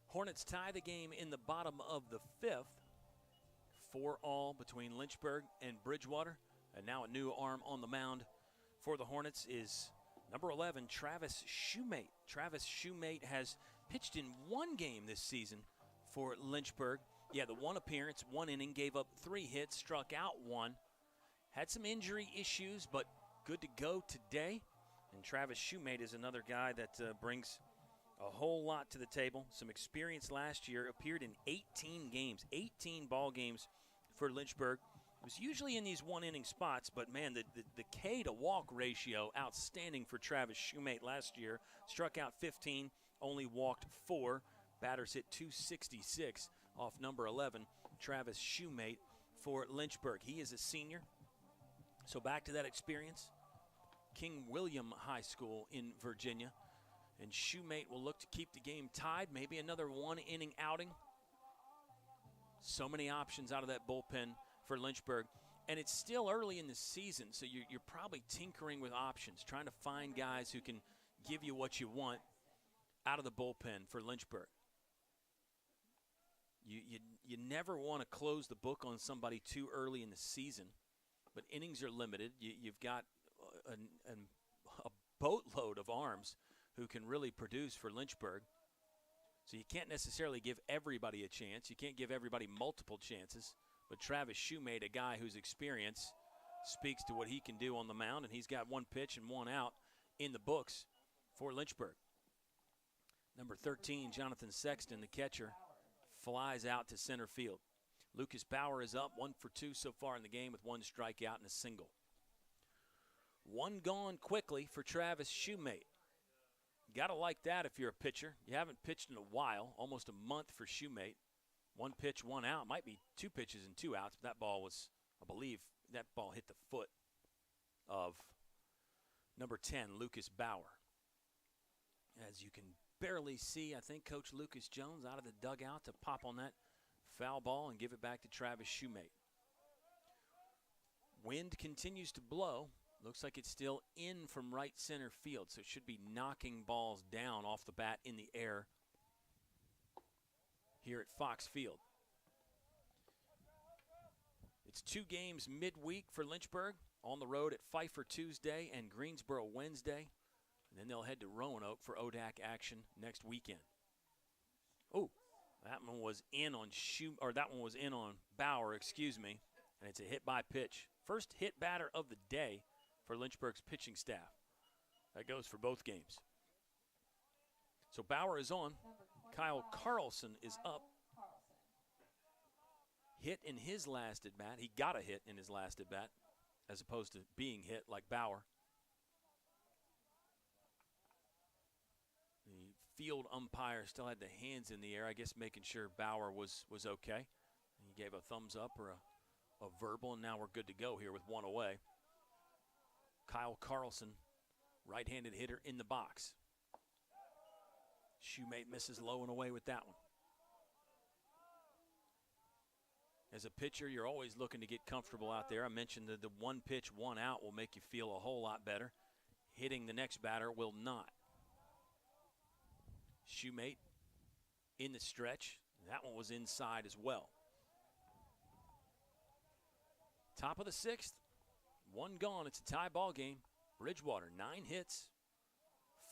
Hornets tie the game in the bottom of the 5th. 4-4 between Lynchburg and Bridgewater. And now a new arm on the mound for the Hornets is number 11, Travis Shoemate. Travis Shoemate has pitched in 1 game this season for Lynchburg. Yeah, the 1 appearance, 1 inning, gave up 3 hits, struck out 1. Had some injury issues, but good to go today. And Travis Shoemate is another guy that brings a whole lot to the table. Some experience last year, appeared in 18 games, 18 ball games for Lynchburg. Was usually in these 1-inning spots, but man, the K to walk ratio, outstanding for Travis Shoemate last year. Struck out 15, only walked 4. Batters hit .266 off number 11, Travis Shoemate for Lynchburg. He is a senior, so back to that experience. King William High School in Virginia. And Shoemate will look to keep the game tied, maybe another 1-inning outing. So many options out of that bullpen for Lynchburg. And it's still early in the season, so you're probably tinkering with options, trying to find guys who can give you what you want out of the bullpen for Lynchburg. You never want to close the book on somebody too early in the season, but innings are limited. You've got a boatload of arms who can really produce for Lynchburg. So you can't necessarily give everybody a chance. You can't give everybody multiple chances. But Travis Shoemate, a guy whose experience speaks to what he can do on the mound, and he's got one pitch and one out in the books for Lynchburg. Number 13, Jonathan Sexton, the catcher, flies out to center field. Lucas Bauer is up 1 for 2 so far in the game with one strikeout and a single. One gone quickly for Travis Shoemate. Got to like that if you're a pitcher. You haven't pitched in a while, almost a month for Shoemate. One pitch, one out. Might be 2 pitches and 2 outs, but that ball was, I believe, that ball hit the foot of number 10, Lucas Bauer. As you can barely see, I think Coach Lucas Jones out of the dugout to pop on that foul ball and give it back to Travis Shoemate. Wind continues to blow. Looks like it's still in from right center field, so it should be knocking balls down off the bat in the air here at Fox Field. It's 2 games midweek for Lynchburg, on the road at Pfeiffer Tuesday and Greensboro Wednesday. And then they'll head to Roanoke for ODAC action next weekend. Oh, that one was in on Bauer, and it's a hit by pitch. First hit batter of the day for Lynchburg's pitching staff. That goes for both games. So Bauer is on. Kyle Carlson is up. Hit in his last at bat. He got a hit in his last at bat, as opposed to being hit like Bauer. The field umpire still had the hands in the air, I guess making sure Bauer was okay. He gave a thumbs up or a verbal, and now we're good to go here with one away. Kyle Carlson, right-handed hitter in the box. Shoemate misses low and away with that one. As a pitcher, you're always looking to get comfortable out there. I mentioned that the one pitch, one out will make you feel a whole lot better. Hitting the next batter will not. Shoemate in the stretch. That one was inside as well. Top of the 6th. One gone. It's a tie ball game. Bridgewater, 9 hits.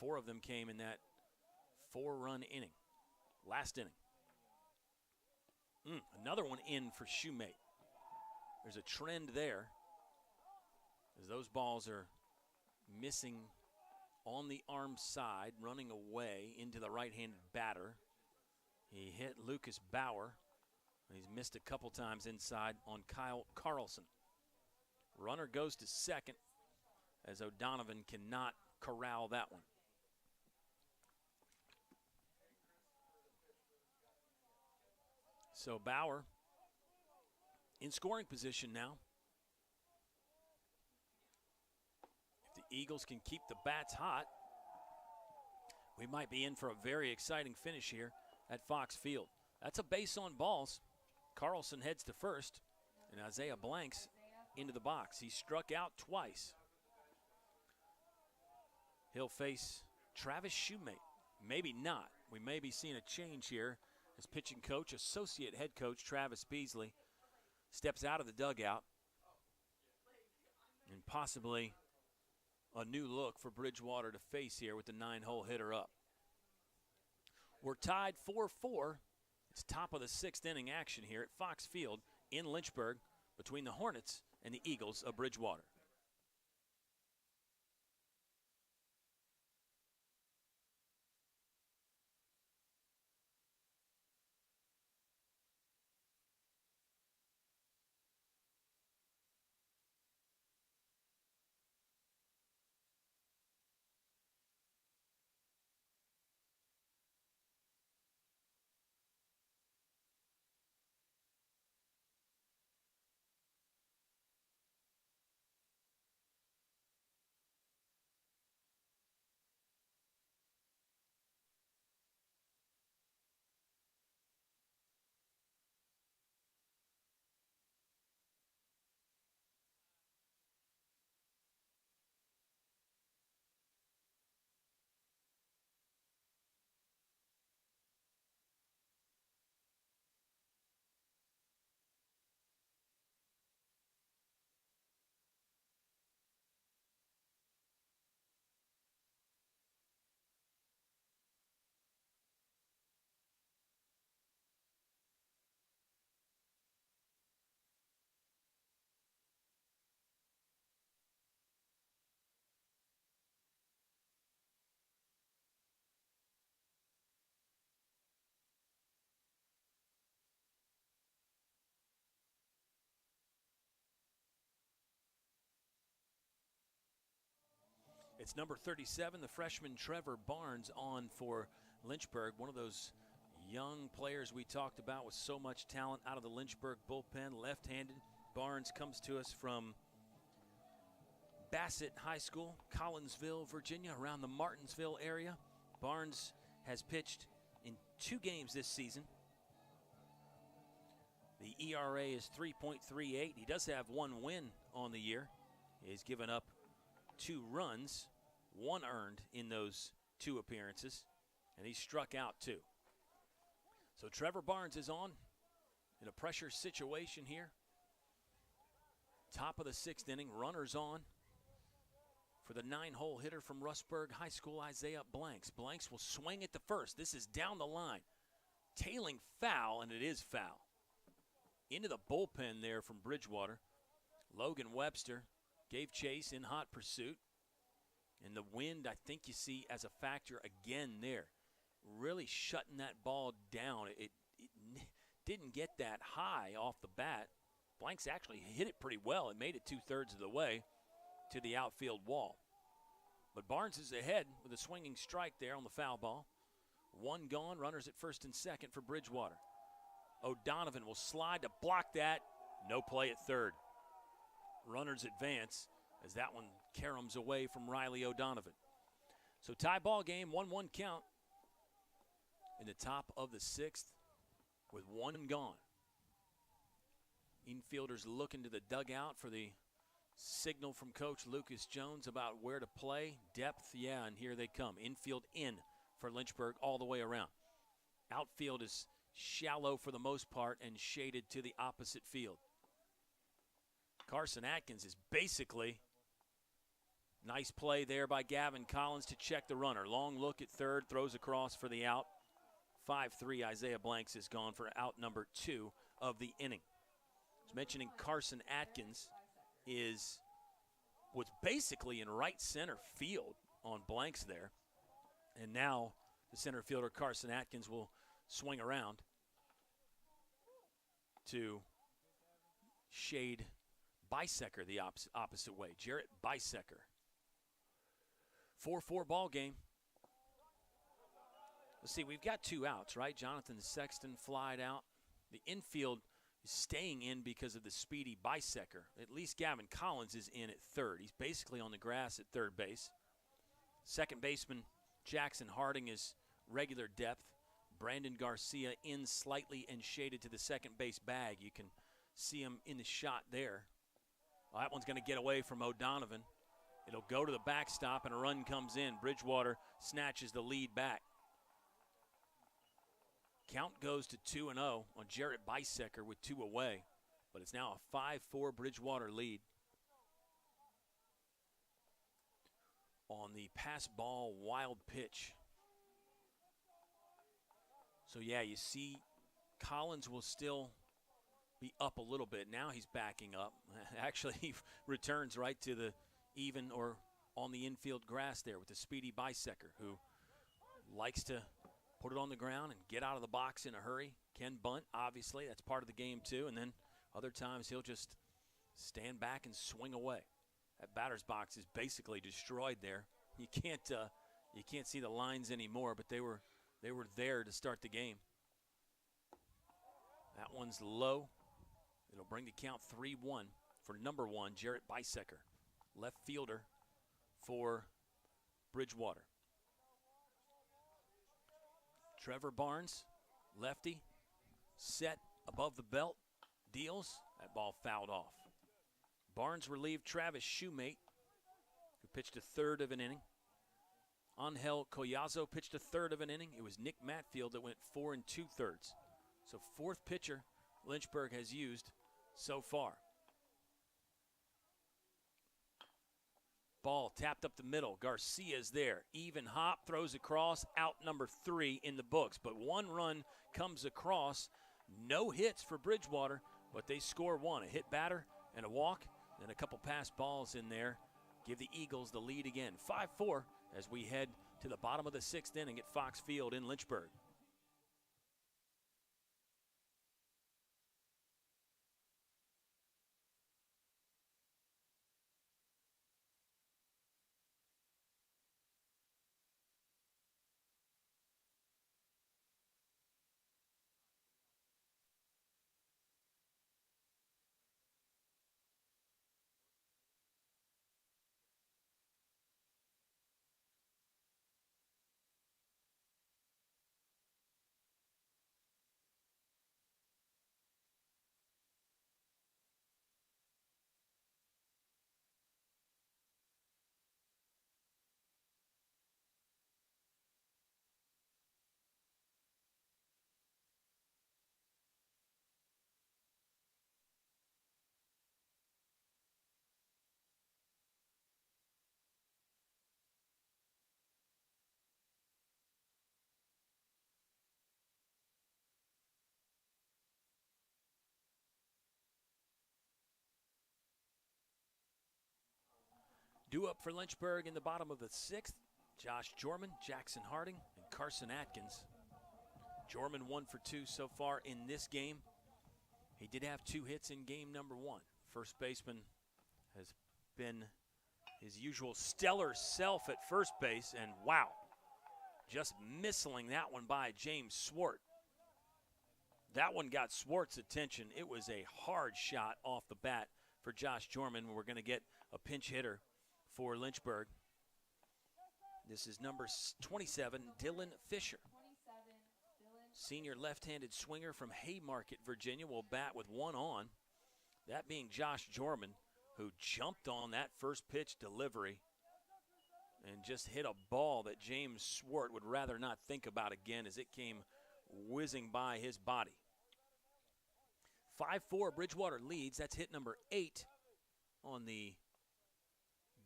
4 of them came in that 4-run inning. Last inning. Another one in for Shoemate. There's a trend there, as those balls are missing on the arm side, running away into the right-handed batter. He hit Lucas Bauer. He's missed a couple times inside on Kyle Carlson. Runner goes to second, as O'Donovan cannot corral that one. So Bauer in scoring position now. If the Eagles can keep the bats hot, we might be in for a very exciting finish here at Fox Field. That's a base on balls. Carlson heads to first, and Isaiah Blanks into the box. He struck out twice. He'll face Travis Shoemate. Maybe not. We may be seeing a change here as pitching coach, associate head coach Travis Beasley steps out of the dugout, and possibly a new look for Bridgewater to face here with the 9-hole hitter up. We're tied 4-4. It's top of the 6th inning action here at Fox Field in Lynchburg between the Hornets and the Eagles of Bridgewater. It's number 37, the freshman Trevor Barnes, on for Lynchburg. One of those young players we talked about with so much talent out of the Lynchburg bullpen, left-handed. Barnes comes to us from Bassett High School, Collinsville, Virginia, around the Martinsville area. Barnes has pitched in 2 games this season. The ERA is 3.38. He does have 1 win on the year. He's given up 2 runs, 1 earned in those 2 appearances, and he struck out 2. So Trevor Barnes is on in a pressure situation here. Top of the 6th inning, runners on for the 9-hole hitter from Rustburg High School, Isaiah Blanks. Blanks will swing at the first. This is down the line. Tailing foul, and it is foul. Into the bullpen there from Bridgewater. Logan Webster gave chase in hot pursuit. And the wind, I think you see as a factor again there. Really shutting that ball down. It didn't get that high off the bat. Blanks actually hit it pretty well and made it 2/3 of the way to the outfield wall. But Barnes is ahead with a swinging strike there on the foul ball. 1 gone, runners at first and second for Bridgewater. O'Donovan will slide to block that. No play at third. Runners advance as that one caroms away from Riley O'Donovan. So tie ball game, 1-1 count in the top of the 6th with 1 gone. Infielders looking to the dugout for the signal from Coach Lucas Jones about where to play. Depth, yeah, and here they come. Infield in for Lynchburg all the way around. Outfield is shallow for the most part and shaded to the opposite field. Carson Atkins is basically, nice play there by Gavin Collins to check the runner. Long look at third, throws across for the out. 5-3, Isaiah Blanks is gone for out number 2 of the inning. I was mentioning Carson Atkins was basically in right center field on Blanks there. And now the center fielder Carson Atkins will swing around to shade Bisecker the opposite way. Jarrett Bisecker. 4-4 ball game. Let's see, we've got 2 outs, right? Jonathan Sexton flied out. The infield is staying in because of the speedy Bisecker. At least Gavin Collins is in at third. He's basically on the grass at third base. Second baseman Jackson Harding is regular depth. Brandon Garcia in slightly and shaded to the second base bag. You can see him in the shot there. Well, that one's going to get away from O'Donovan. It'll go to the backstop, and a run comes in. Bridgewater snatches the lead back. Count goes to 2-0 on Jarrett Bisecker with 2 away, but it's now a 5-4 Bridgewater lead. On the pass ball wild pitch. So, yeah, you see Collins will still be up a little bit. Now he's backing up. Actually, he returns right to the even or on the infield grass there with the speedy Bisecker, who likes to put it on the ground and get out of the box in a hurry. Can bunt, obviously. That's part of the game, too. And then other times he'll just stand back and swing away. That batter's box is basically destroyed there. You can't see the lines anymore, but they were there to start the game. That one's low. It'll bring the count 3-1 for number 1, Jarrett Bisecker, left fielder for Bridgewater. Trevor Barnes, lefty, set above the belt, deals. That ball fouled off. Barnes relieved Travis Shoemate, who pitched a third of an inning. Angel Collazo pitched a third of an inning. It was Nick Matfield that went 4 2/3. So 4th pitcher Lynchburg has used so far. Ball tapped up the middle. Garcia's there. Even hop, throws across, out number 3 in the books. But 1 run comes across. No hits for Bridgewater, but they score 1. A hit batter and a walk, and a couple pass balls in there. Give the Eagles the lead again. 5-4 as we head to the bottom of the 6th inning at Fox Field in Lynchburg. Due up for Lynchburg in the bottom of the 6th, Josh Jorman, Jackson Harding, and Carson Atkins. Jorman 1 for 2 so far in this game. He did have 2 hits in game number 1. First baseman has been his usual stellar self at first base, and wow, just missing that one by James Swart. That one got Swart's attention. It was a hard shot off the bat for Josh Jorman. We're going to get a pinch hitter for Lynchburg. This is number 27, Dylan Fisher. Senior left-handed swinger from Haymarket, Virginia, will bat with 1 on. That being Josh Jorman, who jumped on that first pitch delivery and just hit a ball that James Swart would rather not think about again as it came whizzing by his body. 5-4, Bridgewater leads. That's hit number 8 on the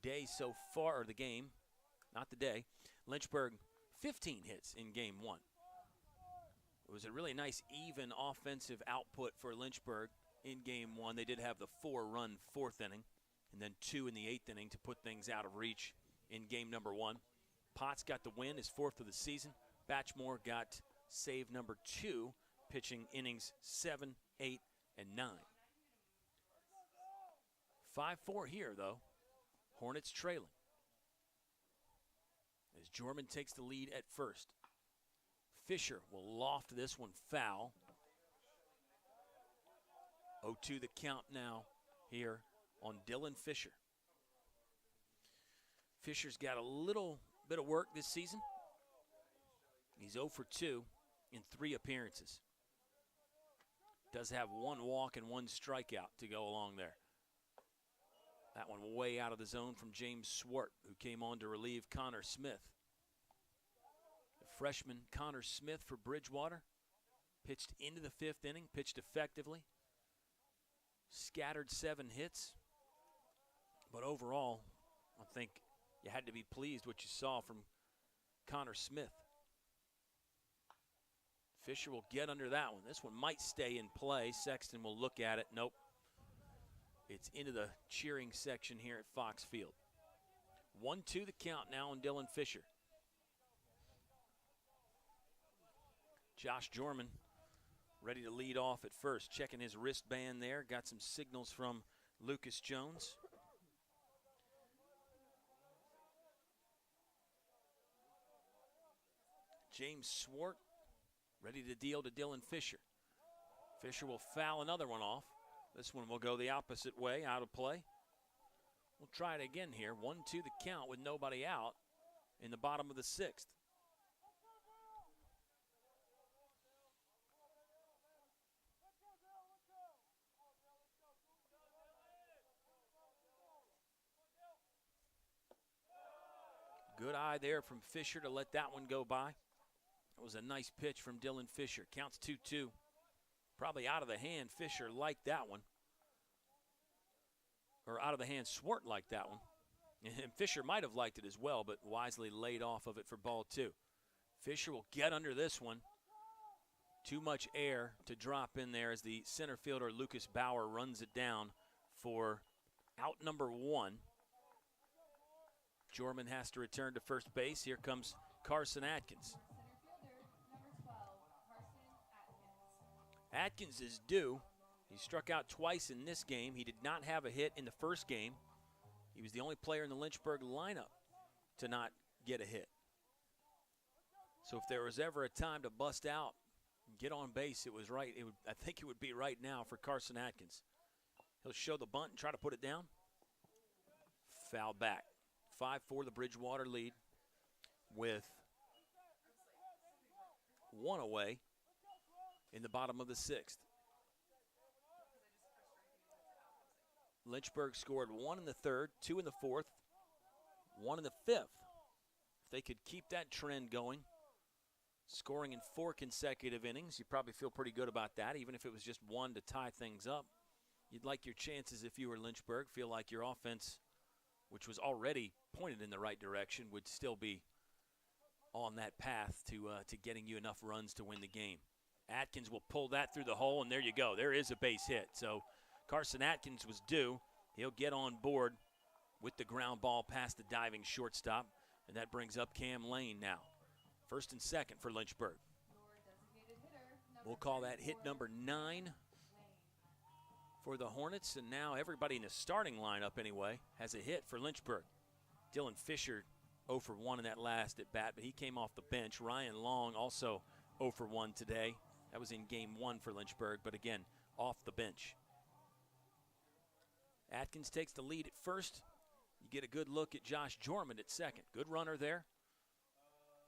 day so far, or the game, not the day. Lynchburg, 15 hits in game 1. It was a really nice, even offensive output for Lynchburg in game 1. They did have the 4-run 4th inning, and then 2 in the 8th inning to put things out of reach in game number 1. Potts got the win, his 4th of the season. Batchmore got save number 2, pitching innings 7, 8, and 9. 5-4 here, though. Hornets trailing as Jorman takes the lead at first. Fisher will loft this one foul. 0-2 the count now here on Dylan Fisher. Fisher's got a little bit of work this season. He's 0 for 2 in 3 appearances. Does have 1 walk and 1 strikeout to go along there. That one way out of the zone from James Swart, who came on to relieve Connor Smith. The freshman Connor Smith for Bridgewater pitched into the 5th inning, pitched effectively. Scattered 7 hits. But overall, I think you had to be pleased what you saw from Connor Smith. Fisher will get under that one. This one might stay in play. Sexton will look at it. Nope. It's into the cheering section here at Fox Field. 1-2 the count now on Dylan Fisher. Josh Jorman ready to lead off at first. Checking his wristband there. Got some signals from Lucas Jones. James Swart ready to deal to Dylan Fisher. Fisher will foul another one off. This one will go the opposite way, out of play. We'll try it again here. 1-2 the count with nobody out in the bottom of the 6th. Good eye there from Fisher to let that one go by. That was a nice pitch from Dylan Fisher. Counts 2-2. Probably out of the hand. Fisher liked that one. Or out of the hand, Swart liked that one. And Fisher might have liked it as well, but wisely laid off of it for ball 2. Fisher will get under this one. Too much air to drop in there as the center fielder Lucas Bauer runs it down for out number 1. Jorman has to return to first base. Here comes Carson Atkins. Atkins is due. He struck out twice in this game. He did not have a hit in the first game. He was the only player in the Lynchburg lineup to not get a hit. So if there was ever a time to bust out and get on base, it was right. I think it would be right now for Carson Atkins. He'll show the bunt and try to put it down. Foul back. 5-4 the Bridgewater lead with 1 away in the bottom of the 6th. Lynchburg scored 1 in the 3rd, 2 in the 4th, 1 in the 5th. If they could keep that trend going, scoring in 4 consecutive innings, you probably feel pretty good about that, even if it was just 1 to tie things up. You'd like your chances if you were Lynchburg, feel like your offense, which was already pointed in the right direction, would still be on that path to getting you enough runs to win the game. Atkins will pull that through the hole, and there you go. There is a base hit. So Carson Atkins was due. He'll get on board with the ground ball past the diving shortstop. And that brings up Cam Lane now. First and second for Lynchburg. We'll call that hit number 9 for the Hornets. And now everybody in the starting lineup anyway has a hit for Lynchburg. Dylan Fisher 0 for 1 in that last at bat, but he came off the bench. Ryan Long also 0 for 1 today. That was in game 1 for Lynchburg, but again, off the bench. Atkins takes the lead at first. You get a good look at Josh Jorman at second. Good runner there.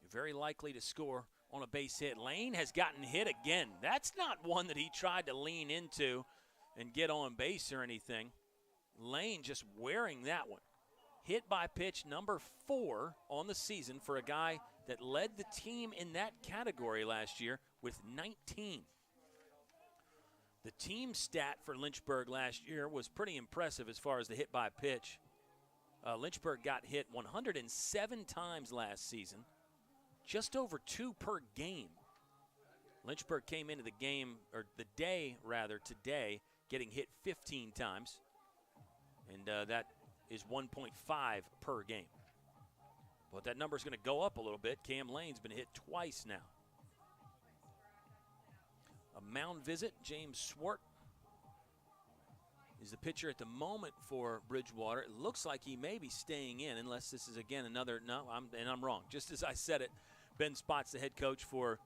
You're very likely to score on a base hit. Lane has gotten hit again. That's not one that he tried to lean into and get on base or anything. Lane just wearing that one. Hit by pitch number 4 on the season for a guy that led the team in that category last year with 19. The team stat for Lynchburg last year was pretty impressive as far as the hit by pitch. Lynchburg got hit 107 times last season, just over 2 per game. Lynchburg came into the game, or the day rather, today, getting hit 15 times, and that is 1.5 per game. But that number's going to go up a little bit. Cam Lane's been hit twice now. A mound visit, James Swart is the pitcher at the moment for Bridgewater. It looks like he may be staying in, unless this is again another, I'm wrong. Just as I said it, Ben Spots, the head coach for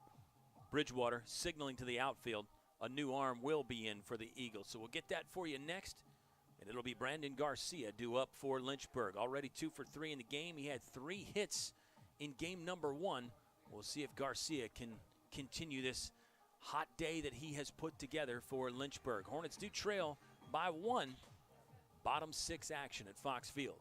Bridgewater, signaling to the outfield a new arm will be in for the Eagles. So we'll get that for you next, and it'll be Brandon Garcia due up for Lynchburg. Already 2 for 3 in the game. He had 3 hits in game number 1. We'll see if Garcia can continue this hot day that he has put together for Lynchburg. Hornets do trail by 1. Bottom 6 action at Fox Field.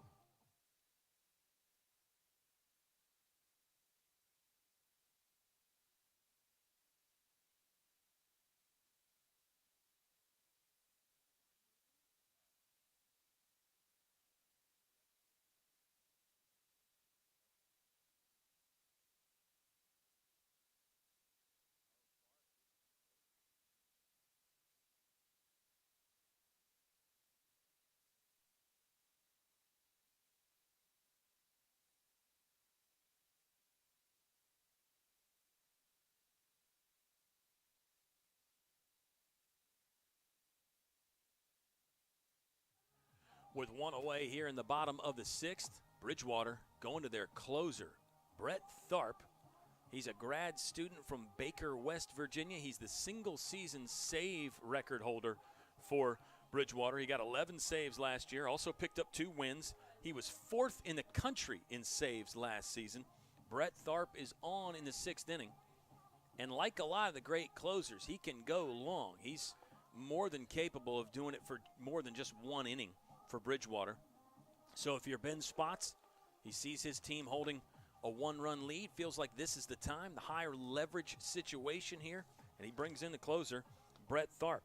With 1 away here in the bottom of the 6th, Bridgewater going to their closer, Brett Tharp. He's a grad student from Baker, West Virginia. He's the single-season save record holder for Bridgewater. He got 11 saves last year, also picked up 2 wins. He was 4th in the country in saves last season. Brett Tharp is on in the 6th inning. And like a lot of the great closers, he can go long. He's more than capable of doing it for more than just 1 inning for Bridgewater. So if you're Ben Spots, he sees his team holding a 1-run lead, feels like this is the time, the higher leverage situation here, and he brings in the closer, Brett Tharp.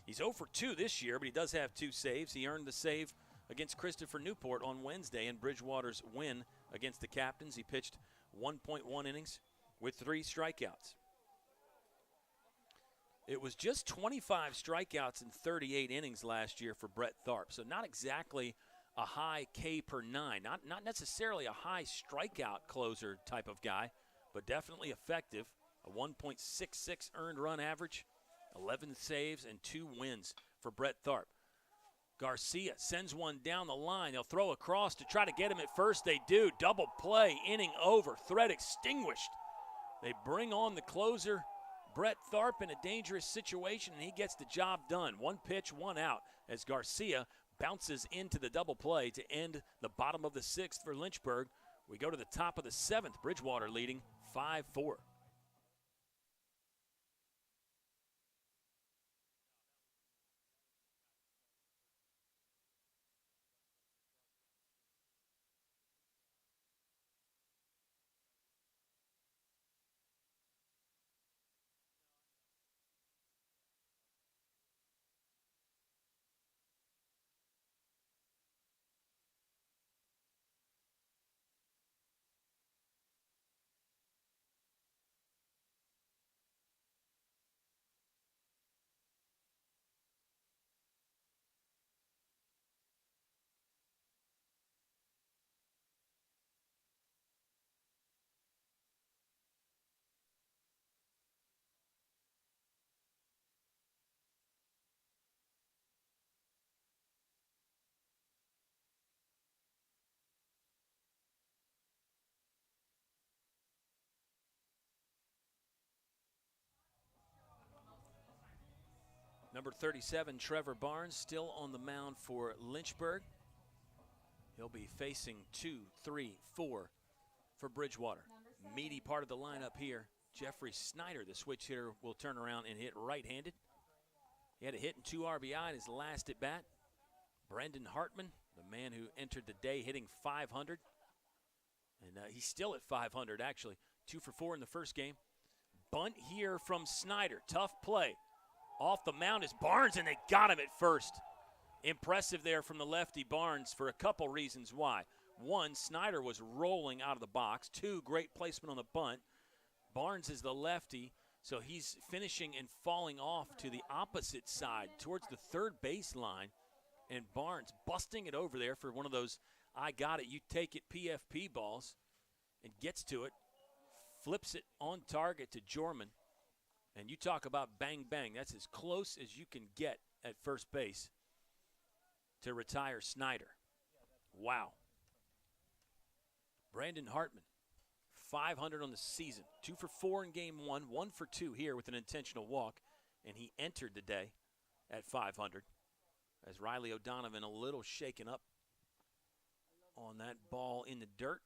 He's 0 for 2 this year, but he does have 2 saves. He earned the save against Christopher Newport on Wednesday in Bridgewater's win against the Captains. He pitched 1.1 innings with 3 strikeouts. It was just 25 strikeouts in 38 innings last year for Brett Tharp, so not exactly a high K per 9, not necessarily a high strikeout closer type of guy, but definitely effective. A 1.66 earned run average, 11 saves, and 2 wins for Brett Tharp. Garcia sends one down the line. They'll throw across to try to get him at first. They do. Double play, inning over, threat extinguished. They bring on the closer, Brett Tharp, in a dangerous situation, and he gets the job done. 1 pitch, 1 out, as Garcia bounces into the double play to end the bottom of the 6th for Lynchburg. We go to the top of the 7th, Bridgewater leading 5-4. Number 37, Trevor Barnes, still on the mound for Lynchburg. He'll be facing 2, 3, 4 for Bridgewater. Meaty part of the lineup here. Jeffrey Snyder, the switch hitter, will turn around and hit right-handed. He had a hit and 2 RBI in his last at-bat. Brendan Hartman, the man who entered the day hitting .500. And he's still at .500, actually. 2 for 4 in the first game. Bunt here from Snyder. Tough play. Off the mound is Barnes, and they got him at first. Impressive there from the lefty Barnes for a couple reasons why. 1, Snyder was rolling out of the box. 2, great placement on the bunt. Barnes is the lefty, so he's finishing and falling off to the opposite side towards the third baseline. And Barnes busting it over there for one of those I got it, you take it PFP balls, and gets to it, flips it on target to Jorman. And you talk about bang, bang. That's as close as you can get at first base to retire Snyder. Wow. Brandon Hartman, .500 on the season. 2 for 4 in game 1, 1 for 2 here with an intentional walk. And he entered the day at .500. As Riley O'Donovan a little shaken up on that ball in the dirt.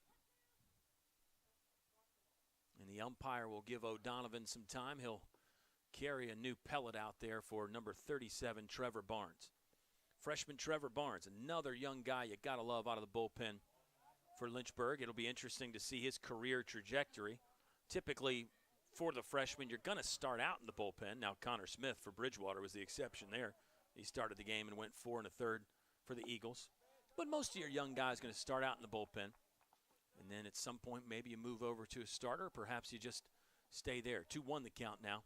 And the umpire will give O'Donovan some time. He'll carry a new pellet out there for number 37, Trevor Barnes. Freshman Trevor Barnes, another young guy you got to love out of the bullpen for Lynchburg. It'll be interesting to see his career trajectory. Typically, for the freshman, you're going to start out in the bullpen. Now, Connor Smith for Bridgewater was the exception there. He started the game and went 4 1/3 for the Eagles. But most of your young guys are going to start out in the bullpen. And then at some point, maybe you move over to a starter. Perhaps you just stay there. 2-1 the count now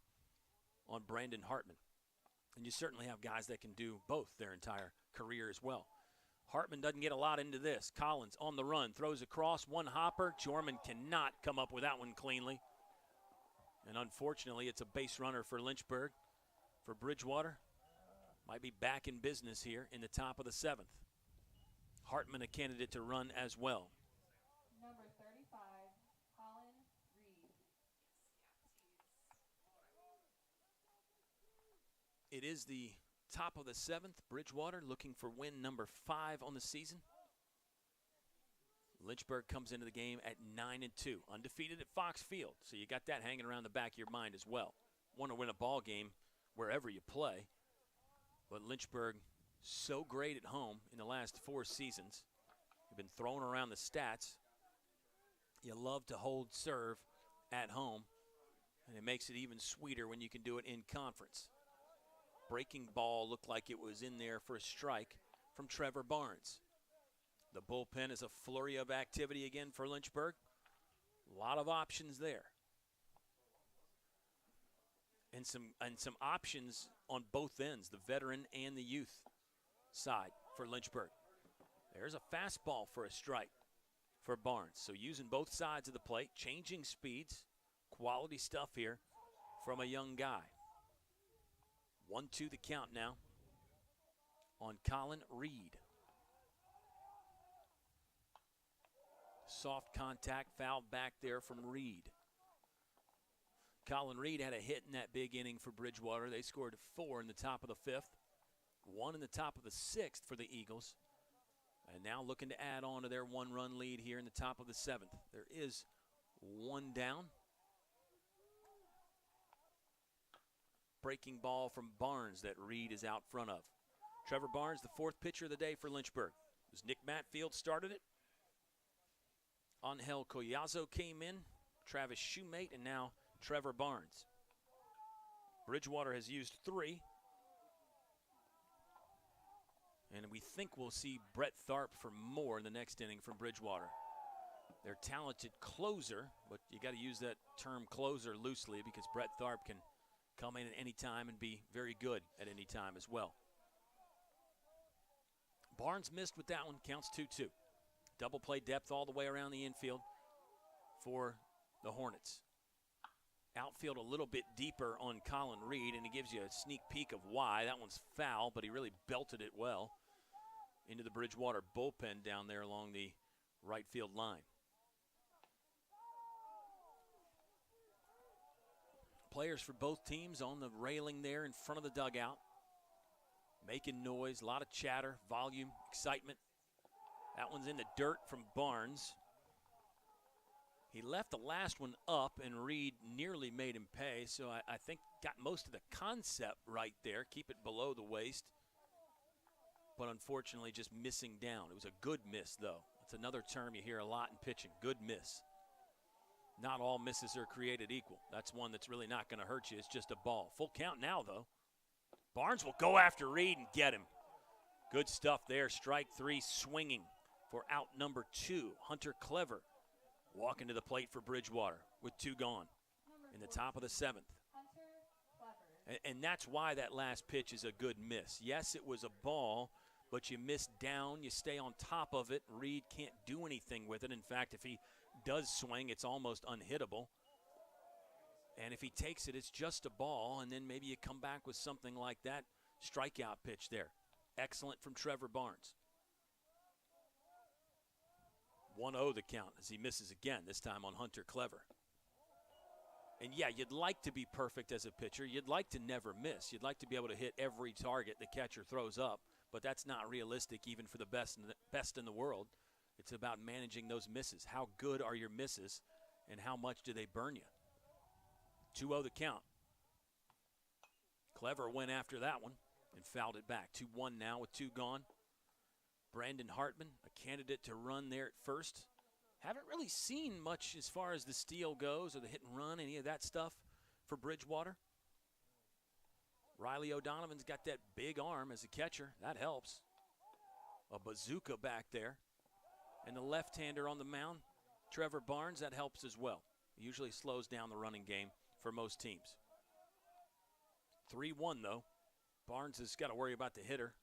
on Brandon Hartman. And you certainly have guys that can do both their entire career as well. Hartman doesn't get a lot into this. Collins on the run, throws across, one hopper. Jorman cannot come up with that one cleanly. And unfortunately, it's a base runner for Lynchburg. For Bridgewater, might be back in business here in the top of the 7th. Hartman a candidate to run as well. Number 35, Colin Reed. It is the top of the 7th. Bridgewater looking for win number 5 on the season. Lynchburg comes into the game at 9-2, undefeated at Fox Field. So you got that hanging around the back of your mind as well. Want to win a ball game wherever you play. But Lynchburg, so great at home in the last 4 seasons. You've been throwing around the stats. You love to hold serve at home, and it makes it even sweeter when you can do it in conference. Breaking ball looked like it was in there for a strike from Trevor Barnes. The bullpen is a flurry of activity again for Lynchburg. A lot of options there. And some options on both ends, the veteran and the youth side for Lynchburg. There's a fastball for a strike for Barnes. So using both sides of the plate, changing speeds, quality stuff here from a young guy. 1-2 the count now on Colin Reed. Soft contact foul back there from Reed. Colin Reed had a hit in that big inning for Bridgewater. They scored 4 in the top of the 5th, 1 in the top of the 6th for the Eagles. And now looking to add on to their 1-run lead here in the top of the 7th. There is 1 down. Breaking ball from Barnes that Reed is out front of. Trevor Barnes, the 4th pitcher of the day for Lynchburg. It was Nick Matfield started it. Angel Collazo came in. Travis Shoemate, and now Trevor Barnes. Bridgewater has used 3. And we think we'll see Brett Tharp for more in the next inning from Bridgewater. Their talented closer, but you got to use that term closer loosely because Brett Tharp can come in at any time and be very good at any time as well. Barnes missed with that one, counts 2-2. Double play depth all the way around the infield for the Hornets. Outfield a little bit deeper on Colin Reed, and he gives you a sneak peek of why. That one's foul, but he really belted it well into the Bridgewater bullpen down there along the right field line. Players for both teams on the railing there in front of the dugout. making noise, a lot of chatter, volume, excitement. That one's in the dirt from Barnes. He left the last one up, and Reed nearly made him pay, so I think got most of the concept right there. Keep it below the waist, but unfortunately just missing down. It was a good miss, though. That's another term you hear a lot in pitching, good miss. Not all misses are created equal. That's one that's really not going to hurt you. It's just a ball. Full count now, though. Barnes will go after Reed and get him. Good stuff there. Strike three, swinging for out number 2. Hunter Clever walking to the plate for Bridgewater with 2 gone in the top of the 7th. And that's why that last pitch is a good miss. Yes, it was a ball, but you miss down. You stay on top of it. Reed can't do anything with it. In fact, if he does swing, it's almost unhittable. And if he takes it, it's just a ball, and then maybe you come back with something like that strikeout pitch there. Excellent from Trevor Barnes. 1-0 the count as he misses again, this time on Hunter Clever. And yeah, you'd like to be perfect as a pitcher. You'd like to never miss. You'd like to be able to hit every target the catcher throws up, but that's not realistic even for the best in the world. It's about managing those misses. How good are your misses, and how much do they burn you? 2-0 the count. Clever went after that one and fouled it back. 2-1 now with 2 gone. Brandon Hartman, a candidate to run there at first. Haven't really seen much as far as the steal goes or the hit and run, any of that stuff for Bridgewater. Riley O'Donovan's got that big arm as a catcher. That helps. A bazooka back there. And the left-hander on the mound, Trevor Barnes, that helps as well. He usually slows down the running game for most teams. 3-1, though. Barnes has got to worry about the hitter.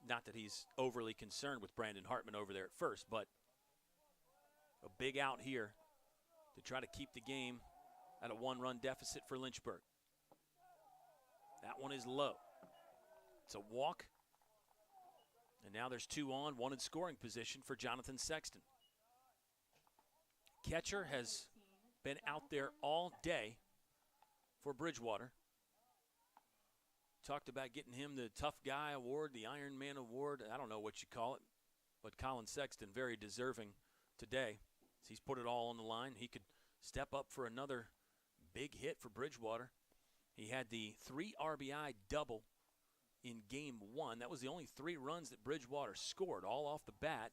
Not that he's overly concerned with Brandon Hartman over there at first, but a big out here to try to keep the game at a 1-run deficit for Lynchburg. That one is low. It's a walk. And now there's 2 on, 1 in scoring position for Jonathan Sexton. Catcher has been out there all day for Bridgewater. Talked about getting him the Tough Guy Award, the Iron Man Award. I don't know what you call it, but Colin Sexton very deserving today. He's put it all on the line. He could step up for another big hit for Bridgewater. He had the 3 RBI double in game 1. That was the only 3 runs that Bridgewater scored, all off the bat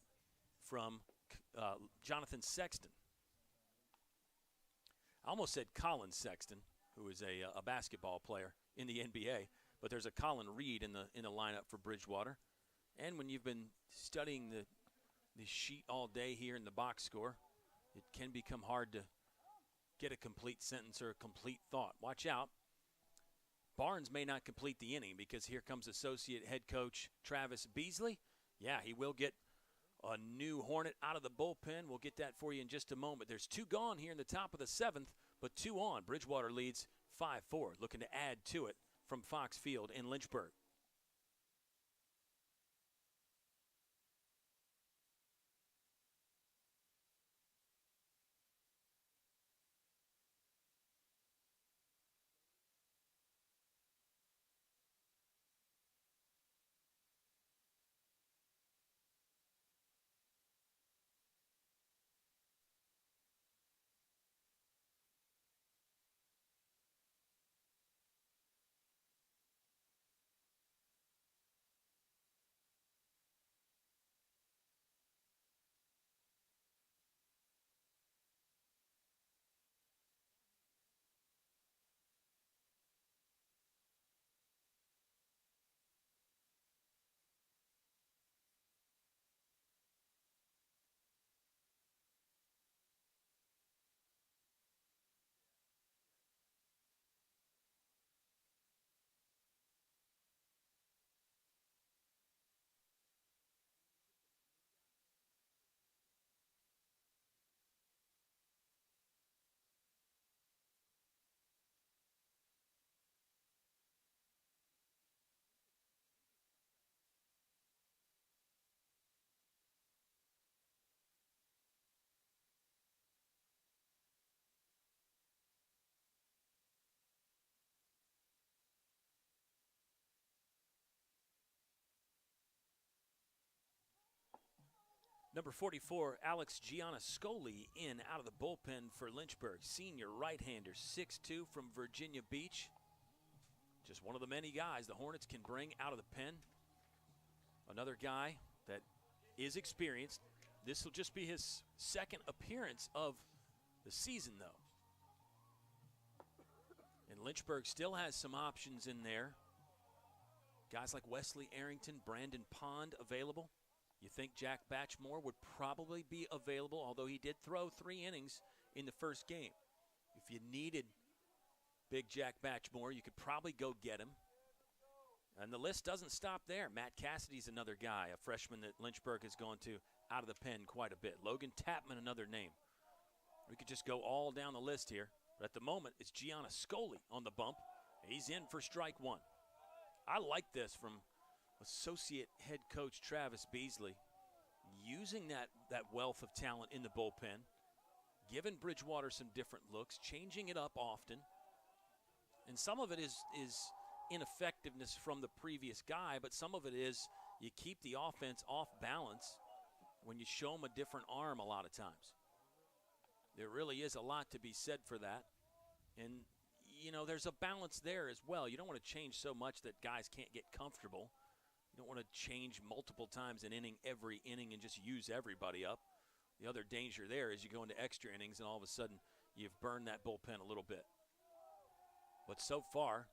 from Jonathan Sexton. I almost said Colin Sexton, who is a basketball player in the NBA, but there's a Colin Reed in the lineup for Bridgewater. And when you've been studying the sheet all day here in the box score, it can become hard to get a complete sentence or a complete thought. Watch out. Barnes may not complete the inning because here comes associate head coach Travis Beasley. Yeah, he will get a new Hornet out of the bullpen. We'll get that for you in just a moment. There's 2 gone here in the top of the 7th, but 2 on. Bridgewater leads 5-4, looking to add to it from Fox Field in Lynchburg. Number 44, Alex Gianniscoli in out of the bullpen for Lynchburg. Senior right-hander, 6'2", from Virginia Beach. Just one of the many guys the Hornets can bring out of the pen. Another guy that is experienced. This will just be his second appearance of the season, though. And Lynchburg still has some options in there. Guys like Wesley Arrington, Brandon Pond available. You think Jack Batchmore would probably be available, although he did throw 3 innings in the first game. If you needed big Jack Batchmore, you could probably go get him. And the list doesn't stop there. Matt Cassidy's another guy, a freshman that Lynchburg has gone to out of the pen quite a bit. Logan Tapman, another name. We could just go all down the list here. But at the moment, it's Gianniscoli on the bump. He's in for strike 1. I like this from associate head coach Travis Beasley, using that wealth of talent in the bullpen, giving Bridgewater some different looks, changing it up often. And some of it is ineffectiveness from the previous guy, but some of it is you keep the offense off balance when you show them a different arm a lot of times. There really is a lot to be said for that. And, you know, there's a balance there as well. You don't want to change so much that guys can't get comfortable. You don't want to change multiple times an inning every inning and just use everybody up. The other danger there is you go into extra innings and all of a sudden you've burned that bullpen a little bit. But so far,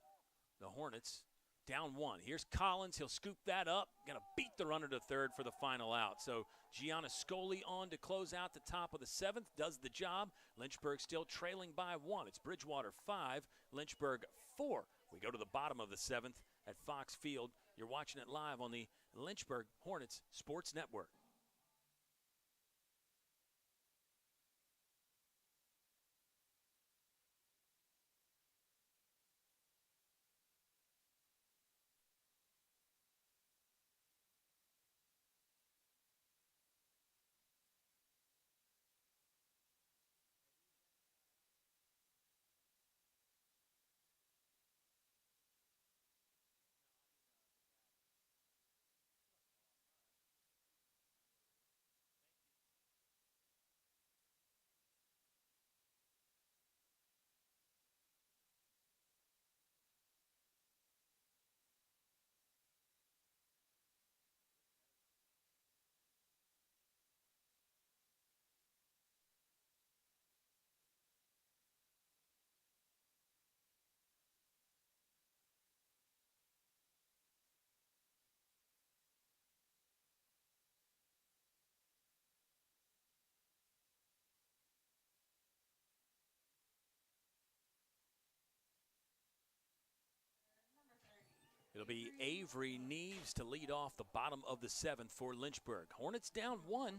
the Hornets down 1. Here's Collins. He'll scoop that up. Going to beat the runner to third for the final out. So Gianniscoli on to close out the top of the 7th. Does the job. Lynchburg still trailing by 1. It's Bridgewater 5, Lynchburg 4. We go to the bottom of the 7th at Fox Field. You're watching it live on the Lynchburg Hornets Sports Network. It'll be Avery Neves to lead off the bottom of the 7th for Lynchburg. Hornets down 1.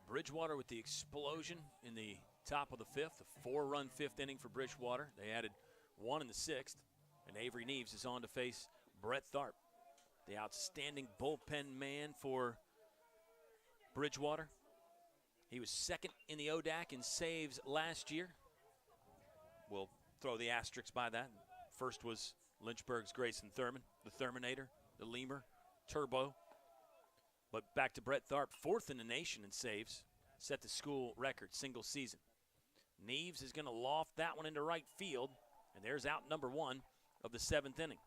Bridgewater with the explosion in the top of the 5th, a 4-run 5th inning for Bridgewater. They added 1 in the 6th, and Avery Neves is on to face Brett Tharp, the outstanding bullpen man for Bridgewater. He was 2nd in the ODAC in saves last year. We'll throw the asterisk by that. First was Lynchburg's Grayson Thurman, the Thurminator, the Lemur, Turbo. But back to Brett Tharp, 4th in the nation in saves, set the school record single season. Neves is going to loft that one into right field, and there's out number 1 of the 7th inning.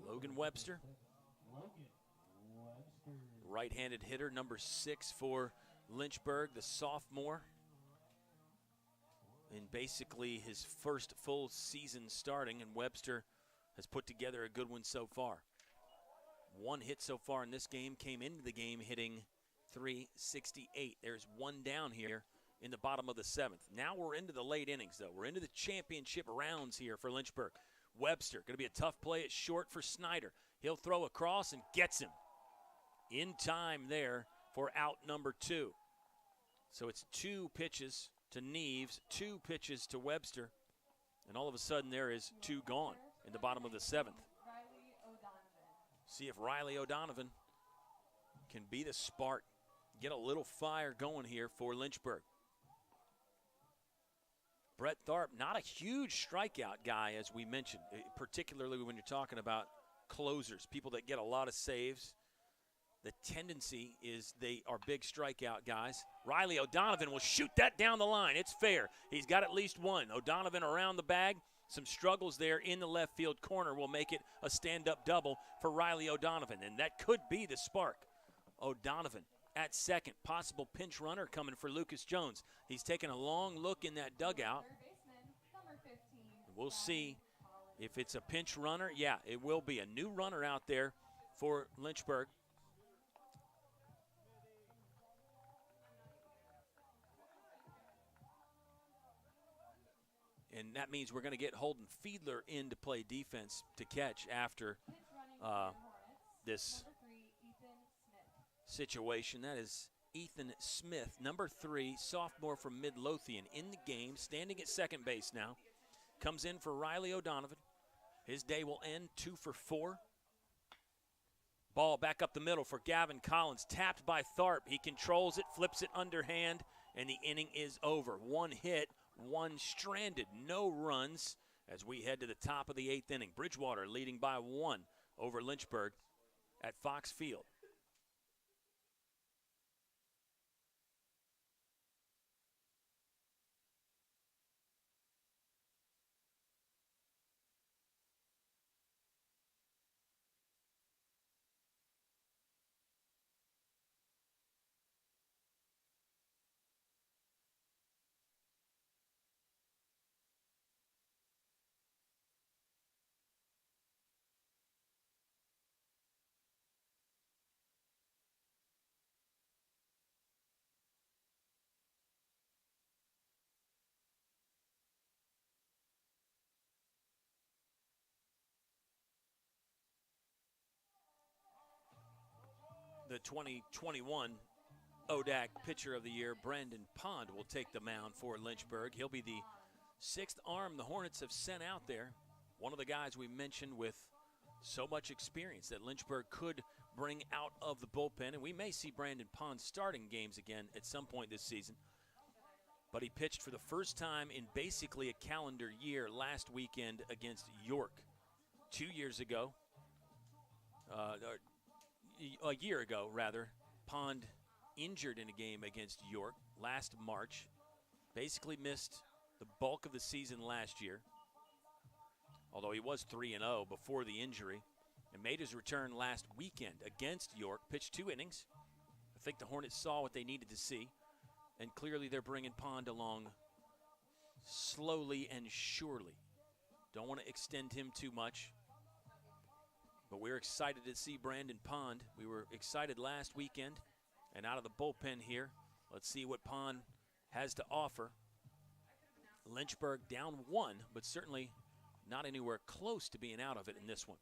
Logan Webster, right-handed hitter, number 6 for Lynchburg, the sophomore. In basically his first full season starting, and Webster has put together a good one so far. 1 hit so far in this game, came into the game hitting .368. There's 1 down here in the bottom of the 7th. Now we're into the late innings, though. We're into the championship rounds here for Lynchburg. Webster, going to be a tough play at short for Snyder. He'll throw across and gets him in time there for out number 2. So it's 2 pitches to Neves, 2 pitches to Webster, and all of a sudden there is 2 gone in the bottom of the 7th. See if Riley O'Donovan can be the spark, get a little fire going here for Lynchburg. Brett Tharp, not a huge strikeout guy, as we mentioned, particularly when you're talking about closers, people that get a lot of saves. The tendency is they are big strikeout guys. Riley O'Donovan will shoot that down the line. It's fair. He's got at least one. O'Donovan around the bag. Some struggles there in the left field corner will make it a stand-up double for Riley O'Donovan, and that could be the spark. O'Donovan at second. Possible pinch runner coming for Lucas Jones. He's taking a long look in that dugout. Third baseman, number 15. We'll see if it's a pinch runner. Yeah, it will be a new runner out there for Lynchburg. And that means we're going to get Holden Fiedler in to play defense to catch after Pitch running for the Hornets, this number 3, Ethan Smith. situation. That is Ethan Smith, number 3, sophomore from Midlothian, in the game, standing at second base now. Comes in for Riley O'Donovan. His day will end 2 for 4. Ball back up the middle for Gavin Collins, tapped by Tharp. He controls it, flips it underhand, and the inning is over. 1 hit, 1 stranded, no runs as we head to the top of the 8th inning. Bridgewater leading by 1 over Lynchburg at Fox Field. The 2021 ODAC Pitcher of the Year, Brandon Pond, will take the mound for Lynchburg. He'll be the 6th arm the Hornets have sent out there. One of the guys we mentioned with so much experience that Lynchburg could bring out of the bullpen. And we may see Brandon Pond starting games again at some point this season. But he pitched for the first time in basically a calendar year last weekend against York. 2 years ago, a year ago, rather, Pond injured in a game against York last March. Basically missed the bulk of the season last year, although he was 3-0 before the injury, and made his return last weekend against York. Pitched 2 innings. I think the Hornets saw what they needed to see, and clearly they're bringing Pond along slowly and surely. Don't want to extend him too much. But we're excited to see Brandon Pond. We were excited last weekend. And out of the bullpen here, let's see what Pond has to offer. Lynchburg down 1, but certainly not anywhere close to being out of it in this one.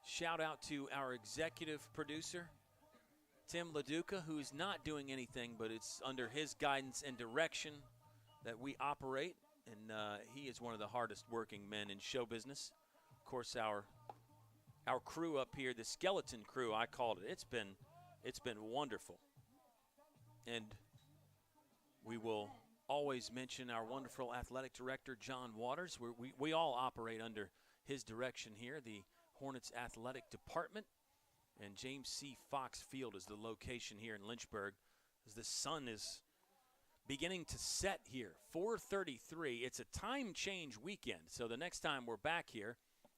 Shout out to our executive producer, Tim LaDuca, who's not doing anything, but it's under his guidance and direction that we operate. And he is one of the hardest working men in show business. Of course, our crew up here, the skeleton crew, I called it. It's been wonderful. And we will always mention our wonderful athletic director, John Waters. We all operate under his direction here, the Hornets athletic department. And James C. Fox Field is the location here in Lynchburg as the sun is beginning to set here. 4:33. It's a time change weekend, so the next time we're back here,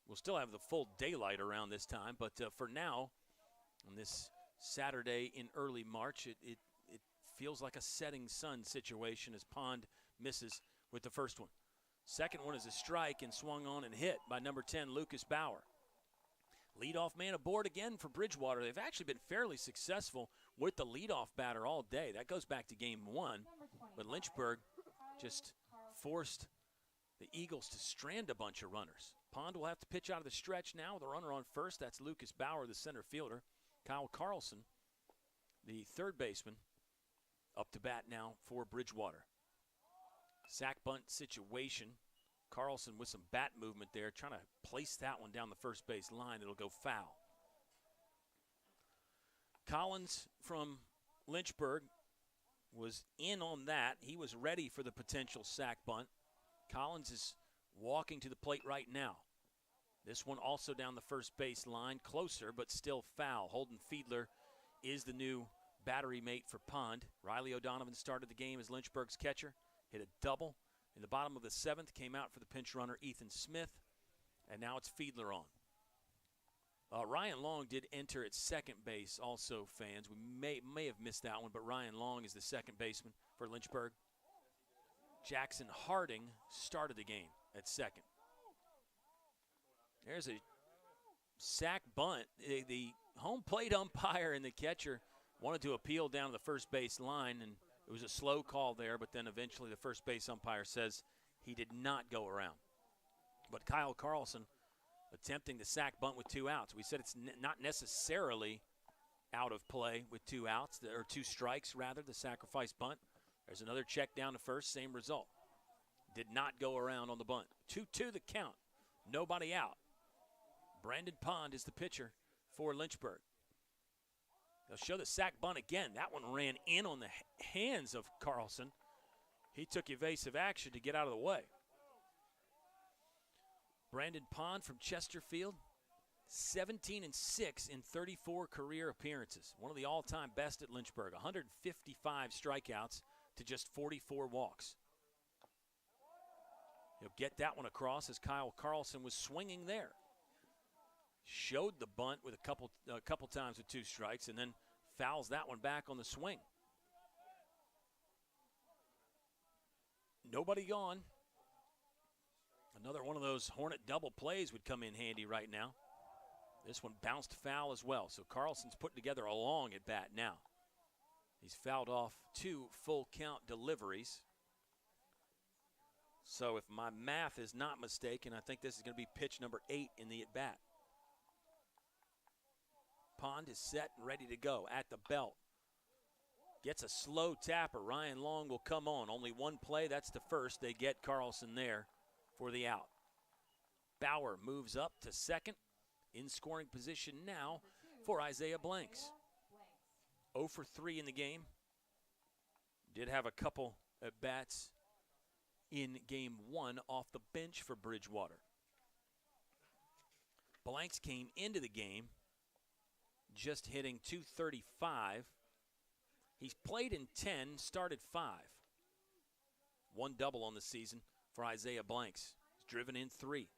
we'll still have the full daylight around this time, but for now, on this Saturday in early March, it feels like a setting sun situation as Pond misses with the first one. Second one is a strike and swung on and hit by number 10, Lucas Bauer. Leadoff man aboard again for Bridgewater. They've actually been fairly successful with the leadoff batter all day. That goes back to game 1, but Lynchburg just forced the Eagles to strand a bunch of runners. Pond will have to pitch out of the stretch now with a runner on first. That's Lucas Bauer, the center fielder. Kyle Carlson, the third baseman, up to bat now for Bridgewater. Sack bunt situation. Carlson with some bat movement there, trying to place that one down the first base line. It'll go foul. Collins from Lynchburg was in on that. He was ready for the potential sack bunt. Collins is walking to the plate right now. This one also down the first base line, closer but still foul. Holden Fiedler is the new battery mate for Pond. Riley O'Donovan started the game as Lynchburg's catcher, hit a double in the bottom of the 7th, came out for the pinch runner Ethan Smith, and now it's Fiedler on. Ryan Long did enter at second base also, fans. We may have missed that one, but Ryan Long is the second baseman for Lynchburg. Jackson Harding started the game at second. There's a sack bunt. The home plate umpire and the catcher wanted to appeal down to the first base line, and it was a slow call there, but then eventually the first base umpire says he did not go around. But Kyle Carlson attempting the sack bunt with 2 outs. We said it's not necessarily out of play with 2 outs, or 2 strikes rather, the sacrifice bunt. There's another check down to first, same result. Did not go around on the bunt. 2-2 the count, nobody out. Brandon Pond is the pitcher for Lynchburg. They'll show the sack bunt again. That one ran in on the hands of Carlson. He took evasive action to get out of the way. Brandon Pond from Chesterfield, 17-6 in 34 career appearances. One of the all-time best at Lynchburg. 155 strikeouts to just 44 walks. He'll get that one across as Kyle Carlson was swinging there. Showed the bunt with a couple times with 2 strikes, and then fouls that one back on the swing. Nobody gone. Another one of those Hornet double plays would come in handy right now. This one bounced foul as well, so Carlson's putting together a long at bat now. He's fouled off 2 full count deliveries. So if my math is not mistaken, I think this is going to be pitch number 8 in the at bat. Pond is set and ready to go at the belt. Gets a slow tapper. Ryan Long will come on. Only one play, that's the first. They get Carlson there for the out. Bauer moves up to second. In scoring position now for Isaiah Blanks. 0 for 3 in the game. Did have a couple at bats in game 1 off the bench for Bridgewater. Blanks came into the game just hitting .235. He's played in 10, started 5. 1 double on the season for Isaiah Blanks. He's driven in 3.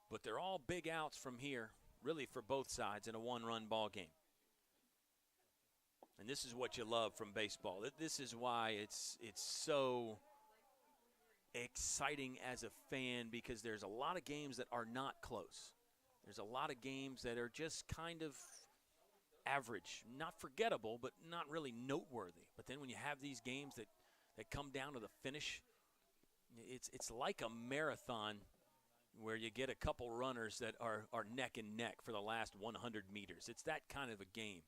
But they're all big outs from here, really for both sides in a 1-run ball game. And this is what you love from baseball. This is why it's so exciting as a fan, because there's a lot of games that are not close. There's a lot of games that are just kind of average, not forgettable, but not really noteworthy. But then when you have these games that come down to the finish, it's like a marathon where you get a couple runners that are neck and neck for the last 100 meters. It's that kind of a game.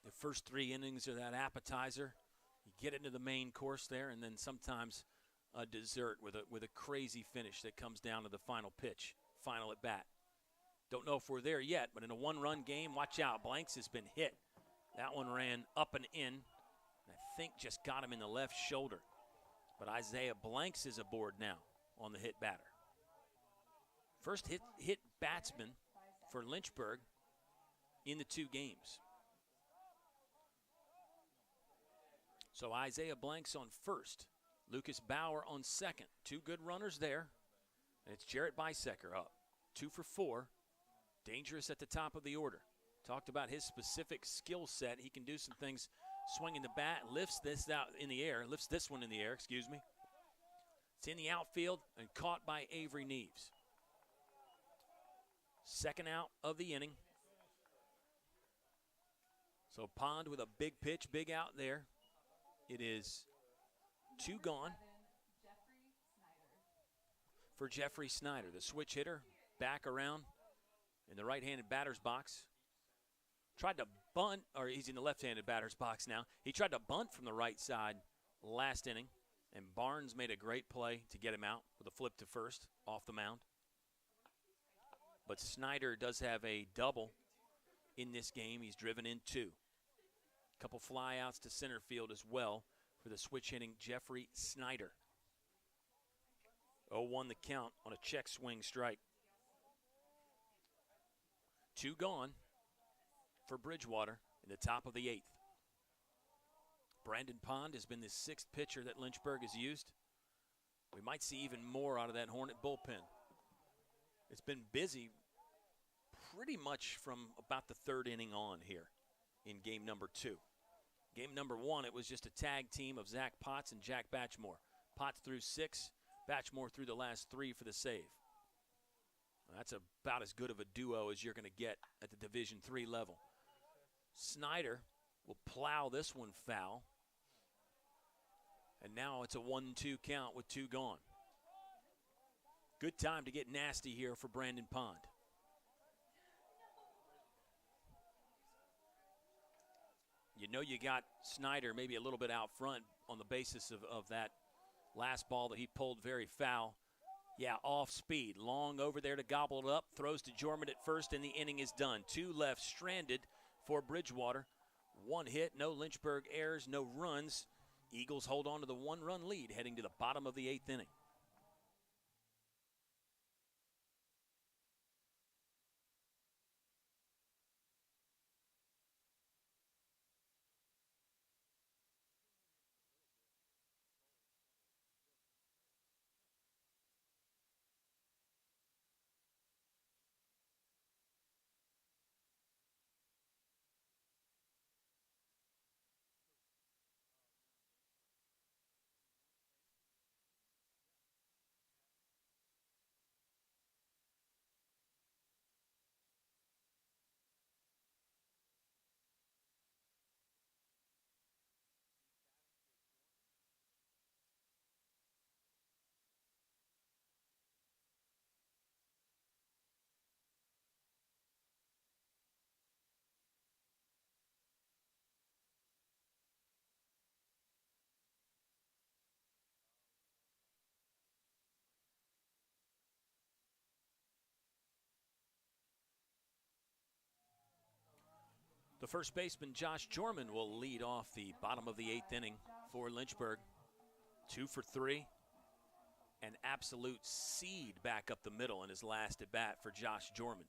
The first 3 innings are that appetizer. You get into the main course there, and then sometimes a dessert with a crazy finish that comes down to the final pitch, final at bat. Don't know if we're there yet, but in a 1-run game, watch out. Blanks has been hit. That one ran up and in, and I think just got him in the left shoulder. But Isaiah Blanks is aboard now on the hit batter. First hit batsman for Lynchburg in the 2 games. So Isaiah Blanks on first. Lucas Bauer on second. 2 good runners there. And it's Jarrett Bisecker up. 2 for 4. Dangerous at the top of the order. Talked about his specific skill set. He can do some things swinging the bat. Lifts this out in the air. Lifts this one in the air, excuse me. It's in the outfield and caught by Avery Neves. Second out of the inning. So Pond with a big pitch, big out there. It is 2 gone for Jeffrey Snyder, the switch hitter, back around in the right-handed batter's box. Tried to bunt, or he's in the left-handed batter's box now. He tried to bunt from the right side last inning, and Barnes made a great play to get him out with a flip to first off the mound. But Snyder does have a double in this game. He's driven in 2. Couple flyouts to center field as well for the switch hitting Jeffrey Snyder. 0-1 the count on a check swing strike. 2 gone for Bridgewater in the top of the 8th. Brandon Pond has been the 6th pitcher that Lynchburg has used. We might see even more out of that Hornet bullpen. It's been busy pretty much from about the 3rd inning on here in game number 2. Game number 1, it was just a tag team of Zach Potts and Jack Batchmore. Potts threw 6, Batchmore threw the last 3 for the save. That's about as good of a duo as you're going to get at the Division III level. Snyder will plow this one foul. And now it's a 1-2 count with 2 gone. Good time to get nasty here for Brandon Pond. You know you got Snyder maybe a little bit out front on the basis of that last ball that he pulled very foul. Yeah, off speed. Long over there to gobble it up. Throws to Jorman at first, and the inning is done. 2 left, stranded for Bridgewater. 1 hit, no Lynchburg errors, no runs. Eagles hold on to the 1-run lead heading to the bottom of the 8th inning. The first baseman, Josh Jorman, will lead off the bottom of the 8th inning for Lynchburg. 2 for 3. An absolute seed back up the middle in his last at bat for Josh Jorman.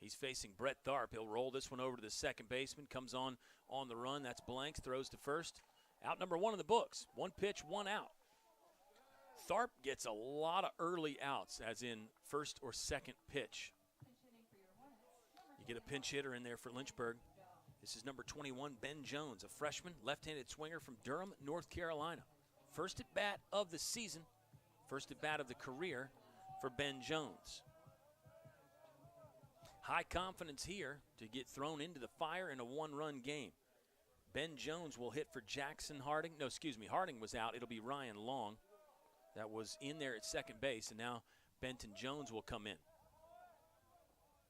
He's facing Brett Tharp. He'll roll this one over to the second baseman. Comes on the run. That's Blanks. Throws to first. Out number 1 in the books. 1 pitch, 1 out. Tharp gets a lot of early outs, as in first or second pitch. You get a pinch hitter in there for Lynchburg. This is number 21, Ben Jones, a freshman, left-handed swinger from Durham, North Carolina. First at bat of the season, first at bat of the career for Ben Jones. High confidence here to get thrown into the fire in a 1-run game. Ben Jones will hit for Jackson Harding. No, excuse me, Harding was out. It'll be Ryan Long that was in there at second base, and now Benton Jones will come in.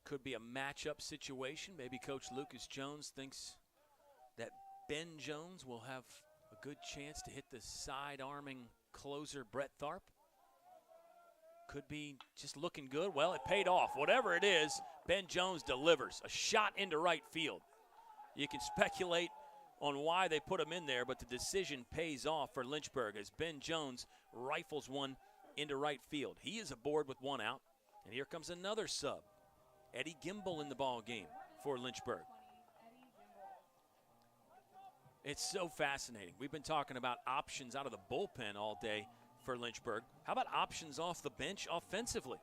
Could be a matchup situation. Maybe Coach Lucas Jones thinks that Ben Jones will have a good chance to hit the side-arming closer Brett Tharp. Could be just looking good. Well, it paid off. Whatever it is, Ben Jones delivers. A shot into right field. You can speculate on why they put him in there, but the decision pays off for Lynchburg as Ben Jones rifles one into right field. He is aboard with 1 out, and here comes another sub. Eddie Gimbel in the ball game for Lynchburg. It's so fascinating. We've been talking about options out of the bullpen all day for Lynchburg. How about options off the bench offensively?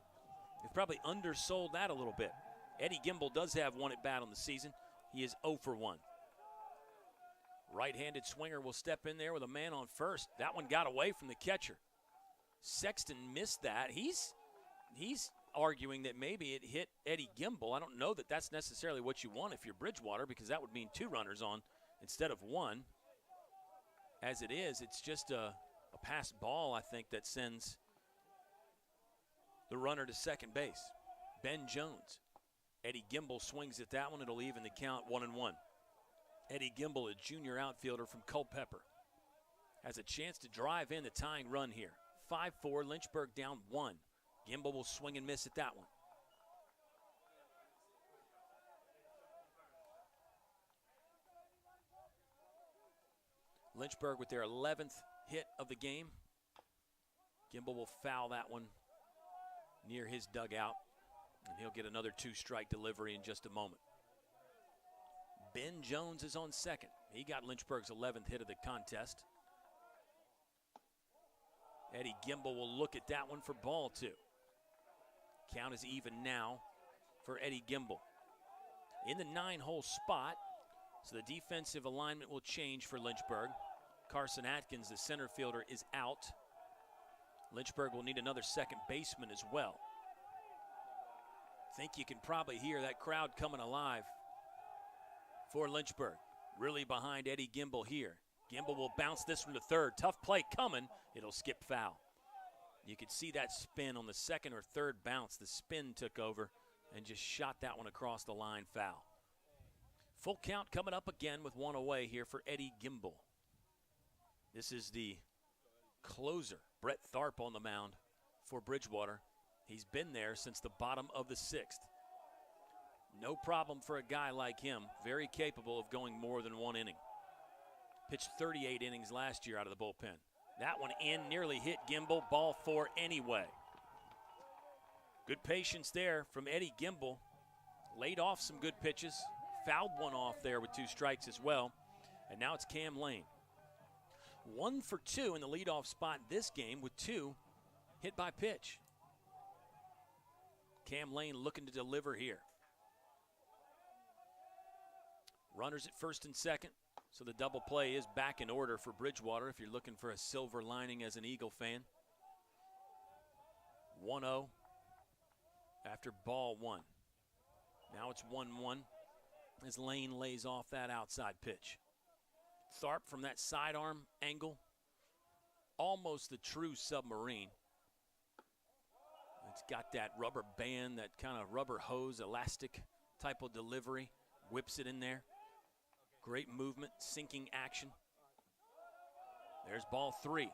They've probably undersold that a little bit. Eddie Gimbel does have 1 at bat on the season. He is 0 for 1. Right-handed swinger will step in there with a man on first. That one got away from the catcher. Sexton missed that. He's arguing that maybe it hit Eddie Gimbel. I don't know that that's necessarily what you want if you're Bridgewater, because that would mean 2 runners on instead of 1. As it is, it's just a passed ball, I think, that sends the runner to second base. Ben Jones. Eddie Gimbel swings at that one. It'll even the count 1-1. Eddie Gimbel, a junior outfielder from Culpeper, has a chance to drive in the tying run here. 5-4, Lynchburg down 1. Gimbel will swing and miss at that one. Lynchburg with their 11th hit of the game. Gimbel will foul that one near his dugout, and he'll get another two-strike delivery in just a moment. Ben Jones is on second. He got Lynchburg's 11th hit of the contest. Eddie Gimbel will look at that one for ball two. Count is even now for Eddie Gimbel. In the 9-hole spot, so the defensive alignment will change for Lynchburg. Carson Atkins, the center fielder, is out. Lynchburg will need another second baseman as well. Think you can probably hear that crowd coming alive for Lynchburg. Really behind Eddie Gimbel here. Gimbel will bounce this one to third. Tough play coming. It'll skip foul. You could see that spin on the second or third bounce. The spin took over and just shot that one across the line, foul. Full count coming up again with one away here for Eddie Gimbel. This is the closer, Brett Tharp, on the mound for Bridgewater. He's been there since the bottom of the 6th. No problem for a guy like him, very capable of going more than one inning. Pitched 38 innings last year out of the bullpen. That one in, nearly hit Gimbel, ball 4 anyway. Good patience there from Eddie Gimbel. Laid off some good pitches, fouled one off there with 2 strikes as well, and now it's Cam Lane. 1 for 2 in the leadoff spot this game with 2 hit by pitch. Cam Lane looking to deliver here. Runners at first and second, so the double play is back in order for Bridgewater if you're looking for a silver lining as an Eagle fan. 1-0 after ball 1. Now it's 1-1 as Lane lays off that outside pitch. Tharp from that sidearm angle, almost the true submarine. It's got that rubber band, that kind of rubber hose, elastic type of delivery. Whips it in there. Great movement, sinking action. There's ball 3.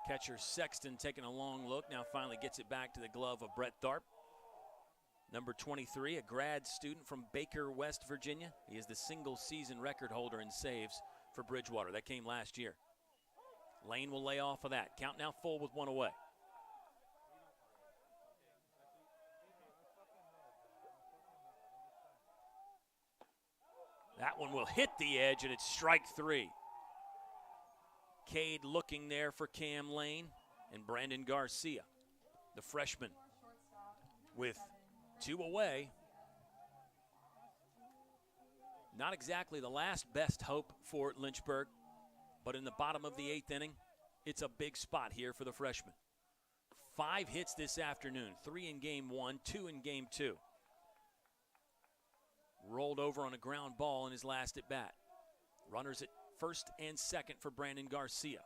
Catcher Sexton taking a long look, now finally gets it back to the glove of Brett Tharp. Number 23, a grad student from Baker, West Virginia. He is the single-season record holder in saves for Bridgewater. That came last year. Lane will lay off of that. Count now full with 1 away. That one will hit the edge, and it's strike 3. Cade looking there for Cam Lane and Brandon Garcia, the freshman, with 2 away. Not exactly the last best hope for Lynchburg, but in the bottom of the 8th inning, it's a big spot here for the freshman. 5 hits this afternoon, 3 in game 1, 2 in game 2. Rolled over on a ground ball in his last at bat. Runners at first and second for Brandon Garcia.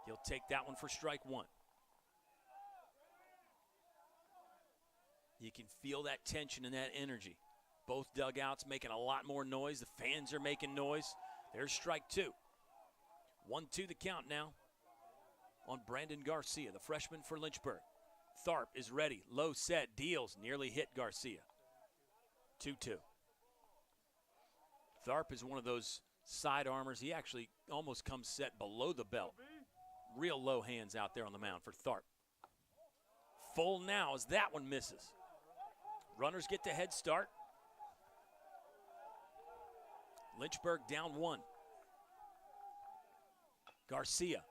He'll take that one for strike 1. You can feel that tension and that energy. Both dugouts making a lot more noise. The fans are making noise. There's strike 2. 1-2 the count now on Brandon Garcia, the freshman for Lynchburg. Tharp is ready. Low set, deals, nearly hit Garcia. 2-2. Tharp is one of those side armors. He actually almost comes set below the belt. Real low hands out there on the mound for Tharp. Full now as that one misses. Runners get the head start. Lynchburg down 1. Garcia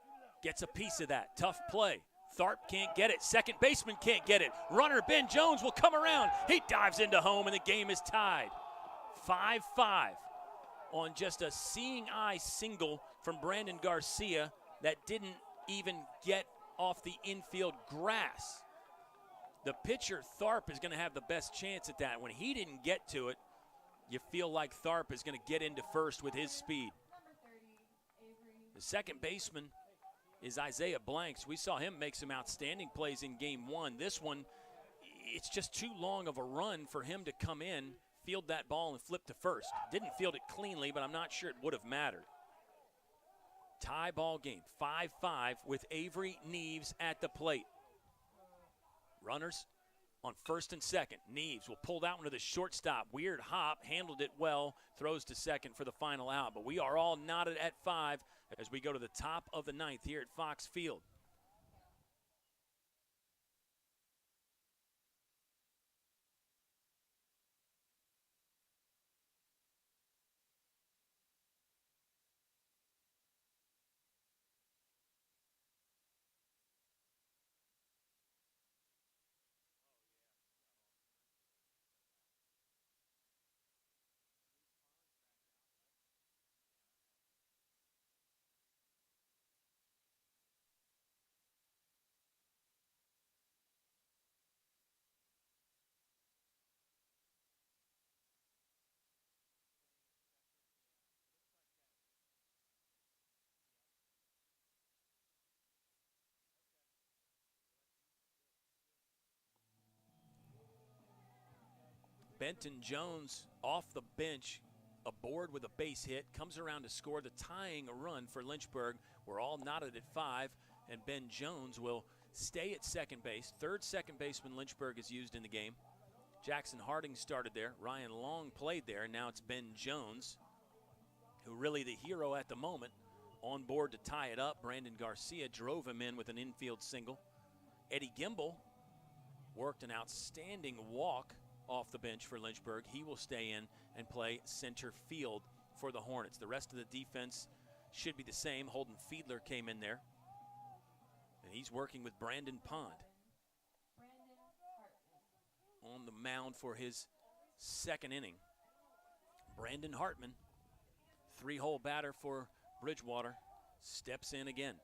gets a piece of that. Tough play. Tharp can't get it. Second baseman can't get it. Runner Ben Jones will come around. He dives into home and the game is tied. 5-5 on just a seeing eye single from Brandon Garcia that didn't even get off the infield grass. The pitcher, Tharp, is going to have the best chance at that. When he didn't get to it, you feel like Tharp is going to get into first with his speed. The second baseman is Isaiah Blanks. We saw him make some outstanding plays in game 1. This one, it's just too long of a run for him to come in, field that ball, and flip to first. Didn't field it cleanly, but I'm not sure it would have mattered. Tie ball game, 5-5 with Avery Neves at the plate. Runners on first and second. Neves will pull that one to the shortstop. Weird hop, handled it well, throws to second for the final out. But we are all knotted at 5 as we go to the top of the 9th here at Fox Field. Benton Jones off the bench, aboard with a base hit, comes around to score the tying run for Lynchburg. We're all knotted at 5, and Ben Jones will stay at second base. Third second baseman Lynchburg has used in the game. Jackson Harding started there. Ryan Long played there, and now it's Ben Jones, who really the hero at the moment, on board to tie it up. Brandon Garcia drove him in with an infield single. Eddie Gimbel worked an outstanding walk off the bench for Lynchburg. He will stay in and play center field for the Hornets. The rest of the defense should be the same. Holden Fiedler came in there, and he's working with Brandon Pond on the mound for his second inning. Brandon Hartman, 3-hole batter for Bridgewater, steps in again.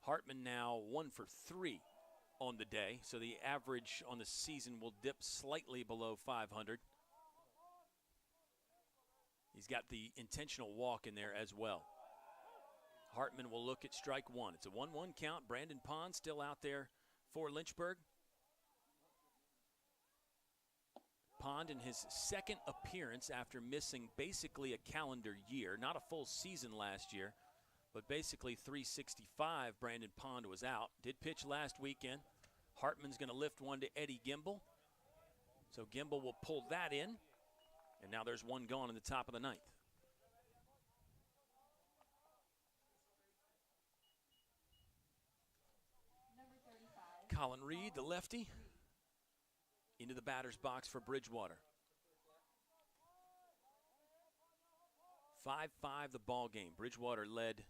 Hartman now 1 for 3 on the day, so the average on the season will dip slightly below 500. He's got the intentional walk in there as well. Hartman will look at strike 1. It's a 1-1 count. Brandon Pond still out there for Lynchburg. Pond in his second appearance after missing basically a calendar year, not a full season last year, but basically 365. Brandon Pond was out. Did pitch last weekend. Hartman's going to lift one to Eddie Gimbel. So Gimbel will pull that in. And now there's one gone in the top of the 9th. Colin Reed, the lefty, into the batter's box for Bridgewater. 5-5 the ball game. Bridgewater led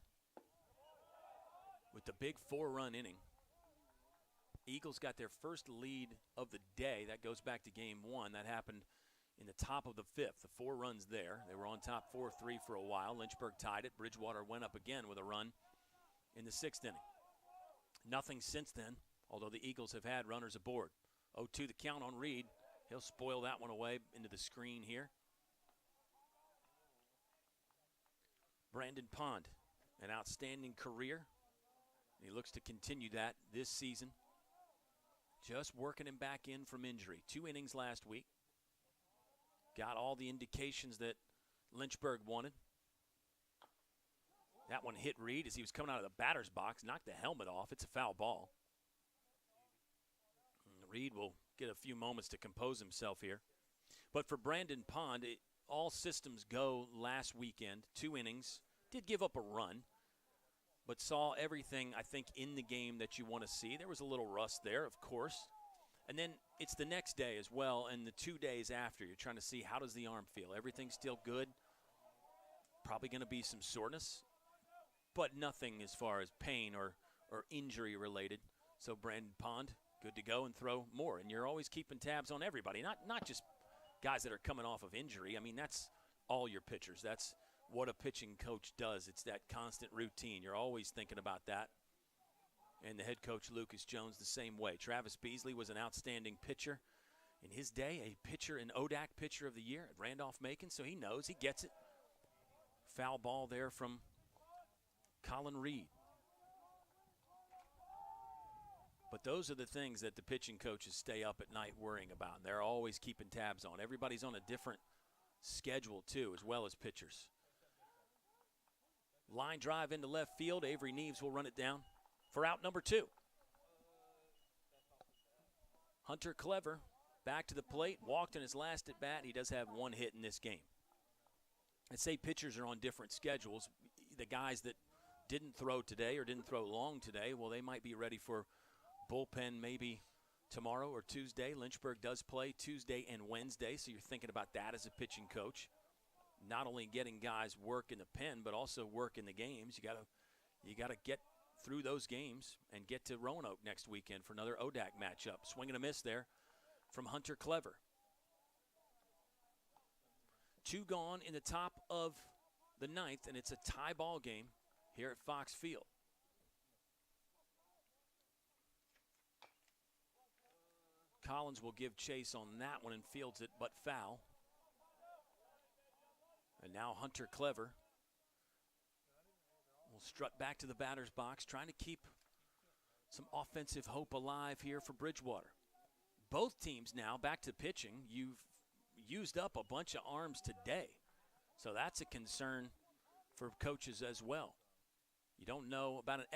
with the big 4-run inning. Eagles got their first lead of the day. That goes back to game 1. That happened in the top of the 5th. The 4 runs there. They were on top 4-3 for a while. Lynchburg tied it. Bridgewater went up again with a run in the 6th inning. Nothing since then, although the Eagles have had runners aboard. 0-2 the count on Reed. He'll spoil that one away into the screen here. Brandon Pond, an outstanding career. He looks to continue that this season. Just working him back in from injury. 2 innings last week. Got all the indications that Lynchburg wanted. That one hit Reed as he was coming out of the batter's box. Knocked the helmet off. It's a foul ball. Reed will get a few moments to compose himself here. But for Brandon Pond, all systems go last weekend. 2 innings. Did give up a run, but saw everything, I think, in the game that you want to see. There was a little rust there, of course. And then it's the next day as well, and the 2 days after. You're trying to see, how does the arm feel? Everything's still good. Probably going to be some soreness, but nothing as far as pain or injury related. So Brandon Pond, good to go and throw more. And you're always keeping tabs on everybody, not just guys that are coming off of injury. I mean, that's all your pitchers. That's what a pitching coach does. It's that constant routine. You're always thinking about that. And the head coach, Lucas Jones, the same way. Travis Beasley was an outstanding pitcher in his day, a pitcher, an ODAC pitcher of the year at Randolph-Macon, so he knows, he gets it. Foul ball there from Colin Reed. But those are the things that the pitching coaches stay up at night worrying about. And they're always keeping tabs on. Everybody's on a different schedule, too, as well as pitchers. Line drive into left field. Avery Neves will run it down for out number 2. Hunter Clever back to the plate. Walked in his last at bat. He does have 1 hit in this game. I'd say pitchers are on different schedules. The guys that didn't throw today or didn't throw long today, well, they might be ready for bullpen maybe tomorrow or Tuesday. Lynchburg does play Tuesday and Wednesday, so you're thinking about that as a pitching coach. Not only getting guys work in the pen, but also work in the games. You gotta get through those games and get to Roanoke next weekend for another ODAC matchup. Swing and a miss there from Hunter Clever. 2 gone in the top of the 9th, and it's a tie ball game here at Fox Field. Collins will give chase on that one and fields it, but foul. And now Hunter Clever will strut back to the batter's box, trying to keep some offensive hope alive here for Bridgewater. both teams now, back to pitching, you've used up a bunch of arms today. So that's a concern for coaches as well. You don't know about an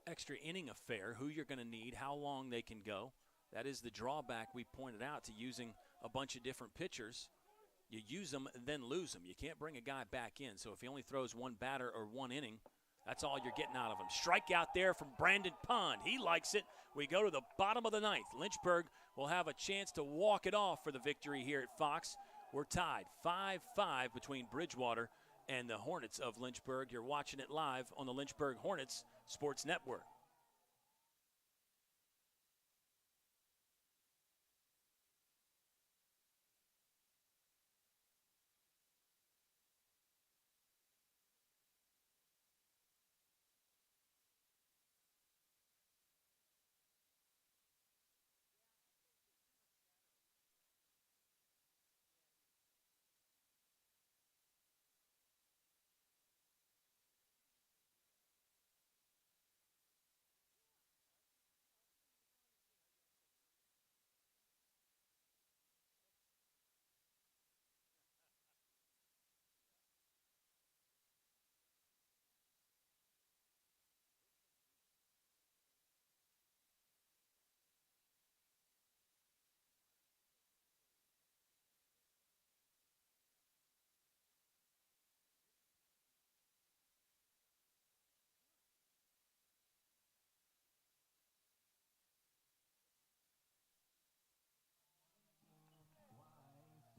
extra inning affair, who you're going to need, how long they can go. That is the drawback we pointed out to using a bunch of different pitchers. You use them and then lose them. You can't bring a guy back in. So if he only throws one batter or one inning, that's all you're getting out of him. Strikeout there from Brandon Pond. He likes it. We go to the bottom of the ninth. Lynchburg will have a chance to walk it off for the victory here at Fox. We're tied 5-5 between Bridgewater and the Hornets of Lynchburg. You're watching it live on the Lynchburg Hornets Sports Network.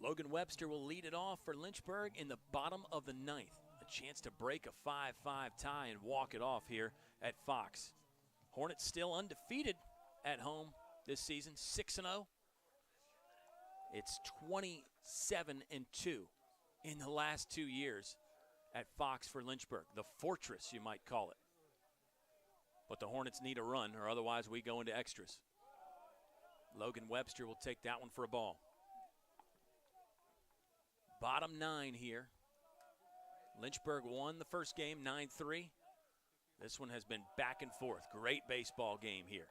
Logan Webster will lead it off for Lynchburg in the bottom of the ninth. A chance to break a 5-5 tie and walk it off here at Fox. Hornets still undefeated at home this season, 6-0. It's 27-2 in the last 2 years at Fox for Lynchburg. The fortress, you might call it. But the Hornets need a run, or otherwise we go into extras. Logan Webster will take that one for a ball. Bottom nine here. Lynchburg won the first game 9-3. This one has been back and forth. Great baseball game here.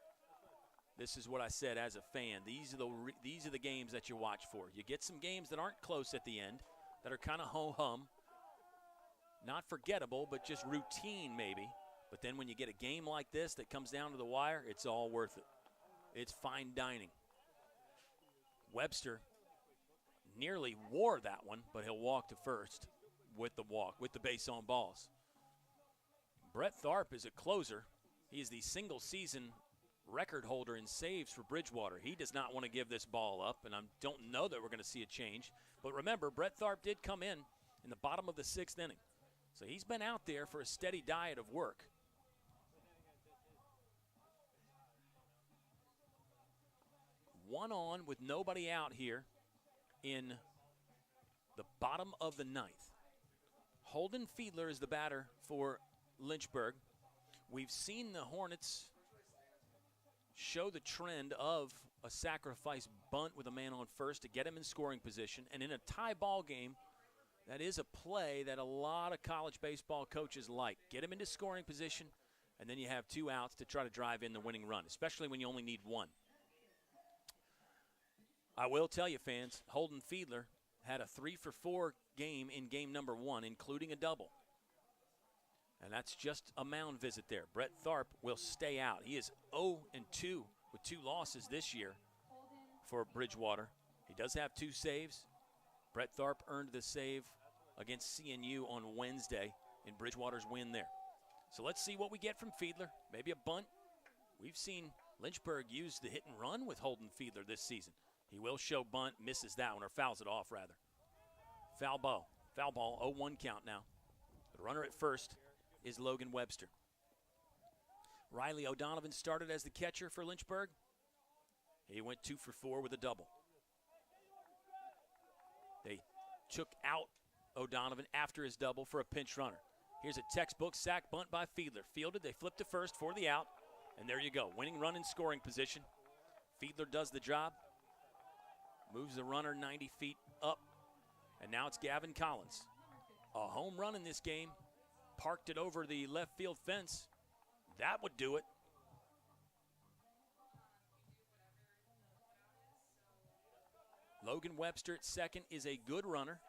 This is what I said as a fan. These are the games that you watch for. You get some games that aren't close at the end, that are kind of ho-hum. Not forgettable, but just routine maybe. But then when you get a game like this that comes down to the wire, it's all worth it. It's fine dining. Webster nearly wore that one, but he'll walk to first with the walk, with the base on balls. Brett Tharp is a closer. He is the single-season record holder in saves for Bridgewater. He does not want to give this ball up, and I don't know that we're going to see a change. But remember, Brett Tharp did come in the bottom of the sixth inning. So he's been out there for a steady diet of work. One on with nobody out here in the bottom of the ninth. Holden Fiedler is the batter for Lynchburg. We've seen the Hornets show the trend of a sacrifice bunt with a man on first to get him in scoring position. And in a tie ball game, that is a play that a lot of college baseball coaches like. Get him into scoring position, and then you have 2 outs to try to drive in the winning run, especially when you only need 1. I will tell you, fans, Holden Fiedler had a 3-for-4 game in game number 1, including a double. And that's just a mound visit there. Brett Tharp will stay out. He is 0-2 with 2 losses this year for Bridgewater. He does have 2 saves. Brett Tharp earned the save against CNU on Wednesday in Bridgewater's win there. So let's see what we get from Fiedler. Maybe a bunt. We've seen Lynchburg use the hit and run with Holden Fiedler this season. He will show bunt, misses that one, or fouls it off, rather. Foul ball, 0-1 count now. The runner at first is Logan Webster. Riley O'Donovan started as the catcher for Lynchburg. He went 2-for-4 with a double. They took out O'Donovan after his double for a pinch runner. Here's a textbook sack bunt by Fiedler. Fielded, they flip to first for the out, and there you go. Winning run in scoring position. Fiedler does the job. Moves the runner 90 feet up, and now it's Gavin Collins. A home run in this game. Parked it over the left field fence. That would do it. Logan Webster at second is a good runner.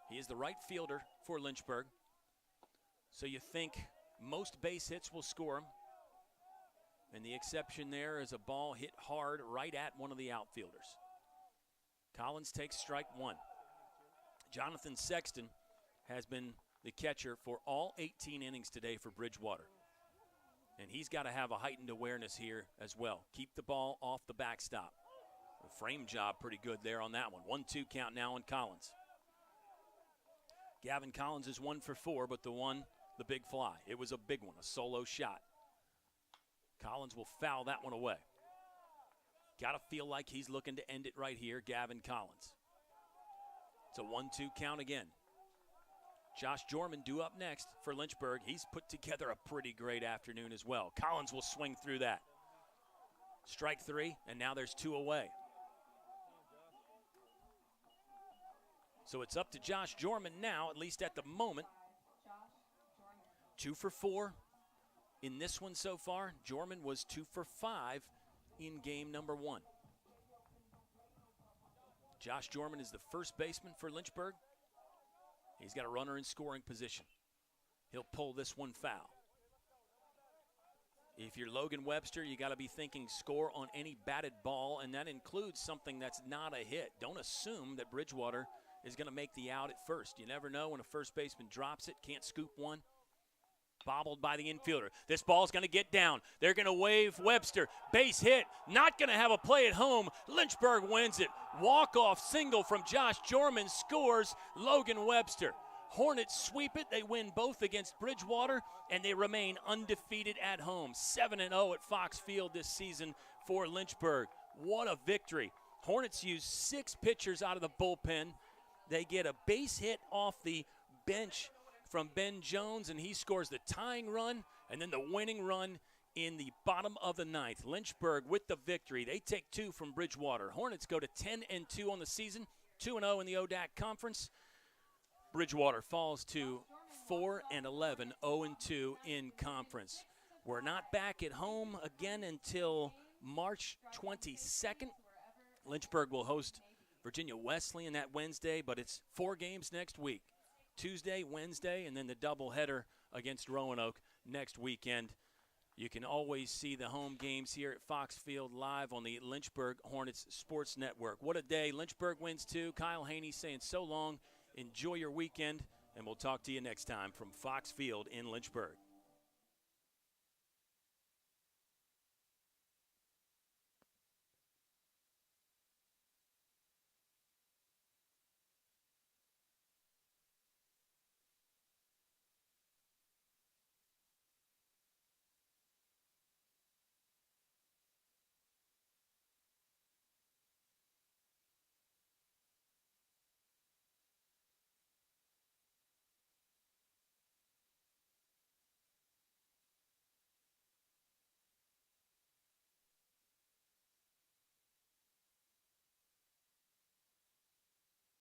He is the right fielder for Lynchburg. So you think most base hits will score him. And the exception there is a ball hit hard right at one of the outfielders. Collins takes strike one. Jonathan Sexton has been the catcher for all 18 innings today for Bridgewater. And he's got to have a heightened awareness here as well. Keep the ball off the backstop. The frame job pretty good there on that one. 1-2 count now on Collins. Gavin Collins is 1 for 4, but the big fly. It was a big one, a solo shot. Collins will foul that one away. Got to feel like he's looking to end it right here, Gavin Collins. It's a 1-2 count again. Josh Jorman due up next for Lynchburg. He's put together a pretty great afternoon as well. Collins will swing through that. Strike three, and now there's 2 away. So it's up to Josh Jorman now, at least at the moment. 2 for 4 in this one so far. Jorman was 2 for 5 in game number 1. Josh Jorman is the first baseman for Lynchburg. He's got a runner in scoring position. He'll pull this one foul. If you're Logan Webster, you got to be thinking score on any batted ball, and that includes something that's not a hit. Don't assume that Bridgewater is going to make the out at first. You never know when a first baseman drops it, can't scoop one. Bobbled by the infielder. This ball's going to get down. They're going to wave Webster. Base hit. Not going to have a play at home. Lynchburg wins it. Walk-off single from Josh Jorman scores Logan Webster. Hornets sweep it. They win both against Bridgewater, and they remain undefeated at home. 7-0 at Fox Field this season for Lynchburg. What a victory. Hornets use 6 pitchers out of the bullpen. They get a base hit off the bench from Ben Jones, and he scores the tying run and then the winning run in the bottom of the 9th. Lynchburg with the victory. They take 2 from Bridgewater. Hornets go to 10-2 on the season, 2-0 in the ODAC conference. Bridgewater falls to 4-11, 0-2 in conference. We're not back at home again until March 22nd. Lynchburg will host Virginia Wesleyan that Wednesday, but it's 4 games next week. Tuesday, Wednesday, and then the doubleheader against Roanoke next weekend. You can always see the home games here at Fox Field live on the Lynchburg Hornets Sports Network. What a day. Lynchburg wins 2. Kyle Haney saying so long. Enjoy your weekend, and we'll talk to you next time from Fox Field in Lynchburg.